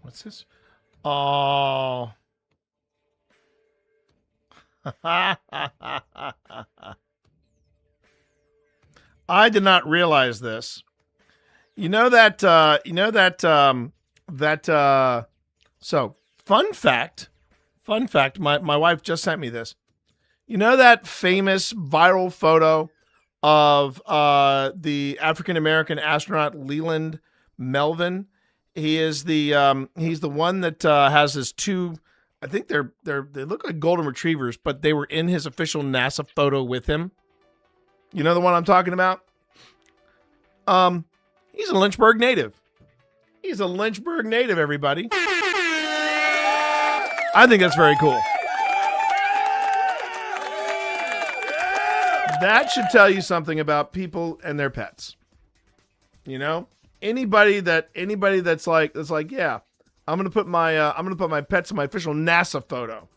What's this? Oh. I did not realize this. So fun fact, my wife just sent me this. You know that famous viral photo of the African American astronaut Leland Melvin? He's the one that has his two. I think they look like golden retrievers, but they were in his official NASA photo with him. You know the one I'm talking about? He's a Lynchburg native. He's a Lynchburg native, everybody. I think that's very cool. That should tell you something about people and their pets. You know? Anybody that's like, yeah, I'm gonna put my pets in my official NASA photo.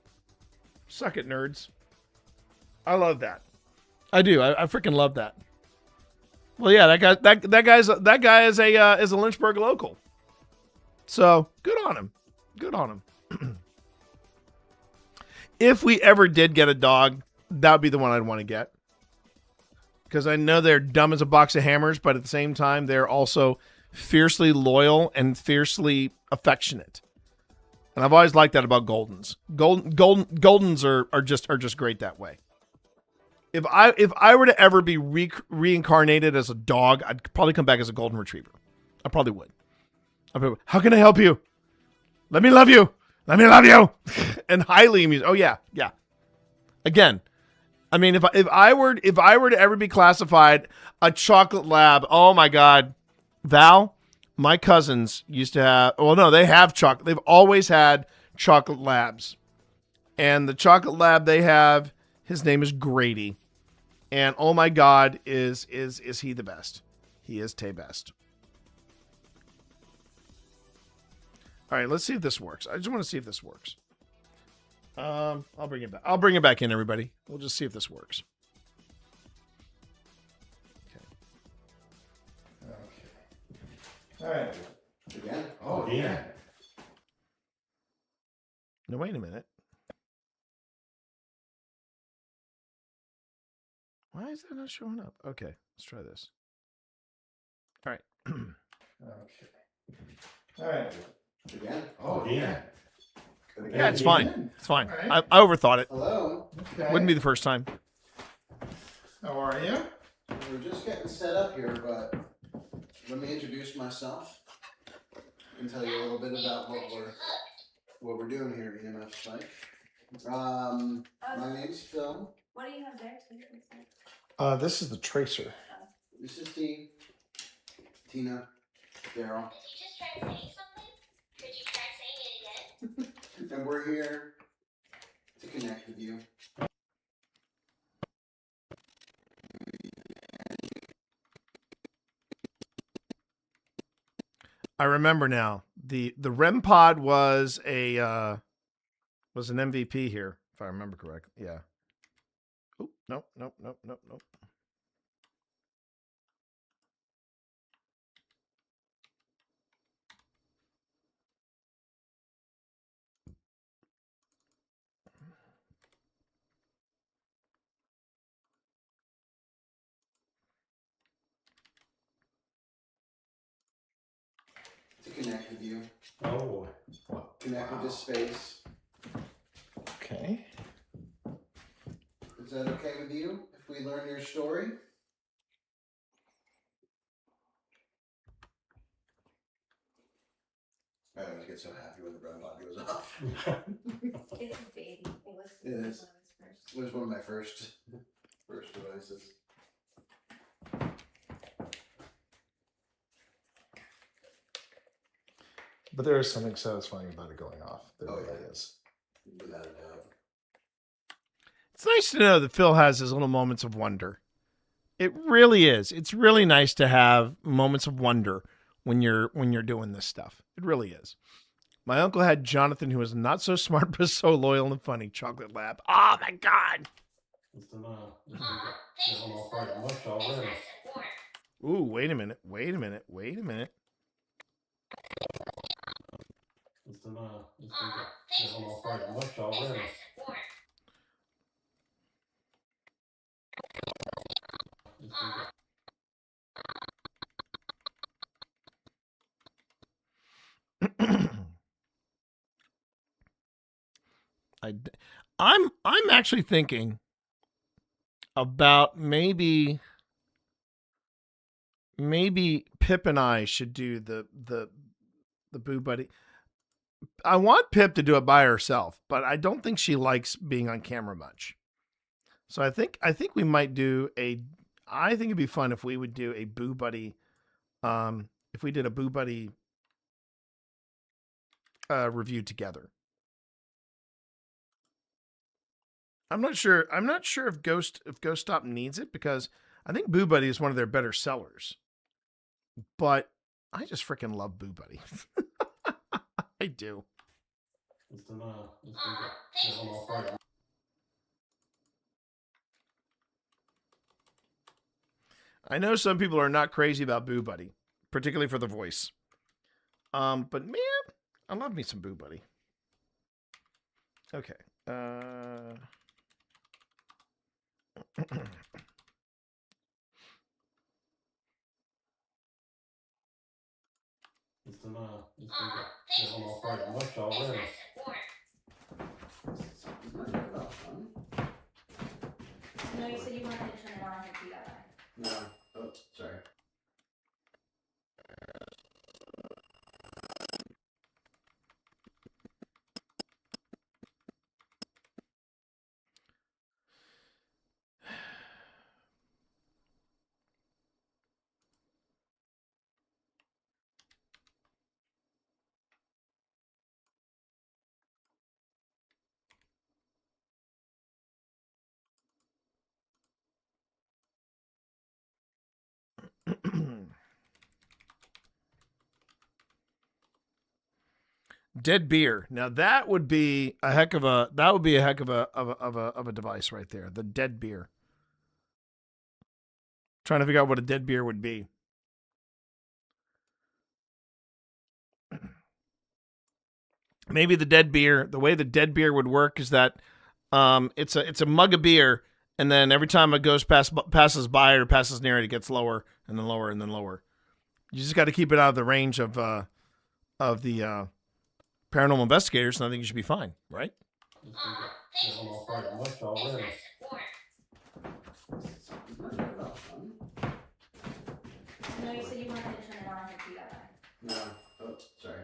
Suck it, nerds. I love that. I do. I freaking love that. Well, yeah, that guy is a Lynchburg local. So good on him. Good on him. If we ever did get a dog, that would be the one I'd want to get. Because I know they're dumb as a box of hammers, but at the same time, they're also fiercely loyal and fiercely affectionate. And I've always liked that about Goldens. Goldens are just great that way. If I were to ever be reincarnated as a dog, I'd probably come back as a golden retriever. I probably would. How can I help you? Let me love you. Let me love you. And highly amused. Oh yeah. Again, I mean, if I were to ever be classified a chocolate lab, oh my God, Val, my cousins used to have. Well, no, they have chocolate. They've always had chocolate labs, and the chocolate lab they have, his name is Grady, and oh my God, is he the best? He is Tay best. All right, let's see if this works. I just want to see if this works. I'll bring it back. I'll bring it back in, everybody. We'll just see if this works. Okay. All right. Again? Oh, yeah. Now, wait a minute. Why is that not showing up? Okay, let's try this. All right. Okay. All right. Again? Oh, yeah. Yeah, it's fine. It's fine. All right. I overthought it. Hello. Okay. Wouldn't be the first time. How are you? We're just getting set up here, but let me introduce myself and tell you a little bit about what we're doing here at EMF Spike. My name's Phil. What do you have there too? This is the tracer. This is T. Tina. Daryl. Did you just try saying something? Could you try saying it again? And we're here to connect with you. I remember now. The REM pod was an MVP here, if I remember correctly. Yeah. Oh, nope. To connect with you. Oh. Connect with this space. Okay. Is that okay with you if we learn your story? I always get so happy when the brown body goes off. It's a baby. It is. It was one of my first devices. But there is something satisfying about it going off. There really is. Without a doubt. It's nice to know that Phil has his little moments of wonder. It really is. It's really nice to have moments of wonder when you're doing this stuff. It really is. My uncle had Jonathan, who was not so smart but so loyal and funny. Chocolate Lab. Oh my God. Ooh, wait a minute. I'm actually thinking about maybe Pip and I should do the Boo Buddy. I want Pip to do it by herself, but I don't think she likes being on camera much. So I think we might do I think it'd be fun if we would do a Boo Buddy. If we did a Boo Buddy review together. I'm not sure if Ghost Stop needs it, because I think Boo Buddy is one of their better sellers. But I just freaking love Boo Buddy. I do. I know some people are not crazy about Boo Buddy, particularly for the voice. But man, I love me some Boo Buddy. Okay. No, you said you wanted to turn it on and do that. No. Oh, sorry. Dead beer. Now that would be a heck of a device right there. The dead beer. Trying to figure out what a dead beer would be. Maybe the dead beer. The way the dead beer would work is that it's a mug of beer, and then every time it goes passes by or passes near it, it gets lower and then lower and then lower. You just got to keep it out of the range of the paranormal investigators, and I think you should be fine, right? I'm all frightened much already. No, you said you wanted to turn it on and see that. No. Oh, sorry.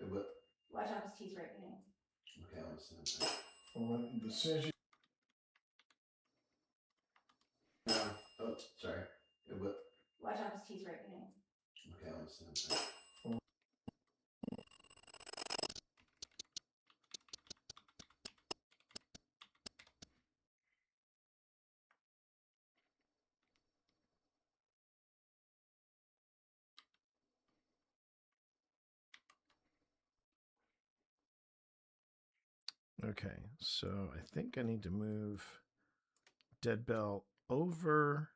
But Watch out, his teeth right beginning. okay, I'll listen to that. Well, as soon as you No. Oh, sorry. But Watch out, his teeth right beginning. okay, I'll listen to that. Okay, so I think I need to move Dead Bell over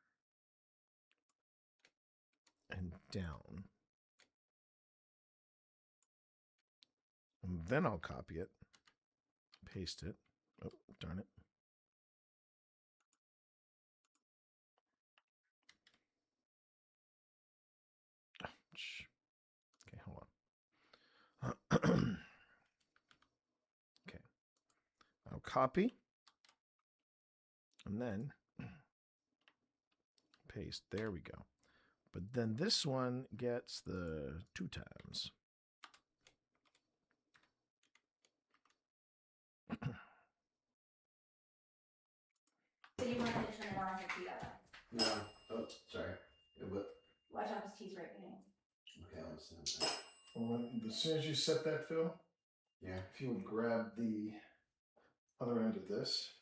and down. And then I'll copy it, paste it. Oh, darn it. Okay, hold on. Okay. I'll copy and then paste. There we go. But then this one gets the 2 times. So you wanted to turn it on and see that. No. Oh, sorry. But Watch out, his teeth right beginning. okay, I'll listen to that. well, as soon as you set that, Phil, Yeah. if you would grab the other end of this.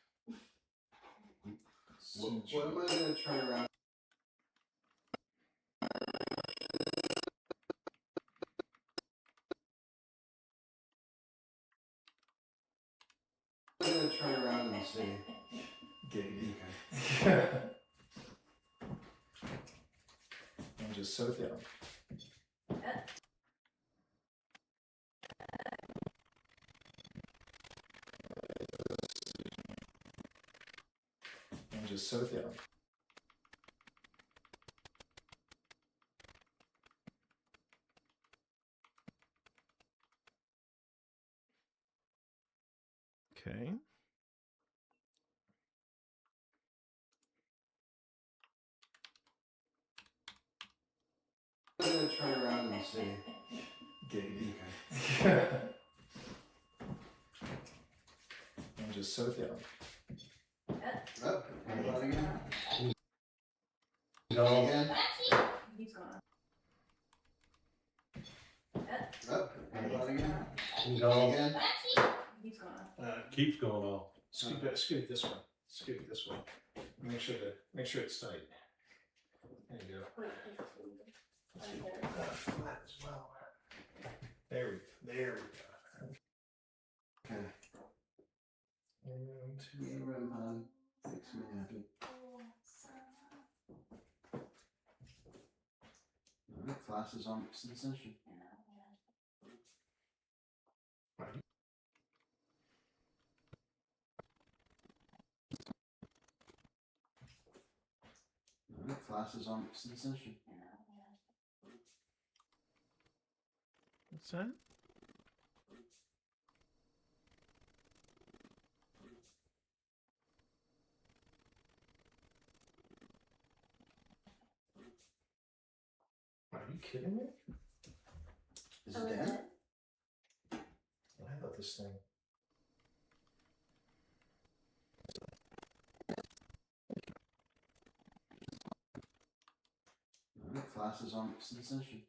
What am I going to turn around? I'm going to turn around and see. Giddy. Okay. And just set it down. And just set it down. Okay. I'm going to turn around and see. Giddy. Okay. And just set it down. Oh, hold on again. Go again. Keeps going on. Oh, hold on again. Go again. Keeps going on. Keeps going on. Scoot it this way. Scoot it this way. Make sure it's tight. There you go. Flat as well. There we go. Okay. And REM pod makes me happy. Alright, class is on sensation. Alright, class is on sensation. What's that? Are you kidding me? Is it dead? I thought this thing. Alright, class is on sensation.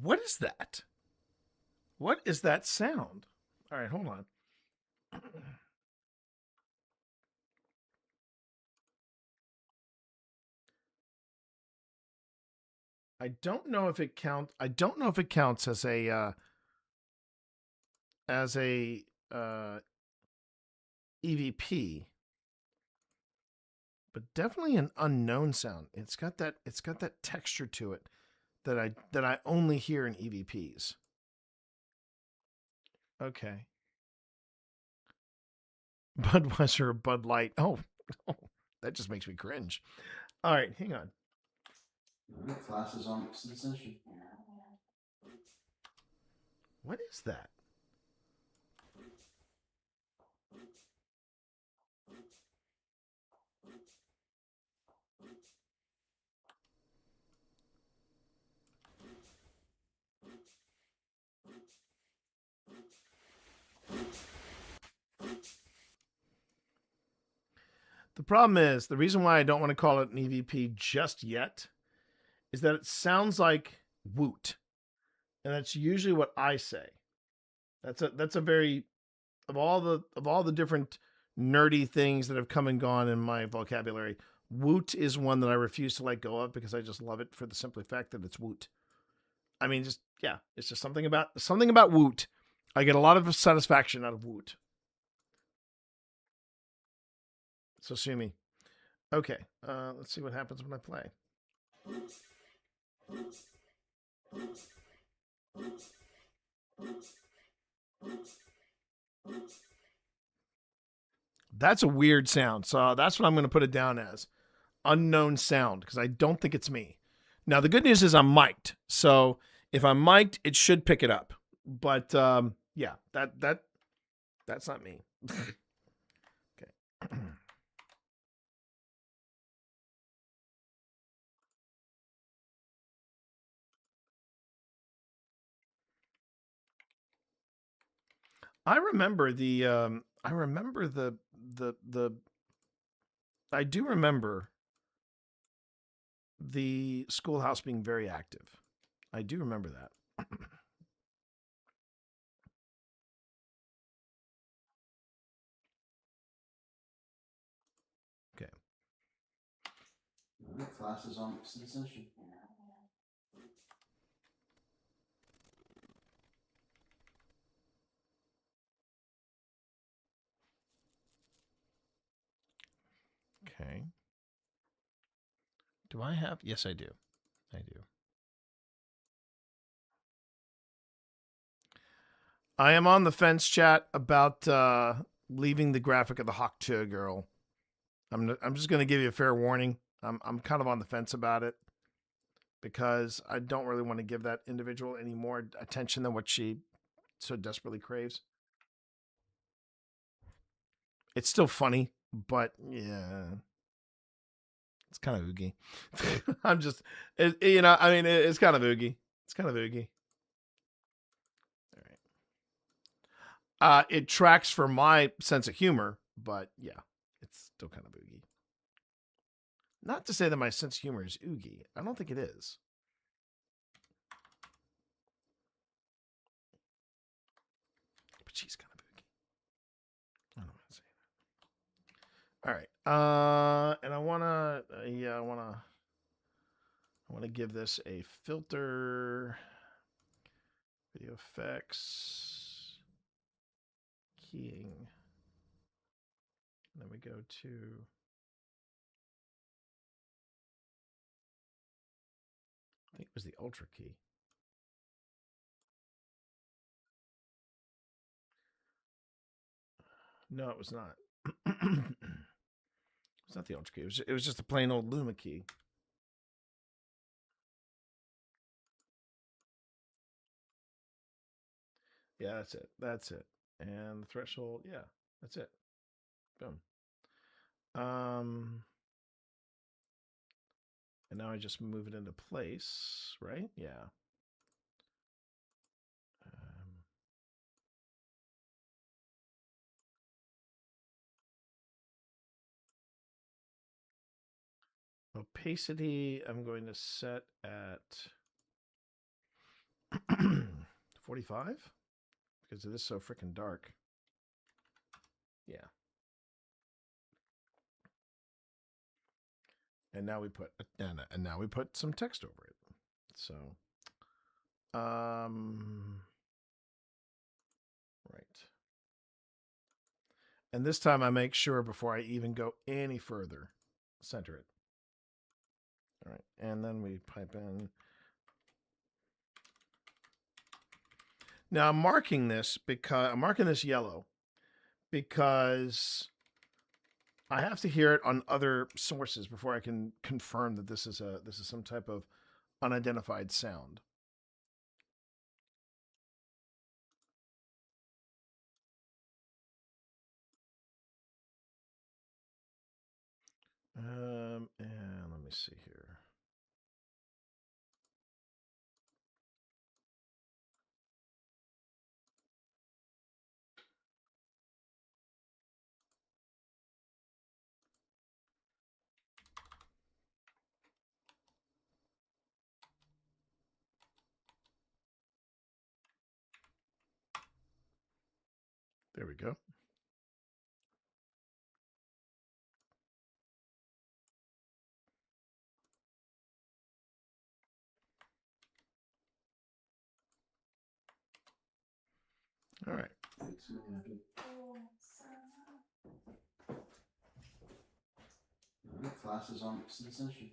What is that? What is that sound? All right, hold on. I don't know if it counts as a EVP, but definitely an unknown sound. It's got that texture to it that I only hear in EVPs. Okay. Budweiser or Bud Light. Oh, That just makes me cringe. All right, hang on. Class is on session. What is that? The problem is, the reason why I don't want to call it an EVP just yet is that it sounds like woot. And that's usually what I say. That's a very of all the different nerdy things that have come and gone in my vocabulary, woot is one that I refuse to let go of because I just love it for the simple fact that it's woot. I mean, just yeah, it's just something about woot. I get a lot of satisfaction out of woot. So sue me. Okay, let's see what happens when I play. That's a weird sound. So that's what I'm going to put it down as. Unknown sound, because I don't think it's me. Now, the good news is I'm mic'd. So if I'm mic'd, it should pick it up. But yeah, that's not me. Okay. I remember I do remember the schoolhouse being very active. I do remember that. Okay. Class is on session. Okay. Do I have? Yes, I do. I do. I am on the fence, chat, about leaving the graphic of the Hawk 2 girl. I'm just going to give you a fair warning. I'm kind of on the fence about it because I don't really want to give that individual any more attention than what she so desperately craves. It's still funny, but yeah, it's kind of oogie. I'm just, it's kind of oogie. It's kind of oogie. All right. It tracks for my sense of humor, but yeah, it's still kind of oogie. Not to say that my sense of humor is oogie. I don't think it is. But she's kind of oogie. I don't know how to say that. All right. And I want to give this a filter, video effects, keying. And then we go to I think it was the Ultra key. No, it was not. It's not the Ultra key. It was just a plain old Luma key. Yeah, that's it. That's it. And the threshold, yeah, that's it. Boom. And now I just move it into place, right? Yeah. Opacity, I'm going to set at 45 because it is so freaking dark. Yeah. And now we put some text over it. So, right. And this time I make sure before I even go any further, center it. All right. And then we pipe in. Now I'm marking this yellow because I have to hear it on other sources before I can confirm that this is some type of unidentified sound. And let me see here. There we go. All right. Class is on in session.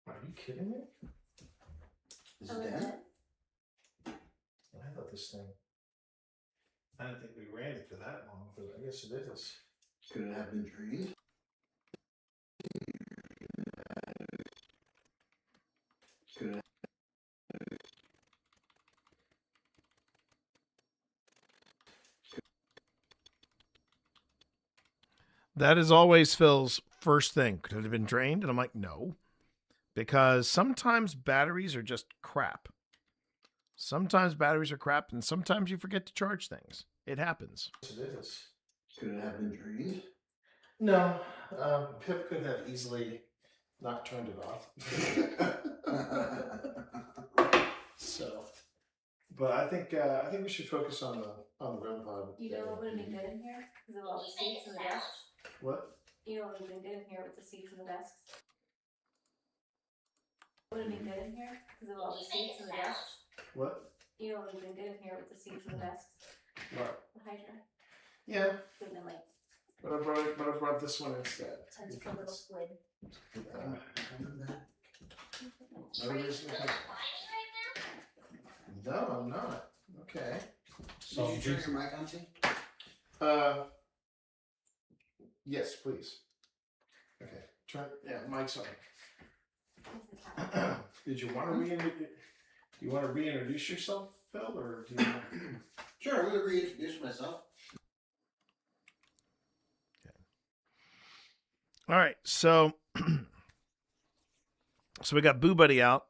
Are you kidding me? Is it dead? I thought this thing. I didn't think we ran it for that long, but I guess it is. Could it have been drained? Could it? That is always Phil's first thing. Could it have been drained? And I'm like, no. Because sometimes batteries are just crap. Sometimes batteries are crap, and sometimes you forget to charge things. It happens. It is. Could it have been drained? No. Pip could have easily not turned it off. So, but I think we should focus on the REM pod. You know what would have been good in here? Because of all the seats and the desks. What? You know what would have been good in here with the seats and the desks? Would have been good in here because of all the seats and the desks. What? You know what would have been good in here with the seats and the desks? What? The Hydra. Yeah. Would have been like. But I brought this one instead. Such a little squid. No reason to have- No, I'm not. Okay. So did you turn your mic on, T? Yes, please. Okay. Mic's on. Did you want to reintroduce yourself, Phil, or do you want Sure, I'm going to reintroduce myself. All right, so we got Boo Buddy out.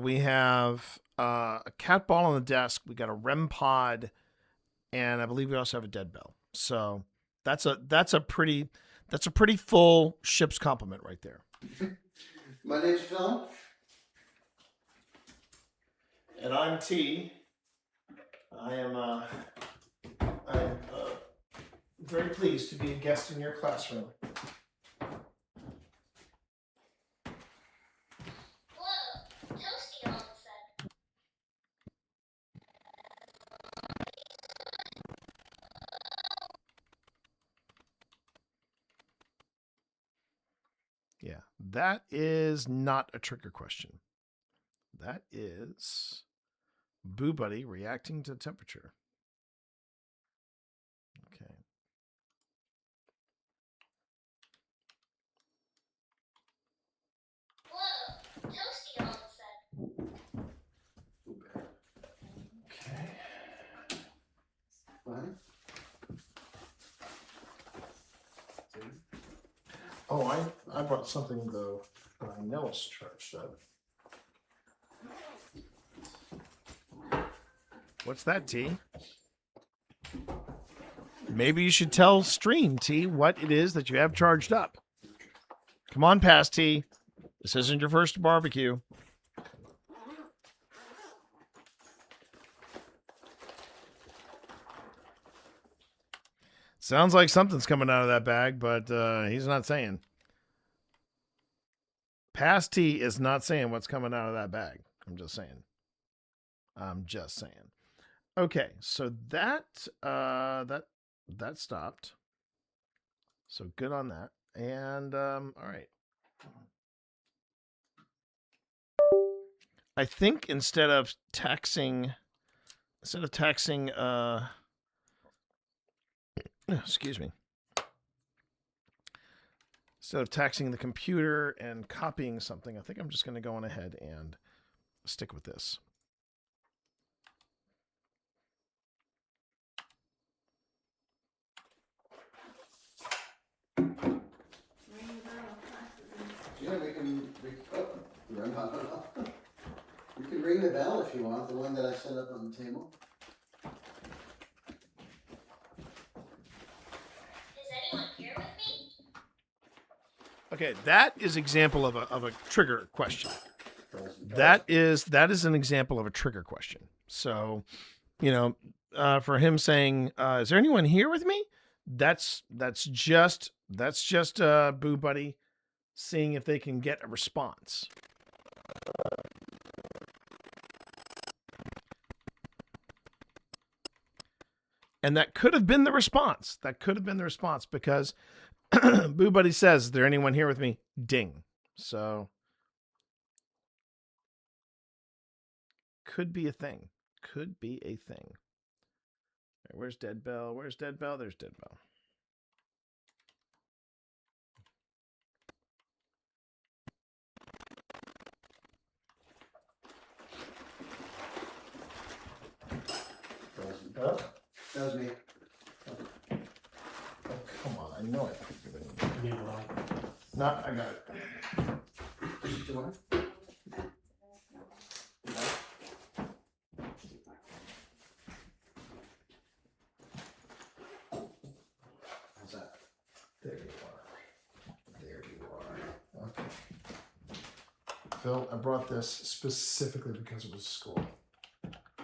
We have a cat ball on the desk. We got a REM pod, and I believe we also have a dead bell. So that's a pretty full ship's complement right there. My name's Phil. And I'm T. I'm very pleased to be a guest in your classroom. Yeah, that is not a trigger question. That is Boo Buddy reacting to temperature. Okay. Whoa, toasty all of a sudden. Okay. What? Oh, I brought something though that I know it's charged up. What's that, T? Maybe you should tell Stream, T, what it is that you have charged up. Come on past, T. This isn't your first barbecue. Sounds like something's coming out of that bag, but he's not saying. Past T is not saying what's coming out of that bag. I'm just saying. Okay, so that stopped. So good on that. And all right. I think instead of taxing Excuse me. Instead of taxing the computer and copying something, I think I'm just going to go on ahead and stick with this. Yeah, we can ring the bell if you want, the one that I set up on the table. Is anyone here with me? Okay, that is example of a trigger question. That is an example of a trigger question. So, for him saying, "Is there anyone here with me?" That's just Boo Buddy seeing if they can get a response. And that could have been the response. Because Boo Buddy says, "Is there anyone here with me?" Ding. So could be a thing. All right, where's Dead Bell? There's Dead Bell. That was me. Oh, come on. I know I picked it. No, I got it. How's that? There you are. Okay. Phil, I brought this specifically because it was school.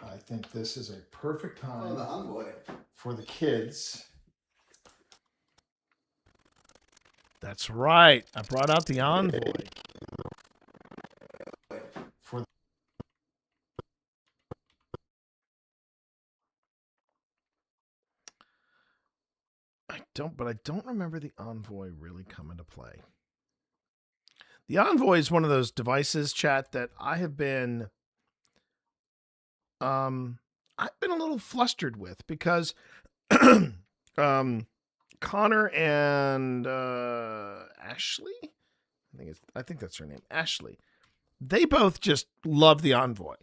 I think this is a perfect time the envoy. For the kids. That's right. I brought out the envoy. I don't remember the envoy really coming to play. The envoy is one of those devices, chat, that I have been a little flustered with because Connor and Ashley, I think that's her name, Ashley. They both just love the envoy,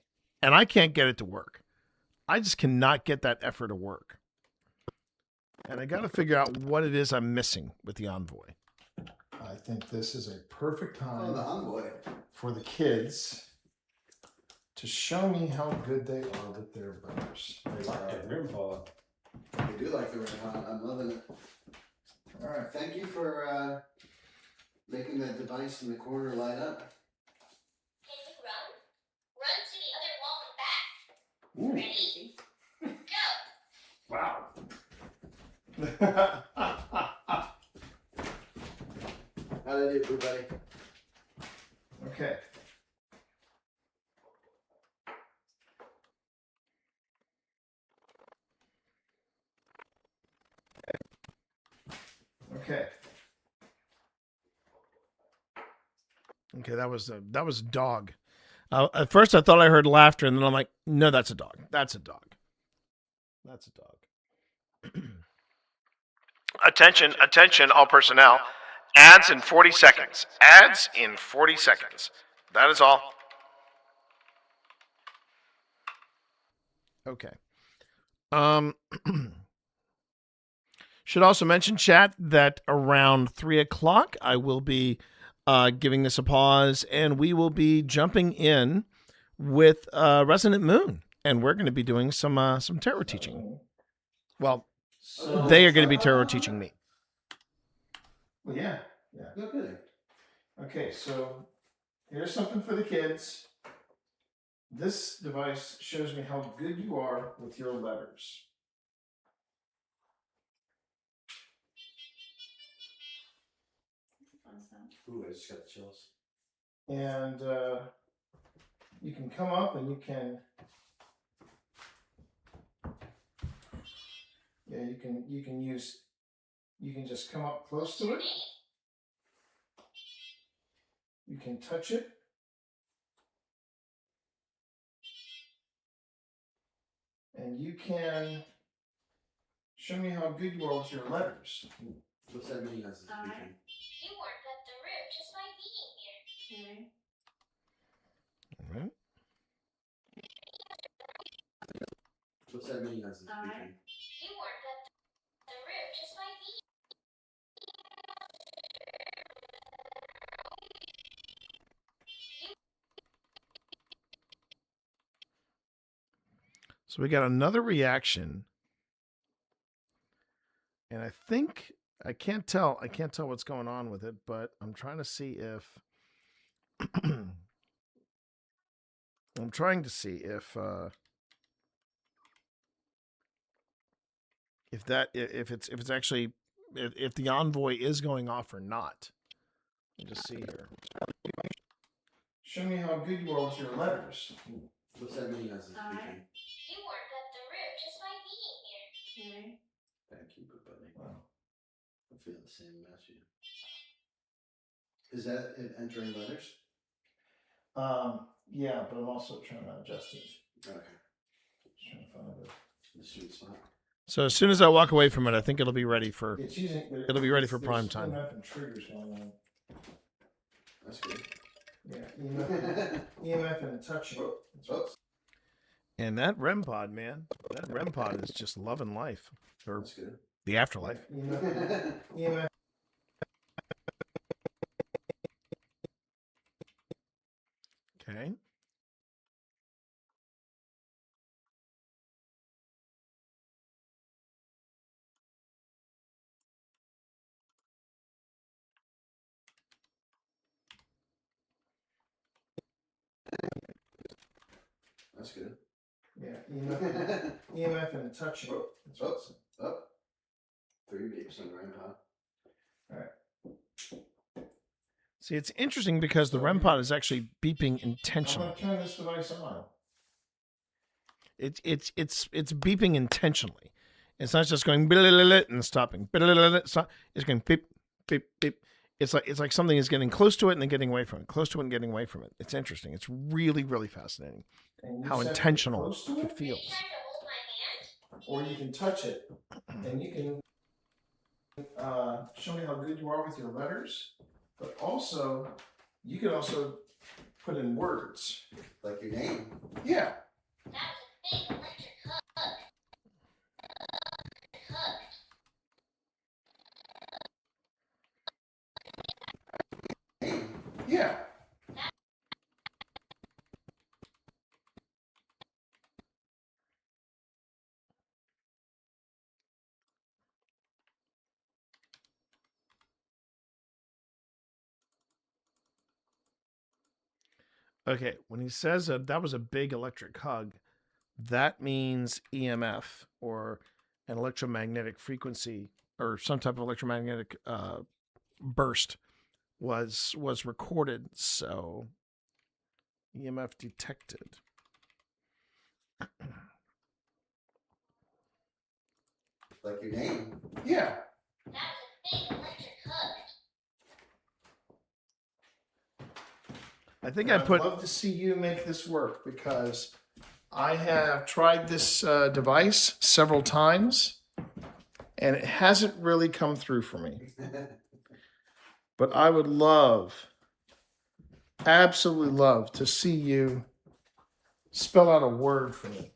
and I can't get it to work. I just cannot get that effort to work. And I got to figure out what it is I'm missing with the envoy. I think this is a perfect time for the kids to show me how good they are with their bows. They like that rim pod. They do like the rim pod. I'm loving it. All right. Thank you for making that device in the corner light up. Can you run? Run to the other wall and back. Ooh. Ready? Go! Wow. How did I do, everybody? Okay. Okay, that was a dog. At first, I thought I heard laughter, and then I'm like, no, that's a dog. Attention, all personnel. Ads in 40 seconds. That is all. Okay. Should also mention, chat, that around 3:00 I will be giving this a pause, and we will be jumping in with Resonant Moon, and we're going to be doing some tarot teaching. Well, they are going to be tarot teaching me. Well, yeah. No kidding. Okay, so here's something for the kids. This device shows me how good you are with your letters. Ooh, I just got the chills. And you can come up and you can you can just come up close to it. You can touch it. And you can Show me how good you are with your letters. What's that mean? As All right. You weren't at the room just by being here. Okay. All right. What's that mean? As All right. You weren't at the room just by being So we got another reaction. And I think I can't tell what's going on with it, but I'm trying to see if I'm trying to see if it's actually if the envoy is going off or not. Let me just see here. Show me how good you are with your letters. What's that mean? As All right. You weren't at the room just by being here. Okay. Thank you, good buddy. Wow. I feel the same about you. Is that it entering letters? Yeah, but I'm also trying to adjust it. Okay. Just trying to find it. The sweet spot. So as soon as I walk away from it, I think it'll be ready for There's prime time. EMF and triggers going on. That's good. Yeah, EMF and touching. And that REM pod, man, that REM pod is just loving life, or That's good. the afterlife. EMF. Okay. That's good. Yeah, EMF and touching. Up. 3 beeps on the REM pod. All right. See, it's interesting because the REM pod is actually beeping intentionally. I'm gonna turn this device on. It's beeping intentionally. It's not just going and stopping. Stop. It's going beep, beep, beep. It's like something is getting close to it and then getting away from it, close to it and getting away from it. It's interesting. It's really, really fascinating how intentional it feels. Or you can touch it and you can show me how good you are with your letters, but also you can also put in words. Like your name. Yeah. Yeah. Okay, when he says that was a big electric hug, that means EMF or an electromagnetic frequency or some type of electromagnetic burst was recorded. So EMF detected. Like your name. Yeah. I think I'd love to see you make this work because I have tried this device several times and it hasn't really come through for me. But I would absolutely love to see you spell out a word for me.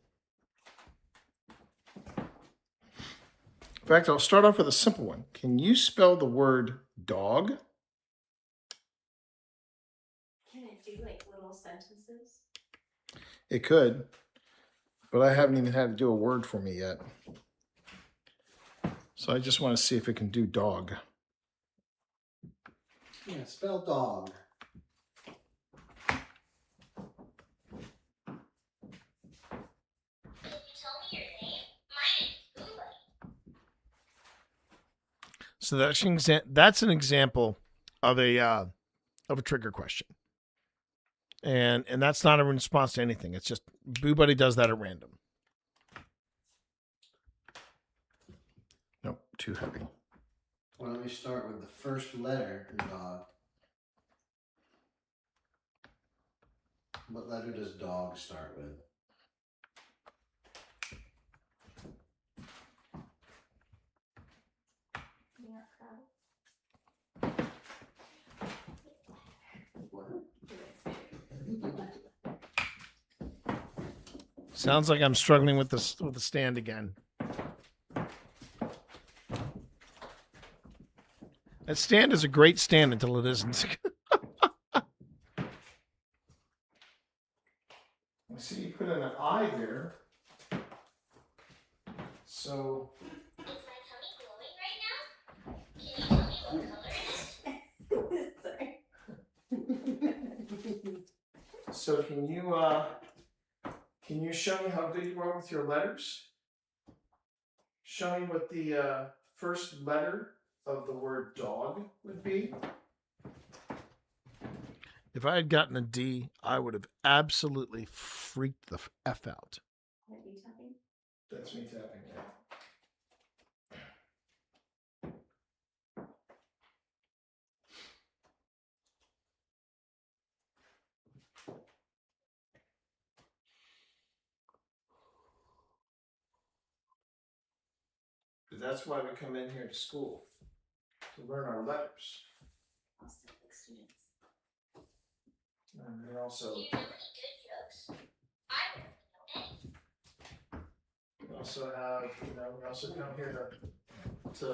In fact, I'll start off with a simple one. Can you spell the word dog? Can it do like little sentences? It could, but I haven't even had to do a word for me yet. So I just want to see if it can do dog. Yeah, spell dog. So that's an example of a trigger question, and that's not a response to anything. It's just Boo Buddy does that at random. Nope, too heavy. Well, let me start with the first letter in dog. What letter does dog start with? Sounds like I'm struggling with the stand again. That stand is a great stand until it isn't. I see you put in an eye there. So. Is my tummy glowing right now? Can you tell me what color it is? Sorry. So can you show me how good you are with your letters? Show me what the first letter of the word dog would be. If I had gotten a D, I would have absolutely freaked the F out. That's me tapping now. That's why we come in here to school, to learn our letters. And we also. Do you know any good jokes? I don't know any. We also have, we also come here to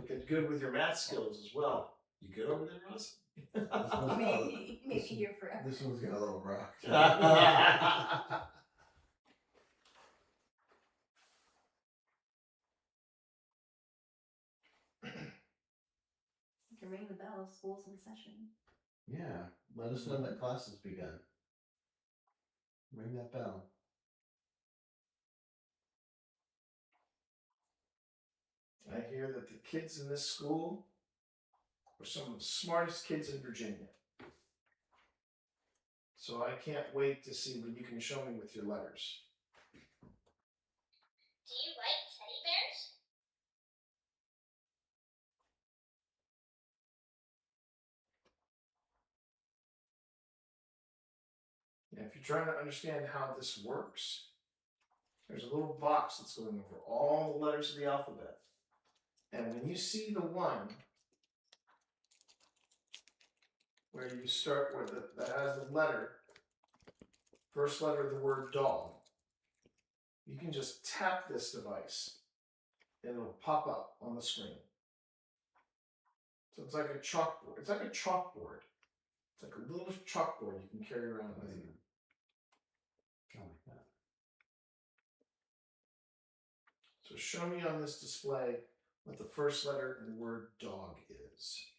get good with your math skills as well. You good over there, Ross? Maybe here forever. This one's got a little rock. You can ring the bell if school's in session. Yeah, let us know that class has begun. Ring that bell. I hear that the kids in this school are some of the smartest kids in Virginia. So I can't wait to see what you can show me with your letters. Do you like teddy bears? Now, if you're trying to understand how this works, there's a little box that's going over all the letters of the alphabet. And when you see the one where you start with that has the letter, first letter of the word dog, you can just tap this device and it'll pop up on the screen. So it's like a chalkboard. It's like a chalkboard. It's like a little chalkboard you can carry around with you. I like that. So show me on this display what the first letter in the word dog is.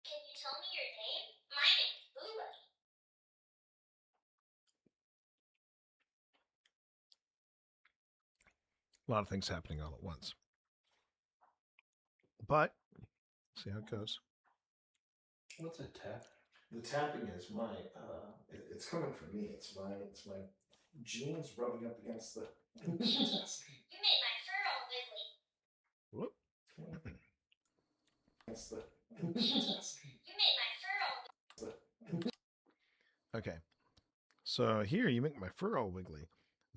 Can you tell me your name? My name's Boobie. A lot of things happening all at once. But, see how it goes. What's a tap? The tapping is my, it's coming from me. It's my jeans rubbing up against the. You made my fur all wiggly. Whoop. Against the. You made my fur all wiggly. Okay. So here you make my fur all wiggly.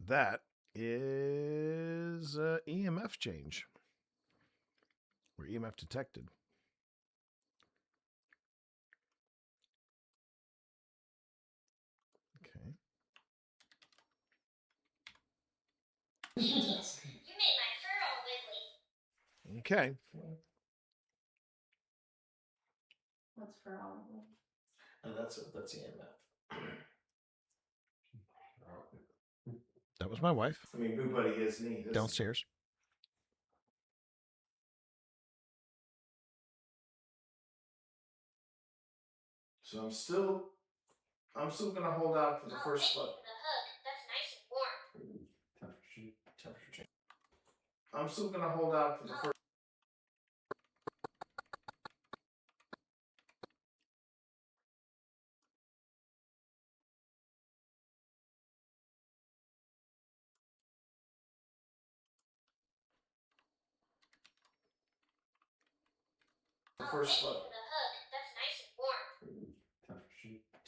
That is EMF change. Or EMF detected. Okay. You made my fur all wiggly. Okay. What's fur all wiggly? And that's EMF. That was my wife. I mean, Boo Buddy is neat. Downstairs. So I'm still gonna hold out for the first thank you letter. for the hug. That's nice and warm. Temperature change. I'm still gonna hold out for the first. First thank you letter. for the hug. That's nice and warm.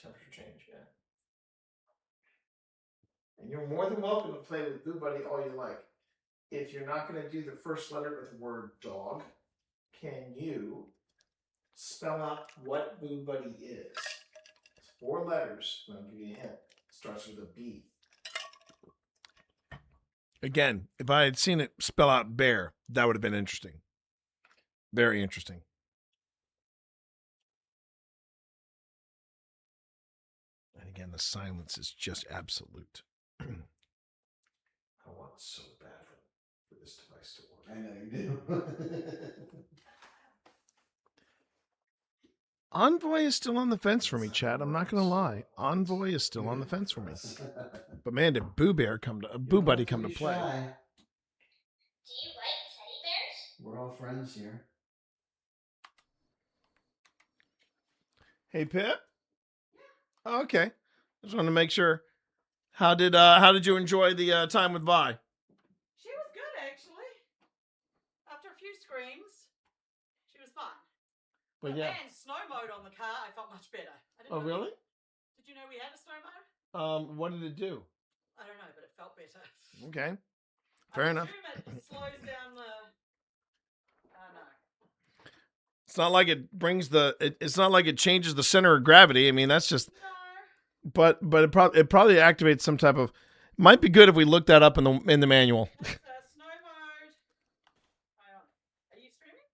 Temperature change, yeah. And you're more than welcome to play with Boo Buddy all you like. If you're not going to do the first letter of the word dog, can you spell out what Boo Buddy is? 4 letters. I'll give you a hint. Starts with a B. Again, if I had seen it spell out bear, that would have been interesting. Very interesting. And again, the silence is just absolute. I want so badly for this device to work. I know you do. Envoy is still on the fence for me, Chad. I'm not going to lie. Envoy is still on the fence for me. But man, did Boo Buddy come to play? Do you like teddy bears? We're all friends here. Hey, Pip. Oh, okay. Just wanted to make sure. How did you enjoy the time with Vi? She was good, actually. After a few screams, she was fine. But yeah. And snow mode on the car, I felt much better. Oh, really? Did you know we had a snow mode? What did it do? I don't know, but it felt better. Okay. Fair enough. It slows down the. I don't know. It's not like it brings it's not like it changes the center of gravity. I mean, that's just. No. But it probably activates some type of. Might be good if we look that up in the manual. Snow mode. Are you streaming?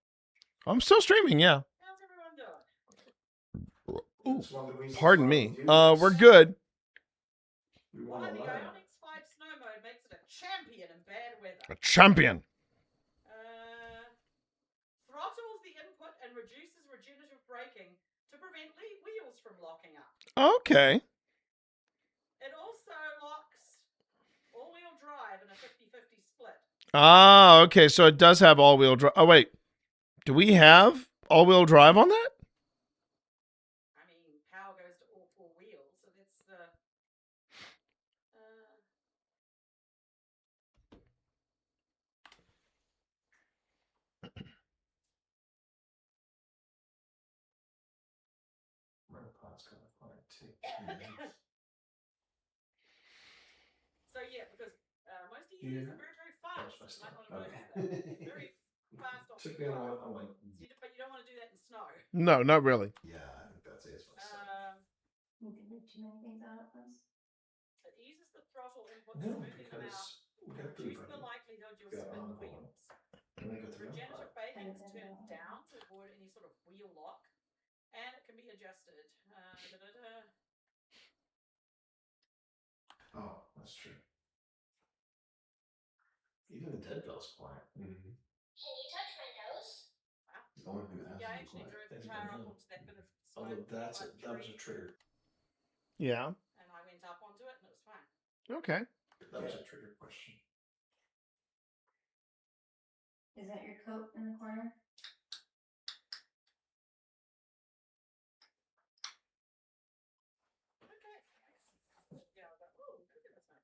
I'm still streaming. Yeah. How's everyone doing? Ooh, pardon me. We're good. Well, the Ionix 5 snow mode makes it a champion in bad weather. A champion. Throttles the input and reduces regenerative braking to prevent wheels from locking up. Okay. It also locks all-wheel drive in a 50-50 split. Ah, okay. So it does have all-wheel drive. Oh, wait. Do we have all-wheel drive on that? I mean, power goes to all 4 wheels, so that's the... So yeah, because most EVs are very, very fast. You might want to notice that. Very fast off the road. But you don't want to do that in snow. No, not really. Yeah, I think that's it. You can leave too many things out at once. It eases the throttle input, No, smoothing them out, we got reducing the likelihood you'll spin the wheels. Regenerative braking is turned down to avoid any sort of wheel lock, and it can be adjusted. Oh, that's true. Even the dead bell's quiet. Mm-hmm. Can you touch my nose? The only thing that Yeah, I has to be actually quiet drove the is car my up nose. onto that bit of snow. Although that was a trigger. Yeah. And I went up onto it and it was fine. Okay. That was a trigger question. Is that your coat in the corner? Okay. Yeah, I thought, oh, look at this now.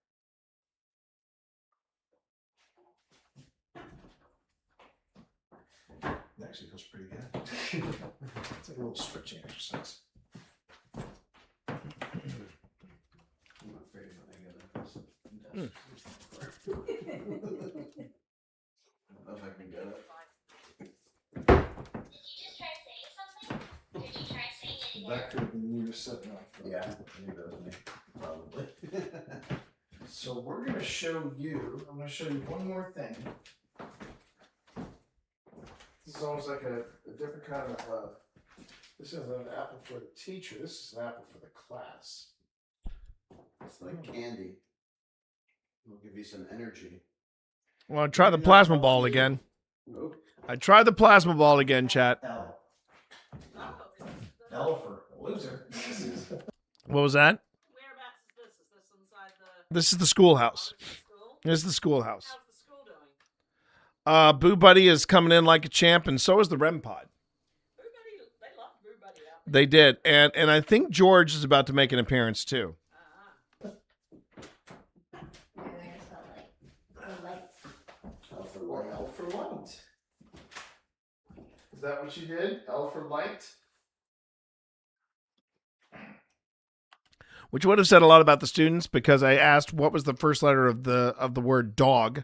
It actually feels pretty good. It's like a little stretching exercise. I'm afraid when I get up. I don't know if I can get it. Did you just try saying something? Did you try saying it again? That could have been you setting off. Yeah, maybe that was me. Probably. So we're going to show you, I'm going to show you one more thing. This is almost like a different kind of, this is an apple for the teacher. This is an apple for the class. It's like candy. It'll give you some energy. Well, try the plasma ball again. Nope. I tried the plasma ball again, chat. L. L for loser. What was that? Whereabouts is this? Is this inside the... This is the schoolhouse. This is the schoolhouse. How's the school doing? Boo Buddy is coming in like a champ, and so is the REM pod. Boo Buddy, they love Boo Buddy out there. They did, and I think George is about to make an appearance too. L for light. Is that what you did? L for light? Which would have said a lot about the students, because I asked what was the first letter of the word dog,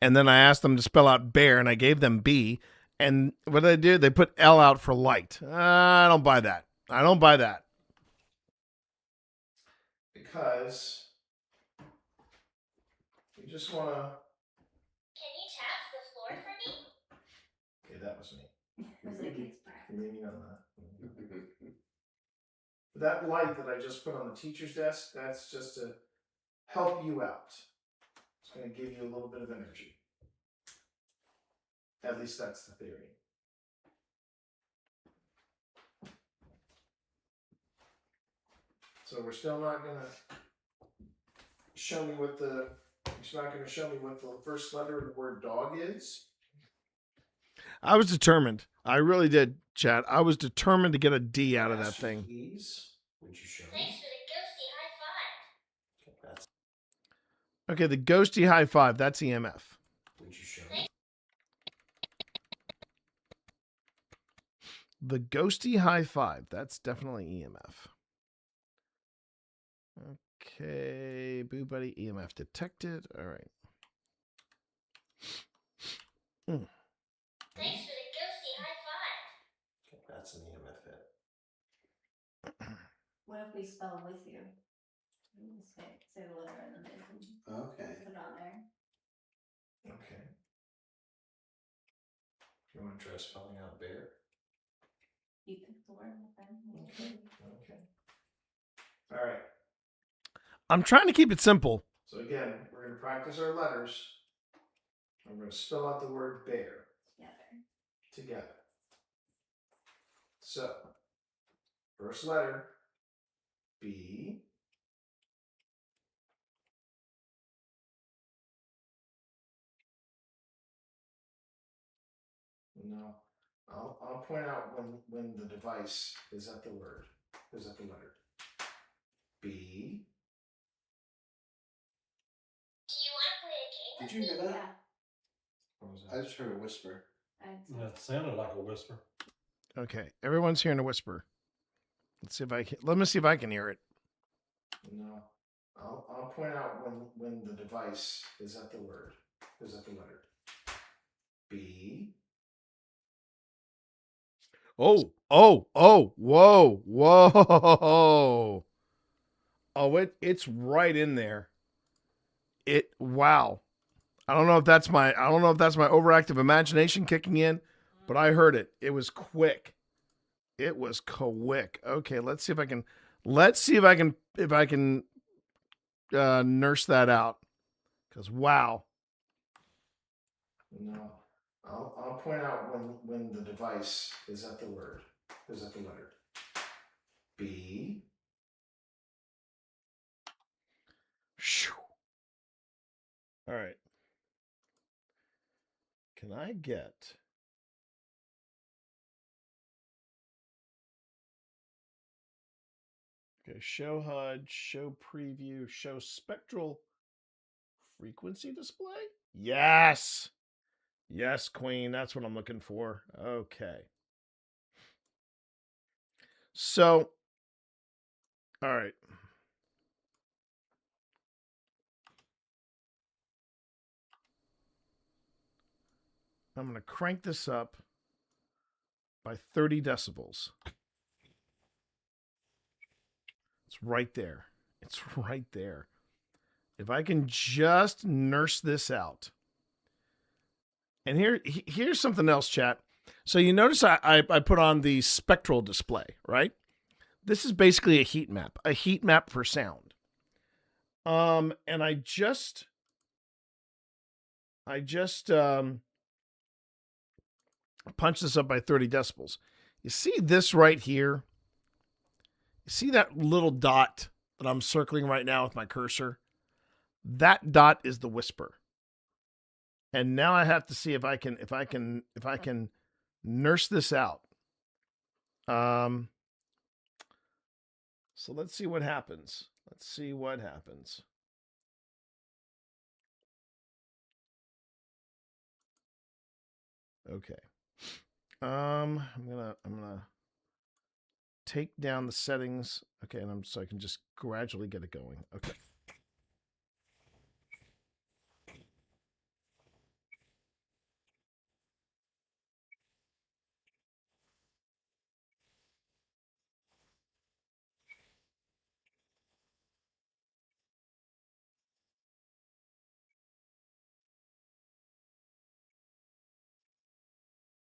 and then I asked them to spell out bear, and I gave them B. And what did they do? They put L out for light. I don't buy that. I don't buy that. because you just want to. Can you tap the floor for me? Okay, that was me. Was it kids practice? Leave me on that. That light that I just put on the teacher's desk, that's just to help you out. It's going to give you a little bit of energy. At least that's the theory. So we're still not going to show me what the. You're not going to show me what the first letter of the word dog is. I was determined. I really did, Chad. I was determined to get a D out of that thing. Please, would you show me? Thanks for the ghosty high five. That's. Okay, the ghosty high five. That's EMF. Would you show me? The ghosty high five. That's definitely EMF. Okay, Boo Buddy, EMF detected. All right. Thanks for the ghosty high five. Okay, that's an EMF hit. What if we spell with you? Say the letter and then they can Okay. put it on there. Okay. You want to try spelling out bear? You pick the word with them. Okay. Okay. All right. I'm trying to keep it simple. So again, we're going to practice our letters. I'm going to spell out the word bear. Together. So, first letter, B. No, I'll point out when the device is at the word, is at the letter. B. Do you want to play a game? Did you hear that? Yeah. What was that? I just heard a whisper. That sounded like a whisper. Okay, everyone's hearing a whisper. Let's see if I can. Let me see if I can hear it. No, I'll point out when the device is at the word, is at the letter. B. Oh, whoa. Oh, it's right in there. Wow. I don't know if that's my overactive imagination kicking in, but I heard it. It was quick. It was quick. Okay, let's see if I can nurse that out. Cause wow. No, I'll point out when the device is at the word, is at the letter. B. All right. Can I get okay, show HUD, show preview, show spectral frequency display? Yes. Yes, Queen. That's what I'm looking for. Okay. So, all right. I'm going to crank this up by 30 decibels. It's right there. It's right there. If I can just nurse this out. And here's something else, chat. So you notice I put on the spectral display, right? This is basically a heat map for sound. And I just punch this up by 30 decibels. You see this right here? You see that little dot that I'm circling right now with my cursor? That dot is the whisper. And now I have to see if I can nurse this out. So let's see what happens. Okay. I'm gonna take down the settings. Okay, and so I can just gradually get it going. Okay.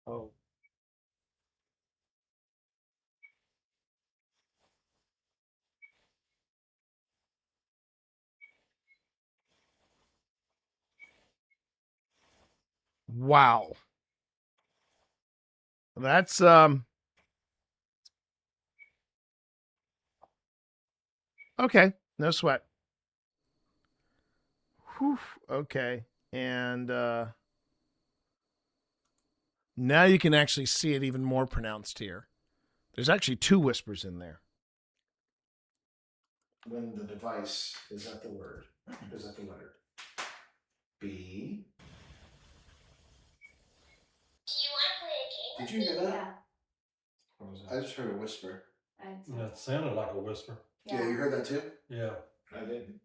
Oh. Wow. That's okay. No sweat. Whew, okay. And now you can actually see it even more pronounced here. There's actually two whispers in there. When the device is at the word, is at the letter B. Did you hear that? Yeah. What was I just heard a whisper. That sounded like a whisper. Yeah, you heard that too? Yeah. I didn't.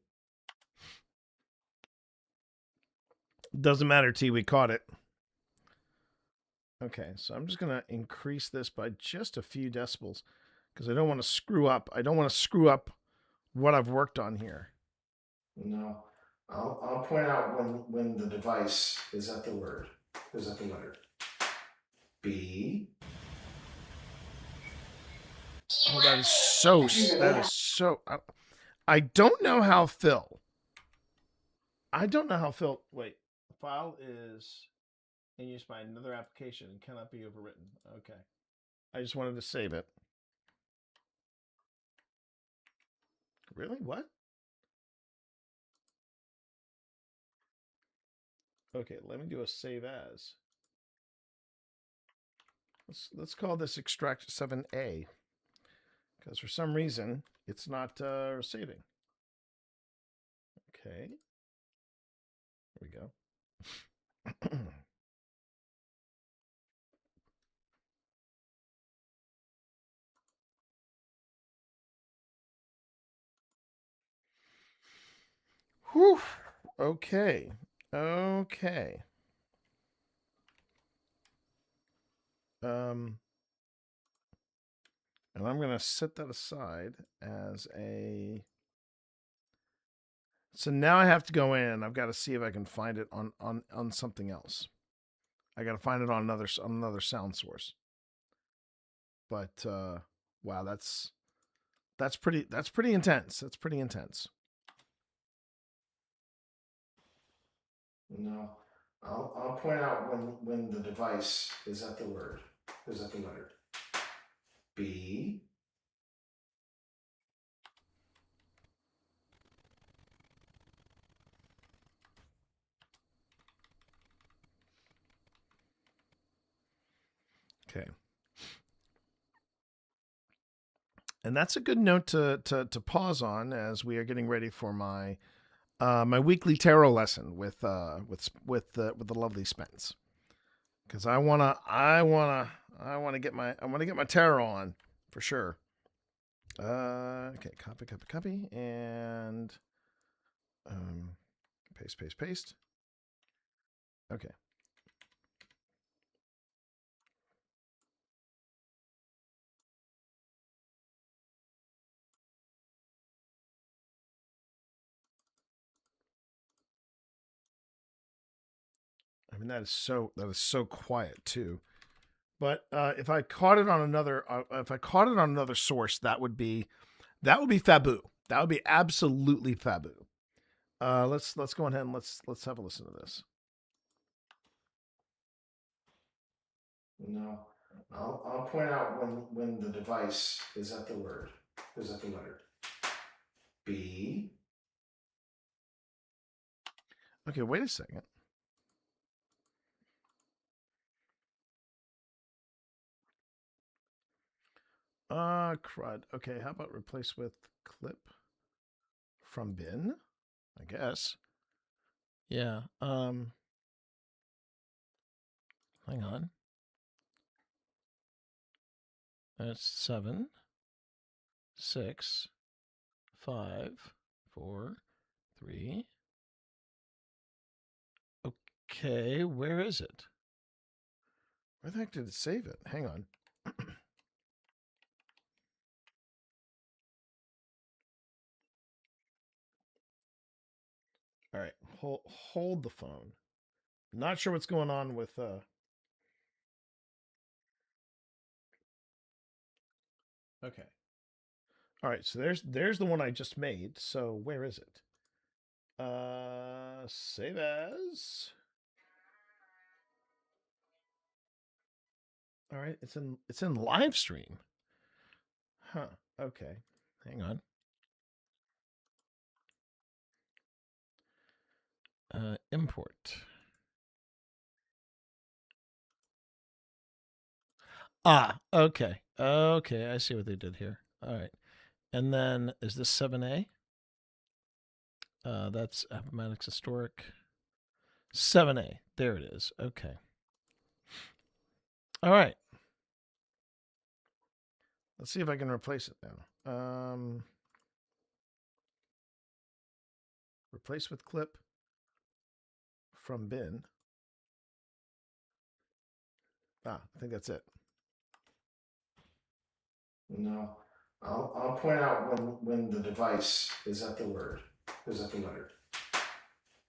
Doesn't matter, T. We caught it. Okay, so I'm just going to increase this by just a few decibels because I don't want to screw up. I don't want to screw up what I've worked on here. No. I'll point out when the device is at the word, is at the letter B. Oh, that is so. That is so. I don't know how Phil. Wait, the file is in use by another application and cannot be overwritten. Okay, I just wanted to save it. Really? What? Okay, let me do a save as. Let's call this extract 7A because for some reason it's not saving. Okay, here we go. Whew. Okay. Okay. And I'm going to set that aside as a. So now I have to go in. I've got to see if I can find it on something else. I got to find it on another sound source. But wow, that's pretty intense. That's pretty intense. No. I'll point out when the device is at the word, is at the letter B. Okay. And that's a good note to pause on as we are getting ready for my my weekly tarot lesson with the lovely Spence. Because I wanna get my tarot on for sure. Okay, copy, and paste. Okay. I mean that is so quiet too. But if I caught it on another source, that would be Fabu. That would be absolutely Fabu. Let's go ahead and let's have a listen to this. No. I'll point out when the device is at the word, is at the letter B. Okay, wait a second. Crud. Okay, how about replace with clip from bin? I guess. Yeah. Hang on. That's 7, 6, 5, 4, 3. Okay, where is it? Where the heck did it save it? Hang on. All right, hold the phone. Not sure what's going on with Okay. All right, so there's the one I just made. So where is it? Save as. All right, it's in live stream. Huh. Okay. Hang on. Import. Ah, okay. Okay, I see what they did here. All right. And then is this 7A? That's Appomattox Historic. 7A. There it is. Okay. All right. Let's see if I can replace it now. Replace with clip from bin. I think that's it. No. I'll point out when the device is at the word. Is at the letter.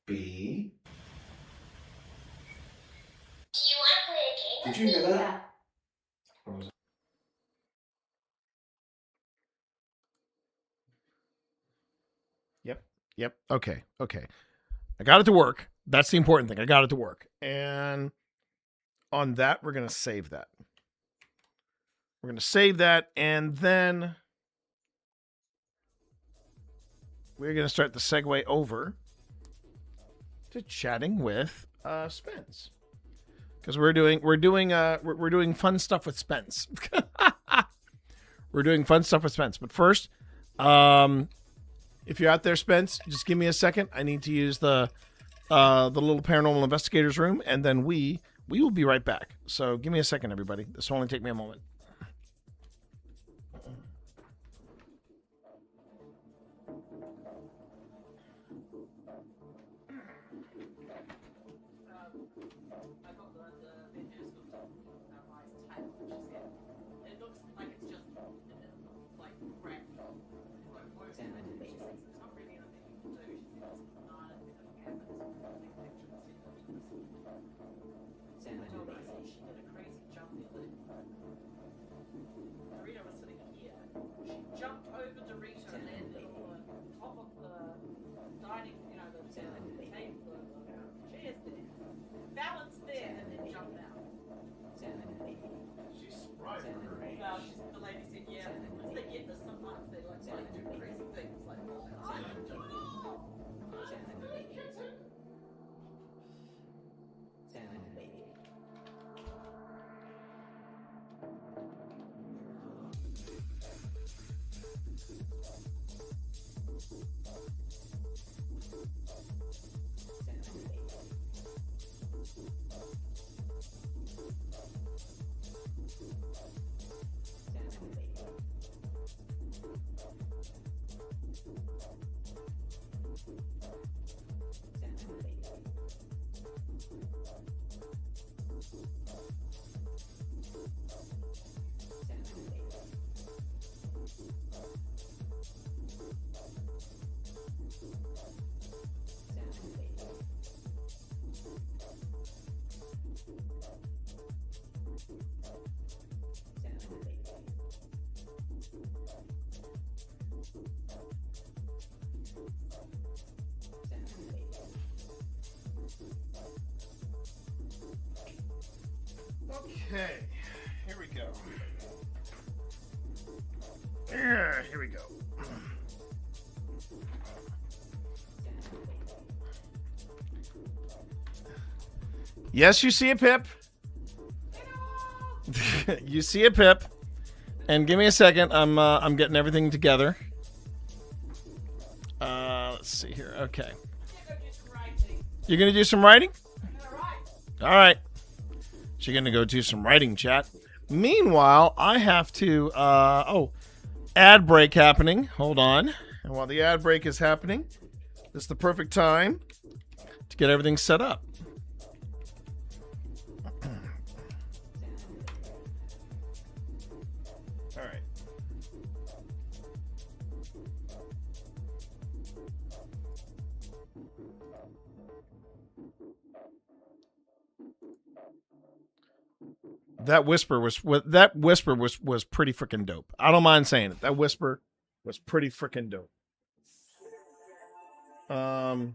B. Did you get that? Yep. Yep. Okay. Okay. I got it to work. That's the important thing. I got it to work. And on that, we're going to save that. We're going to save that. And then we're going to start the segue over to chatting with Spence. Because we're doing fun stuff with Spence. We're doing fun stuff with Spence. But first, if you're out there, Spence, just give me a second. I need to use the little paranormal investigators room, and then we will be right back. So give me a second, everybody. This will only take me a moment. Jumped over Dorita and landed on the top of the dining, the table, the chairs there. Balanced there and then jumped out. She's spry for her age. Well, the lady said, yeah, once they get this, sometimes they like do crazy things like Okay, here we go. Yeah, here we go. Yes, you see a pip. You see a pip. And give me a second. I'm getting everything together. Let's see here. Okay. You're gonna do some writing? All right. She's gonna go do some writing, chat. Meanwhile, I have to. Ad break happening. Hold on. And while the ad break is happening, this is the perfect time to get everything set up. All right. That whisper was pretty freaking dope. I don't mind saying it. That whisper was pretty freaking dope. So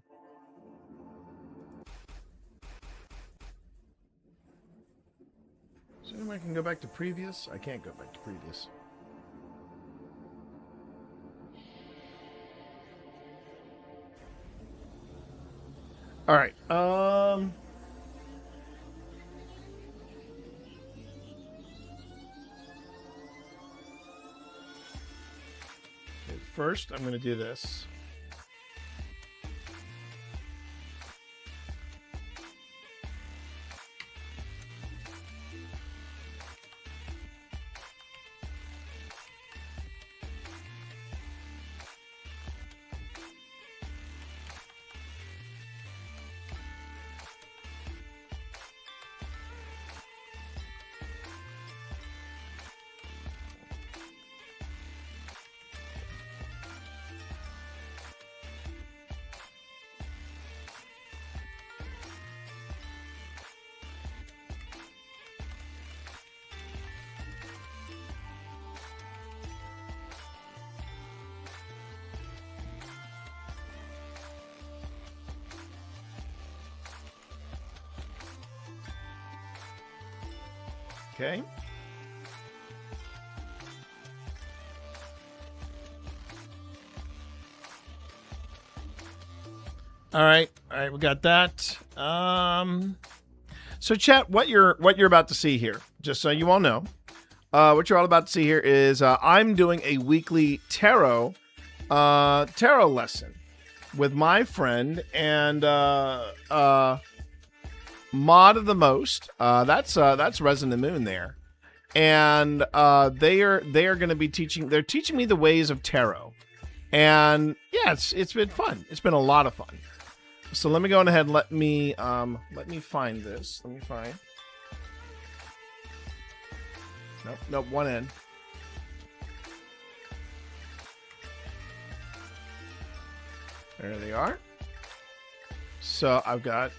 I can go back to previous. I can't go back to previous. All right. First, I'm going to do this. Okay. All right, we got that. So chat, what you're about to see here, just so you all know, what you're all about to see here is I'm doing a weekly tarot lesson with my friend and Mod of the Most. That's Resonant Moon there, and they are going to be teaching. They're teaching me the ways of tarot, and yeah, it's been fun. It's been a lot of fun. So let me go ahead and let me find this. Let me find. Nope, one end. There they are. So I got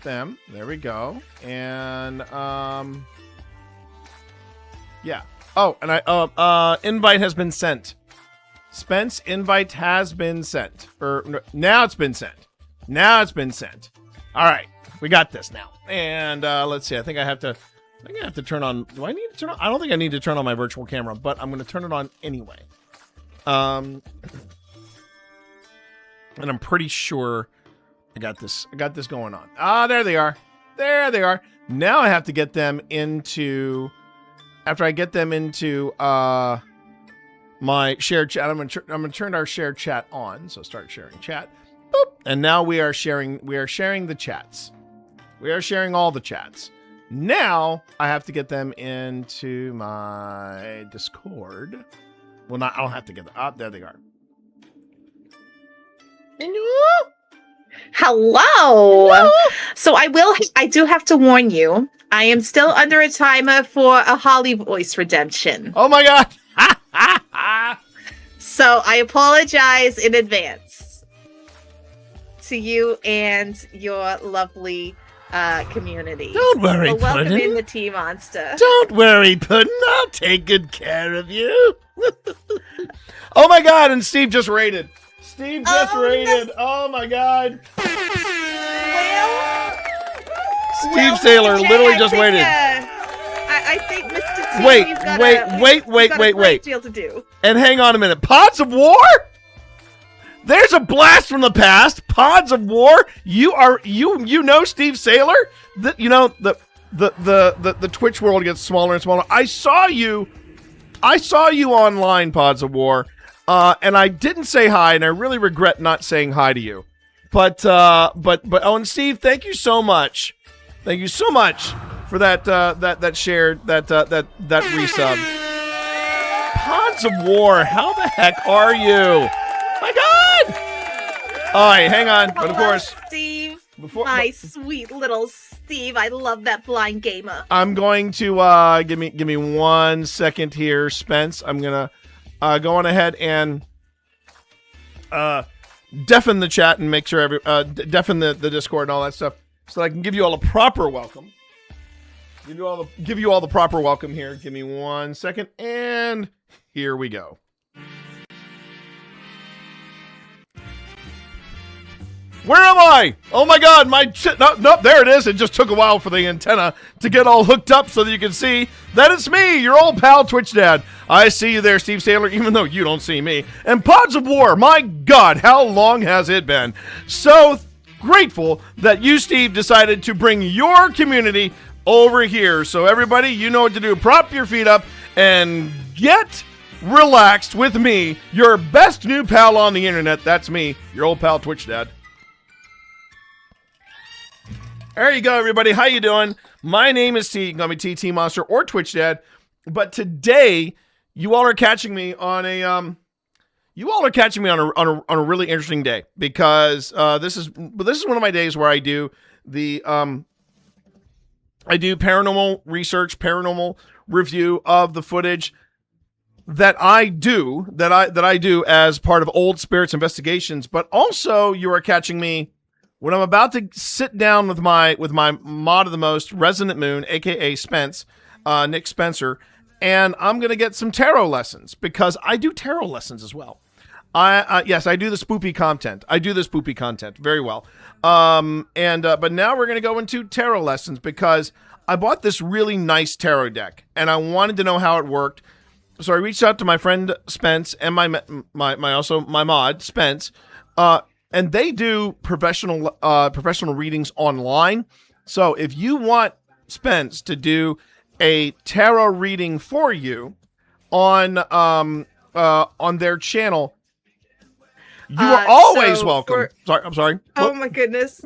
them. There we go. And yeah. Oh, and invite has been sent. Spence, invite has been sent. Now it's been sent. All right, we got this now. And let's see. I think I have to turn on. Do I need to turn on? I don't think I need to turn on my virtual camera, but I'm going to turn it on anyway. And I'm pretty sure I got this going on. There they are. Now I have to get them into. After I get them into my shared chat, I'm gonna turn our shared chat on. So start sharing chat. Boop. And now we are sharing the chats. We are sharing all the chats. Now I have to get them into my Discord. Well, I don't have to get them. There they are. Hello. So I do have to warn you. I am still under a timer for a Holly voice redemption. Oh my god. So I apologize in advance to you and your lovely community. Don't worry, But welcome Puddin'. in the Tea Monster. Don't worry, Puddin'. I'll take good care of you. Oh my god, and Steve just raided. Oh my god. Steve Saylor literally just waited. I think Mr. T, Wait, you've got wait. a great deal to do. And hang on a minute. Pods of War? There's a blast from the past. Pods of War. You know Steve Saylor? The Twitch world gets smaller and smaller. I saw you online, Pods of War. And I didn't say hi, and I really regret not saying hi to you. But and Steve, thank you so much. Thank you so much for that shared that resub. Pods of War, how the heck are you? My God! All right, hang on. But of course, Steve, my sweet little Steve, I love that blind gamer. I'm going to give me 1 second here, Spence. I'm gonna go on ahead and deafen the chat and make sure deafen the Discord and all that stuff. so that I can give you all a proper welcome. Give you all the proper welcome here. Give me 1 second, and here we go. Where am I? Oh my God, no, there it is. It just took a while for the antenna to get all hooked up so that you can see that it's me, your old pal Twitch Dad. I see you there, Steve Saylor, even though you don't see me. And Pods of War, my God, how long has it been? So grateful that you, Steve, decided to bring your community over here. So everybody, you know what to do. Prop your feet up and get relaxed with me, your best new pal on the internet. That's me, your old pal Twitch Dad. There you go, everybody. How you doing? My name is T. You can call me TT Monster or Twitch Dad. But today, you all are catching me on a really interesting day, because this is one of my days where I do paranormal research, paranormal review of the footage that I do as part of Old Spirits Investigations. But also, you are catching me when I'm about to sit down with my mod of the most, Resident Moon, aka Spence, Nick Spencer, and I'm gonna get some tarot lessons, because I do tarot lessons as well. Yes, I do the spoopy content. I do the spoopy content very well. But now we're gonna go into tarot lessons, because I bought this really nice tarot deck and I wanted to know how it worked. So I reached out to my friend Spence and my mod Spence. And they do professional readings online. So if you want Spence to do a tarot reading for you on their channel, you are always welcome. I'm sorry. Oh my goodness.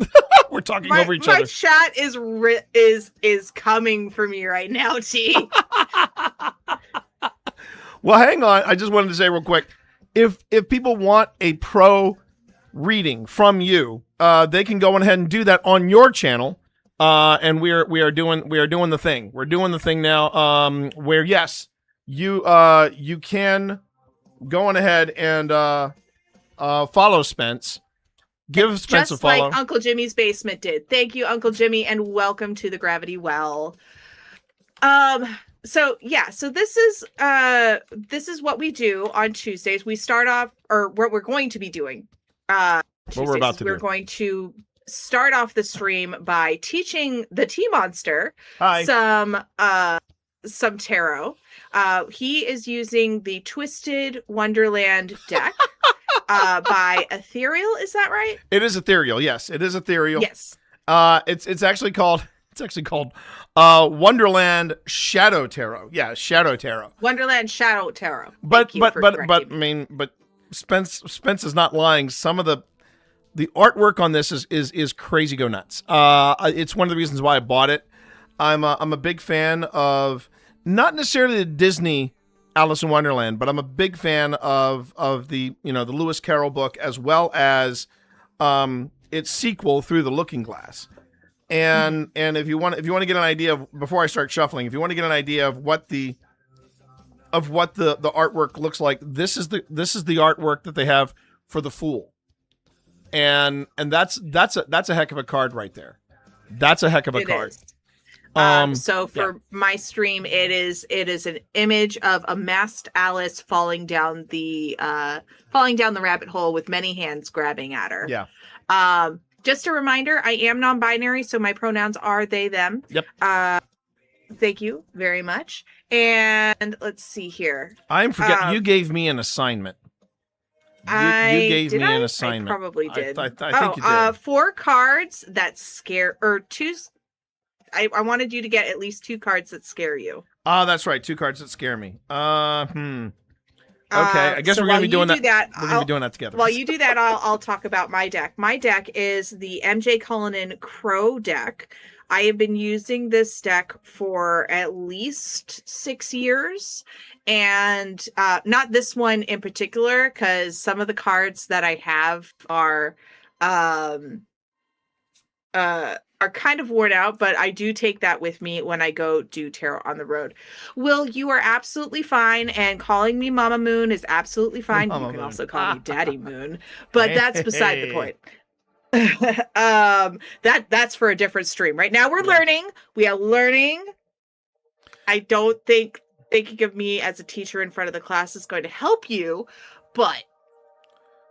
We're talking over each other. My chat is coming for me right now, T. Well, hang on. I just wanted to say real quick, if people want a pro reading from you, they can go ahead and do that on your channel, and we are doing the thing. We're doing the thing now, where yes, you can go on ahead and follow Spence. Give Spence a follow, just like Uncle Jimmy's Basement did. Thank you, Uncle Jimmy, and welcome to the Gravity Well. So this is what we do on Tuesdays. We start off, or what we're going to be doing. We're going to start off the stream by teaching the Tea Monster some tarot. He is using the Twisted Wonderland deck by Ethereal. Is that right? It is Ethereal. Yes, it is Ethereal. Yes. It's actually called Wonderland Shadow Tarot. Yeah, Shadow Tarot. Wonderland Shadow Tarot. But Spence is not lying. Some of the artwork on this is crazy go nuts. It's one of the reasons why I bought it. I'm a big fan of, not necessarily the Disney Alice in Wonderland, but I'm a big fan of the the Lewis Carroll book, as well as its sequel, Through the Looking Glass. And if you want to get an idea of, before I start shuffling, if you want to get an idea of what the artwork looks like, this is the artwork that they have for the Fool, and that's a heck of a card right there. That's a heck of a card. So for my stream, it is an image of a masked Alice falling down the rabbit hole with many hands grabbing at her. Yeah. Just a reminder, I am non-binary, so my pronouns are they, them. Yep. Thank you very much. And let's see here. I'm forgetting. You gave me an assignment. You gave me an assignment. I probably did. I think you did. 4 cards that scare, or 2. I wanted you to get at least 2 cards that scare you. That's right. 2 cards that scare me. Okay, I guess we're gonna be doing that. We're gonna be doing that together. While you do that, I'll talk about my deck. My deck is the MJ Cullinan Crow deck. I have been using this deck for at least 6 years, and not this one in particular, because some of the cards that I have are kind of worn out, but I do take that with me when I go do tarot on the road. Will, you are absolutely fine, and calling me Mama Moon is absolutely fine. You can also call me Daddy Moon, but that's beside the point. That's for a different stream. Right now we're learning. We are learning. I don't think thinking of me as a teacher in front of the class is going to help you, but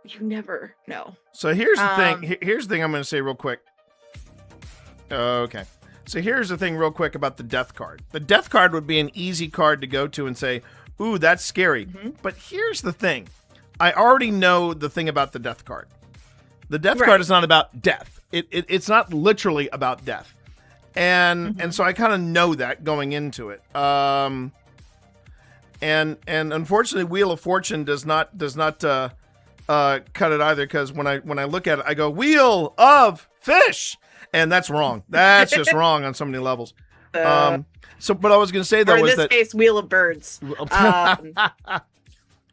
you never know. So here's the thing. Here's the thing I'm going to say real quick. Okay. So here's the thing real quick about the death card. The death card would be an easy card to go to and say, ooh, that's scary. But here's the thing. I already know the thing about the death card. The death card is not about death. It's not literally about death. And so I kind of know that going into it. And unfortunately, Wheel of Fortune does not cut it either, because when I look at it, I go Wheel of Fish, and that's wrong. That's just wrong on so many levels. So, but I was going to say though, in this case, Wheel of Birds.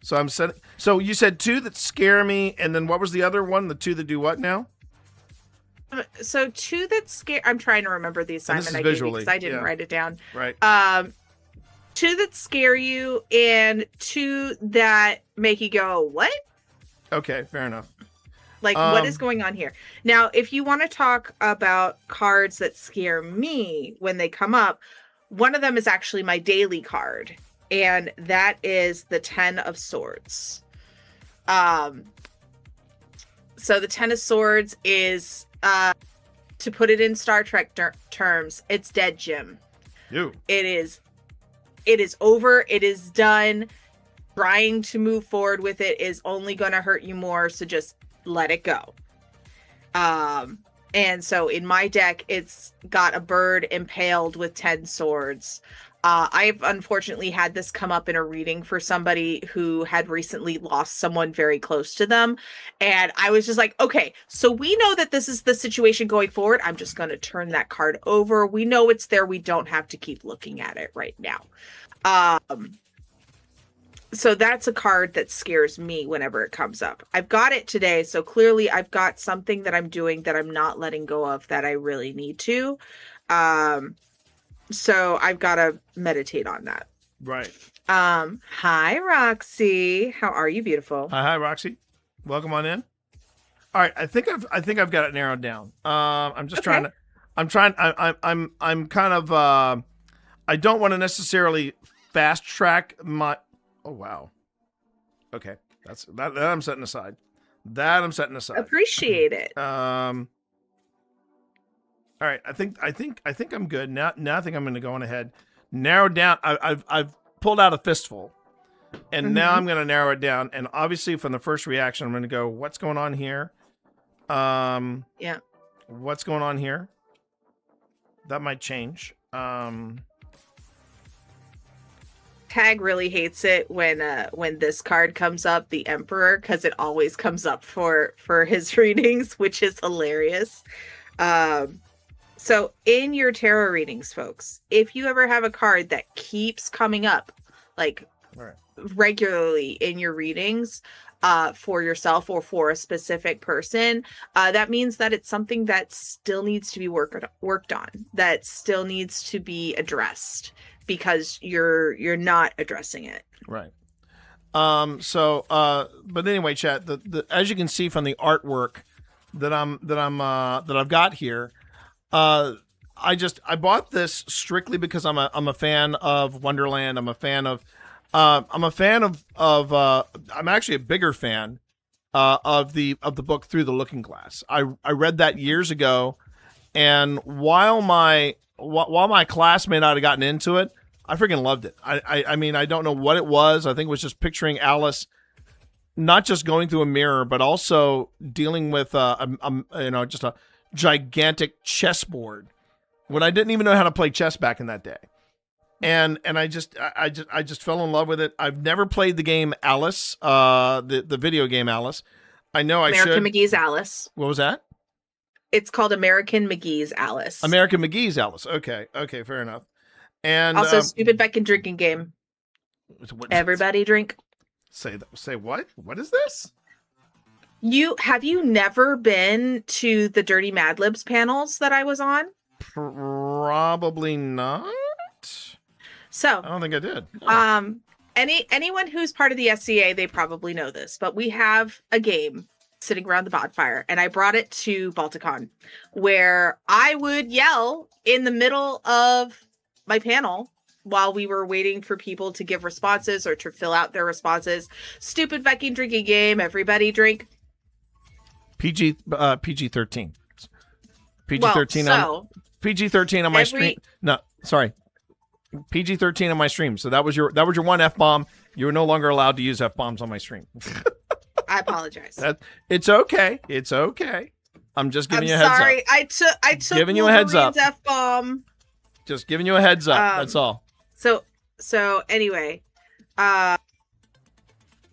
So I'm set. So you said 2 that scare me, and then what was the other one? The 2 that do what now? So 2 that scare. I'm trying to remember the assignment I gave you because I didn't write it down. Right. 2 that scare you, and 2 that make you go, what? Okay, fair enough. Like, what is going on here? Now, if you want to talk about cards that scare me when they come up, one of them is actually my daily card, and that is the 10 of Swords. So the 10 of Swords is, to put it in Star Trek terms, it's dead, Jim. It is over. It is done. Trying to move forward with it is only going to hurt you more. So just let it go. And so in my deck, it's got a bird impaled with 10 swords. I've unfortunately had this come up in a reading for somebody who had recently lost someone very close to them. And I was just like, okay, so we know that this is the situation going forward. I'm just going to turn that card over. We know it's there. We don't have to keep looking at it right now. So that's a card that scares me whenever it comes up. I've got it today, so clearly I've got something that I'm doing that I'm not letting go of that I really need to. So I've got to meditate on that. Right. Hi, Roxy. How are you, beautiful? Hi, Roxy. Welcome on in. All right, I think I've got it narrowed down. I'm just trying to. I'm kind of. I don't want to necessarily fast track my. Oh wow. Okay, that I'm setting aside. Appreciate it. All right, I think I'm good now. Now I think I'm going to go on ahead, narrow down. I've pulled out a fistful, and now I'm going to narrow it down. And obviously, from the first reaction, I'm going to go, what's going on here? Yeah. What's going on here? That might change. Tag really hates it when this card comes up, the Emperor, because it always comes up for his readings, which is hilarious. So in your tarot readings, folks, if you ever have a card that keeps coming up, like regularly in your readings, for yourself or for a specific person, that means that it's something that still needs to be worked on, that still needs to be addressed, because you're not addressing it. Right. But anyway, chat, the as you can see from the artwork that I've got here, I bought this strictly because I'm a fan of Wonderland. I'm actually a bigger fan of the book Through the Looking Glass. I read that years ago, and while my class may not have gotten into it, I freaking loved it. I mean, I don't know what it was. I think it was just picturing Alice not just going through a mirror, but also dealing with just a gigantic chessboard when I didn't even know how to play chess back in that day. And I just fell in love with it. I've never played the game Alice, the video game Alice. I know American McGee's Alice. What was that? It's called American McGee's Alice. American McGee's Alice. Okay, fair enough. And also, stupid fucking drinking game. Everybody drink. Say what? What is this? Have you never been to the Dirty Mad Libs panels that I was on? Probably not. So I don't think I did. Anyone who's part of the SCA, they probably know this, but we have a game sitting around the bonfire, and I brought it to Balticon, where I would yell in the middle of my panel while we were waiting for people to give responses or to fill out their responses. Stupid Viking drinking game. Everybody drink. PG-13. PG-13 on my stream. No, sorry. PG-13 on my stream. So that was your one F-bomb. You were no longer allowed to use F-bombs on my stream. I apologize. It's okay. It's okay. I'm just giving you a heads sorry. up. I took giving you a heads up. F-bomb. Just giving you a heads up. That's all. So anyway,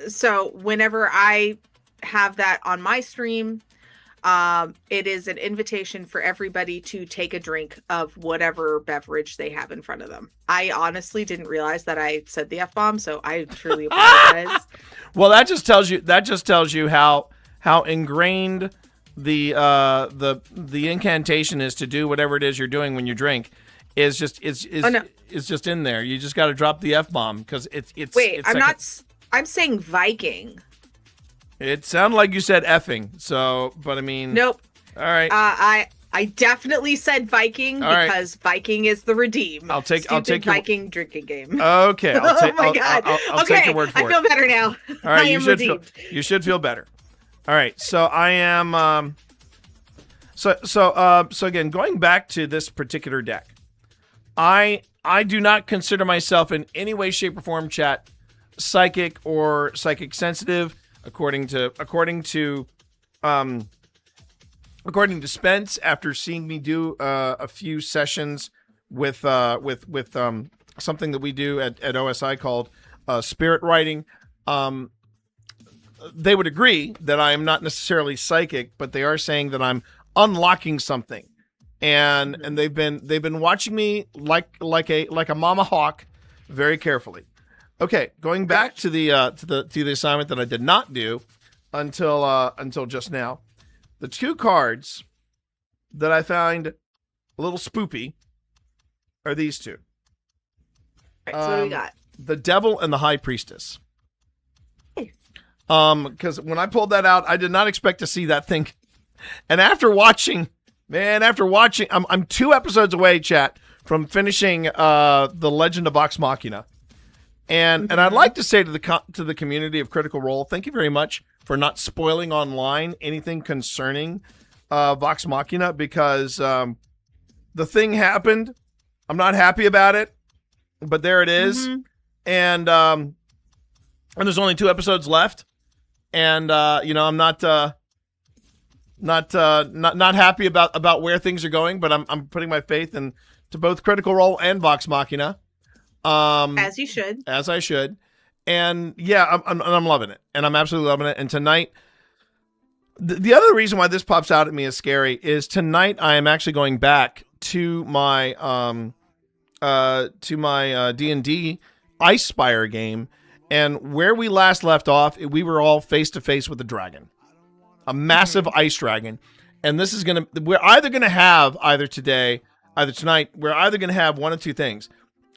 so whenever I have that on my stream, it is an invitation for everybody to take a drink of whatever beverage they have in front of them. I honestly didn't realize that I said the F-bomb, so I truly apologize. Well, that just tells you how ingrained the incantation is to do whatever it is you're doing when you drink. Is just in there. You just got to drop the F-bomb because it's. Wait, I'm saying Viking. It sounded like you said effing. So, but I mean. Nope. All right. I definitely said Viking because Viking is the redeem. I'll take your Viking drinking game. Okay. Oh my God. I'll take your word for it. I feel better now. All right. I am redeemed. You should feel better. All right. So I am. So again, going back to this particular deck. I do not consider myself in any way, shape, or form, chat, psychic or psychic sensitive, according to Spence. After seeing me do a few sessions with something that we do at OSI called spirit writing, they would agree that I am not necessarily psychic, but they are saying that I'm unlocking something. And they've been watching me like a mama hawk very carefully. Okay, going back to the assignment that I did not do until just now. The two cards that I found a little spoopy are these two. All right, so what do we got? The Devil and the High Priestess. Because when I pulled that out, I did not expect to see that thing. And after watching, I'm 2 episodes away, chat, from finishing The Legend of Vox Machina. And I'd like to say to the community of Critical Role, thank you very much for not spoiling online anything concerning Vox Machina, because the thing happened. I'm not happy about it, but there it is. And there's only 2 episodes left, and I'm not happy about where things are going, but I'm putting my faith into both Critical Role and Vox Machina. As you should. As I should. And yeah, I'm loving it. And I'm absolutely loving it. And tonight, the other reason why this pops out at me as scary is tonight I am actually going back to my D&D Ice Spire game. And where we last left off, we were all face to face with a dragon. A massive ice dragon. And this is we're either going to have tonight, we're either going to have one of two things.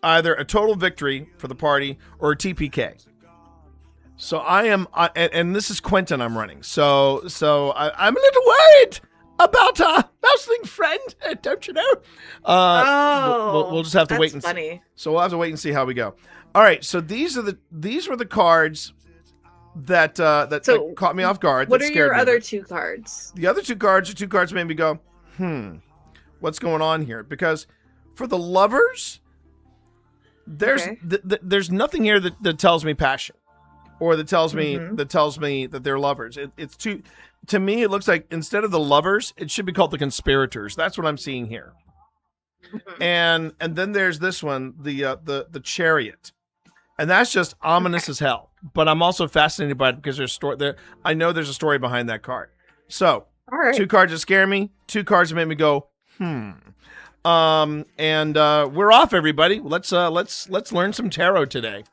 Either a total victory for the party or a TPK. So I am, and this is Quentin I'm running. So I'm a little worried about our mouseling friend, don't you know? We'll just have to wait and see. So we'll have to wait and see how we go. All right. So these were the cards that caught me off guard. What are your other 2 cards? The other 2 cards are 2 cards that made me go, what's going on here? Because for the lovers, there's nothing here that tells me passion, or that tells me that they're lovers. It's too, to me, it looks like instead of the lovers, it should be called the conspirators. That's what I'm seeing here. And then there's this one, the chariot, and that's just ominous as hell. But I'm also fascinated by it because there's story there. I know there's a story behind that card. So, all right. 2 cards that scare me, 2 cards that make me go, And we're off, everybody. Let's learn some tarot today.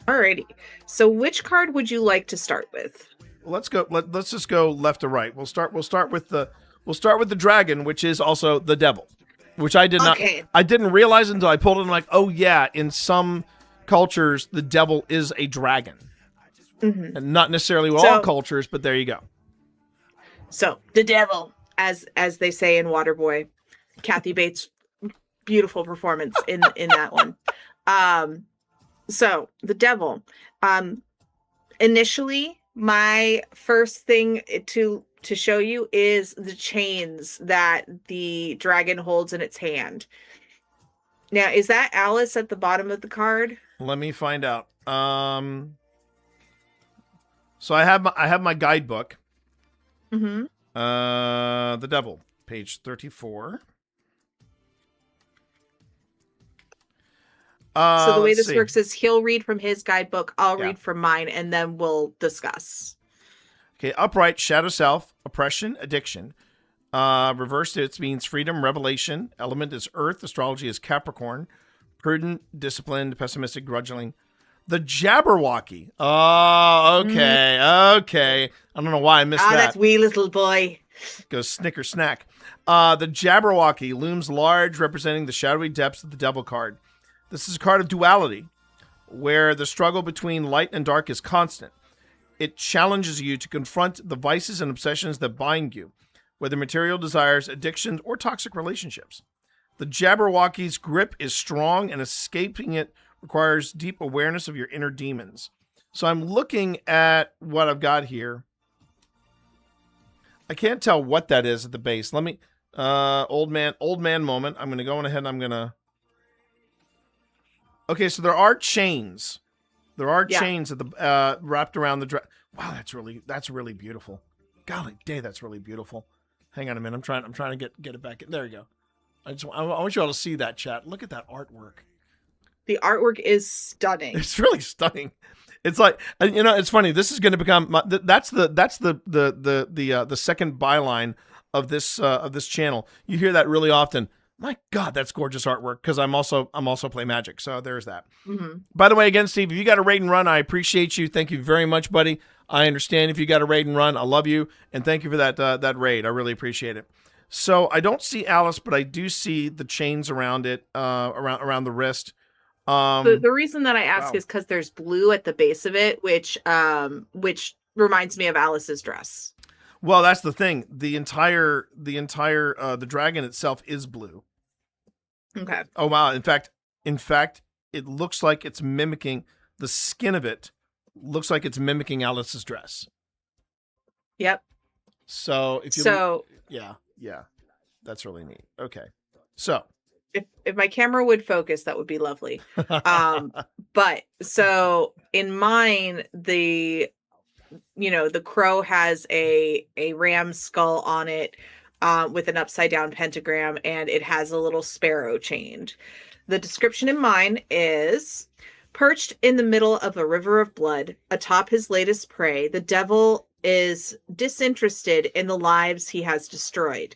Alrighty. So which card would you like to start with? Let's go. Let's just go left to right. We'll start with the dragon, which is also the devil, which I didn't realize until I pulled it. I'm like, oh yeah, in some cultures the devil is a dragon, and not necessarily all cultures, but there you go. So the devil, as they say in Waterboy, Kathy Bates' beautiful performance in that one. So the devil. Initially, my first thing to show you is the chains that the dragon holds in its hand. Now, is that Alice at the bottom of the card? Let me find out. So I have my guidebook. Mm-hmm. The devil, page 34. So the way Let's this see. works is he'll read from his guidebook, I'll Yeah. read from mine, and then we'll discuss. Okay, upright, shadow self, oppression, addiction. Reversed, it means freedom, revelation. Element is earth. Astrology is Capricorn. Prudent, disciplined, pessimistic, grudging. The Jabberwocky. Oh, okay, okay. I don't know why I missed that. That's wee little boy. Goes snicker snack. The Jabberwocky looms large, representing the shadowy depths of the devil card. This is a card of duality, where the struggle between light and dark is constant. It challenges you to confront the vices and obsessions that bind you, whether material desires, addictions, or toxic relationships. The Jabberwocky's grip is strong, and escaping it requires deep awareness of your inner demons. So I'm looking at what I've got here. I can't tell what that is at the base. Let me, old man moment. I'm going to go ahead and I'm going to. Okay, so there are chains. There are chains at the wrapped around the wow, that's really beautiful. Golly day, that's really beautiful. Hang on a minute. I'm trying to get it back. There you go. I want you all to see that, chat. Look at that artwork. The artwork is stunning. It's really stunning. It's like, it's funny. This is going to become that's the second byline of this channel. You hear that really often. My God, that's gorgeous artwork. Because I'm also play Magic, so there's that. Mm-hmm. By the way, again, Steve, if you got a raid and run, I appreciate you. Thank you very much, buddy. I understand if you got a raid and run. I love you, and thank you for that raid. I really appreciate it. So I don't see Alice, but I do see the chains around it, around the wrist. The reason that I ask is because there's blue at the base of it, which reminds me of Alice's dress. Well, that's the thing. The entire the dragon itself is blue. Okay. Oh wow! In fact, it looks like it's mimicking the skin of it. Looks like it's mimicking Alice's dress. Yep. So if you yeah, that's really neat. Okay, so if my camera would focus, that would be lovely. But so in mine, the crow has a ram skull on it with an upside down pentagram, and it has a little sparrow chained. The description in mine is: perched in the middle of a river of blood, atop his latest prey, the devil is disinterested in the lives he has destroyed.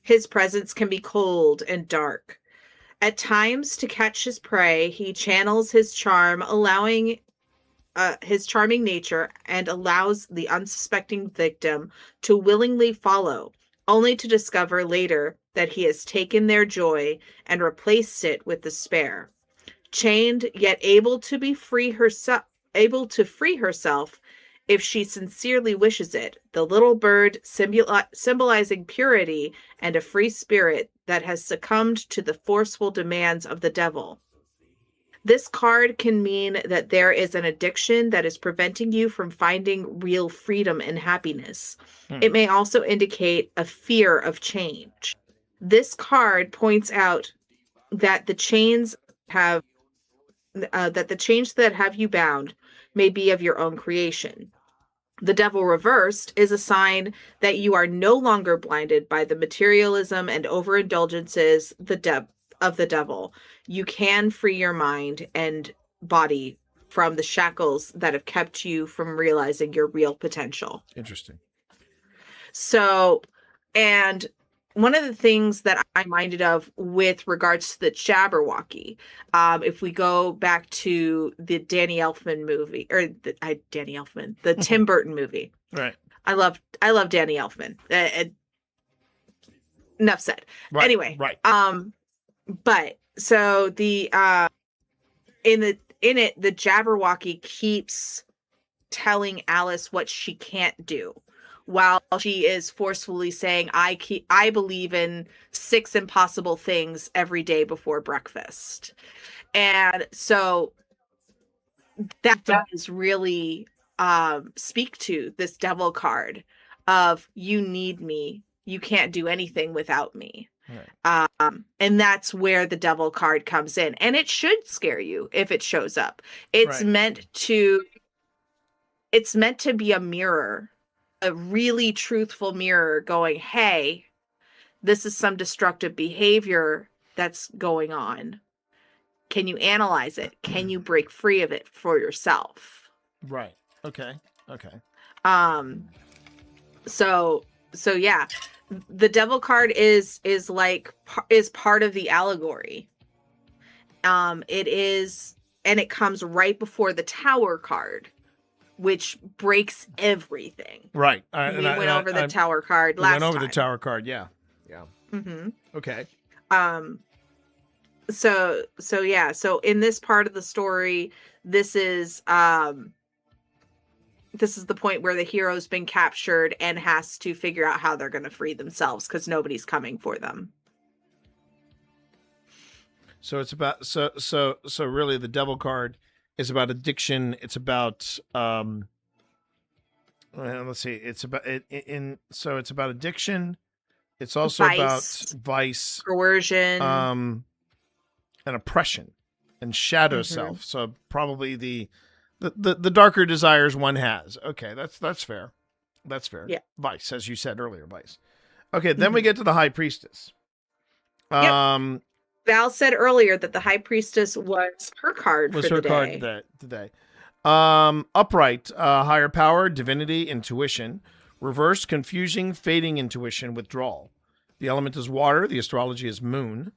His presence can be cold and dark. At times, to catch his prey, he channels his charm, allowing his charming nature, and allows the unsuspecting victim to willingly follow, only to discover later that he has taken their joy and replaced it with despair. Chained, yet able to free herself if she sincerely wishes it, the little bird symbolizing purity and a free spirit that has succumbed to the forceful demands of the devil. This card can mean that there is an addiction that is preventing you from finding real freedom and happiness. It may also indicate a fear of change. This card points out that the chains that have you bound may be of your own creation. The devil reversed is a sign that you are no longer blinded by the materialism and overindulgences of the devil. You can free your mind and body from the shackles that have kept you from realizing your real potential. Interesting. So, and one of the things that I'm minded of with regards to the Jabberwocky, if we go back to the Danny Elfman movie, or the Tim Burton movie. Right. I love Danny Elfman. Enough said. Right. Anyway. Right. But so the in it, the Jabberwocky keeps telling Alice what she can't do, while she is forcefully saying, I believe in 6 impossible things every day before breakfast. And so that does really speak to this devil card of, you need me. You can't do anything without me. Right. And that's where the devil card comes in. And it should scare you if it shows up. It's Right. meant to be a mirror, a really truthful mirror going, hey, this is some destructive behavior that's going on. Can you analyze it? Can you break free of it for yourself? Right. Okay. So yeah, the devil card is part of the allegory. It is, and it comes right before the Tower card, which breaks everything. Right. We went over the Tower card last time. We went over the Tower card. Yeah. Mm-hmm. Okay. So yeah. So in this part of the story, this is the point where the hero's been captured and has to figure out how they're going to free themselves because nobody's coming for them. So it's about so really the devil card is about addiction. It's about let's see. It's about so it's about addiction. It's also about vice, coercion, and oppression, and shadow self. So probably the darker desires one has. Okay, that's fair. That's fair. Yeah. Vice, as you said earlier, vice. Okay, then we get to the High Priestess. Yep. Val said earlier that the High Priestess was her card for the day. Today. Upright, higher power, divinity, intuition. Reverse, confusing, fading intuition, withdrawal. The element is water. The astrology is moon.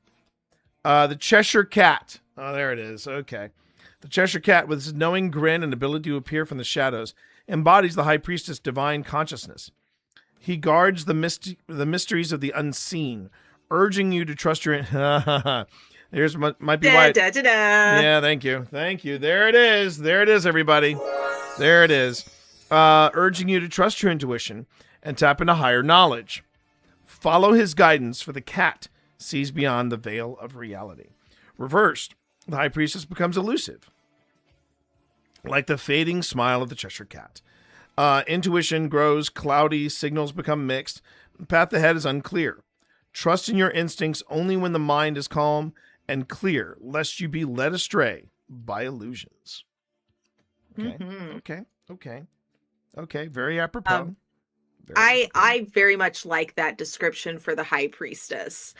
The Cheshire Cat. Oh, there it is. Okay. The Cheshire Cat, with its knowing grin and ability to appear from the shadows, embodies the High Priestess' divine consciousness. He guards the mysteries of the unseen, urging you to trust your... Here's might be why... Yeah, thank you. There it is, everybody. There it is. Urging you to trust your intuition and tap into higher knowledge. Follow his guidance, for the cat sees beyond the veil of reality. Reversed, the High Priestess becomes elusive, like the fading smile of the Cheshire Cat. Intuition grows cloudy, signals become mixed, the path ahead is unclear. Trust in your instincts only when the mind is calm and clear, lest you be led astray by illusions. Okay, okay. Very apropos. I very much like that description for the High Priestess.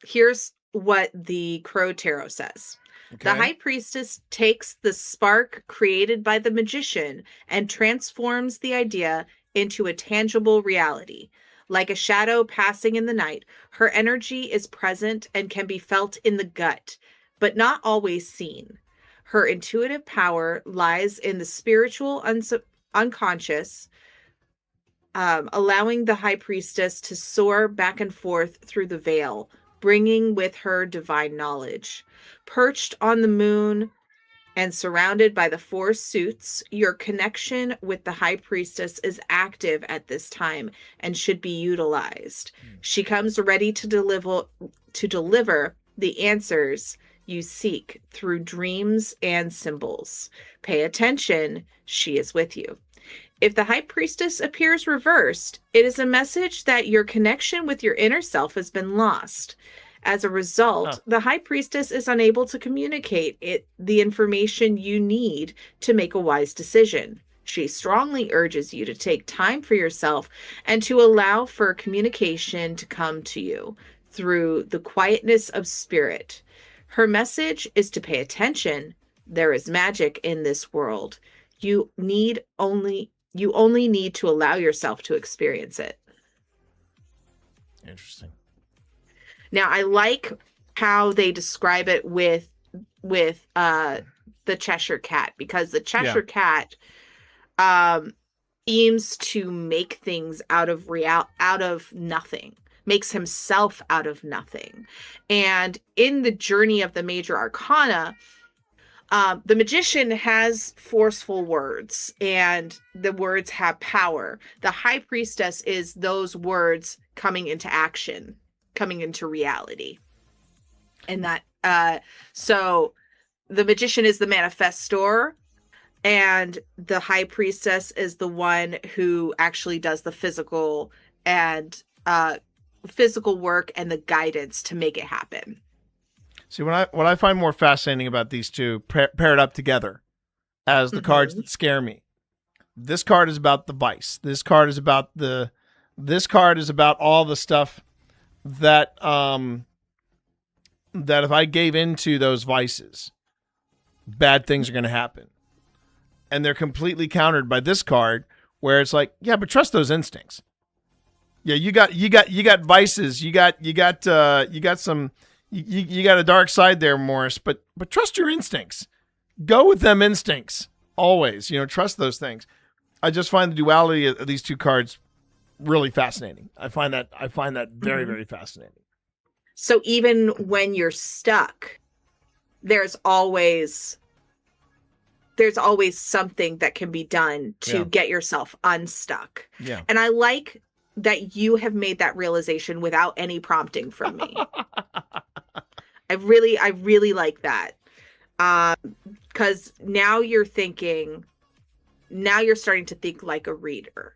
Here's what the Crow Tarot says. Okay. The High Priestess takes the spark created by the magician and transforms the idea into a tangible reality. Like a shadow passing in the night, her energy is present and can be felt in the gut, but not always seen. Her intuitive power lies in the spiritual unconscious, allowing the High Priestess to soar back and forth through the veil, bringing with her divine knowledge. Perched on the moon and surrounded by the 4 suits, your connection with the High Priestess is active at this time and should be utilized. She comes ready to deliver the answers you seek through dreams and symbols. Pay attention, she is with you. If the High Priestess appears reversed, it is a message that your connection with your inner self has been lost. As a result, the High Priestess is unable to communicate the information you need to make a wise decision. She strongly urges you to take time for yourself and to allow for communication to come to you through the quietness of spirit. Her message is to pay attention. There is magic in this world. You only need to allow yourself to experience it. Interesting. Now, I like how they describe it with the Cheshire Cat, because the Cheshire Cat aims to make things out of nothing, makes himself out of nothing. And in the journey of the major arcana, The magician has forceful words, and the words have power. The high priestess is those words coming into action, coming into reality. And that, so the magician is the manifestor, and the high priestess is the one who actually does the physical work and the guidance to make it happen. See, what I find more fascinating about these two paired up together as the cards that scare me. This card is about the vice. This card is about all the stuff that that if I gave into those vices, bad things are going to happen. And they're completely countered by this card where it's like, yeah, but trust those instincts. Yeah, you got vices, you got a dark side there, Morris, but trust your instincts. Go with them instincts always. Trust those things. I just find the duality of these two cards really fascinating. I find that very, very fascinating. So even when you're stuck, there's always something that can be done to get yourself unstuck. Yeah. And I like that you have made that realization without any prompting from me. I really like that. Because now you're starting to think like a reader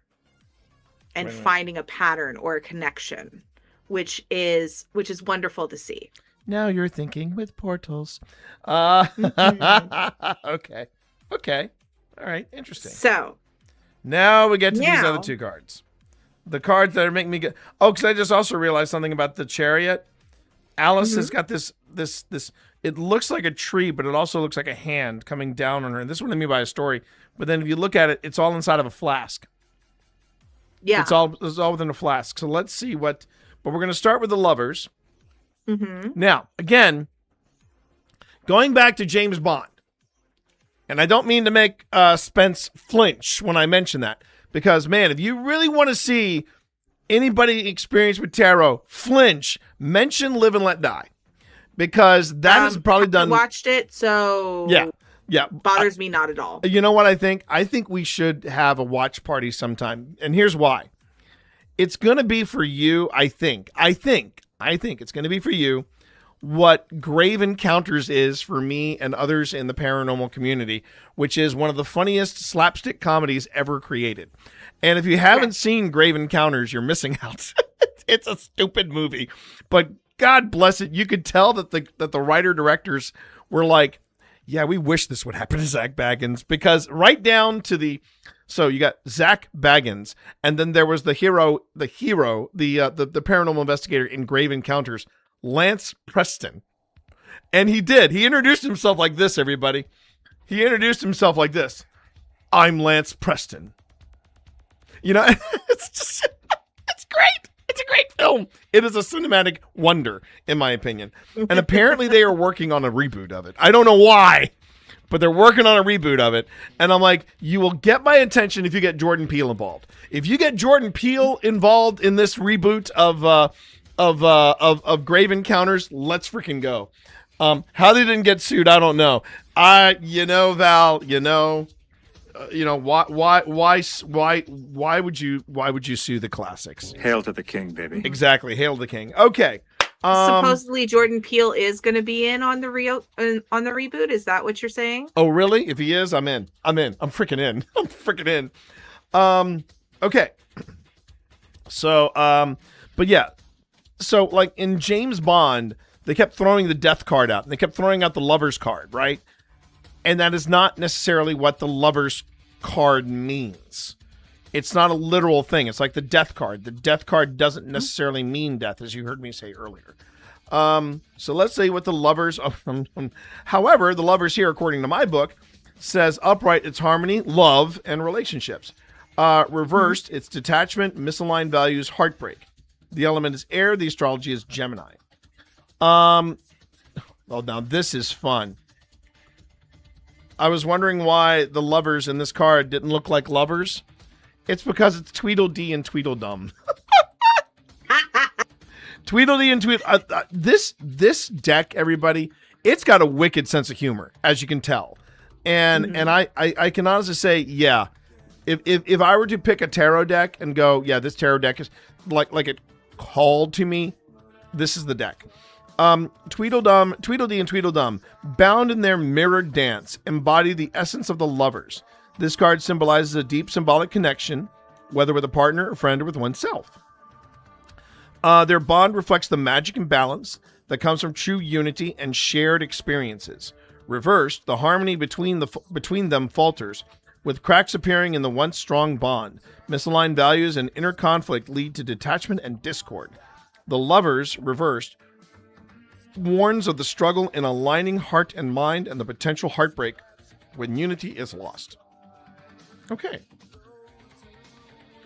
and finding a pattern or a connection, which is wonderful to see. Now you're thinking with portals. Okay. All right. Interesting. So now we get to these other two cards. The cards that are making me get. Oh, because I just also realized something about the chariot. Alice has got this. It looks like a tree, but it also looks like a hand coming down on her. And this is what I mean by a story. But then if you look at it, it's all inside of a flask. Yeah. It's all within a flask. So let's see what. But we're going to start with the lovers. Now, again, going back to James Bond, and I don't mean to make Spence flinch when I mention that, because, man, if you really want to see anybody experienced with tarot flinch, mention Live and Let Die, because that is probably done. I watched it, so yeah, bothers me not at all. You know what I think? I think we should have a watch party sometime, and here's why. It's going to be for you, I think it's going to be for you what Grave Encounters is for me and others in the paranormal community, which is one of the funniest slapstick comedies ever created. And if you haven't seen Grave Encounters, you're missing out. It's a stupid movie, but God bless it. You could tell that the writer-directors were like, yeah, we wish this would happen to Zach Baggins, because right down to so you got Zach Baggins, and then there was the paranormal investigator in Grave Encounters, Lance Preston. And he introduced himself like this, everybody. He introduced himself like this. I'm Lance Preston. It's great. It's a great film. It is a cinematic wonder, in my opinion. And apparently they are working on a reboot of it. I don't know why, but they're working on a reboot of it. And I'm like, you will get my attention if you get Jordan Peele involved. If you get Jordan Peele involved in this reboot of Grave Encounters, let's freaking go. How they didn't get sued, I don't know. Val, why would you sue the classics? Hail to the king, baby. Exactly, hail to the king. Okay. Supposedly Jordan Peele is going to be in on the reboot. Is that what you're saying? Oh, really? If he is, I'm in. I'm freaking in. Okay. So, but yeah. So, like in James Bond, they kept throwing the death card out, and they kept throwing out the lover's card, right? And that is not necessarily what the lover's card means. It's not a literal thing. It's like the death card. The death card doesn't necessarily mean death, as you heard me say earlier. So let's say what the lovers. However, the lovers here, according to my book, says upright, it's harmony, love, and relationships. Reversed, it's detachment, misaligned values, heartbreak. The element is air. The astrology is Gemini. Well, now this is fun. I was wondering why the lovers in this card didn't look like lovers. It's because it's Tweedledee and Tweedledum. Tweedledee and Tweedledum. This deck, everybody, it's got a wicked sense of humor, as you can tell. And I can honestly say, yeah, if I were to pick a tarot deck and go, yeah, this tarot deck is like it called to me, this is the deck. Tweedledee and Tweedledum, bound in their mirrored dance, embody the essence of the lovers. This card symbolizes a deep symbolic connection, whether with a partner, a friend, or with oneself. Their bond reflects the magic and balance that comes from true unity and shared experiences. Reversed, the harmony between them falters, with cracks appearing in the once strong bond. Misaligned values and inner conflict lead to detachment and discord. The lovers, reversed, warns of the struggle in aligning heart and mind and the potential heartbreak when unity is lost. Okay.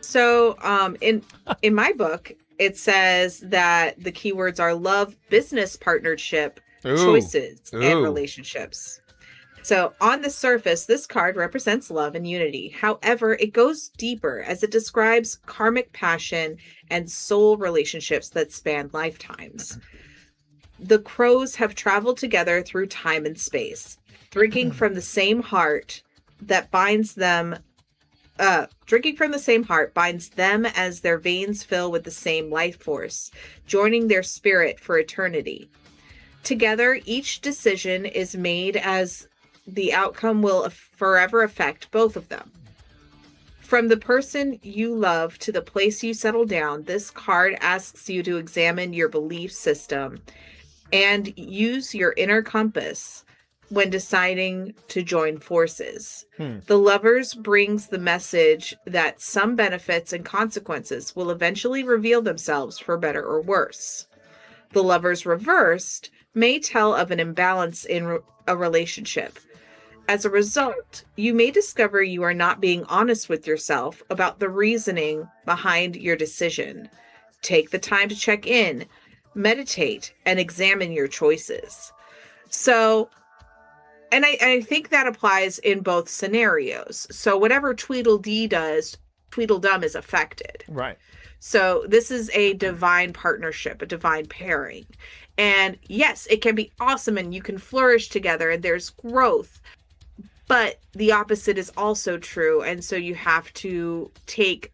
So, in my book, it says that the keywords are love, business partnership, choices, and relationships. So, on the surface, this card represents love and unity. However, it goes deeper as it describes karmic passion and soul relationships that span lifetimes. The crows have traveled together through time and space, drinking from the same heart that binds them. Drinking from the same heart binds them as their veins fill with the same life force, joining their spirit for eternity. Together, each decision is made as the outcome will forever affect both of them. From the person you love to the place you settle down, this card asks you to examine your belief system and use your inner compass when deciding to join forces. The Lovers brings the message that some benefits and consequences will eventually reveal themselves for better or worse. The Lovers reversed may tell of an imbalance in a relationship. As a result, you may discover you are not being honest with yourself about the reasoning behind your decision. Take the time to check in, meditate, and examine your choices. So, and I think that applies in both scenarios. So whatever Tweedledee does, Tweedledum is affected. Right. So this is a divine partnership, a divine pairing. And yes, it can be awesome and you can flourish together and there's growth. But the opposite is also true. And so you have to take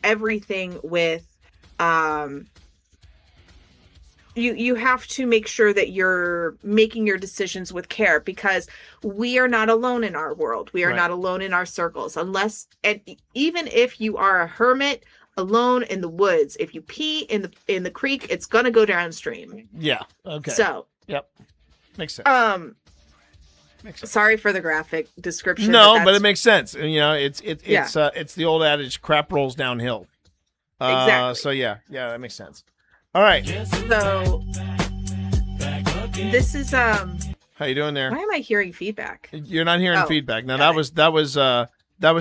everything with you have to make sure that you're making your decisions with care, because we are not alone in our world. We are not alone in our circles, unless, and even if you are a hermit alone in the woods, if you pee in the creek, it's gonna go downstream. Yeah. Okay. So. Yep. Makes sense. Sorry for the graphic description. No, but it makes sense. And, you know, it's the old adage, crap rolls downhill. Exactly. So yeah, that makes sense. All right. So this is How you doing there? Why am I hearing feedback? You're not hearing feedback. Now that was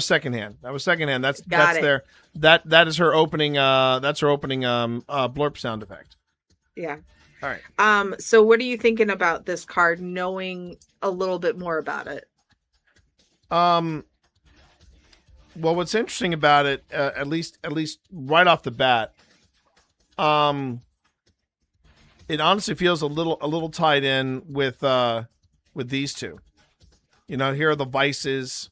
secondhand. That was secondhand. That's there. That is her opening blurp sound effect. Yeah. All right. So what are you thinking about this card, knowing a little bit more about it? Well, what's interesting about it, at least right off the bat, it honestly feels a little tied in with these two. You know, here are the vices,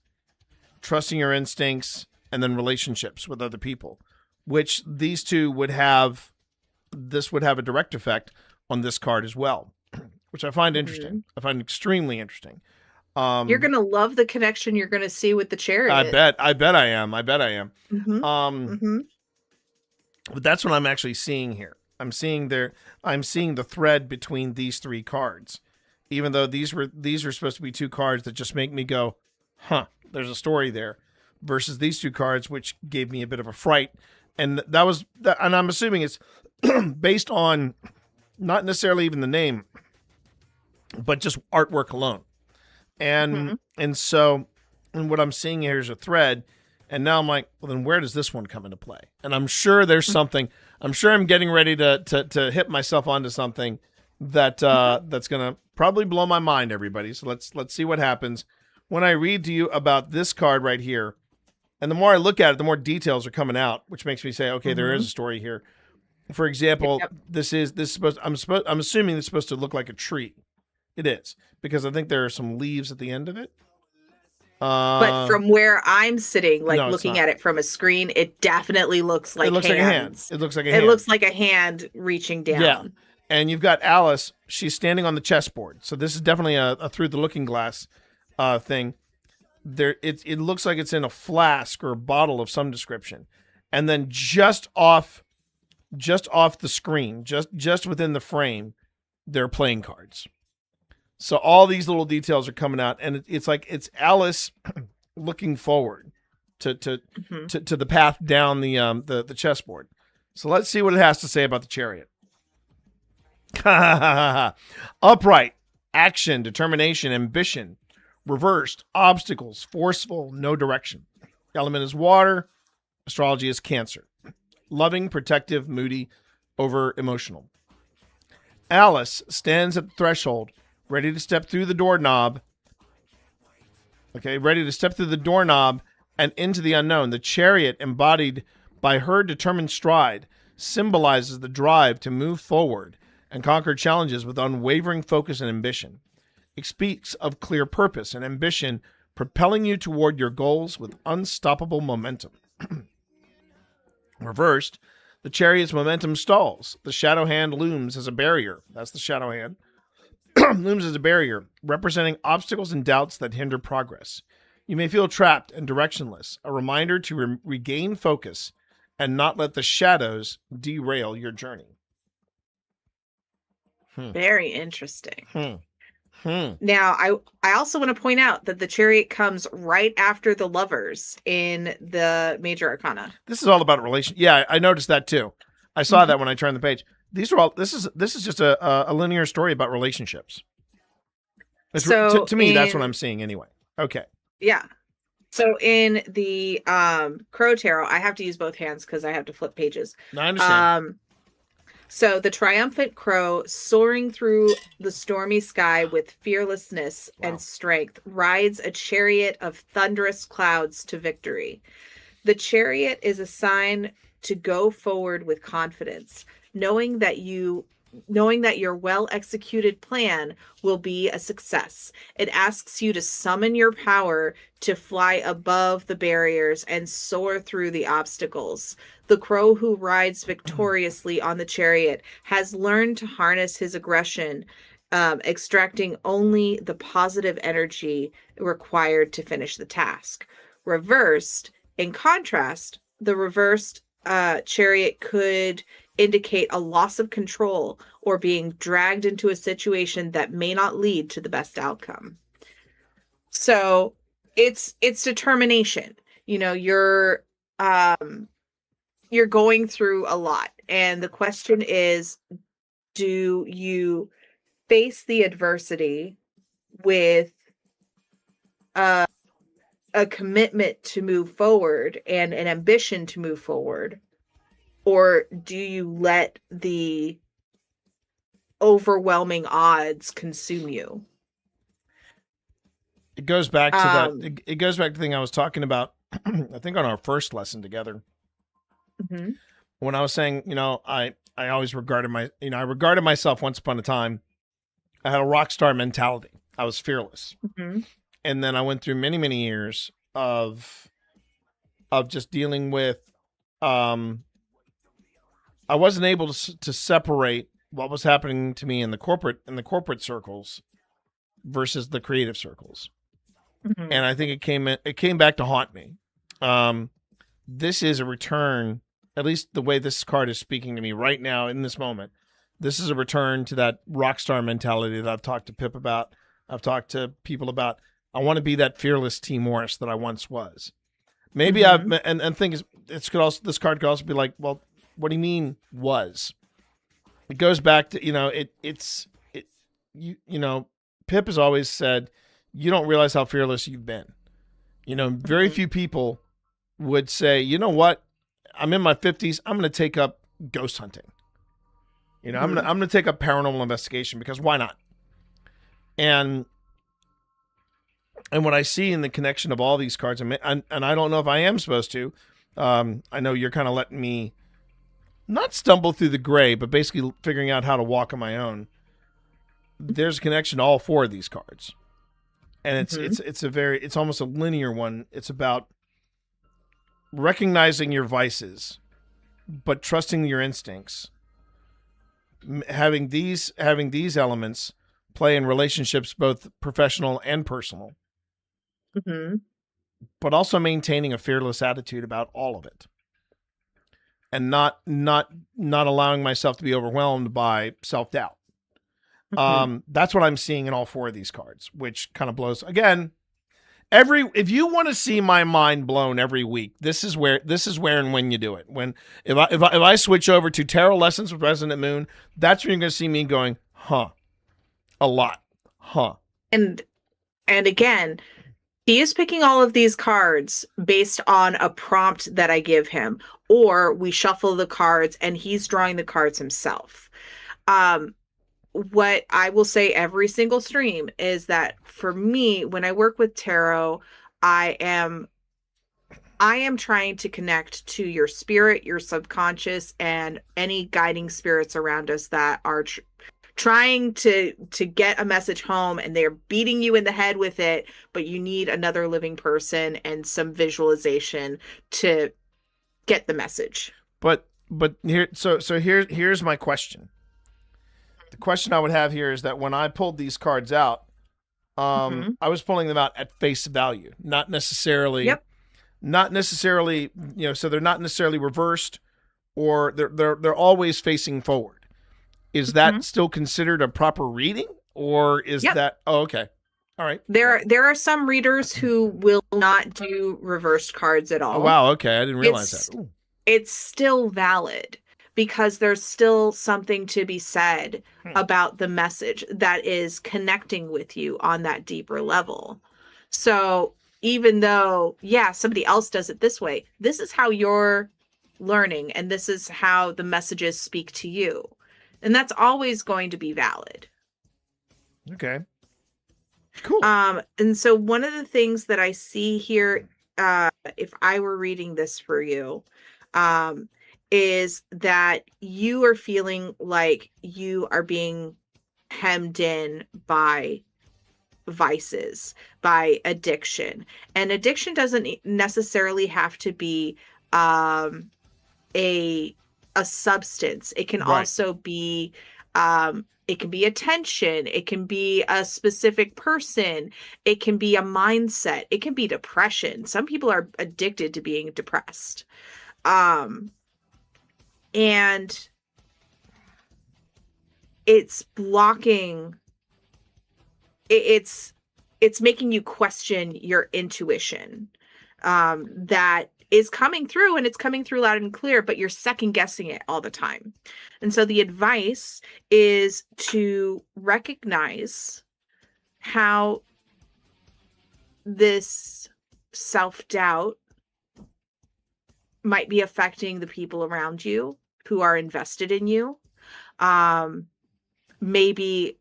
trusting your instincts, and then relationships with other people, which these two would have. This would have a direct effect on this card as well, which I find interesting. I find extremely interesting. You're gonna love the connection you're gonna see with the chariot. I bet I am. Mm-hmm. But that's what I'm actually seeing here. I'm seeing the thread between these three cards, even though these are supposed to be two cards that just make me go, huh, there's a story there, versus these two cards, which gave me a bit of a fright. And and I'm assuming it's based on not necessarily even the name, but just artwork alone. And so what I'm seeing here is a thread, and now I'm like, well, then where does this one come into play? And I'm sure there's something. I'm sure I'm getting ready to hit myself onto something that that's gonna probably blow my mind, everybody. So let's see what happens when I read to you about this card right here. And the more I look at it, the more details are coming out, which makes me say, okay, there is a story here. For example, this is supposed. I'm assuming it's supposed to look like a tree. It is, because I think there are some leaves at the end of it. But from where I'm sitting, like no, it's looking not. at it from a screen, it definitely looks like It looks hands. like a hand. It looks like a It hand. looks like a hand reaching down. Yeah. And you've got Alice. She's standing on the chessboard. So this is definitely a through the looking glass thing. It looks like it's in a flask or a bottle of some description. And then just off the screen, just within the frame, there are playing cards. So all these little details are coming out, and it's like it's Alice looking forward to the path down the chessboard. So let's see what it has to say about the chariot. Upright, action, determination, ambition. Reversed, obstacles, forceful, no direction. Element is water. Astrology is Cancer. Loving, protective, moody, over emotional. Alice stands at the threshold, ready to step through the doorknob. Okay, ready to step through the doorknob and into the unknown. The chariot, embodied by her determined stride, symbolizes the drive to move forward and conquer challenges with unwavering focus and ambition. It speaks of clear purpose and ambition propelling you toward your goals with unstoppable momentum. Reversed, the chariot's momentum stalls. The shadow hand looms as a barrier. That's the shadow hand. Looms as a barrier, representing obstacles and doubts that hinder progress. You may feel trapped and directionless, a reminder to regain focus and not let the shadows derail your journey. Very interesting. Now, I also want to point out that the chariot comes right after the lovers in the major arcana. This is all about relation. Yeah, I noticed that too. I saw that when I turned the page. These are all. This is just a linear story about relationships. So to me, that's what I'm seeing anyway. Okay. Yeah. So in the Crow Tarot, I have to use both hands because I have to flip pages. I understand. So the triumphant crow, soaring through the stormy sky with fearlessness and strength, rides a chariot of thunderous clouds to victory. The chariot is a sign to go forward with confidence, knowing that your well-executed plan will be a success. It asks you to summon your power to fly above the barriers and soar through the obstacles. The crow who rides victoriously on the chariot has learned to harness his aggression, extracting only the positive energy required to finish the task. Reversed, in contrast, the reversed chariot could indicate a loss of control or being dragged into a situation that may not lead to the best outcome. So it's determination. You know, you're going through a lot, and the question is, do you face the adversity with a commitment to move forward and an ambition to move forward? Or do you let the overwhelming odds consume you? It goes back to that. It goes back to the thing I was talking about, I think on our first lesson together. Mm-hmm. When I was saying, I always regarded I regarded myself once upon a time. I had a rock star mentality. I was fearless. Mm-hmm. And then I went through many, many years of just dealing with, I wasn't able to separate what was happening to me in the corporate circles versus the creative circles. Mm-hmm. And I think it came back to haunt me. This is a return, at least the way this card is speaking to me right now in this moment. This is a return to that rock star mentality that I've talked to Pip about. I've talked to people about. I want to be that fearless T. Morris that I once was. Maybe Mm-hmm. and think this card could also be like, well, what do you mean was? It goes back to, Pip has always said, you don't realize how fearless you've been. Very few people would say, you know what? I'm in my 50s. I'm going to take up ghost hunting. I'm going to take up paranormal investigation because why not? And what I see in the connection of all these cards, and I don't know if I am supposed to. I know you're kind of letting me not stumble through the gray, but basically figuring out how to walk on my own. there's a connection to all 4 of these cards. And it's Mhm. it's almost a linear one. It's about recognizing your vices, but trusting your instincts. Having these elements play in relationships, both professional and personal, Mhm. but also maintaining a fearless attitude about all of it, and not allowing myself to be overwhelmed by self-doubt. Mhm. That's what I'm seeing in all 4 of these cards, which kind of blows. Again, if you want to see my mind blown every week, this is where and when you do it. If I switch over to Tarot Lessons with Resident Moon, that's when you're going to see me going, huh, a lot, huh. And again, he is picking all of these cards based on a prompt that I give him, or we shuffle the cards and he's drawing the cards himself. What I will say every single stream is that for me, when I work with tarot, I am trying to connect to your spirit, your subconscious, and any guiding spirits around us that are trying to get a message home, and they're beating you in the head with it, but you need another living person and some visualization to get the message. But here's my question. The question I would have here is that when I pulled these cards out, I was pulling them out at face value, not necessarily, so they're not necessarily reversed, or they're always facing forward. Is that still considered a proper reading, or is that okay? All right. There are some readers who will not do reversed cards at all. Oh wow, okay, I didn't realize that. Ooh. It's still valid because there's still something to be said about the message that is connecting with you on that deeper level. So even though, somebody else does it this way, this is how you're learning, and this is how the messages speak to you. And that's always going to be valid. Okay. Cool. And so one of the things that I see here, if I were reading this for you, is that you are feeling like you are being hemmed in by vices, by addiction. And addiction doesn't necessarily have to be a substance. It can also be it can be attention, it can be a specific person, it can be a mindset, it can be depression. Some people are addicted to being depressed. And it's blocking, it's making you question your intuition. That is coming through, and it's coming through loud and clear, but you're second guessing it all the time. And so the advice is to recognize how this self-doubt might be affecting the people around you who are invested in you. Maybe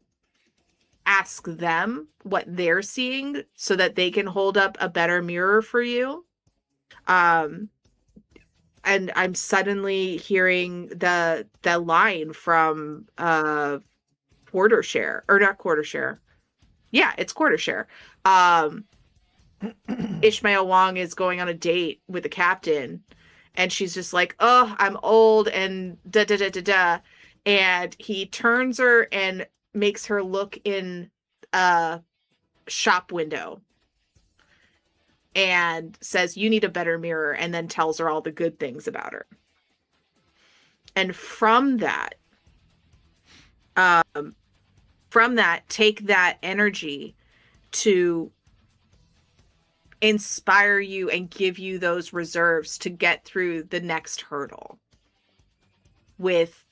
ask them what they're seeing so that they can hold up a better mirror for you. And I'm suddenly hearing the line from quarter share, or not quarter share. Yeah, it's quarter share. Ishmael Wong is going on a date with the captain, and she's just like, "Oh, I'm old," and da da da da da. And he turns her and makes her look in a shop window and says, "You need a better mirror," and then tells her all the good things about her. And from that, take that energy to inspire you and give you those reserves to get through the next hurdle with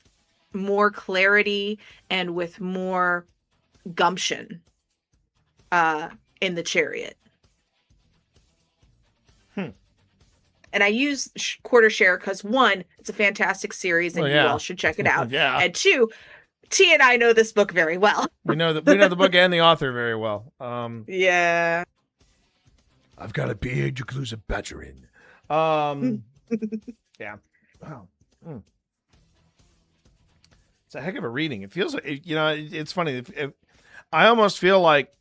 more clarity and with more gumption in the chariot. And I use quarter share because, one, it's a fantastic series and you all should check it out. And two, T and I know this book very well. we know the book and the author very well. Yeah. I've got a PhD includes a badger in. Yeah. Wow. It's a heck of a reading. It feels like, it's funny. I almost feel like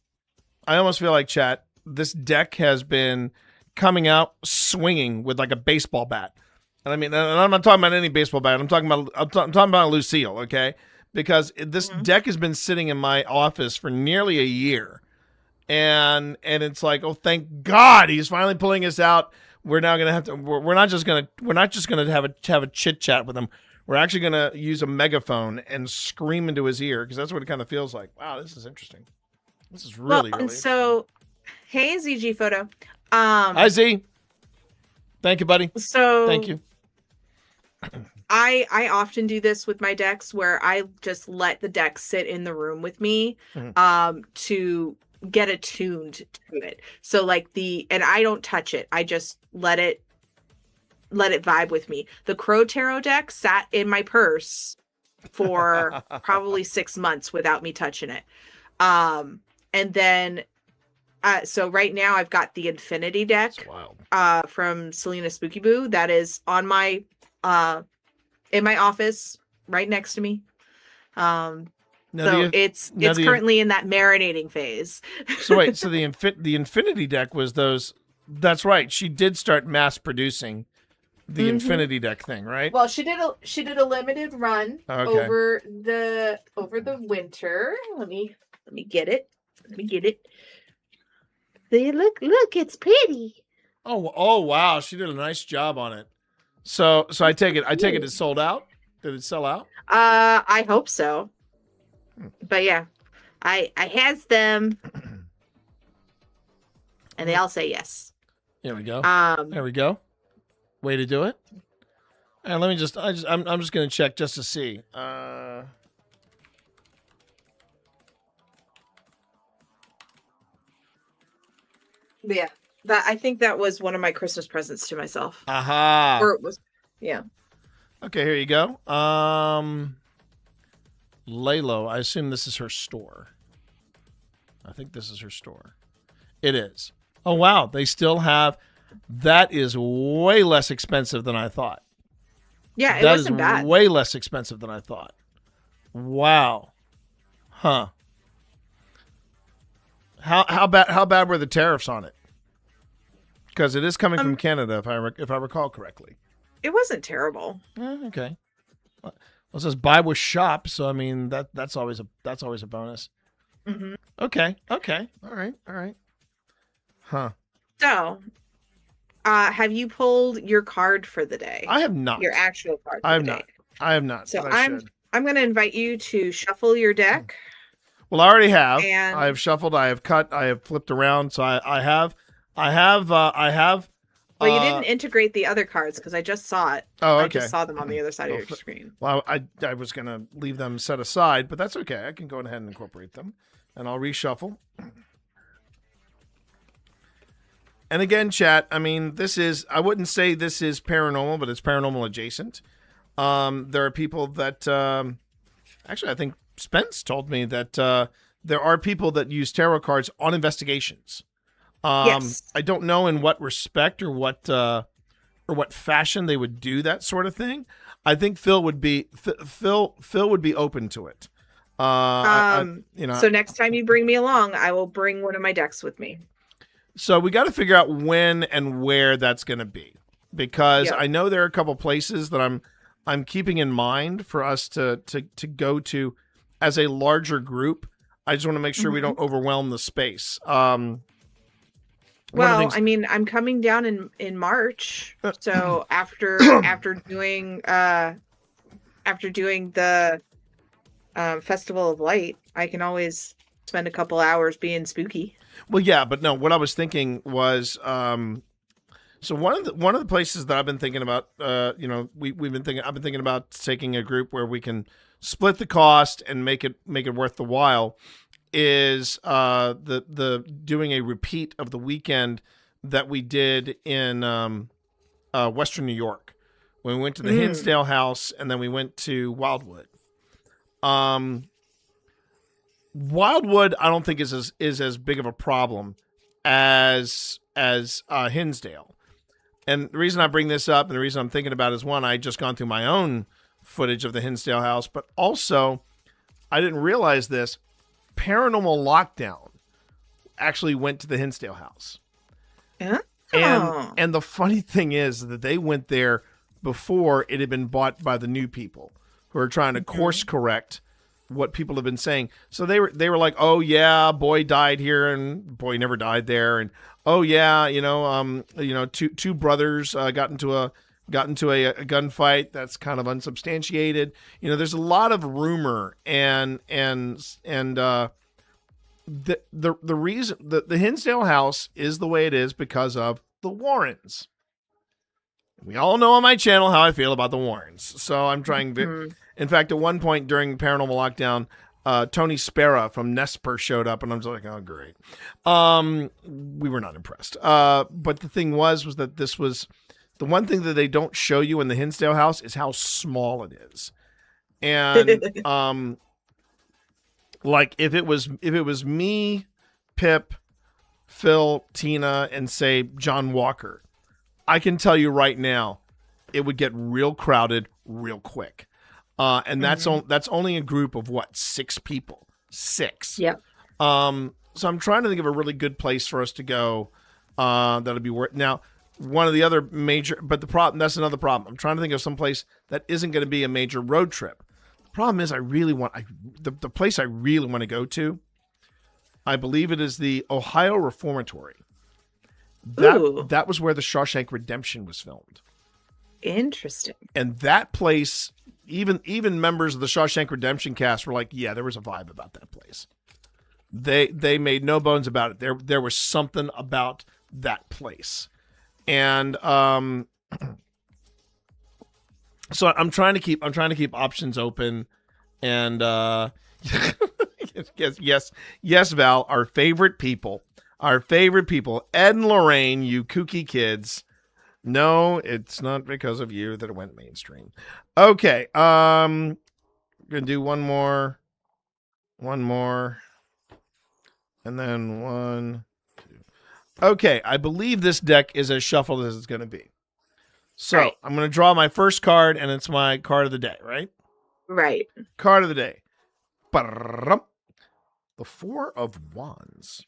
chat. This deck has been coming out swinging with like a baseball bat, and I mean, and I'm not talking about any baseball bat. I'm talking about Lucille, okay? Because this deck has been sitting in my office for nearly a year, and it's like, oh, thank God he's finally pulling us out. We're now gonna have to. We're not just gonna have a chit chat with him. We're actually gonna use a megaphone and scream into his ear because that's what it kind of feels like. Wow, this is interesting. This is really, and so, hey, ZG Photo. Hi, Z. Thank you, buddy. So thank you. I often do this with my decks where I just let the deck sit in the room with me to get attuned to it. So like and I don't touch it. I just let it vibe with me. The Crow Tarot deck sat in my purse for probably 6 months without me touching it. And then so right now I've got the Infinity deck from Selena Spooky Boo that is on my in my office right next to me. It's currently in that marinating phase. So wait, so the Infinity deck was those. That's right. She did start mass producing the Infinity deck thing, right? Well, she did a limited run over the winter. Let me get it. See, look, it's pretty. Oh wow, she did a nice job on it. So I take it it's sold out. Did it sell out? I hope so. But yeah, I has them, and they all say yes. There we go. There we go. Way to do it. And let me I'm just gonna check just to see. But yeah, I think that was one of my Christmas presents to myself. Aha. Or it was, yeah. Okay, here you go. Lalo, I assume this is her store. I think this is her store. It is. Oh, wow. They still have... That is way less expensive than I thought. Yeah, it wasn't bad. That is way less expensive than I thought. Wow. Huh. How bad were the tariffs on it? Because it is coming from Canada, if I recall correctly. It wasn't terrible. Okay. Well, it says buy with shop, so I mean that's always a bonus. Mm-hmm. Okay. All right. Huh. So, have you pulled your card for the day? I have not. Your actual card. I have not. So I'm going to invite you to shuffle your deck. Well, I already have. And I have shuffled. I have cut. I have flipped around. So I have. Well, you didn't integrate the other cards because I just saw it. Oh, okay. I just saw them on the other side of your screen. Well, I was going to leave them set aside, but that's okay. I can go ahead and incorporate them, and I'll reshuffle. And again, chat, I mean, I wouldn't say this is paranormal, but it's paranormal adjacent. There are people that, actually, I think Spence told me that there are people that use tarot cards on investigations. Yes. I don't know in what respect or what fashion they would do that sort of thing. I think Phil would be open to it. So next time you bring me along, I will bring one of my decks with me. So we got to figure out when and where that's going to be, because I know there are a couple places that I'm keeping in mind for us to go to as a larger group. I just want to make sure we don't overwhelm the space. Well, I mean, I'm coming down in March, so after doing the Festival of Light, I can always spend a couple hours being spooky. Well, yeah, but no. What I was thinking was, so one of the places that I've been thinking about, I've been thinking about taking a group where we can split the cost and make it worth the while. Is the doing a repeat of the weekend that we did in Western New York when we went to the Hinsdale House and then we went to Wildwood. Wildwood, I don't think is as big of a problem as Hinsdale. And the reason I bring this up and the reason I'm thinking about it is, one, I just gone through my own footage of the Hinsdale House, but also I didn't realize this. Paranormal Lockdown actually went to the Hinsdale house. Oh. And the funny thing is that they went there before it had been bought by the new people who are trying to course correct what people have been saying. So they were like, oh yeah, boy died here and boy never died there, and oh yeah, two brothers got into a gunfight that's kind of unsubstantiated. There's a lot of rumor and the reason the Hinsdale house is the way it is because of the Warrens. We all know on my channel how I feel about the Warrens, so I'm trying. In fact, at one point during Paranormal Lockdown, Tony Spera from Nesper showed up, and I'm just like, oh great. We were not impressed. But the thing was that this was the one thing that they don't show you in the Hinsdale house is how small it is, and like if it was me, Pip, Phil, Tina, and say John Walker, I can tell you right now, it would get real crowded real quick. And that's only a group of 6 people. 6. Yep. So I'm trying to think of a really good place for us to go. That'll be worth. Now, one of the other major, but that's another problem. I'm trying to think of some place that isn't going to be a major road trip. The problem is, the place I really want to go to. I believe it is the Ohio Reformatory. That was where the Shawshank Redemption was filmed. Interesting. And that place, even members of the Shawshank Redemption cast were like, yeah, there was a vibe about that place. They made no bones about it. There was something about that place. And so I'm trying to keep options open. And yes, Val, our favorite people, Ed and Lorraine, you kooky kids. No, it's not because of you that it went mainstream. Okay, gonna do one more, and then 1, 2. Okay, I believe this deck is as shuffled as it's gonna be. So right. I'm gonna draw my first card, and it's my card of the day, right? Right. Card of the day. The 4 of Wands.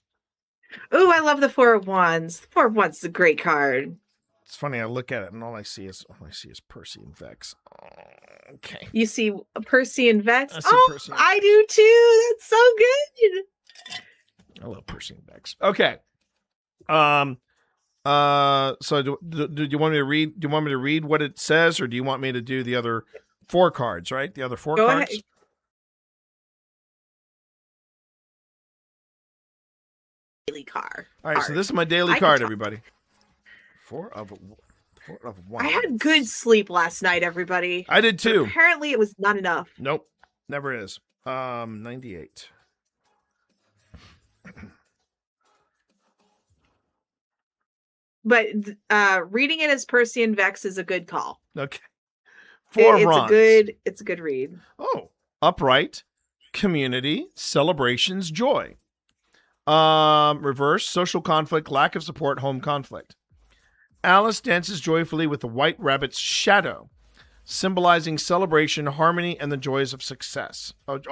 Ooh, I love the 4 of Wands. The 4 of Wands is a great card. It's funny. I look at it and all I see is Percy and Vex. Oh, okay. You see Percy and Vex? Percy and I do too. That's so good. I love Percy and Vex. Okay. So do you want me to read? Do you want me to read what it says, or do you want me to do the other 4 cards? Right, the other 4 Go cards. Ahead. Daily card. All right, so this is my daily card, everybody. 4 of Wands. I had good sleep last night, everybody. I did too. But apparently, it was not enough. Nope, never is. 98. But reading it as Percy and Vex is a good call. Okay. 4 of Wands. It's a good read. Oh, upright, community, celebrations, joy. Reverse, social conflict, lack of support, home conflict. Alice dances joyfully with the white rabbit's shadow, symbolizing celebration, harmony, and the joys of success. And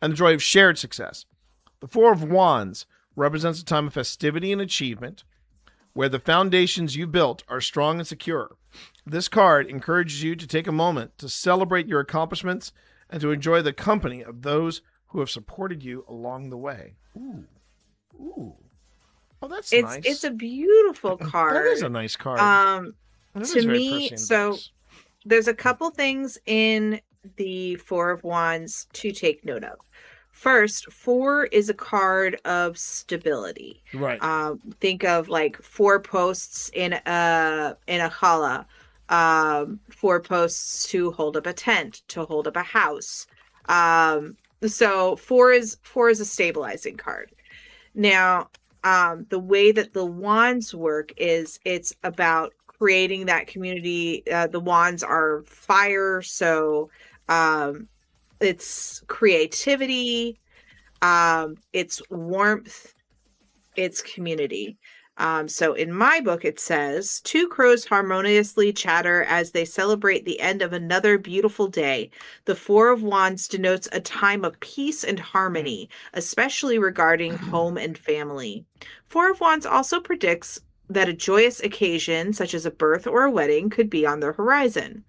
the joy of shared success. The 4 of Wands represents a time of festivity and achievement, where the foundations you built are strong and secure. This card encourages you to take a moment to celebrate your accomplishments and to enjoy the company of those who have supported you along the way. Ooh. Oh, that's nice. It's a beautiful card. That is a nice card. To me, so there's a couple things in the 4 of Wands to take note of. First, 4 is a card of stability. Right. Think of like 4 posts in a challah, 4 posts to hold up a tent, to hold up a house. So 4 is a stabilizing card. Now, the way that the wands work is it's about creating that community. The wands are fire, so it's creativity, it's warmth, it's community. So in my book, it says, two crows harmoniously chatter as they celebrate the end of another beautiful day. The Four of Wands denotes a time of peace and harmony, especially regarding home and family. Four of Wands also predicts that a joyous occasion, such as a birth or a wedding, could be on the horizon.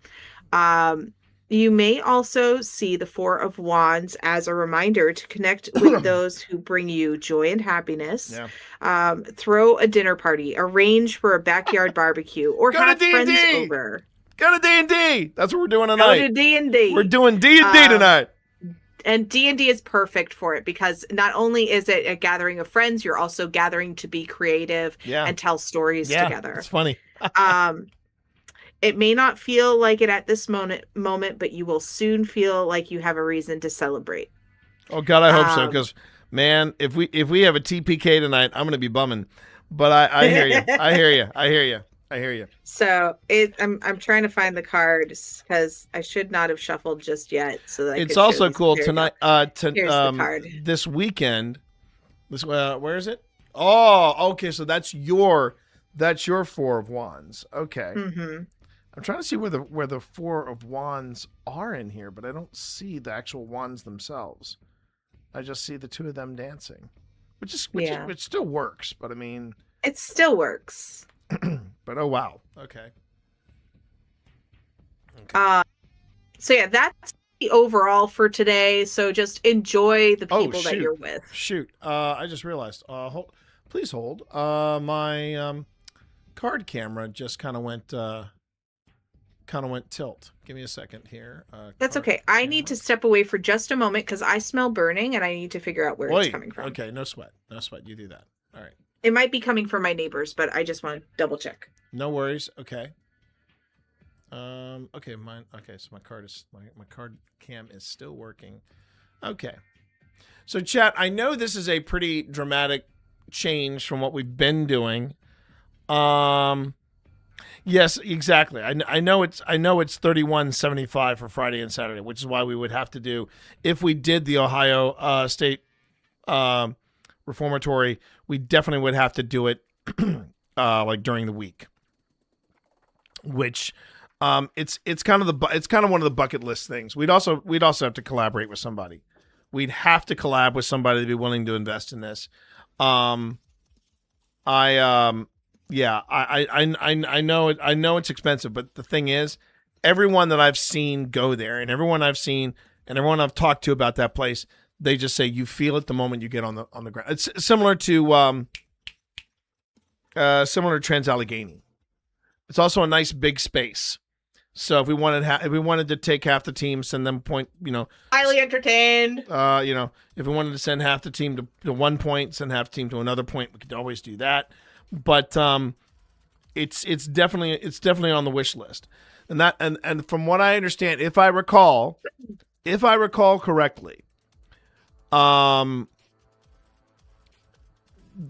You may also see the Four of Wands as a reminder to connect with those who bring you joy and happiness. Yeah. Throw a dinner party, arrange for a backyard barbecue, or Go to have friends D&D! over. Go to D&D. That's what we're doing tonight. Go to D&D. We're doing D&D tonight. And D&D is perfect for it because not only is it a gathering of friends, you're also gathering to be creative and tell stories together. It's funny. It may not feel like it at this moment, but you will soon feel like you have a reason to celebrate. Oh God, I hope so. Because man, if we have a TPK tonight, I'm gonna be bumming. But I hear you. I hear you. So I'm trying to find the cards because I should not have shuffled just yet. So that it's also cool Here's tonight. the card. This weekend. Where is it? Oh, okay. So that's your Four of Wands. Okay. Mm-hmm. I'm trying to see where the Four of Wands are in here, but I don't see the actual wands themselves. I just see the two of them dancing, which still works. But I mean, it still works. But oh wow, okay. So yeah, that's the overall for today. So just enjoy the people that you're with. Shoot, I just realized. Please hold. My card camera just kind of went tilt. Give me a second here. That's okay. I need to step away for just a moment because I smell burning and I need to figure out where it's coming from. Okay, no sweat. You do that. All right. It might be coming from my neighbors, but I just want to double check. No worries. Okay. Okay, so my card cam is still working. Okay. So chat, I know this is a pretty dramatic change from what we've been doing. Yes, exactly. I know it's $31.75 for Friday and Saturday, which is why we would have to do, if we did the Ohio State Reformatory, we definitely would have to do it like during the week. Which it's kind of one of the bucket list things. We'd also have to collaborate with somebody. We'd have to collab with somebody to be willing to invest in this. I know it's expensive, but the thing is, everyone that I've seen go there, and everyone I've talked to about that place, they just say you feel it the moment you get on the ground. It's similar to Trans-Allegheny. It's also a nice big space. So if we wanted to take half the team, send them point, highly entertained. If we wanted to send half the team to 1 point, send half the team to another point, we could always do that. But it's definitely on the wish list. And from what I understand, if I recall correctly, the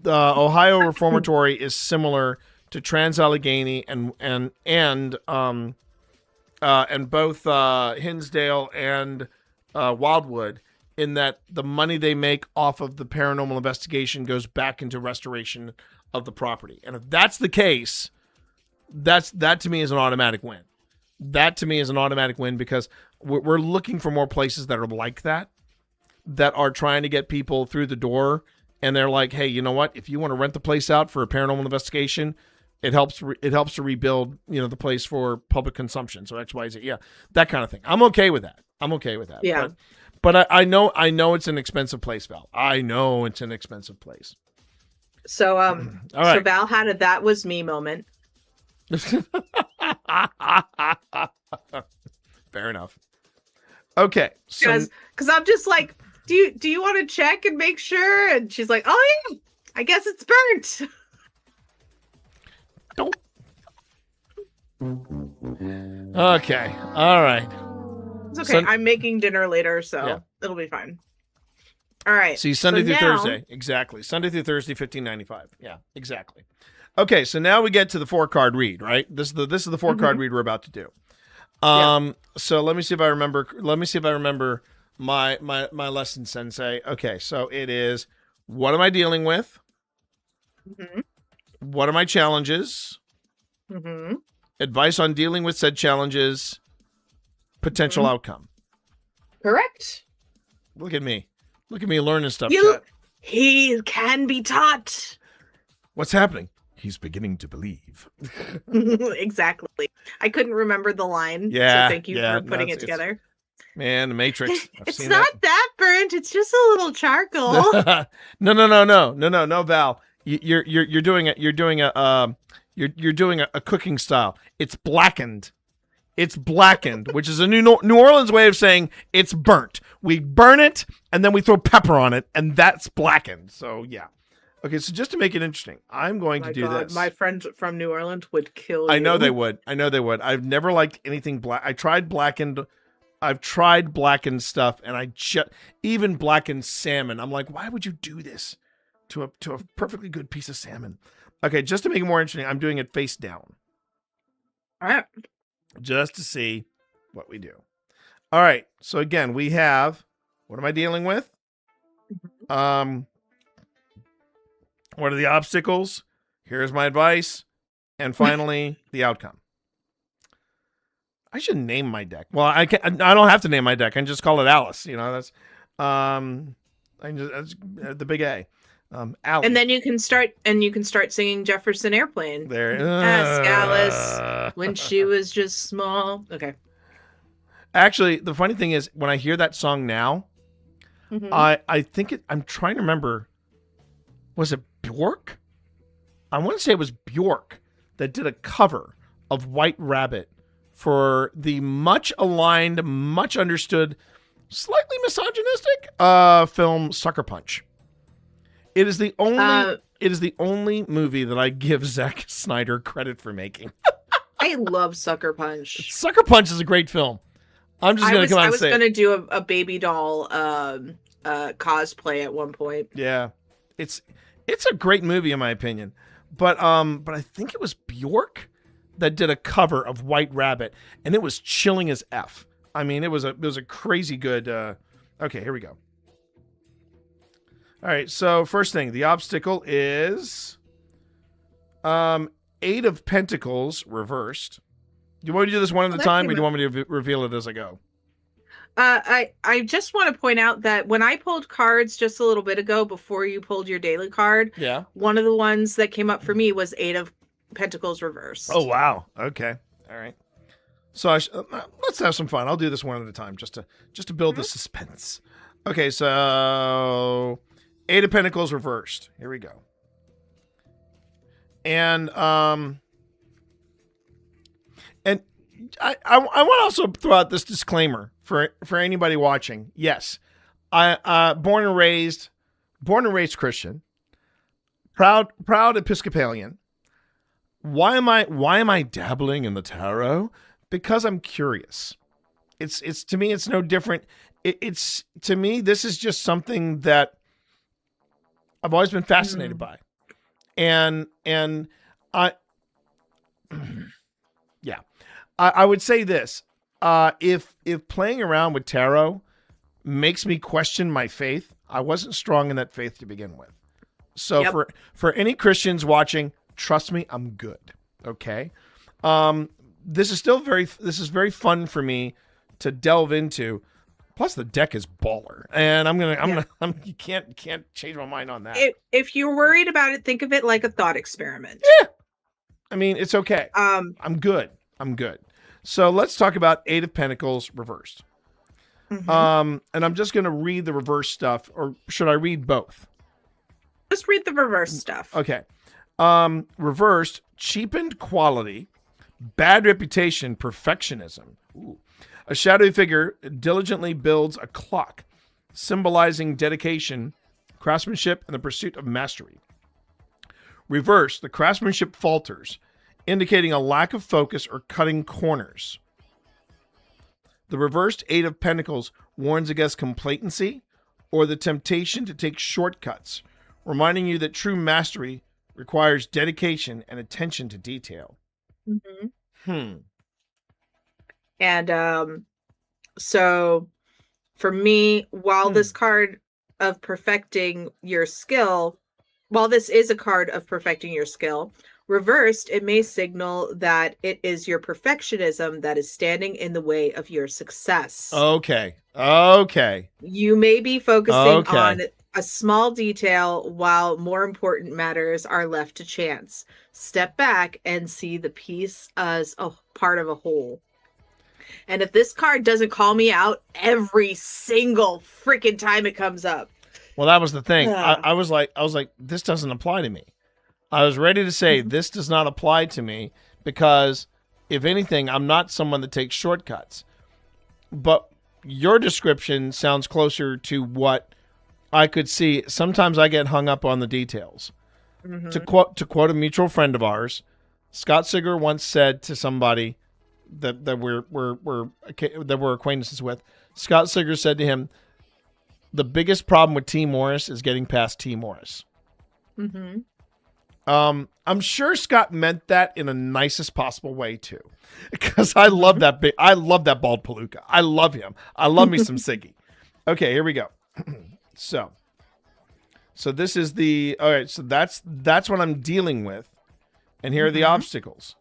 Ohio Reformatory is similar to Trans-Allegheny and both Hinsdale and Wildwood, in that the money they make off of the paranormal investigation goes back into restoration of the property. And if that's the case, that to me is an automatic win. That to me is an automatic win because we're looking for more places that are like that are trying to get people through the door. And they're like, hey, you know what? If you want to rent the place out for a paranormal investigation, it helps to rebuild, the place for public consumption. So X, Y, Z, yeah, that kind of thing. I'm okay with that. Yeah. But I know it's an expensive place, Val. I know it's an expensive place. So All right. So Val had a "that was me" moment. Fair enough. Okay. So Because I'm just like, do you want to check and make sure? And she's like, oh yeah, I guess it's burnt. Don't. Okay. All right. It's okay. I'm making dinner later, so it'll be fine. All right. See, Sunday through Thursday. Exactly. Sunday through Thursday, $15.95. Yeah, exactly. Okay, so now we get to the 4-card read, right? This is the 4-card read we're about to do. So let me see if I remember my lesson, Sensei. Okay, so it is, what am I dealing with? Mm-hmm. What are my challenges? Mm-hmm. Advice on dealing with said challenges. Potential outcome. Correct. Look at me. Look at me learning stuff, You, chat. he can be taught. What's happening? He's beginning to believe. Exactly. I couldn't remember the line. Yeah, So thank you yeah, for putting no, it together. Man, the Matrix. I've It's seen not that burnt. It's just a little charcoal. No, Val. You're doing a cooking style. It's blackened. It's blackened, which is a New Orleans way of saying it's burnt. We burn it and then we throw pepper on it, and that's blackened. So yeah. Okay, so just to make it interesting, I'm going to do this. My friends from New Orleans would kill you. I know they would. I've never liked anything black. I've tried blackened stuff, and even blackened salmon. I'm like, why would you do this to a perfectly good piece of salmon? Okay, just to make it more interesting, I'm doing it face down. All right. Just to see what we do. All right. So again, we have, what am I dealing with? What are the obstacles? Here's my advice. And finally, the outcome. I should name my deck. Well, I don't have to name my deck. I can just call it Alice. That's that's the big A. Alice. And then you can start singing Jefferson Airplane. There. Ask Alice when she was just small. Okay. Actually, the funny thing is, when I hear that song now, I think I'm trying to remember. Was it Bjork? I want to say it was Bjork that did a cover of White Rabbit for the much aligned, much understood, slightly misogynistic film Sucker Punch. It is the only movie that I give Zack Snyder credit for making. I love Sucker Punch. Sucker Punch is a great film. I'm just going to come out and say I was going to do a baby doll cosplay at one point. Yeah. It's a great movie in my opinion. But I think it was Bjork that did a cover of White Rabbit, and it was chilling as F. I mean, it was a crazy good okay, here we go. All right, so first thing, the obstacle is 8 of Pentacles reversed. Do you want me to do this one at a time, or do you want me to reveal it as I go? I just want to point out that when I pulled cards just a little bit ago before you pulled your daily card, one of the ones that came up for me was 8 of Pentacles reversed. Oh, wow. Okay. All right. So let's have some fun. I'll do this one at a time just to build the suspense. Okay, so 8 of Pentacles reversed. Here we go. And I want to also throw out this disclaimer for anybody watching. Yes, I born and raised Christian, proud Episcopalian. Why am I dabbling in the tarot? Because I'm curious. It's to me, it's no different. It's to me, this is just something that I've always been fascinated by, and I yeah. I would say this: if playing around with tarot makes me question my faith, I wasn't strong in that faith to begin with. So for any Christians watching, trust me, I'm good. Okay, this is very fun for me to delve into. Plus, the deck is baller, and you can't change my mind on that. If you're worried about it, think of it like a thought experiment. Yeah, I mean it's okay. I'm good. So let's talk about 8 of Pentacles reversed. And I'm just going to read the reverse stuff, or should I read both? Just read the reverse stuff. Okay. Reversed, cheapened quality, bad reputation, perfectionism. Ooh. A shadowy figure diligently builds a clock, symbolizing dedication, craftsmanship, and the pursuit of mastery. Reversed, the craftsmanship falters, indicating a lack of focus or cutting corners. The reversed 8 of Pentacles warns against complacency or the temptation to take shortcuts, reminding you that true mastery requires dedication and attention to detail. And so for me, while this card of perfecting your skill While this is a card of perfecting your skill, reversed, it may signal that it is your perfectionism that is standing in the way of your success. Okay. You may be focusing Okay. on a small detail while more important matters are left to chance. Step back and see the piece as a part of a whole. And if this card doesn't call me out every single freaking time it comes up. Well, that was the thing. Yeah. I was like, this doesn't apply to me. I was ready to say this does not apply to me because, if anything, I'm not someone that takes shortcuts. But your description sounds closer to what I could see. Sometimes I get hung up on the details. Mm-hmm. To quote a mutual friend of ours, Scott Sigler once said to somebody that we're acquaintances with. Scott Sigler said to him, "The biggest problem with T. Morris is getting past T. Morris." Mm-hmm. I'm sure Scott meant that in the nicest possible way too, because I love that bald palooka. I love him. I love me some Siggy. Okay, here we go. So this is the all right. So that's what I'm dealing with, and here are the obstacles.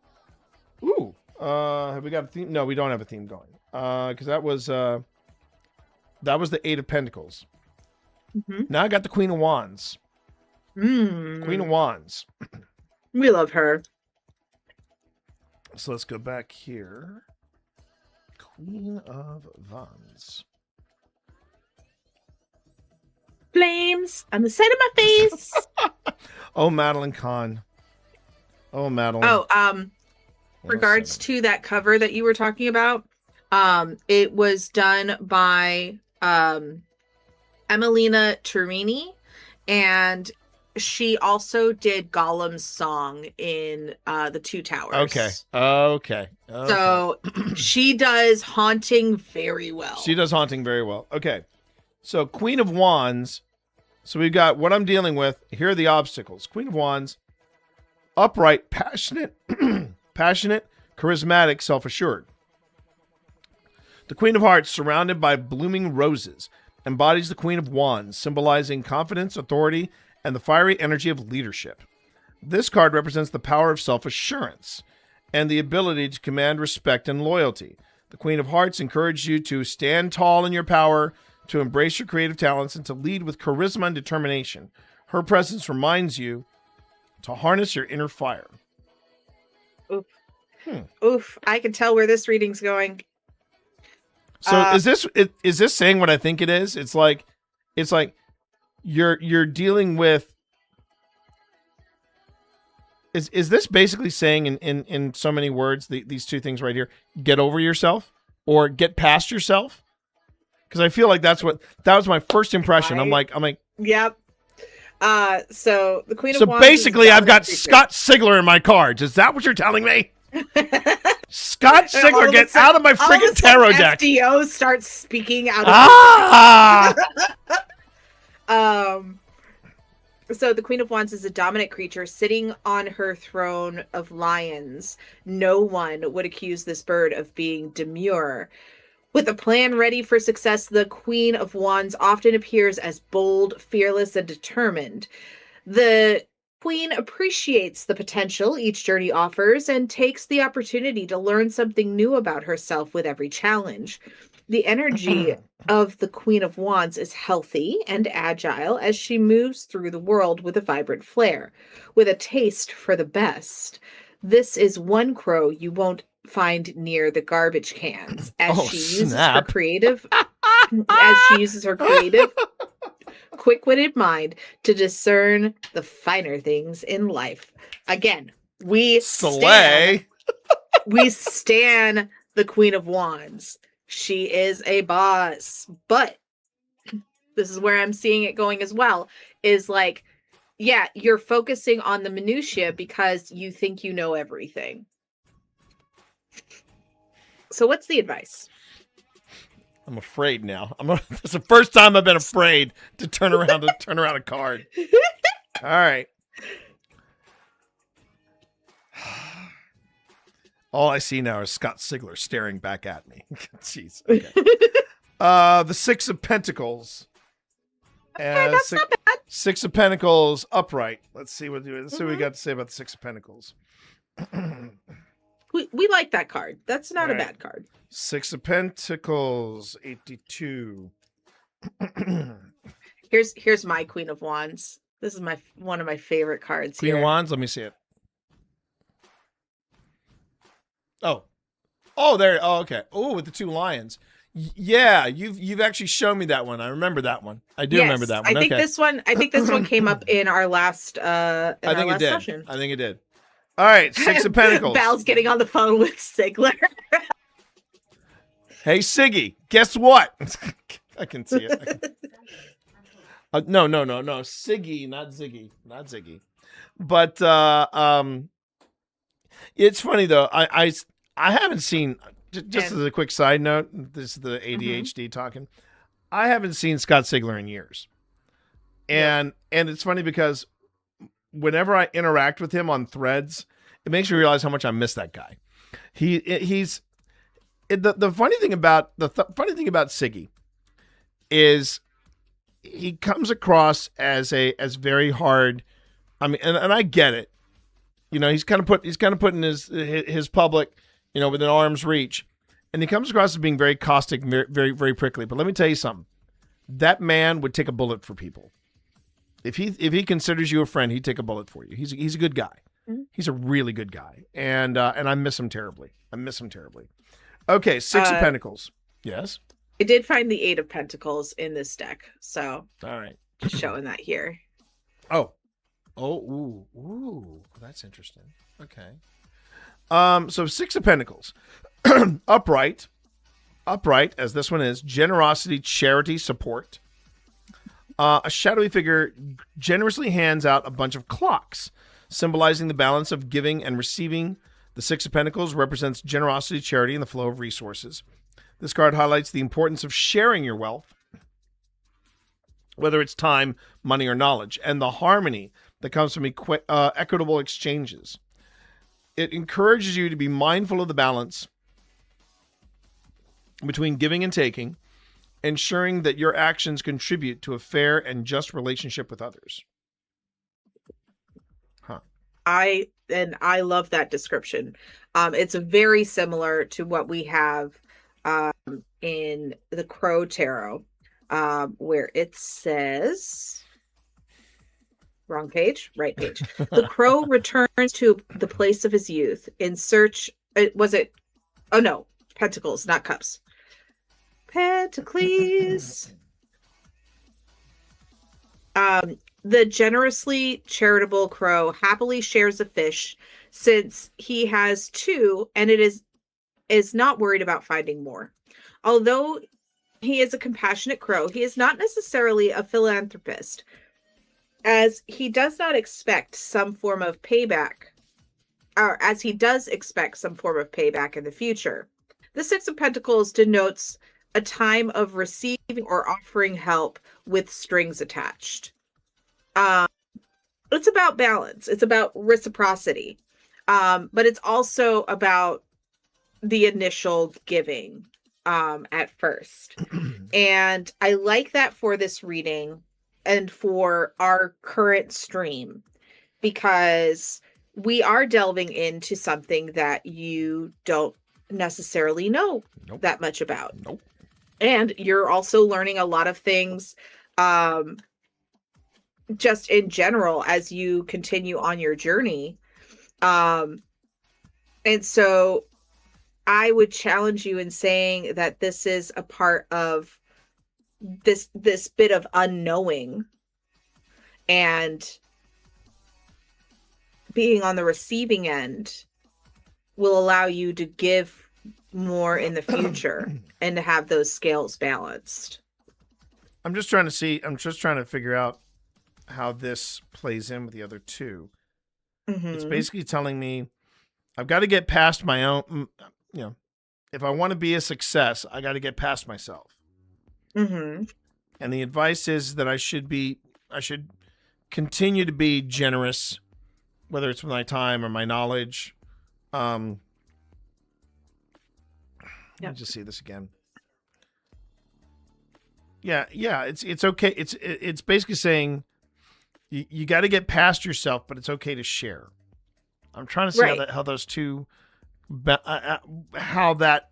Ooh, have we got a theme? No, we don't have a theme going. Because that was the Eight of Pentacles. Mm-hmm. Now I got the Queen of Wands. Queen of Wands. We love her. So let's go back here. Queen of Wands. Flames on the side of my face. Oh, Madeline Kahn. Oh, Madeline. Oh, regards to that cover that you were talking about, it was done by Emelina Turini, and she also did Gollum's song in The Two Towers. Okay. So she does haunting very well. She does haunting very well. Okay. So Queen of Wands. So we've got what I'm dealing with. Here are the obstacles. Queen of Wands. Upright, passionate, charismatic, self-assured. The Queen of Hearts, surrounded by blooming roses, embodies the Queen of Wands, symbolizing confidence, authority, and the fiery energy of leadership. This card represents the power of self-assurance and the ability to command respect and loyalty. The Queen of Hearts encourages you to stand tall in your power, to embrace your creative talents, and to lead with charisma and determination. Her presence reminds you to harness your inner fire. Oof. Oof. I can tell where this reading's going. So is this saying what I think it is? It's like you're dealing with. Is this basically saying in so many words these two things right here? Get over yourself or get past yourself? Because I feel like that was my first impression. I'm like. Yep. So the Queen of Wands. So basically, I've got Scott Sigler in my cards. Is that what you're telling me? Scott Sigler, get out of my freaking tarot deck. FDO starts speaking out of So the Queen of Wands is a dominant creature sitting on her throne of lions. No one would accuse this bird of being demure. With a plan ready for success, the Queen of Wands often appears as bold, fearless, and determined. The Queen appreciates the potential each journey offers and takes the opportunity to learn something new about herself with every challenge. The energy of the Queen of Wands is healthy and agile as she moves through the world with a vibrant flair, with a taste for the best. This is one crow you won't find near the garbage cans as she uses her creative quick-witted mind to discern the finer things in life. Again, we stan the Queen of Wands. She is a boss. But this is where I'm seeing it going as well, is like, yeah, you're focusing on the minutia because you think you know everything. So what's the advice? I'm afraid now. It's the first time I've been afraid to turn around a card. All right. All I see now is Scott Sigler staring back at me. Jeez. Okay. The Six of Pentacles. That's not bad. Six of Pentacles upright. Let's see what we got to say about the Six of Pentacles. We like that card. That's not a All right. bad card. Six of Pentacles, 82. Here's my Queen of Wands. This is one of my favorite cards. Queen here. of Wands. Let me see it. Oh, there. Oh, okay. Oh, with the two lions. Yeah, you've actually shown me that one. I remember that one. I do remember that one. I think Okay. this one came up in our last I think it did. session. I think it did. All right, Six of Pentacles. Val's getting on the phone with Sigler. Hey, Siggy, guess what? I can see it. No. Siggy, not Ziggy. But it's funny though. I haven't seen. Just as a quick side note, this is the ADHD talking. I haven't seen Scott Sigler in years, and it's funny because whenever I interact with him on Threads, it makes me realize how much I miss that guy. The funny thing about Siggy is he comes across as very hard. I mean, and I get it. You know, he's kind of putting his public, you know, within arm's reach, and he comes across as being very caustic, very, very prickly. But let me tell you something: that man would take a bullet for people. If he considers you a friend, he'd take a bullet for you. He's a good guy. Mm-hmm. He's a really good guy, and I miss him terribly. Okay, Six of Pentacles. Yes. I did find the Eight of Pentacles in this deck, so all right, just showing that here. Ooh, that's interesting. Okay. So Six of Pentacles, upright, as this one is, generosity, charity, support. A shadowy figure generously hands out a bunch of clocks, symbolizing the balance of giving and receiving. The Six of Pentacles represents generosity, charity, and the flow of resources. This card highlights the importance of sharing your wealth, whether it's time, money, or knowledge, and the harmony that comes from equitable exchanges. It encourages you to be mindful of the balance between giving and taking, ensuring that your actions contribute to a fair and just relationship with others. I love that description. It's very similar to what we have in the Crow Tarot, where it says, wrong page, right page. The crow returns to the place of his youth in search. Pentacles, not cups. Pentacles. The generously charitable crow happily shares a fish since he has two, and it is not worried about finding more. Although he is a compassionate crow, he is not necessarily a philanthropist, as he does not expect some form of payback, or as he does expect some form of payback in the future. The Six of Pentacles denotes a time of receiving or offering help with strings attached. It's about balance. It's about reciprocity. But it's also about the initial giving at first. And I like that for this reading and for our current stream, because we are delving into something that you don't necessarily know that much about. And you're also learning a lot of things just in general as you continue on your journey. And so I would challenge you in saying that this is a part of this bit of unknowing, and being on the receiving end will allow you to give more in the future and to have those scales balanced. I'm just trying to figure out how this plays in with the other two. Mm-hmm. It's basically telling me I've got to get past my own, if I want to be a success, I got to get past myself. Mm-hmm. And the advice is that I should continue to be generous, whether it's with my time or my knowledge. Let me just see this again. Yeah, it's okay. It's basically saying you got to get past yourself, but it's okay to share. I'm trying to see how those two, how that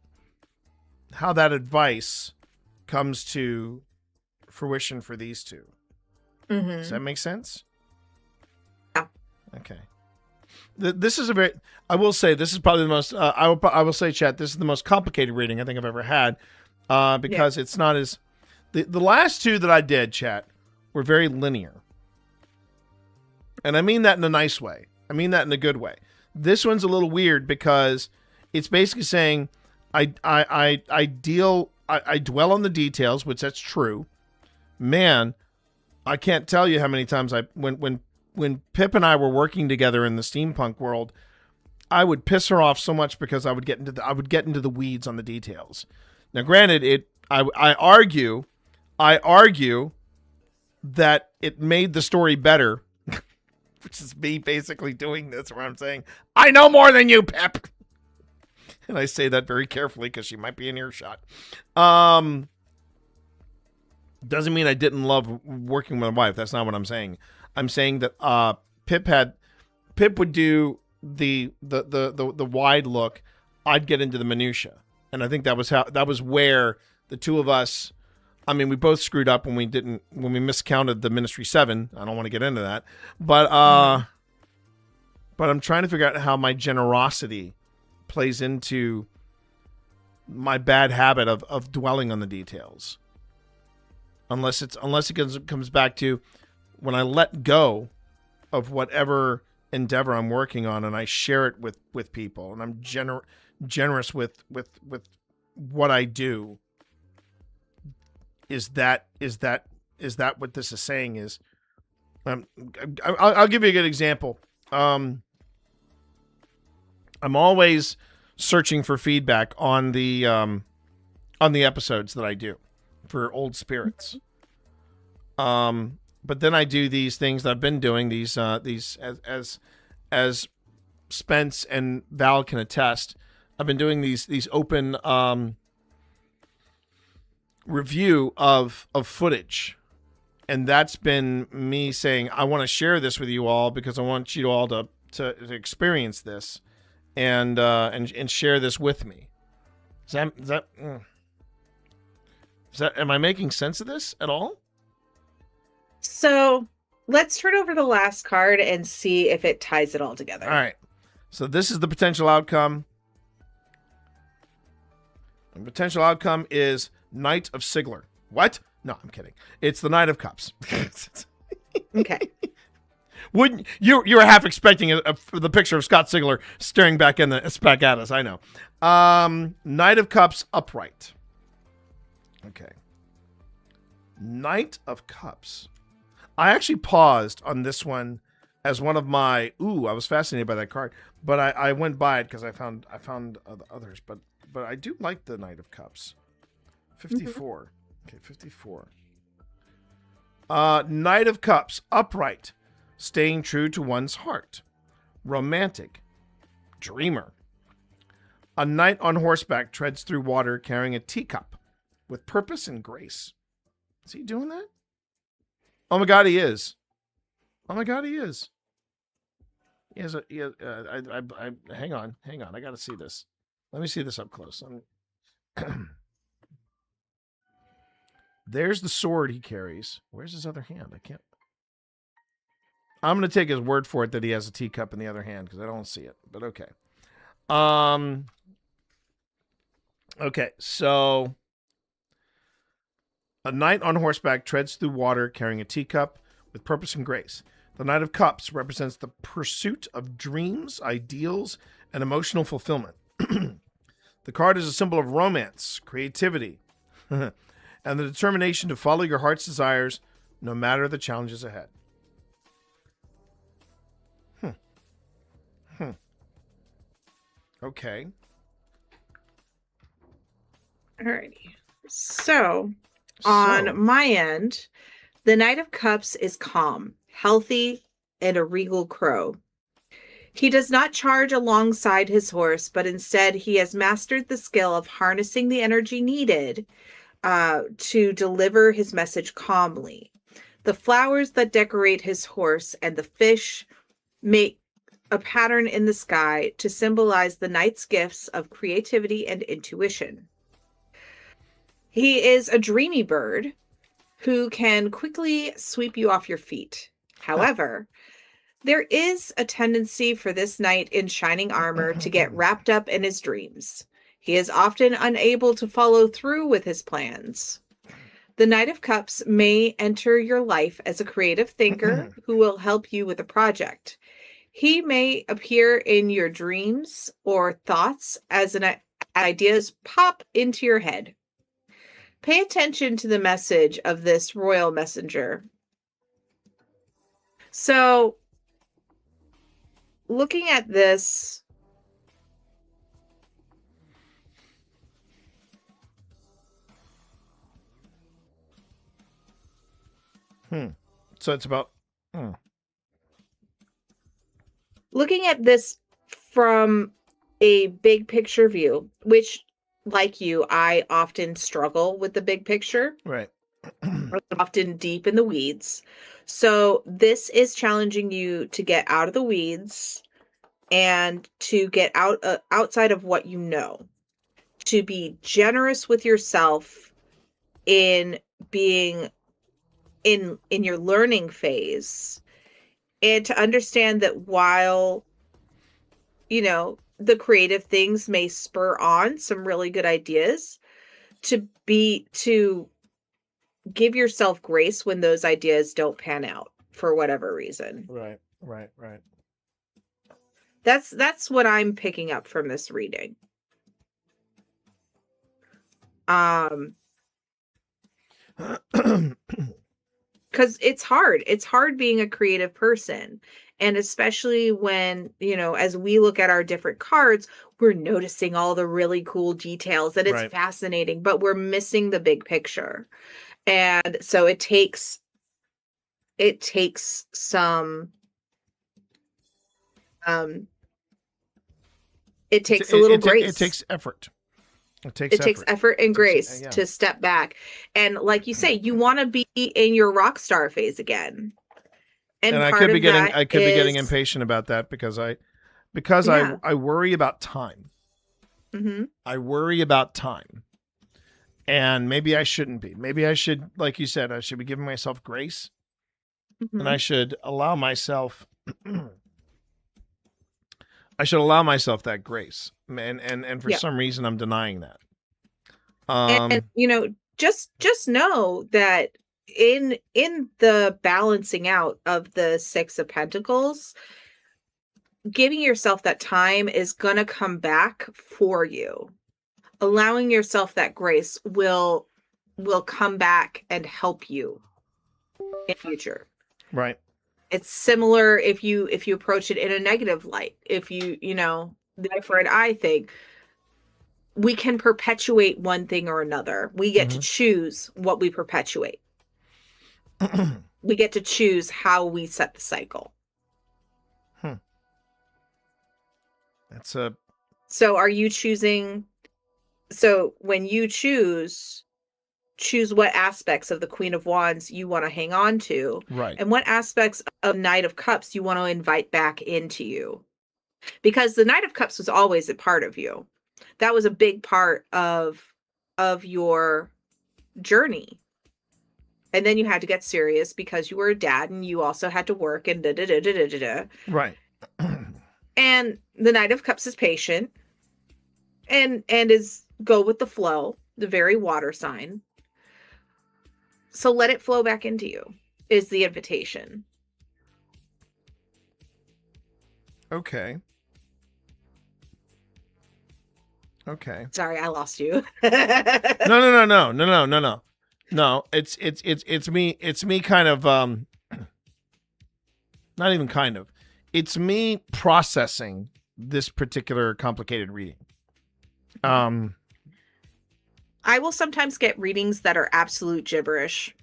advice comes to fruition for these two. Does that make sense? Yeah. Okay. This is I will say this is probably the most. I will say, chat. This is the most complicated reading I think I've ever had, because it's not as. The last two that I did, chat, were very linear. And I mean that in a nice way. I mean that in a good way. This one's a little weird because it's basically saying I dwell on the details, which that's true. Man, I can't tell you how many times when Pip and I were working together in the steampunk world, I would piss her off so much because I would get into the weeds on the details. Now, granted, I argue that it made the story better, which is me basically doing this where I'm saying, I know more than you, Pip. And I say that very carefully because she might be in earshot. Doesn't mean I didn't love working with my wife. That's not what I'm saying. I'm saying that Pip would do the wide look. I'd get into the minutia. And I think that was where the two of us, I mean, we both screwed up when we miscounted the Ministry 7. I don't want to get into that. But I'm trying to figure out how my generosity plays into my bad habit of dwelling on the details. Unless it comes back to when I let go of whatever endeavor I'm working on and I share it with people and I'm generous with what I do. Is that what this is saying? Is I'll give you a good example. I'm always searching for feedback on the episodes that I do for old spirits. But then I do these things that I've been doing, these as Spence and Val can attest. I've been doing these open review of footage, and that's been me saying I want to share this with you all because I want you all to experience this and share this with me. Is that am I making sense of this at all? So let's turn over the last card and see if it ties it all together. All right. So this is the potential outcome. The potential outcome is Knight of Sigler. What? No, I'm kidding. It's the Knight of Cups. Okay. Wouldn't you were half expecting the picture of Scott Sigler staring back at us. I know. Knight of Cups upright. Okay. Knight of Cups. I actually paused on this one as one of my I was fascinated by that card, but I went by it because I found others, but I do like the Knight of Cups. 54. Okay, 54. Knight of Cups, upright, staying true to one's heart, romantic, dreamer. A knight on horseback treads through water carrying a teacup with purpose and grace. Is he doing that? Oh my God, he is. Oh my God, he is. He has hang on. I got to see this. Let me see this up close. There's the sword he carries. Where's his other hand? I'm going to take his word for it that he has a teacup in the other hand because I don't see it. But okay. Okay, so a knight on horseback treads through water carrying a teacup with purpose and grace. The Knight of Cups represents the pursuit of dreams, ideals, and emotional fulfillment. The card is a symbol of romance, creativity, and the determination to follow your heart's desires no matter the challenges ahead. Okay. Alrighty. So, on my end, the Knight of Cups is calm, healthy, and a regal crow. He does not charge alongside his horse, but instead he has mastered the skill of harnessing the energy needed to deliver his message calmly. The flowers that decorate his horse and the fish make a pattern in the sky to symbolize the night's gifts of creativity and intuition. He is a dreamy bird who can quickly sweep you off your feet. However, there is a tendency for this knight in shining armor to get wrapped up in his dreams. He is often unable to follow through with his plans. The Knight of Cups may enter your life as a creative thinker who will help you with a project. He may appear in your dreams or thoughts as ideas pop into your head. Pay attention to the message of this royal messenger. So, looking at this, So it's about. Looking at this from a big picture view, which, like you, I often struggle with the big picture. Right. Often deep in the weeds. So this is challenging you to get out of the weeds and to get outside of what you know, to be generous with yourself in being in your learning phase, and to understand that while, you know, the creative things may spur on some really good ideas, to give yourself grace when those ideas don't pan out for whatever reason. Right. That's what I'm picking up from this reading. Because it's hard. It's hard being a creative person. And especially when, you know, as we look at our different cards, we're noticing all the really cool details and it's fascinating, but we're missing the big picture. And so it takes some it takes a little grace. It takes effort. It takes effort and grace to step back. And like you say, you want to be in your rock star phase again. And I could be getting impatient about that because I worry about time. Mm-hmm. I worry about time. And maybe I shouldn't be. Maybe I should, like you said, I should be giving myself grace. Mm-hmm. And I should allow myself that grace. And for some reason I'm denying that. And you know, just know that in the balancing out of the Six of Pentacles, giving yourself that time is going to come back for you. Allowing yourself that grace will come back and help you in future. Right. It's similar if you approach it in a negative light. If you know, the eye for an eye thing, we can perpetuate one thing or another. We get to choose what we perpetuate. We get to choose how we set the cycle. So are you choosing? So when you choose what aspects of the Queen of Wands you want to hang on to, right? And what aspects of Knight of Cups you want to invite back into you. Because the Knight of Cups was always a part of you. That was a big part of your journey. And then you had to get serious because you were a dad and you also had to work and da-da-da-da-da-da. Right. And the Knight of Cups is patient and is go with the flow, the very water sign. So let it flow back into you is the invitation. Okay. Sorry, I lost you. No. No, it's me kind of not even kind of. It's me processing this particular complicated reading. I will sometimes get readings that are absolute gibberish.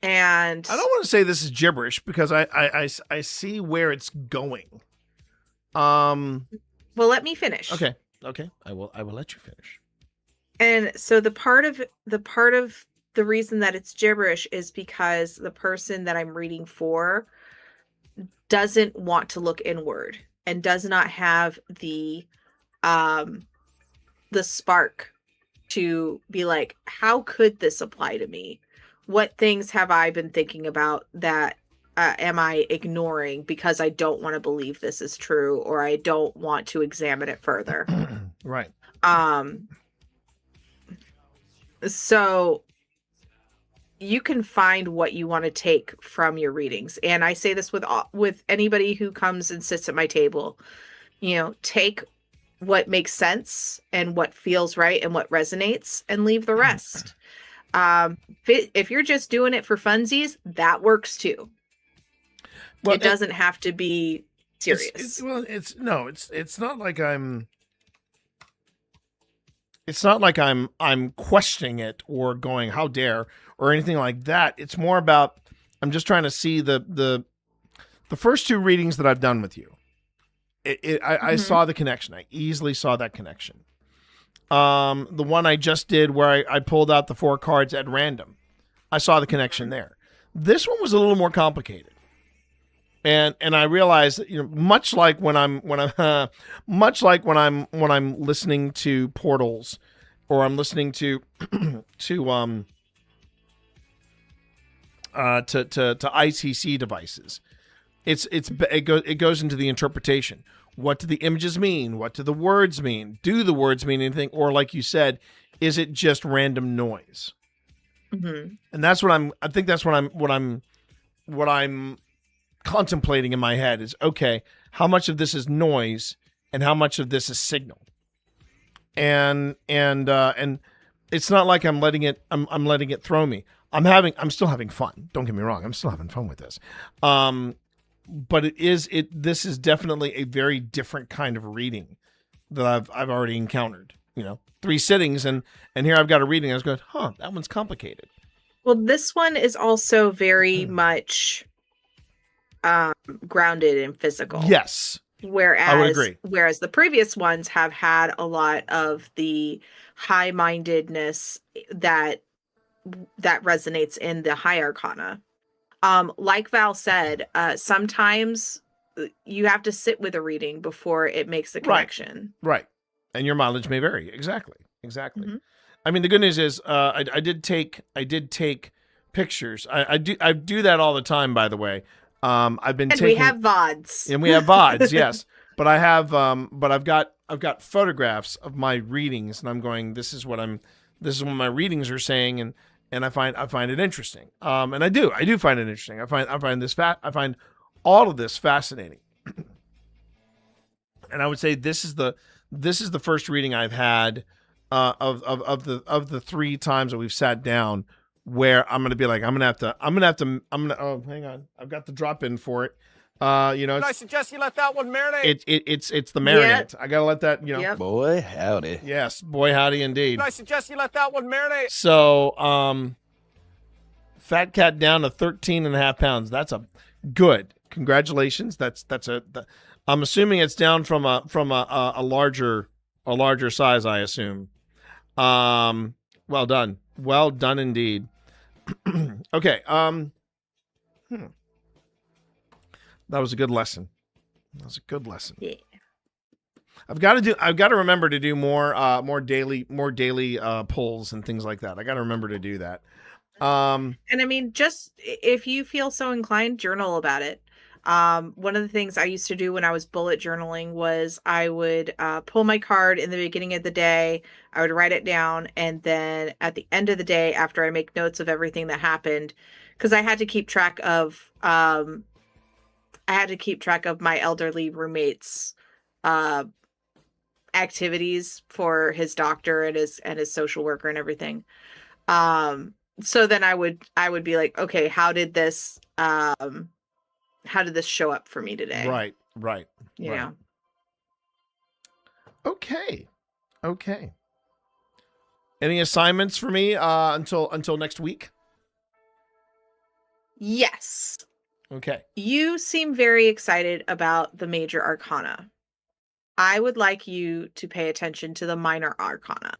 And I don't want to say this is gibberish because I see where it's going. Well, let me finish. Okay. I will let you finish. And so the part of the reason that it's gibberish is because the person that I'm reading for doesn't want to look inward and does not have the spark to be like, how could this apply to me? What things have I been thinking about that am I ignoring because I don't want to believe this is true, or I don't want to examine it further? Right. So you can find what you want to take from your readings. And I say this with anybody who comes and sits at my table. You know, take what makes sense and what feels right and what resonates, and leave the rest. If you're just doing it for funsies, that works too. Well, it doesn't have to be serious. It's not like I'm. It's not like I'm questioning it or going, how dare, or anything like that. It's more about, I'm just trying to see the first two readings that I've done with you. I saw the connection. I easily saw that connection. The one I just did where I pulled out the 4 cards at random, I saw the connection there. This one was a little more complicated. And I realized that, much like when I'm listening to portals, or I'm listening to ICC devices, it goes into the interpretation. What do the images mean? What do the words mean? Do the words mean anything? Or like you said, is it just random noise? Mm-hmm. And that's what I'm contemplating in my head is, okay, how much of this is noise and how much of this is signal? And it's not like I'm letting it throw me. I'm still having fun. Don't get me wrong. I'm still having fun with this. But this is definitely a very different kind of reading that I've already encountered. 3 sittings and here I've got a reading. I was going, that one's complicated. Well, this one is also very much grounded in physical. Yes. Whereas I would agree. Whereas the previous ones have had a lot of the high-mindedness that resonates in the high arcana. Like Val said, sometimes you have to sit with a reading before it makes the connection. Right. And your mileage may vary. Exactly. Mm-hmm. I mean, the good news is I did take pictures. I do that all the time, by the way. We have VODs. And we have VODs, yes. But I've got photographs of my readings, and I'm going, this is what my readings are saying, and I find it interesting. And I do find it interesting. I find all of this fascinating. And I would say this is the first reading I've had of the 3 times that we've sat down where I'm gonna be like, I'm gonna have to. Oh, hang on, I've got the drop in for it. I suggest you let that one marinate. It's the marinate. I gotta let that. Yep. Boy howdy. Yes, boy howdy indeed. I suggest you let that one marinate. So, fat cat down to 13.5 pounds. That's a good. Congratulations. I'm assuming it's down from a larger size. I assume. Well done. Well done indeed. Okay. That was a good lesson. Yeah. I've got to remember to do more daily polls and things like that. I got to remember to do that. And I mean, just if you feel so inclined, journal about it. One of the things I used to do when I was bullet journaling was I would pull my card in the beginning of the day. I would write it down, and then at the end of the day, after I make notes of everything that happened, because I had to keep track of my elderly roommate's activities for his doctor and his social worker and everything. So then I would be like, okay, how did this show up for me today? Right. Yeah. Okay. Any assignments for me until next week? Yes. Okay. You seem very excited about the major arcana. I would like you to pay attention to the minor arcana.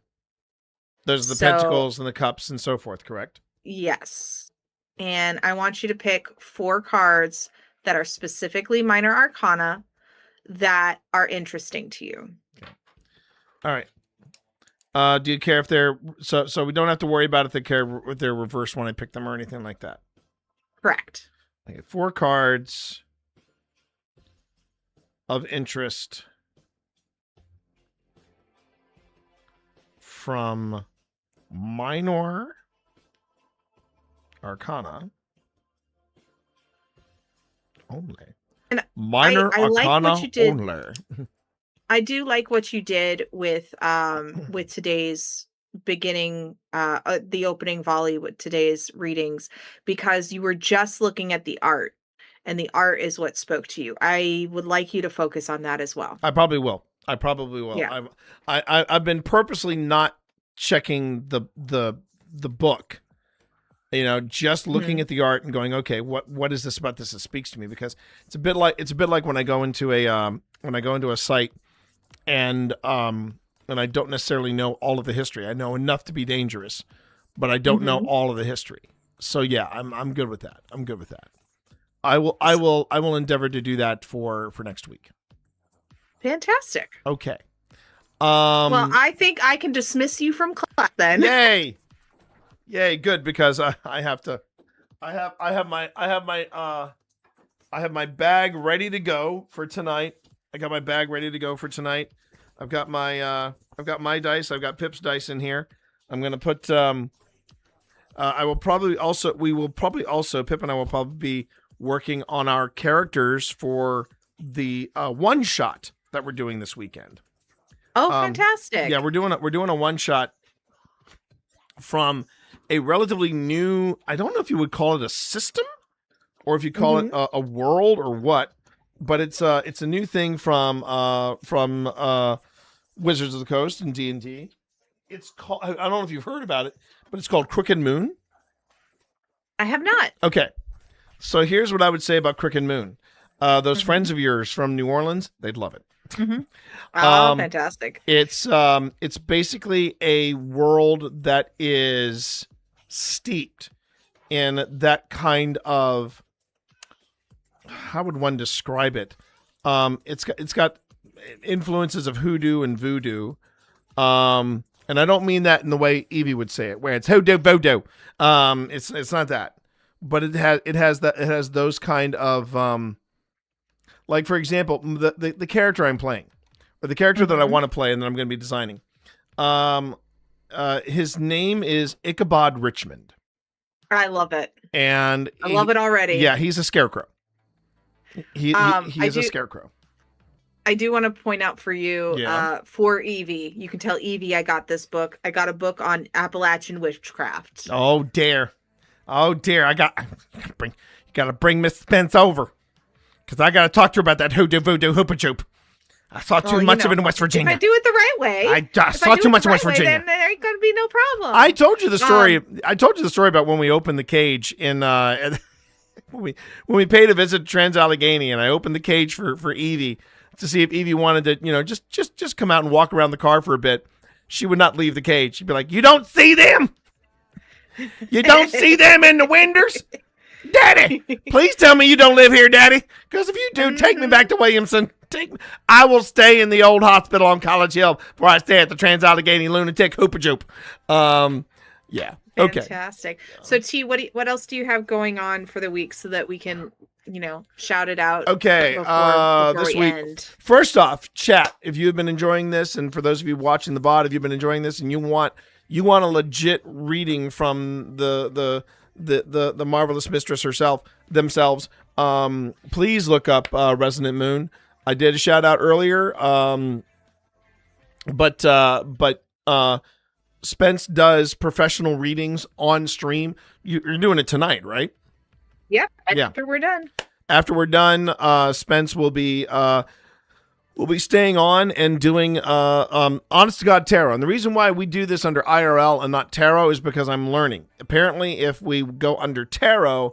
Those are the So- pentacles and the cups and so forth, correct? Yes. And I want you to pick 4 cards that are specifically minor arcana that are interesting to you. All right. Do you care if they're so we don't have to worry about if they're reversed when I pick them or anything like that? Correct. Okay, 4 cards of interest from minor arcana only. And Minor I like arcana what you did. only. I do like what you did with today's beginning the opening volley with today's readings, because you were just looking at the art, and the art is what spoke to you. I would like you to focus on that as well. I probably will. Yeah. I've been purposely not checking the book. You know, just looking at the art and going, okay, what is this about this that speaks to me? Because it's a bit like when I go into a site and I don't necessarily know all of the history. I know enough to be dangerous, but I don't know all of the history. So yeah, I'm good with that. I will endeavor to do that for next week. Fantastic. Okay. Well, I think I can dismiss you from class then. Yay, good, because I have my bag ready to go for tonight. I got my bag ready to go for tonight. I've got my dice. I've got Pip's dice in here. I'm gonna put. We will probably also Pip and I will probably be working on our characters for the one shot that we're doing this weekend. Oh, fantastic! Yeah, we're doing a one shot from a relatively new. I don't know if you would call it a system or if you call it a world or what, but it's a new thing from Wizards of the Coast and D&D. It's called, I don't know if you've heard about it, but it's called Crooked Moon. I have not. Okay. So here's what I would say about Crooked Moon. Those friends of yours from New Orleans, they'd love it. Oh, fantastic. It's basically a world that is steeped in that kind of, how would one describe it? It's got influences of hoodoo and voodoo. And I don't mean that in the way Evie would say it, where it's hoodoo voodoo. It's not that. But it has those kind of like, for example, the character I'm playing, or the character that I want to play and that I'm going to be designing. His name is Ichabod Richmond. I love it. And I love it already. Yeah, he's a scarecrow. He is a scarecrow. I do want to point out for you, Yeah. For Evie, you can tell Evie I got this book. I got a book on Appalachian witchcraft. Oh dear. You gotta bring Miss Spence over, because I gotta talk to her about that hoodoo voodoo hoopa choop. I saw too much of it in West Virginia. If I do it the right way, I saw too much in West Virginia. Then there ain't gonna be no problem. I told you the story. I told you the story about when we opened the cage in when we paid a visit to Trans-Allegheny, and I opened the cage for Evie to see if Evie wanted to, just come out and walk around the car for a bit. She would not leave the cage. She'd be like, "You don't see them? You don't see them in the windows? Daddy, please tell me you don't live here, Daddy. Because if you do, take me back to Williamson. I will stay in the old hospital on College Hill before I stay at the Trans-Allegheny Lunatic Hoopajoop." Yeah. Okay. Fantastic. So T, what else do you have going on for the week so that we can, shout it out? Okay. Before This we week, end? first off, chat, if you've been enjoying this, and for those of you watching the VOD, if you've been enjoying this and you want a legit reading from the marvelous mistress themselves, please look up Resonant Moon. I did a shout out earlier, but Spence does professional readings on stream. You're doing it tonight, right? Yep. Yeah. After we're done. After we're done, Spence will be staying on and doing honest to God tarot. And the reason why we do this under IRL and not tarot is because I'm learning. Apparently, if we go under tarot,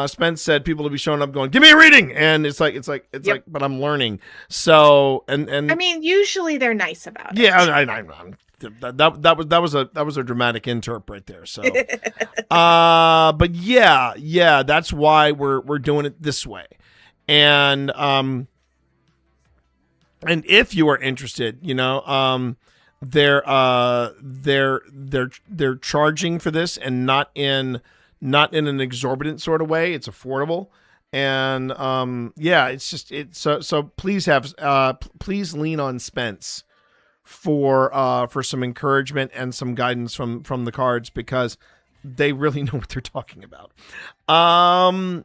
Spence said people will be showing up going, "Give me a reading," and it's like, but I'm learning. So and I mean, usually they're nice about it. Yeah, I'm that was a dramatic interp right there. So, but yeah, that's why we're doing it this way, and if you are interested, they're charging for this, and not in an exorbitant sort of way. It's affordable. And so please lean on Spence for some encouragement and some guidance from the cards, because they really know what they're talking about. But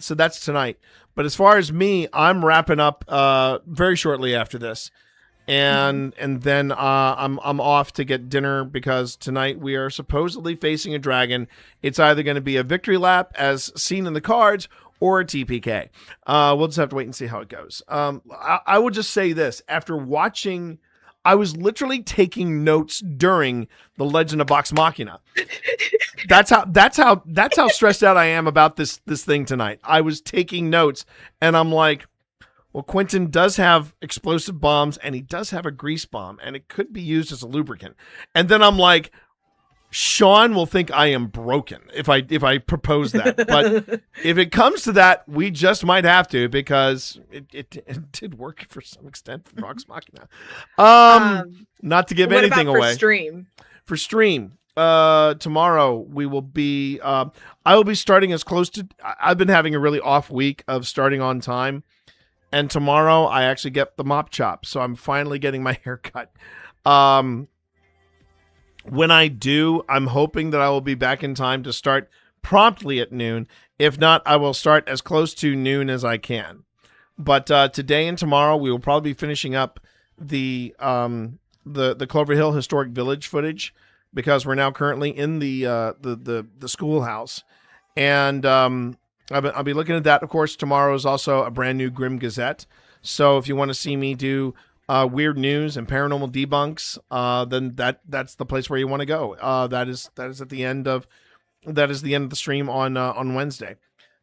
so that's tonight. But as far as me, I'm wrapping up very shortly after this. And then I'm off to get dinner, because tonight we are supposedly facing a dragon. It's either going to be a victory lap as seen in the cards, or a TPK. We'll just have to wait and see how it goes. I will just say this: after watching, I was literally taking notes during the Legend of Vox Machina. That's how stressed out I am about this thing tonight. I was taking notes, and I'm like, well, Quentin does have explosive bombs, and he does have a grease bomb, and it could be used as a lubricant. And then I'm like, Sean will think I am broken if I propose that. But if it comes to that, we just might have to, because it did work for some extent for Vox Machina. Not to give anything away. For stream, tomorrow we will be. I will be starting as close to. I've been having a really off week of starting on time. And tomorrow I actually get the mop chop, so I'm finally getting my hair cut. When I do, I'm hoping that I will be back in time to start promptly at noon. If not, I will start as close to noon as I can. But today and tomorrow we will probably be finishing up the Clover Hill Historic Village footage, because we're now currently in the schoolhouse, and I'll be looking at that. Of course, tomorrow is also a brand new Grim Gazette. So if you want to see me do weird news and paranormal debunks, then that's the place where you want to go. That is at the end of the stream on Wednesday.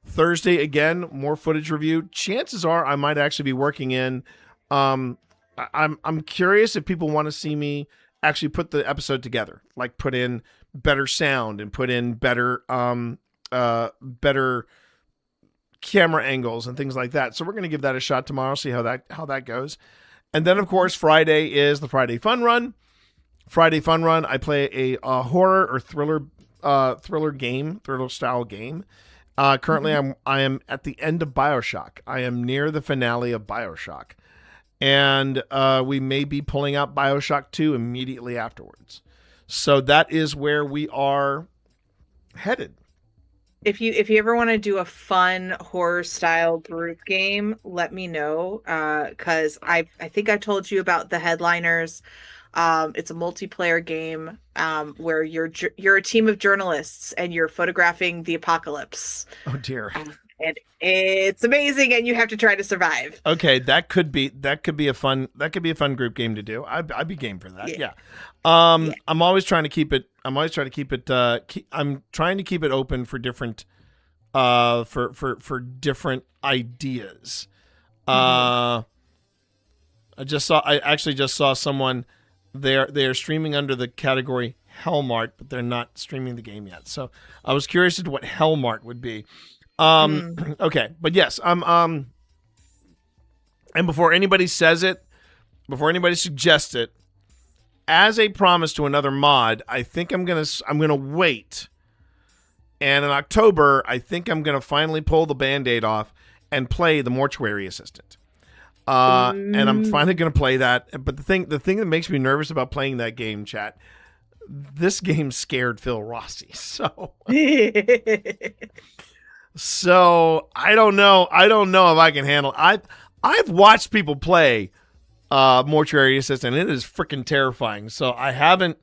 Thursday, again, more footage review. Chances are I might actually be working in. I'm curious if people want to see me actually put the episode together, like put in better sound and put in better camera angles and things like that. So we're going to give that a shot tomorrow, see how that goes. And then, of course, Friday is the Friday Fun Run. I play a horror or thriller style game. Currently, I am at the end of BioShock. I am near the finale of BioShock, and we may be pulling out BioShock 2 immediately afterwards. So that is where we are headed. If you ever want to do a fun horror style group game, let me know, because I think I told you about the Headliners. It's a multiplayer game where you're a team of journalists and you're photographing the apocalypse. Oh dear. And it's amazing, and you have to try to survive. Okay, that could be a fun group game to do. I'd be game for that. Yeah. I'm always trying to keep it. I'm trying to keep it open for different for different ideas. I actually just saw someone. They are streaming under the category Hellmart, but they're not streaming the game yet. So I was curious as to what Hellmart would be. Okay, but yes, and before anybody says it, before anybody suggests it, as a promise to another mod, I think I'm gonna wait. And in October, I think I'm gonna finally pull the Band-Aid off and play the Mortuary Assistant. And I'm finally gonna play that. But the thing that makes me nervous about playing that game, chat, this game scared Phil Rossi. So I don't know if I can handle it. I've watched people play Mortuary Assistant, and it is freaking terrifying. So I haven't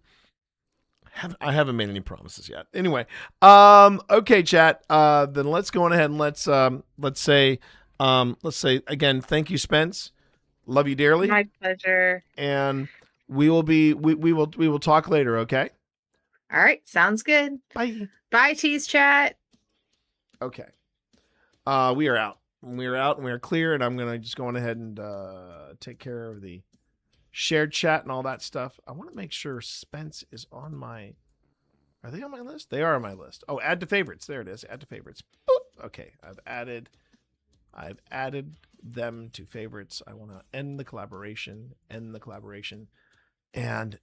made any promises yet. Anyway, okay, chat. Then let's go on ahead and let's say again, thank you, Spence. Love you dearly. My pleasure. And we will talk later. Okay. All right, sounds good. Bye, Tease Chat. Okay. We are out. We are out and we are clear, and I'm gonna just go on ahead and take care of the shared chat and all that stuff. I want to make sure Spence is on my. Are they on my list? They are on my list. Oh, add to favorites. There it is. Add to favorites. Boop. Okay, I've added them to favorites. I want to end the collaboration. And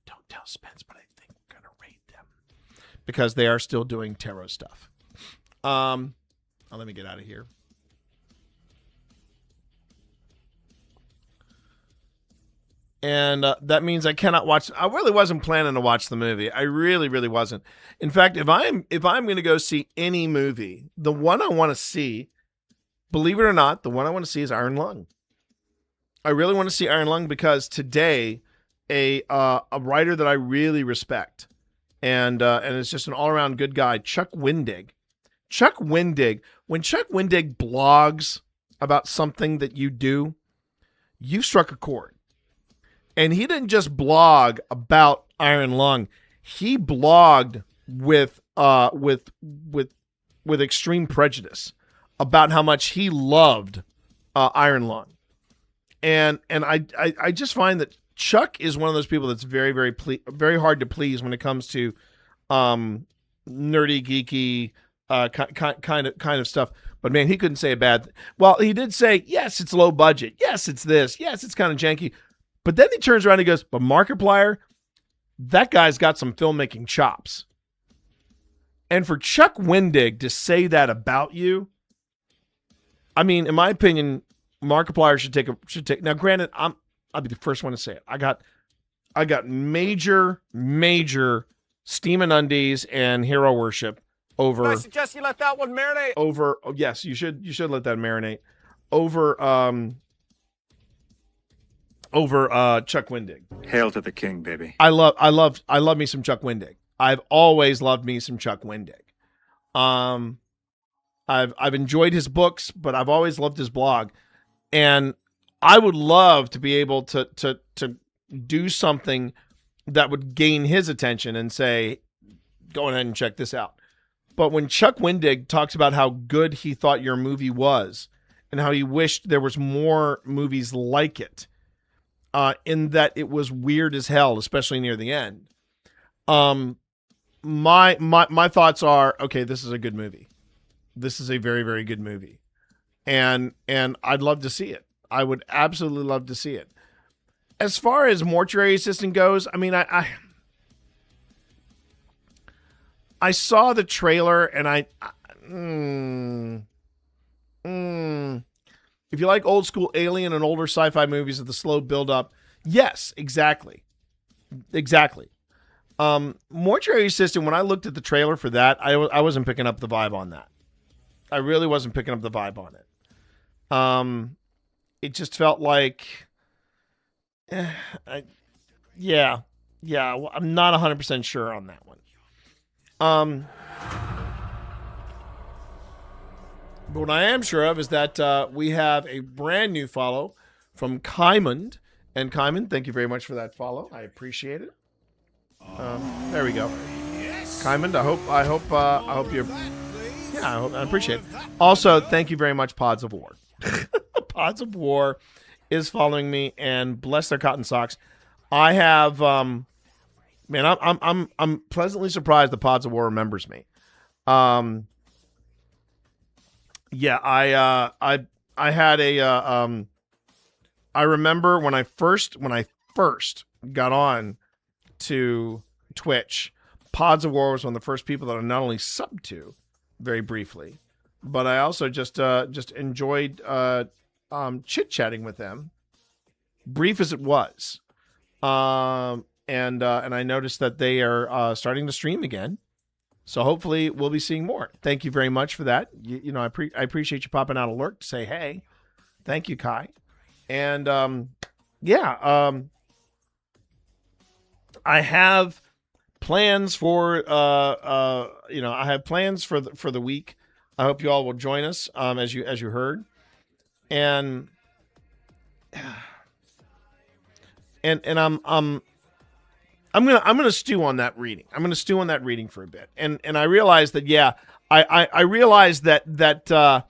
don't tell Spence, but I think we're gonna raid them because they are still doing tarot stuff. Let me get out of here. And that means I cannot watch. I really wasn't planning to watch the movie. I really, really wasn't. In fact, if I'm going to go see any movie, the one I want to see, believe it or not, the one I want to see is Iron Lung. I really want to see Iron Lung because today, a writer that I really respect, and is just an all around good guy, Chuck Wendig. When Chuck Wendig blogs about something that you do, you struck a chord. And he didn't just blog about Iron Lung. He blogged with extreme prejudice about how much he loved Iron Lung. And I just find that Chuck is one of those people that's very, very, very hard to please when it comes to nerdy, geeky kind of stuff. But man, he couldn't say a bad thing. Well, he did say, yes, it's low budget. Yes, it's this. Yes, it's kind of janky. But then he turns around and he goes, but Markiplier, that guy's got some filmmaking chops. And for Chuck Wendig to say that about you, I mean, in my opinion, Markiplier should take. Now, granted, I'll be the first one to say it. I got major Steam and Undies and hero worship over. I suggest you let that one marinate. Over. Oh, yes, you should let that marinate. Over Chuck Wendig. Hail to the king, baby. I love me some Chuck Wendig. I've always loved me some Chuck Wendig. I've enjoyed his books, but I've always loved his blog. And I would love to be able to do something that would gain his attention and say, go ahead and check this out. But when Chuck Wendig talks about how good he thought your movie was and how he wished there was more movies like it, in that it was weird as hell, especially near the end. My thoughts are, okay, this is a good movie. This is a very, very good movie. And I'd love to see it. I would absolutely love to see it. As far as Mortuary Assistant goes, I mean, I saw the trailer and if you like old school Alien and older sci-fi movies with the slow build up, yes, exactly. Mortuary Assistant, when I looked at the trailer for that, I wasn't picking up the vibe on that. I really wasn't picking up the vibe on it. It just felt like, I'm not 100% sure on that one. But what I am sure of is that we have a brand new follow from Kymond. And Kymond, thank you very much for that follow. I appreciate it. There we go. Kymond, I hope you're. Yeah, I appreciate it. Also, thank you very much, Pods of War. Pods of War is following me, and bless their cotton socks. I have, man, I'm pleasantly surprised the Pods of War remembers me. Yeah, I had a I remember when I first got on to Twitch, Pods of War was one of the first people that I not only subbed to very briefly, but I also just enjoyed chit-chatting with them, brief as it was. And I noticed that they are starting to stream again. So hopefully we'll be seeing more. Thank you very much for that. You know, I appreciate you popping out a lurk to say hey. Thank you, Kai. And I have plans for I have plans for the week. I hope you all will join us as you heard. And I'm gonna stew on that reading. I'm gonna stew on that reading for a bit. And I realized that I realized that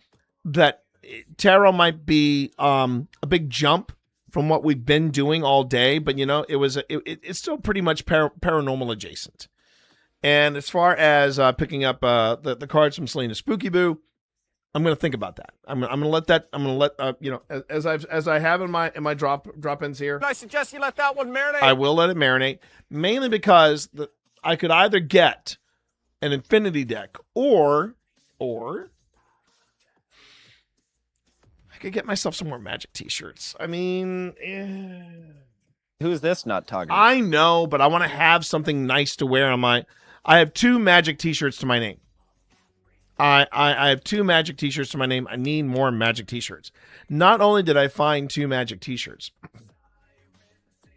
tarot might be a big jump from what we've been doing all day, but it's still pretty much paranormal adjacent. And as far as picking up the cards from Selena Spooky Boo, I'm going to think about that. I'm going to let that. I'm going to let as I have in my drop-ins here. I suggest you let that one marinate. I will let it marinate, mainly because I could either get an Infinity deck or I could get myself some more Magic T-shirts. I mean, who's this not talking? I know, but I want to have something nice to wear on my. I have 2 Magic T-shirts to my name. I have 2 Magic T-shirts to my name. I need more Magic T-shirts. Not only did I find 2 Magic T-shirts,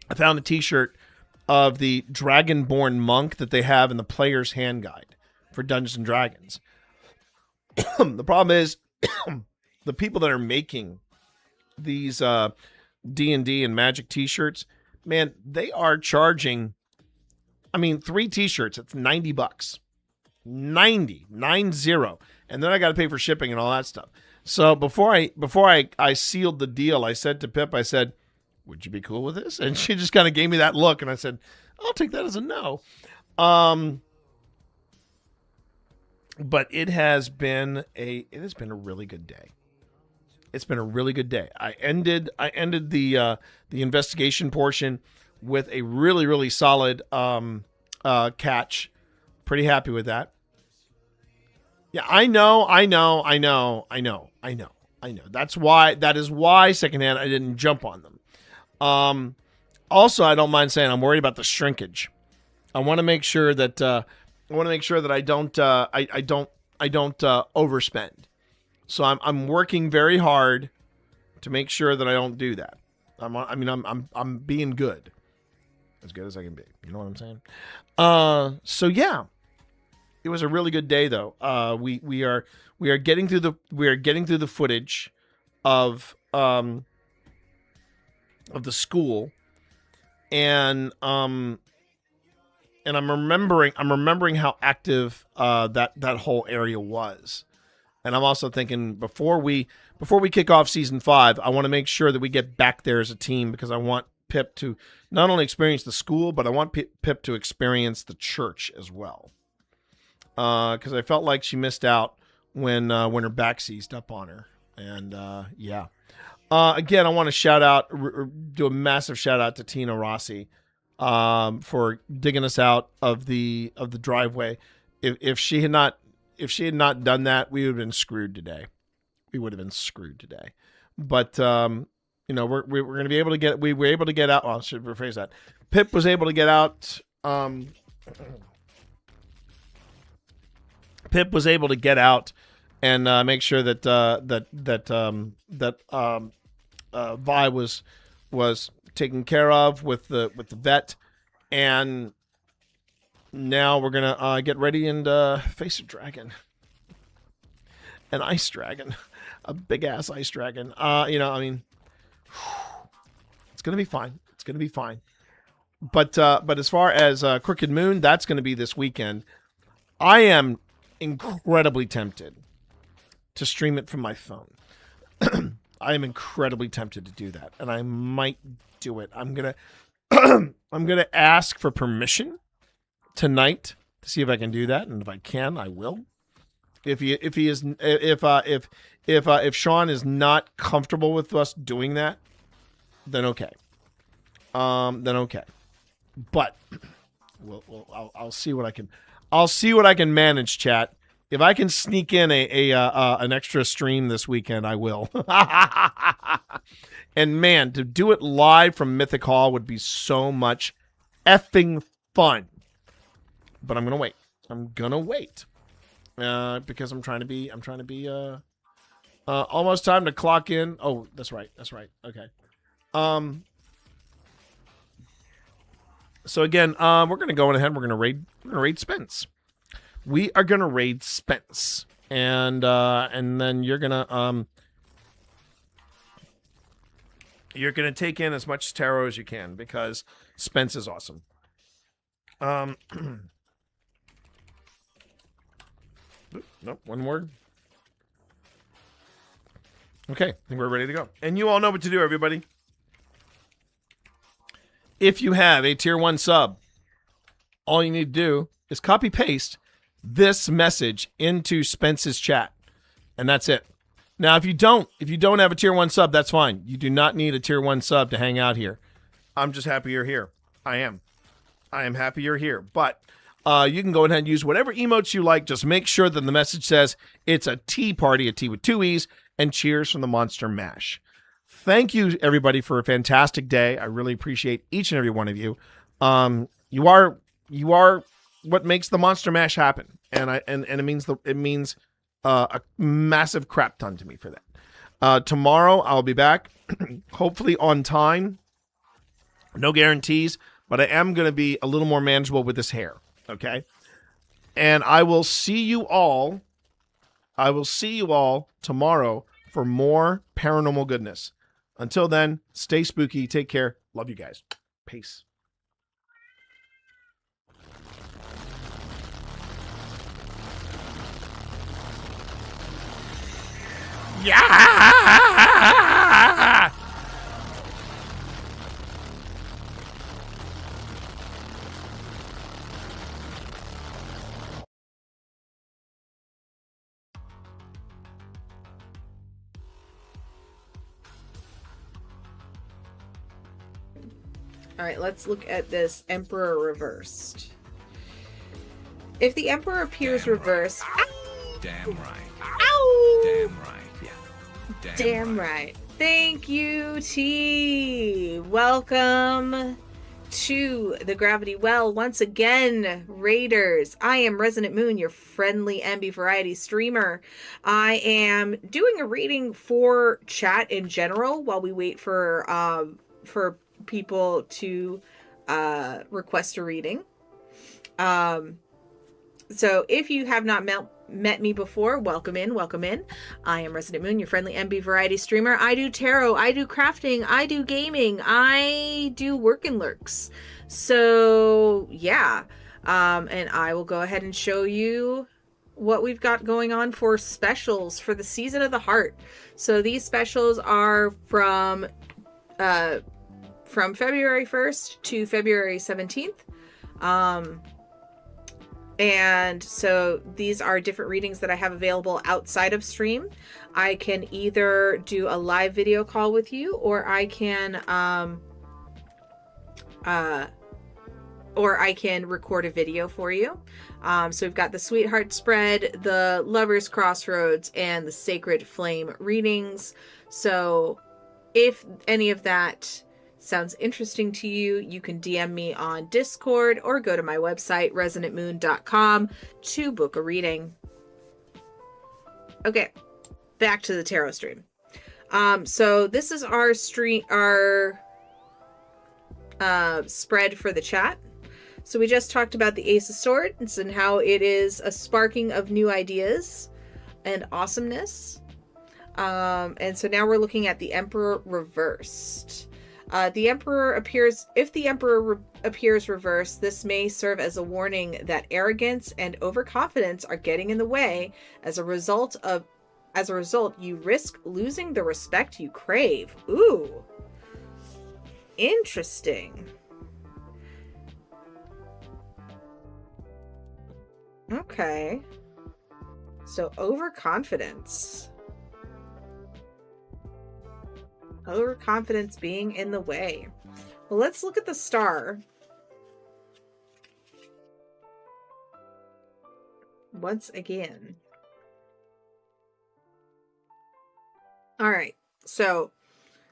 I found a T-shirt of the Dragonborn monk that they have in the player's hand guide for Dungeons and Dragons. The problem is the people that are making these D&D and Magic T-shirts, man, they are charging. I mean, 3 T-shirts, it's $90. 90, and then I got to pay for shipping and all that stuff. So before I sealed the deal, I said to Pip, I said, "Would you be cool with this?" And she just kind of gave me that look, and I said, "I'll take that as a no." But it has been a really good day. It's been a really good day. I ended the investigation portion with a really, really solid catch. Pretty happy with that. Yeah, I know. That is why secondhand I didn't jump on them. Also, I don't mind saying I'm worried about the shrinkage. I want to make sure that I don't overspend. So I'm working very hard to make sure that I don't do that. I'm being good, as good as I can be. You know what I'm saying? So yeah, it was a really good day though. We are getting through the footage of the school, and I'm remembering how active that whole area was. And I'm also thinking before we kick off season 5, I want to make sure that we get back there as a team, because I want Pip to not only experience the school, but I want Pip to experience the church as well. Because I felt like she missed out when her back seized up on her. And yeah. Again, I want to do a massive shout out to Tina Rossi for digging us out of the driveway. If she had not done that, we would have been screwed today. But we're going to be able to get. We were able to get out. Oh, I should rephrase that. Pip was able to get out. Pip was able to get out and make sure that Vi was taken care of with the vet, and now we're gonna get ready and face a dragon, an ice dragon, a big ass ice dragon. It's gonna be fine. It's gonna be fine. But as far as Crooked Moon, that's gonna be this weekend. I am incredibly tempted to stream it from my phone. I am incredibly tempted to do that, and I might do it. I'm gonna ask for permission tonight to see if I can do that, and if I can, I will. If Sean is not comfortable with us doing that, then okay. But I'll see what I can. I'll see what I can manage, chat. If I can sneak in an extra stream this weekend, I will. And man, to do it live from Mythic Hall would be so much effing fun. But I'm gonna wait. Because I'm trying to be almost time to clock in. Oh, that's right. Okay. So again, we're gonna go ahead. We're gonna raid Spence. We are gonna raid Spence, and then you're gonna take in as much tarot as you can, because Spence is awesome. Nope, one word. Okay, I think we're ready to go. And you all know what to do, everybody. if you have a tier 1 sub, all you need to do is copy paste this message into Spence's chat, and that's it. Now, if you don't have a tier 1 sub, that's fine. You do not need a tier 1 sub to hang out here. I'm just happy you're here. I am happy you're here. But you can go ahead and use whatever emotes you like. Just make sure that the message says it's a tea party, a tea with 2 E's, and cheers from the Monster Mash. Thank you, everybody, for a fantastic day. I really appreciate each and every one of you. You are what makes the Monster Mash happen, and it means a massive crap ton to me for that. Tomorrow I'll be back, hopefully on time. No guarantees, but I am going to be a little more manageable with this hair. Okay, and I will see you all tomorrow for more paranormal goodness. Until then, stay spooky. Take care. Love you guys. Peace. Yeah! All right, let's look at this Emperor reversed. If the Emperor appears reversed... Damn right. Ow! Damn right. Yeah. Damn right. Thank you, T. Welcome to the Gravity Well once again, Raiders. I am Resonant Moon, your friendly MB variety streamer. I am doing a reading for chat in general while we wait for people to request a reading. So if you have not met me before, welcome in. I am Resident Moon, your friendly MB variety streamer. I do tarot, I do crafting, I do gaming, I do work and lurks. So yeah, and I will go ahead and show you what we've got going on for specials for the Season of the Heart. So these specials are from February 1st to February 17th. And so these are different readings that I have available outside of stream. I can either do a live video call with you, or I can record a video for you. So we've got the Sweetheart Spread, the Lover's Crossroads, and the Sacred Flame readings. So if any of that sounds interesting to you, you can DM me on Discord or go to my website, resonantmoon.com, to book a reading. Okay, back to the tarot stream. So this is our spread for the chat. So we just talked about the Ace of Swords and how it is a sparking of new ideas and awesomeness. And so now we're looking at the Emperor reversed. If the Emperor appears reversed, this may serve as a warning that arrogance and overconfidence are getting in the way. As a result, you risk losing the respect you crave. Ooh. Interesting. Okay. So overconfidence. Overconfidence being in the way. Well, let's look at the star. Once again. All right. So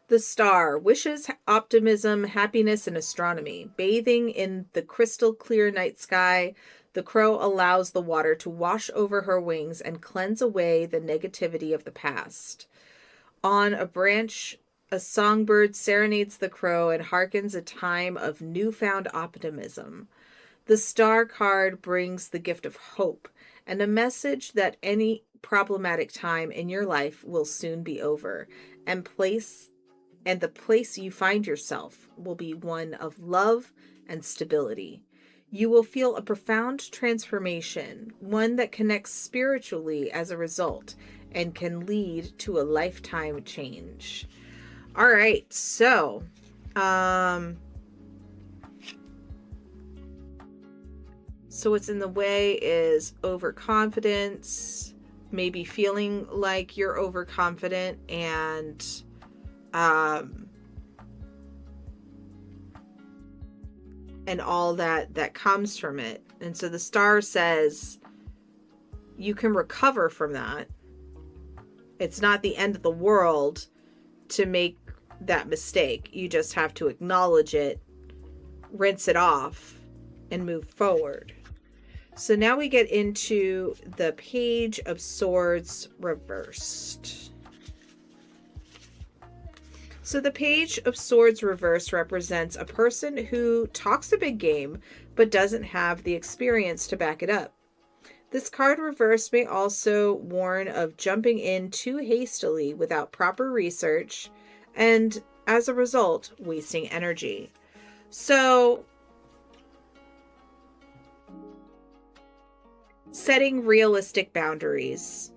the star: wishes, optimism, happiness, and astronomy. Bathing in the crystal clear night sky, the crow allows the water to wash over her wings and cleanse away the negativity of the past. On a branch, a songbird serenades the crow and harkens a time of newfound optimism. The star card brings the gift of hope and a message that any problematic time in your life will soon be over, and the place you find yourself will be one of love and stability. You will feel a profound transformation, one that connects spiritually as a result and can lead to a lifetime change. All right, so So what's in the way is overconfidence, maybe feeling like you're overconfident, and all that comes from it. And so the star says you can recover from that. It's not the end of the world to make that mistake. You just have to acknowledge it, rinse it off, and move forward. So now we get into the Page of Swords reversed. So the Page of Swords reversed represents a person who talks a big game but doesn't have the experience to back it up. This card reversed may also warn of jumping in too hastily without proper research and, as a result, wasting energy. So, setting realistic boundaries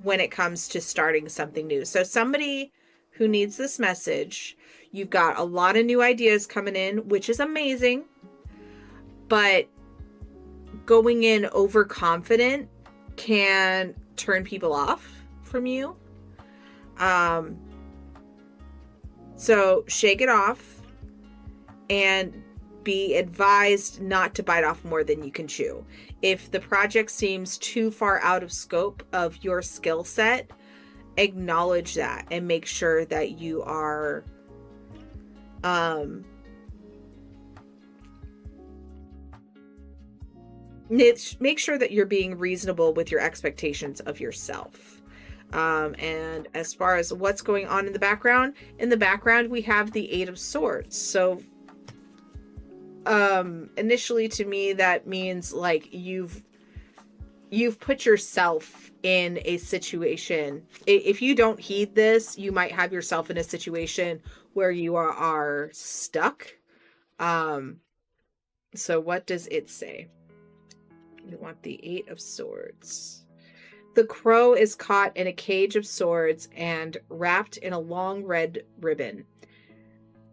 when it comes to starting something new. So somebody who needs this message, you've got a lot of new ideas coming in, which is amazing, but going in overconfident can turn people off from you. So shake it off and be advised not to bite off more than you can chew. If the project seems too far out of scope of your skill set, acknowledge that and make sure that you are make sure that you're being reasonable with your expectations of yourself. And as far as what's going on in the background we have the Eight of Swords. So initially to me that means like you've put yourself in a situation. If you don't heed this, you might have yourself in a situation where you are stuck. So what does it say? We want the Eight of Swords. The crow is caught in a cage of swords and wrapped in a long red ribbon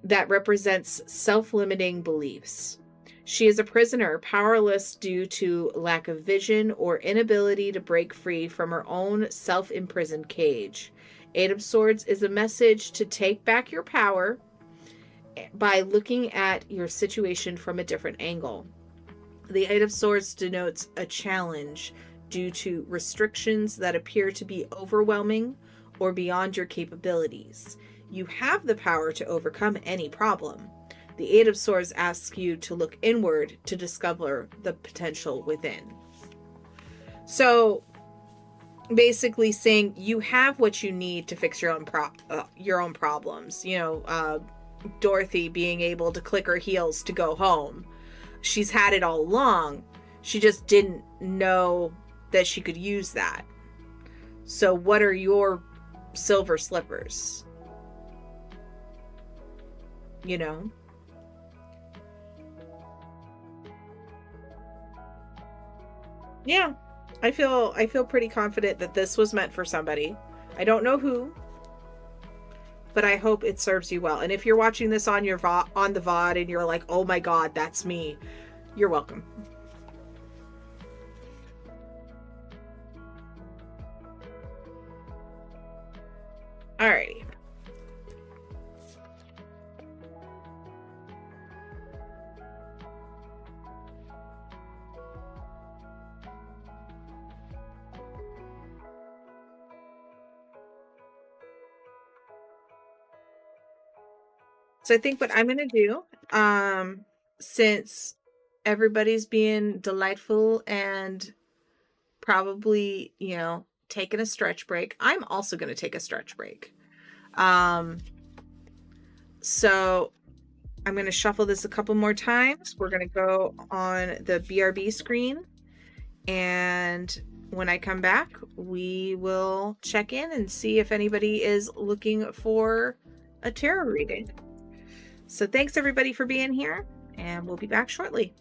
that represents self-limiting beliefs. She is a prisoner, powerless due to lack of vision or inability to break free from her own self-imprisoned cage. Eight of Swords is a message to take back your power by looking at your situation from a different angle. The Eight of Swords denotes a challenge due to restrictions that appear to be overwhelming or beyond your capabilities. You have the power to overcome any problem. The Eight of Swords asks you to look inward to discover the potential within. So basically saying you have what you need to fix your own problems. You know, Dorothy being able to click her heels to go home. She's had it all along. She just didn't know that she could use that. So what are your silver slippers? You know? Yeah. I feel pretty confident that this was meant for somebody. I don't know who, but I hope it serves you well. And if you're watching this on your on the VOD and you're like, "Oh my god, that's me." You're welcome. Alrighty. So I think what I'm going to do, since everybody's being delightful and probably, you know, taking a stretch break, I'm also going to take a stretch break. So I'm going to shuffle this a couple more times. We're going to go on the BRB screen. And when I come back, we will check in and see if anybody is looking for a tarot reading. So thanks everybody for being here, and we'll be back shortly.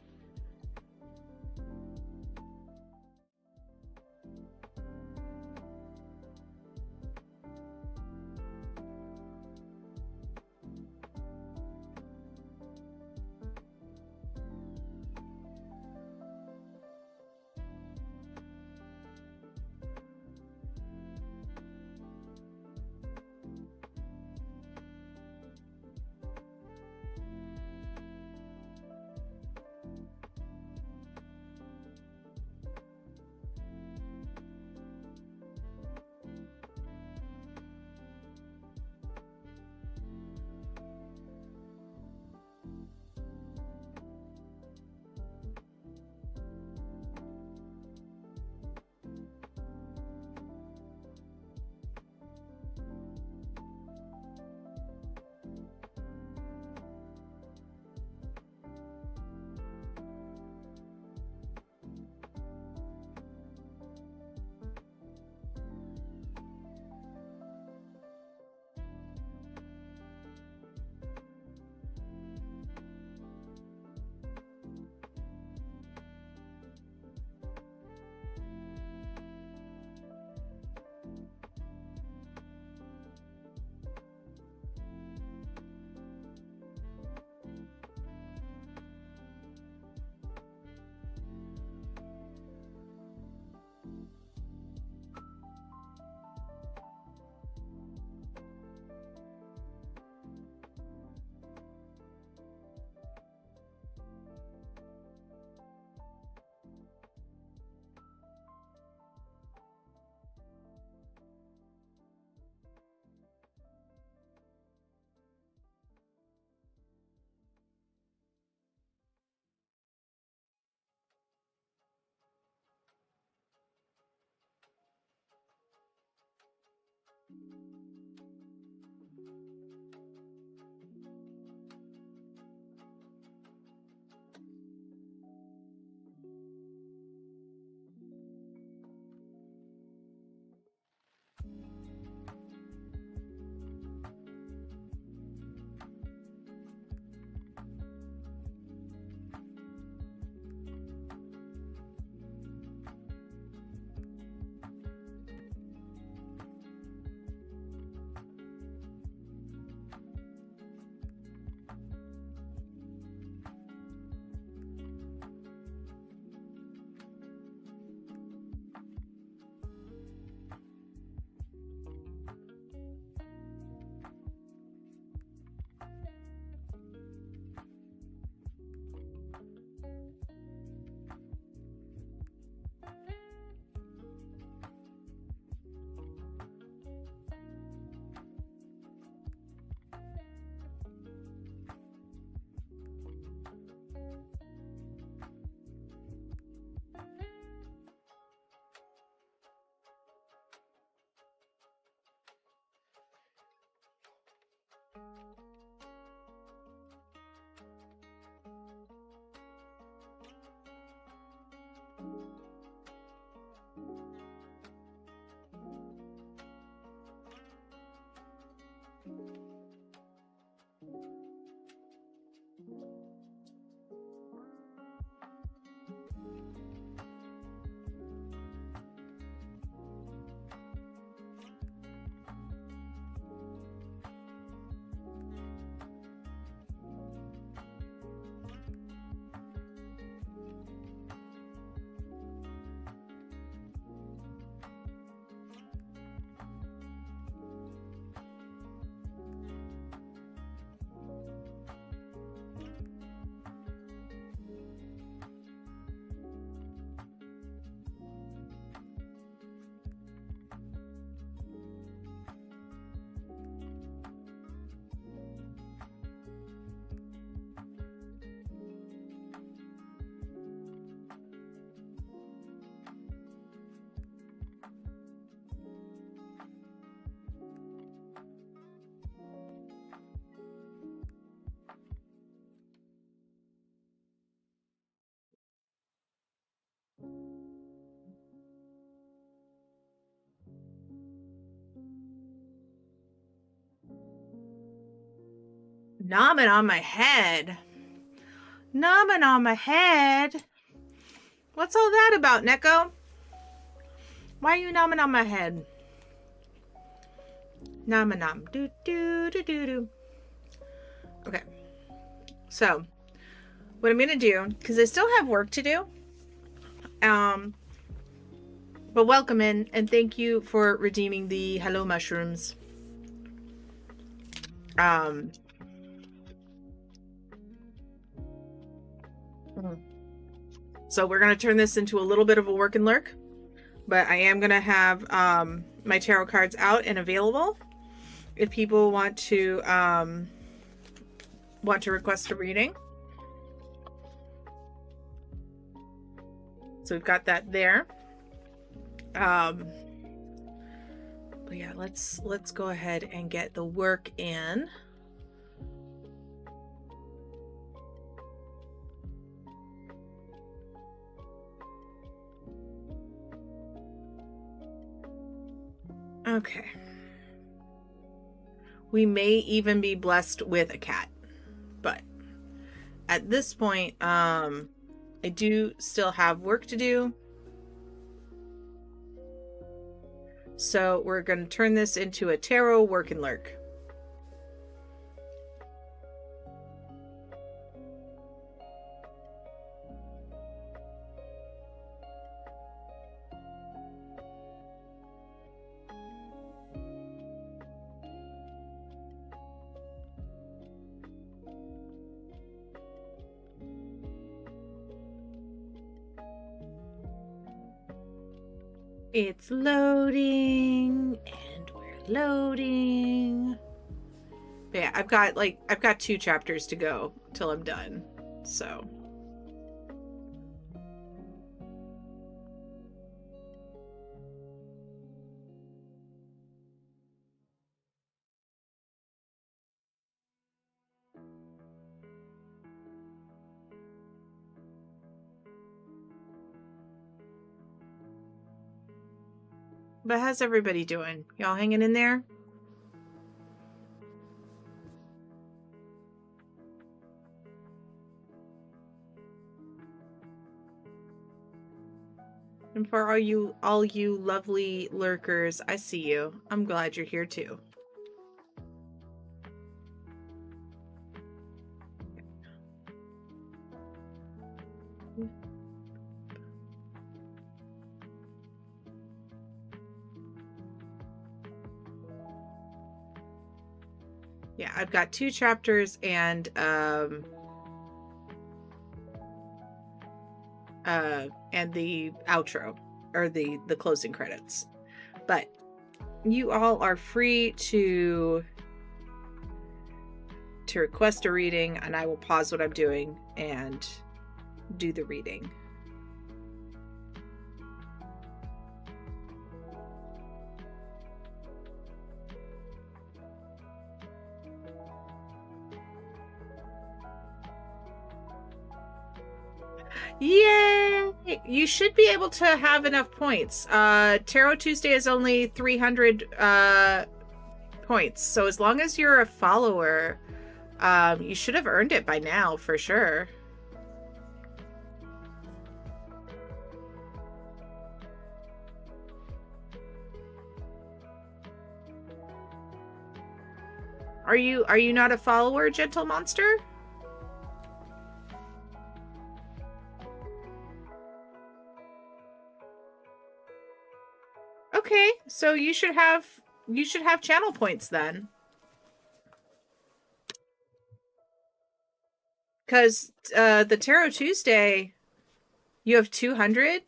Nomming on my head. Nomming on my head. What's all that about, Neko? Why are you nomming on my head? Nom nom. Do do do do do. Okay. So, what I'm gonna do, because I still have work to do. But welcome in, and thank you for redeeming the hello mushrooms. So we're gonna turn this into a little bit of a work and lurk, but I am gonna have my tarot cards out and available if people want to request a reading. So we've got that there. But yeah, let's go ahead and get the work in. Okay. We may even be blessed with a cat, but at this point, I do still have work to do. So we're going to turn this into a tarot work and lurk. It's loading and we're loading. But yeah, I've got 2 chapters to go till I'm done. So but how's everybody doing? Y'all hanging in there? And for all you lovely lurkers, I see you. I'm glad you're here too. Yeah, I've got 2 chapters and the outro or the closing credits. But you all are free to request a reading, and I will pause what I'm doing and do the reading. Yay! You should be able to have enough points. Tarot Tuesday is only 300 points, so as long as you're a follower, you should have earned it by now for sure. Are you not a follower, Gentle Monster? Okay, so you should have channel points then. Because the Tarot Tuesday, you have 200.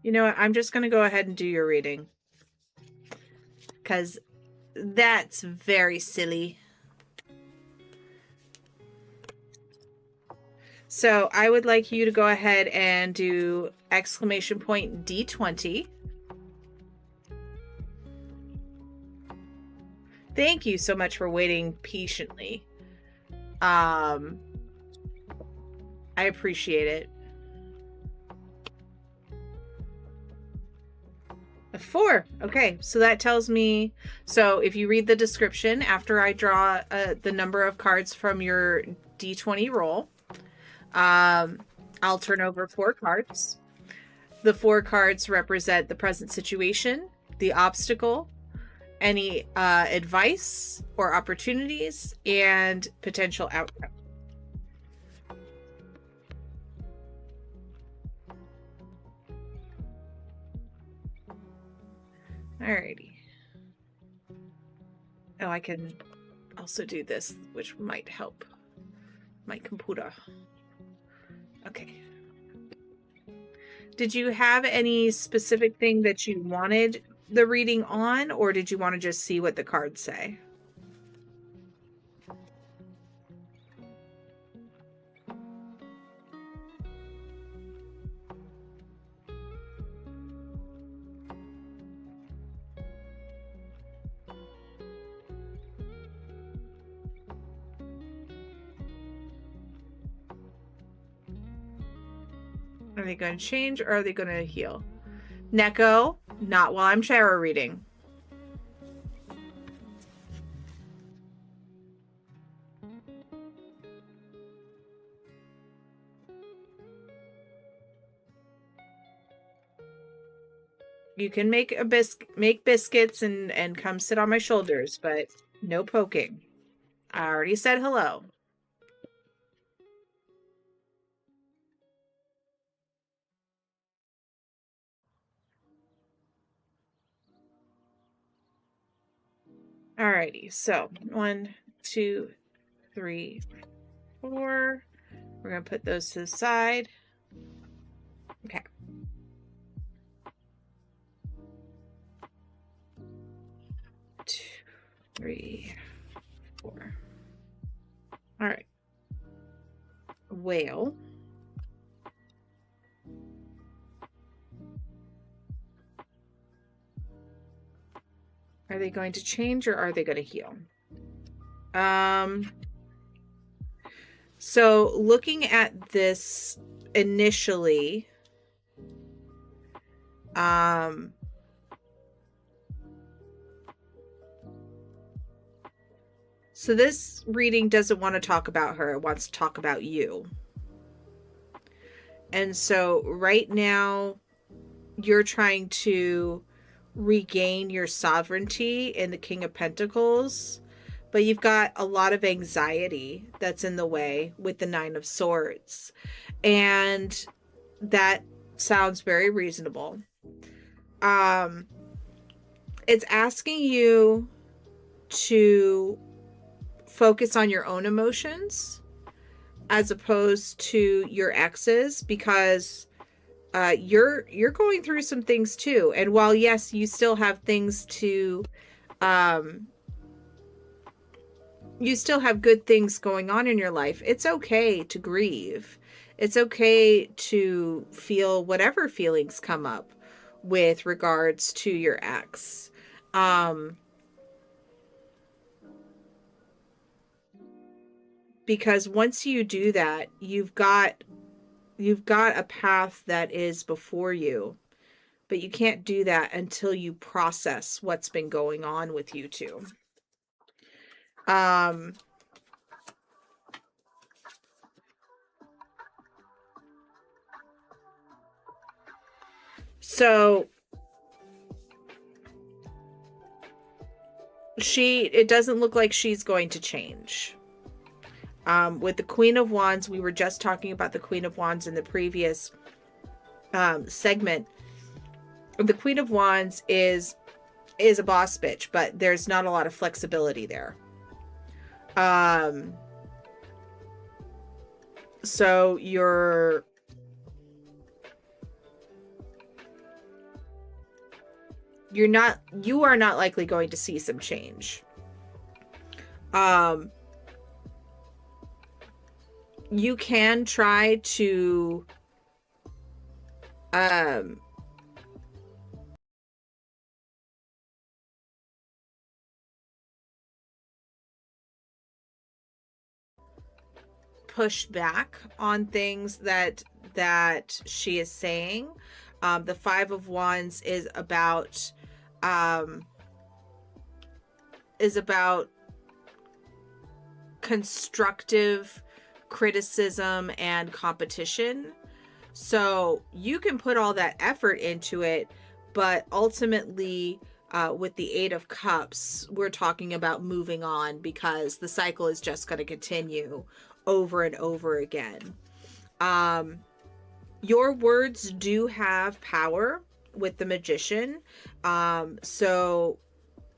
You know what? I'm just going to go ahead and do your reading. Because that's very silly. So I would like you to go ahead and do exclamation point D20. Thank you so much for waiting patiently. I appreciate it. A 4. Okay, so that tells me, so if you read the description after I draw the number of cards from your D20 roll, I'll turn over 4 cards. The 4 cards represent the present situation, the obstacle, any advice or opportunities, and potential outcome. Alrighty. Oh, I can also do this, which might help my computer. Okay. Did you have any specific thing that you wanted the reading on, or did you want to just see what the cards say? Are they going to change or are they going to heal? Neko, not while I'm tarot reading. You can make biscuits and come sit on my shoulders, but no poking. I already said hello. Alrighty, so 1, 2, 3, 4. We're gonna put those to the side. Okay. 2, 3, 4. All right. Whale. Are they going to change or are they going to heal? So looking at this initially, so this reading doesn't want to talk about her. It wants to talk about you. And so right now you're trying to regain your sovereignty in the King of Pentacles, but you've got a lot of anxiety that's in the way with the 9 of Swords. And that sounds very reasonable. It's asking you to focus on your own emotions as opposed to your ex's, because you're going through some things too. And while yes, you still have things to you still have good things going on in your life, it's okay to grieve. It's okay to feel whatever feelings come up with regards to your ex. Because once you do that, you've got a path that is before you, but you can't do that until you process what's been going on with you two. So it doesn't look like she's going to change. With the Queen of Wands, we were just talking about the Queen of Wands in the previous segment. The Queen of Wands is a boss bitch, but there's not a lot of flexibility there. So you are not likely going to see some change. You can try to push back on things that she is saying, The Five of Wands is about constructive criticism and competition. So you can put all that effort into it, but ultimately with the Eight of Cups, we're talking about moving on because the cycle is just going to continue over and over again. Your words do have power with the Magician. So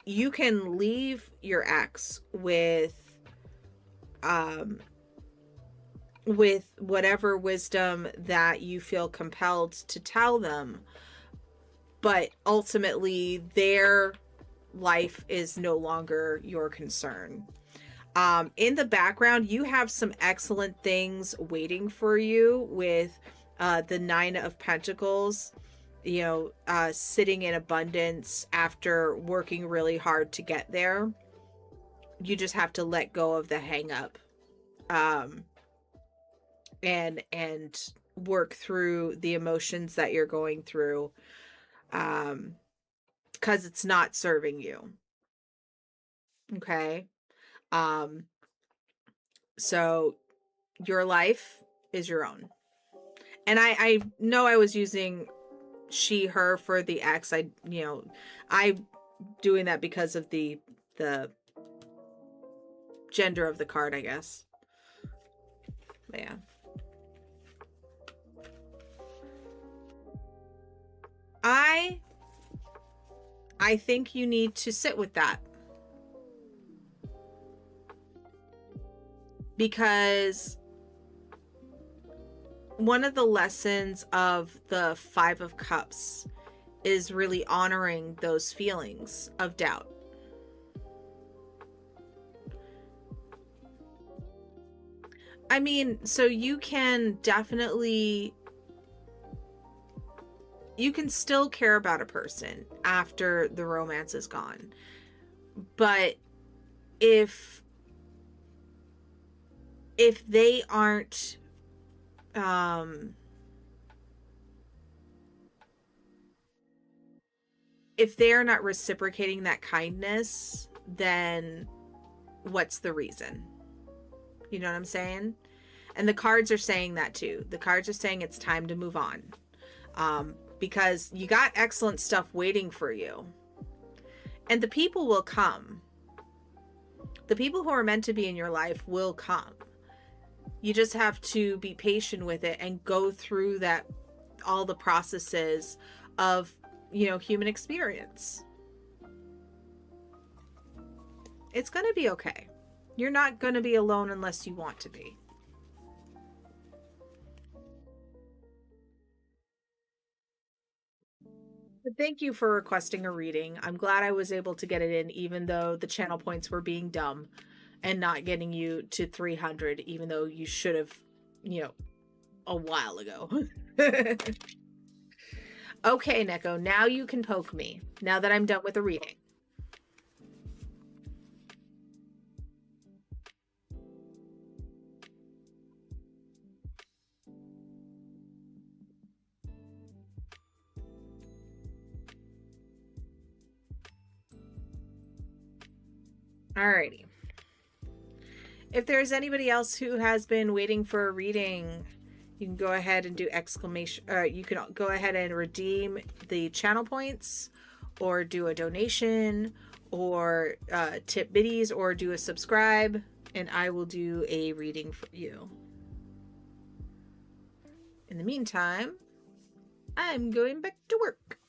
you can leave your ex with whatever wisdom that you feel compelled to tell them, but ultimately their life is no longer your concern. In the background, you have some excellent things waiting for you with the Nine of Pentacles, sitting in abundance after working really hard to get there. You just have to let go of the hang up. And work through the emotions that you're going through, because it's not serving you. Okay. So your life is your own. And I know I was using she, her for the ex. I'm doing that because of the gender of the card, I guess. But yeah. I think you need to sit with that, because one of the lessons of the Five of Cups is really honoring those feelings of doubt. I mean, so you can definitely, you can still care about a person after the romance is gone. But if they aren't if they're not reciprocating that kindness, then what's the reason? You know what I'm saying? And the cards are saying that too. The cards are saying it's time to move on. Because you got excellent stuff waiting for you. And the people will come. The people who are meant to be in your life will come. You just have to be patient with it and go through that, all the processes of, human experience. It's going to be okay. You're not going to be alone unless you want to be. But thank you for requesting a reading. I'm glad I was able to get it in, even though the channel points were being dumb and not getting you to 300, even though you should have, a while ago. Okay, Neko, now you can poke me, now that I'm done with the reading. Alrighty. If there's anybody else who has been waiting for a reading, you can go ahead and do exclamation. You can go ahead and redeem the channel points, or do a donation, or tip biddies, or do a subscribe, and I will do a reading for you. In the meantime, I'm going back to work.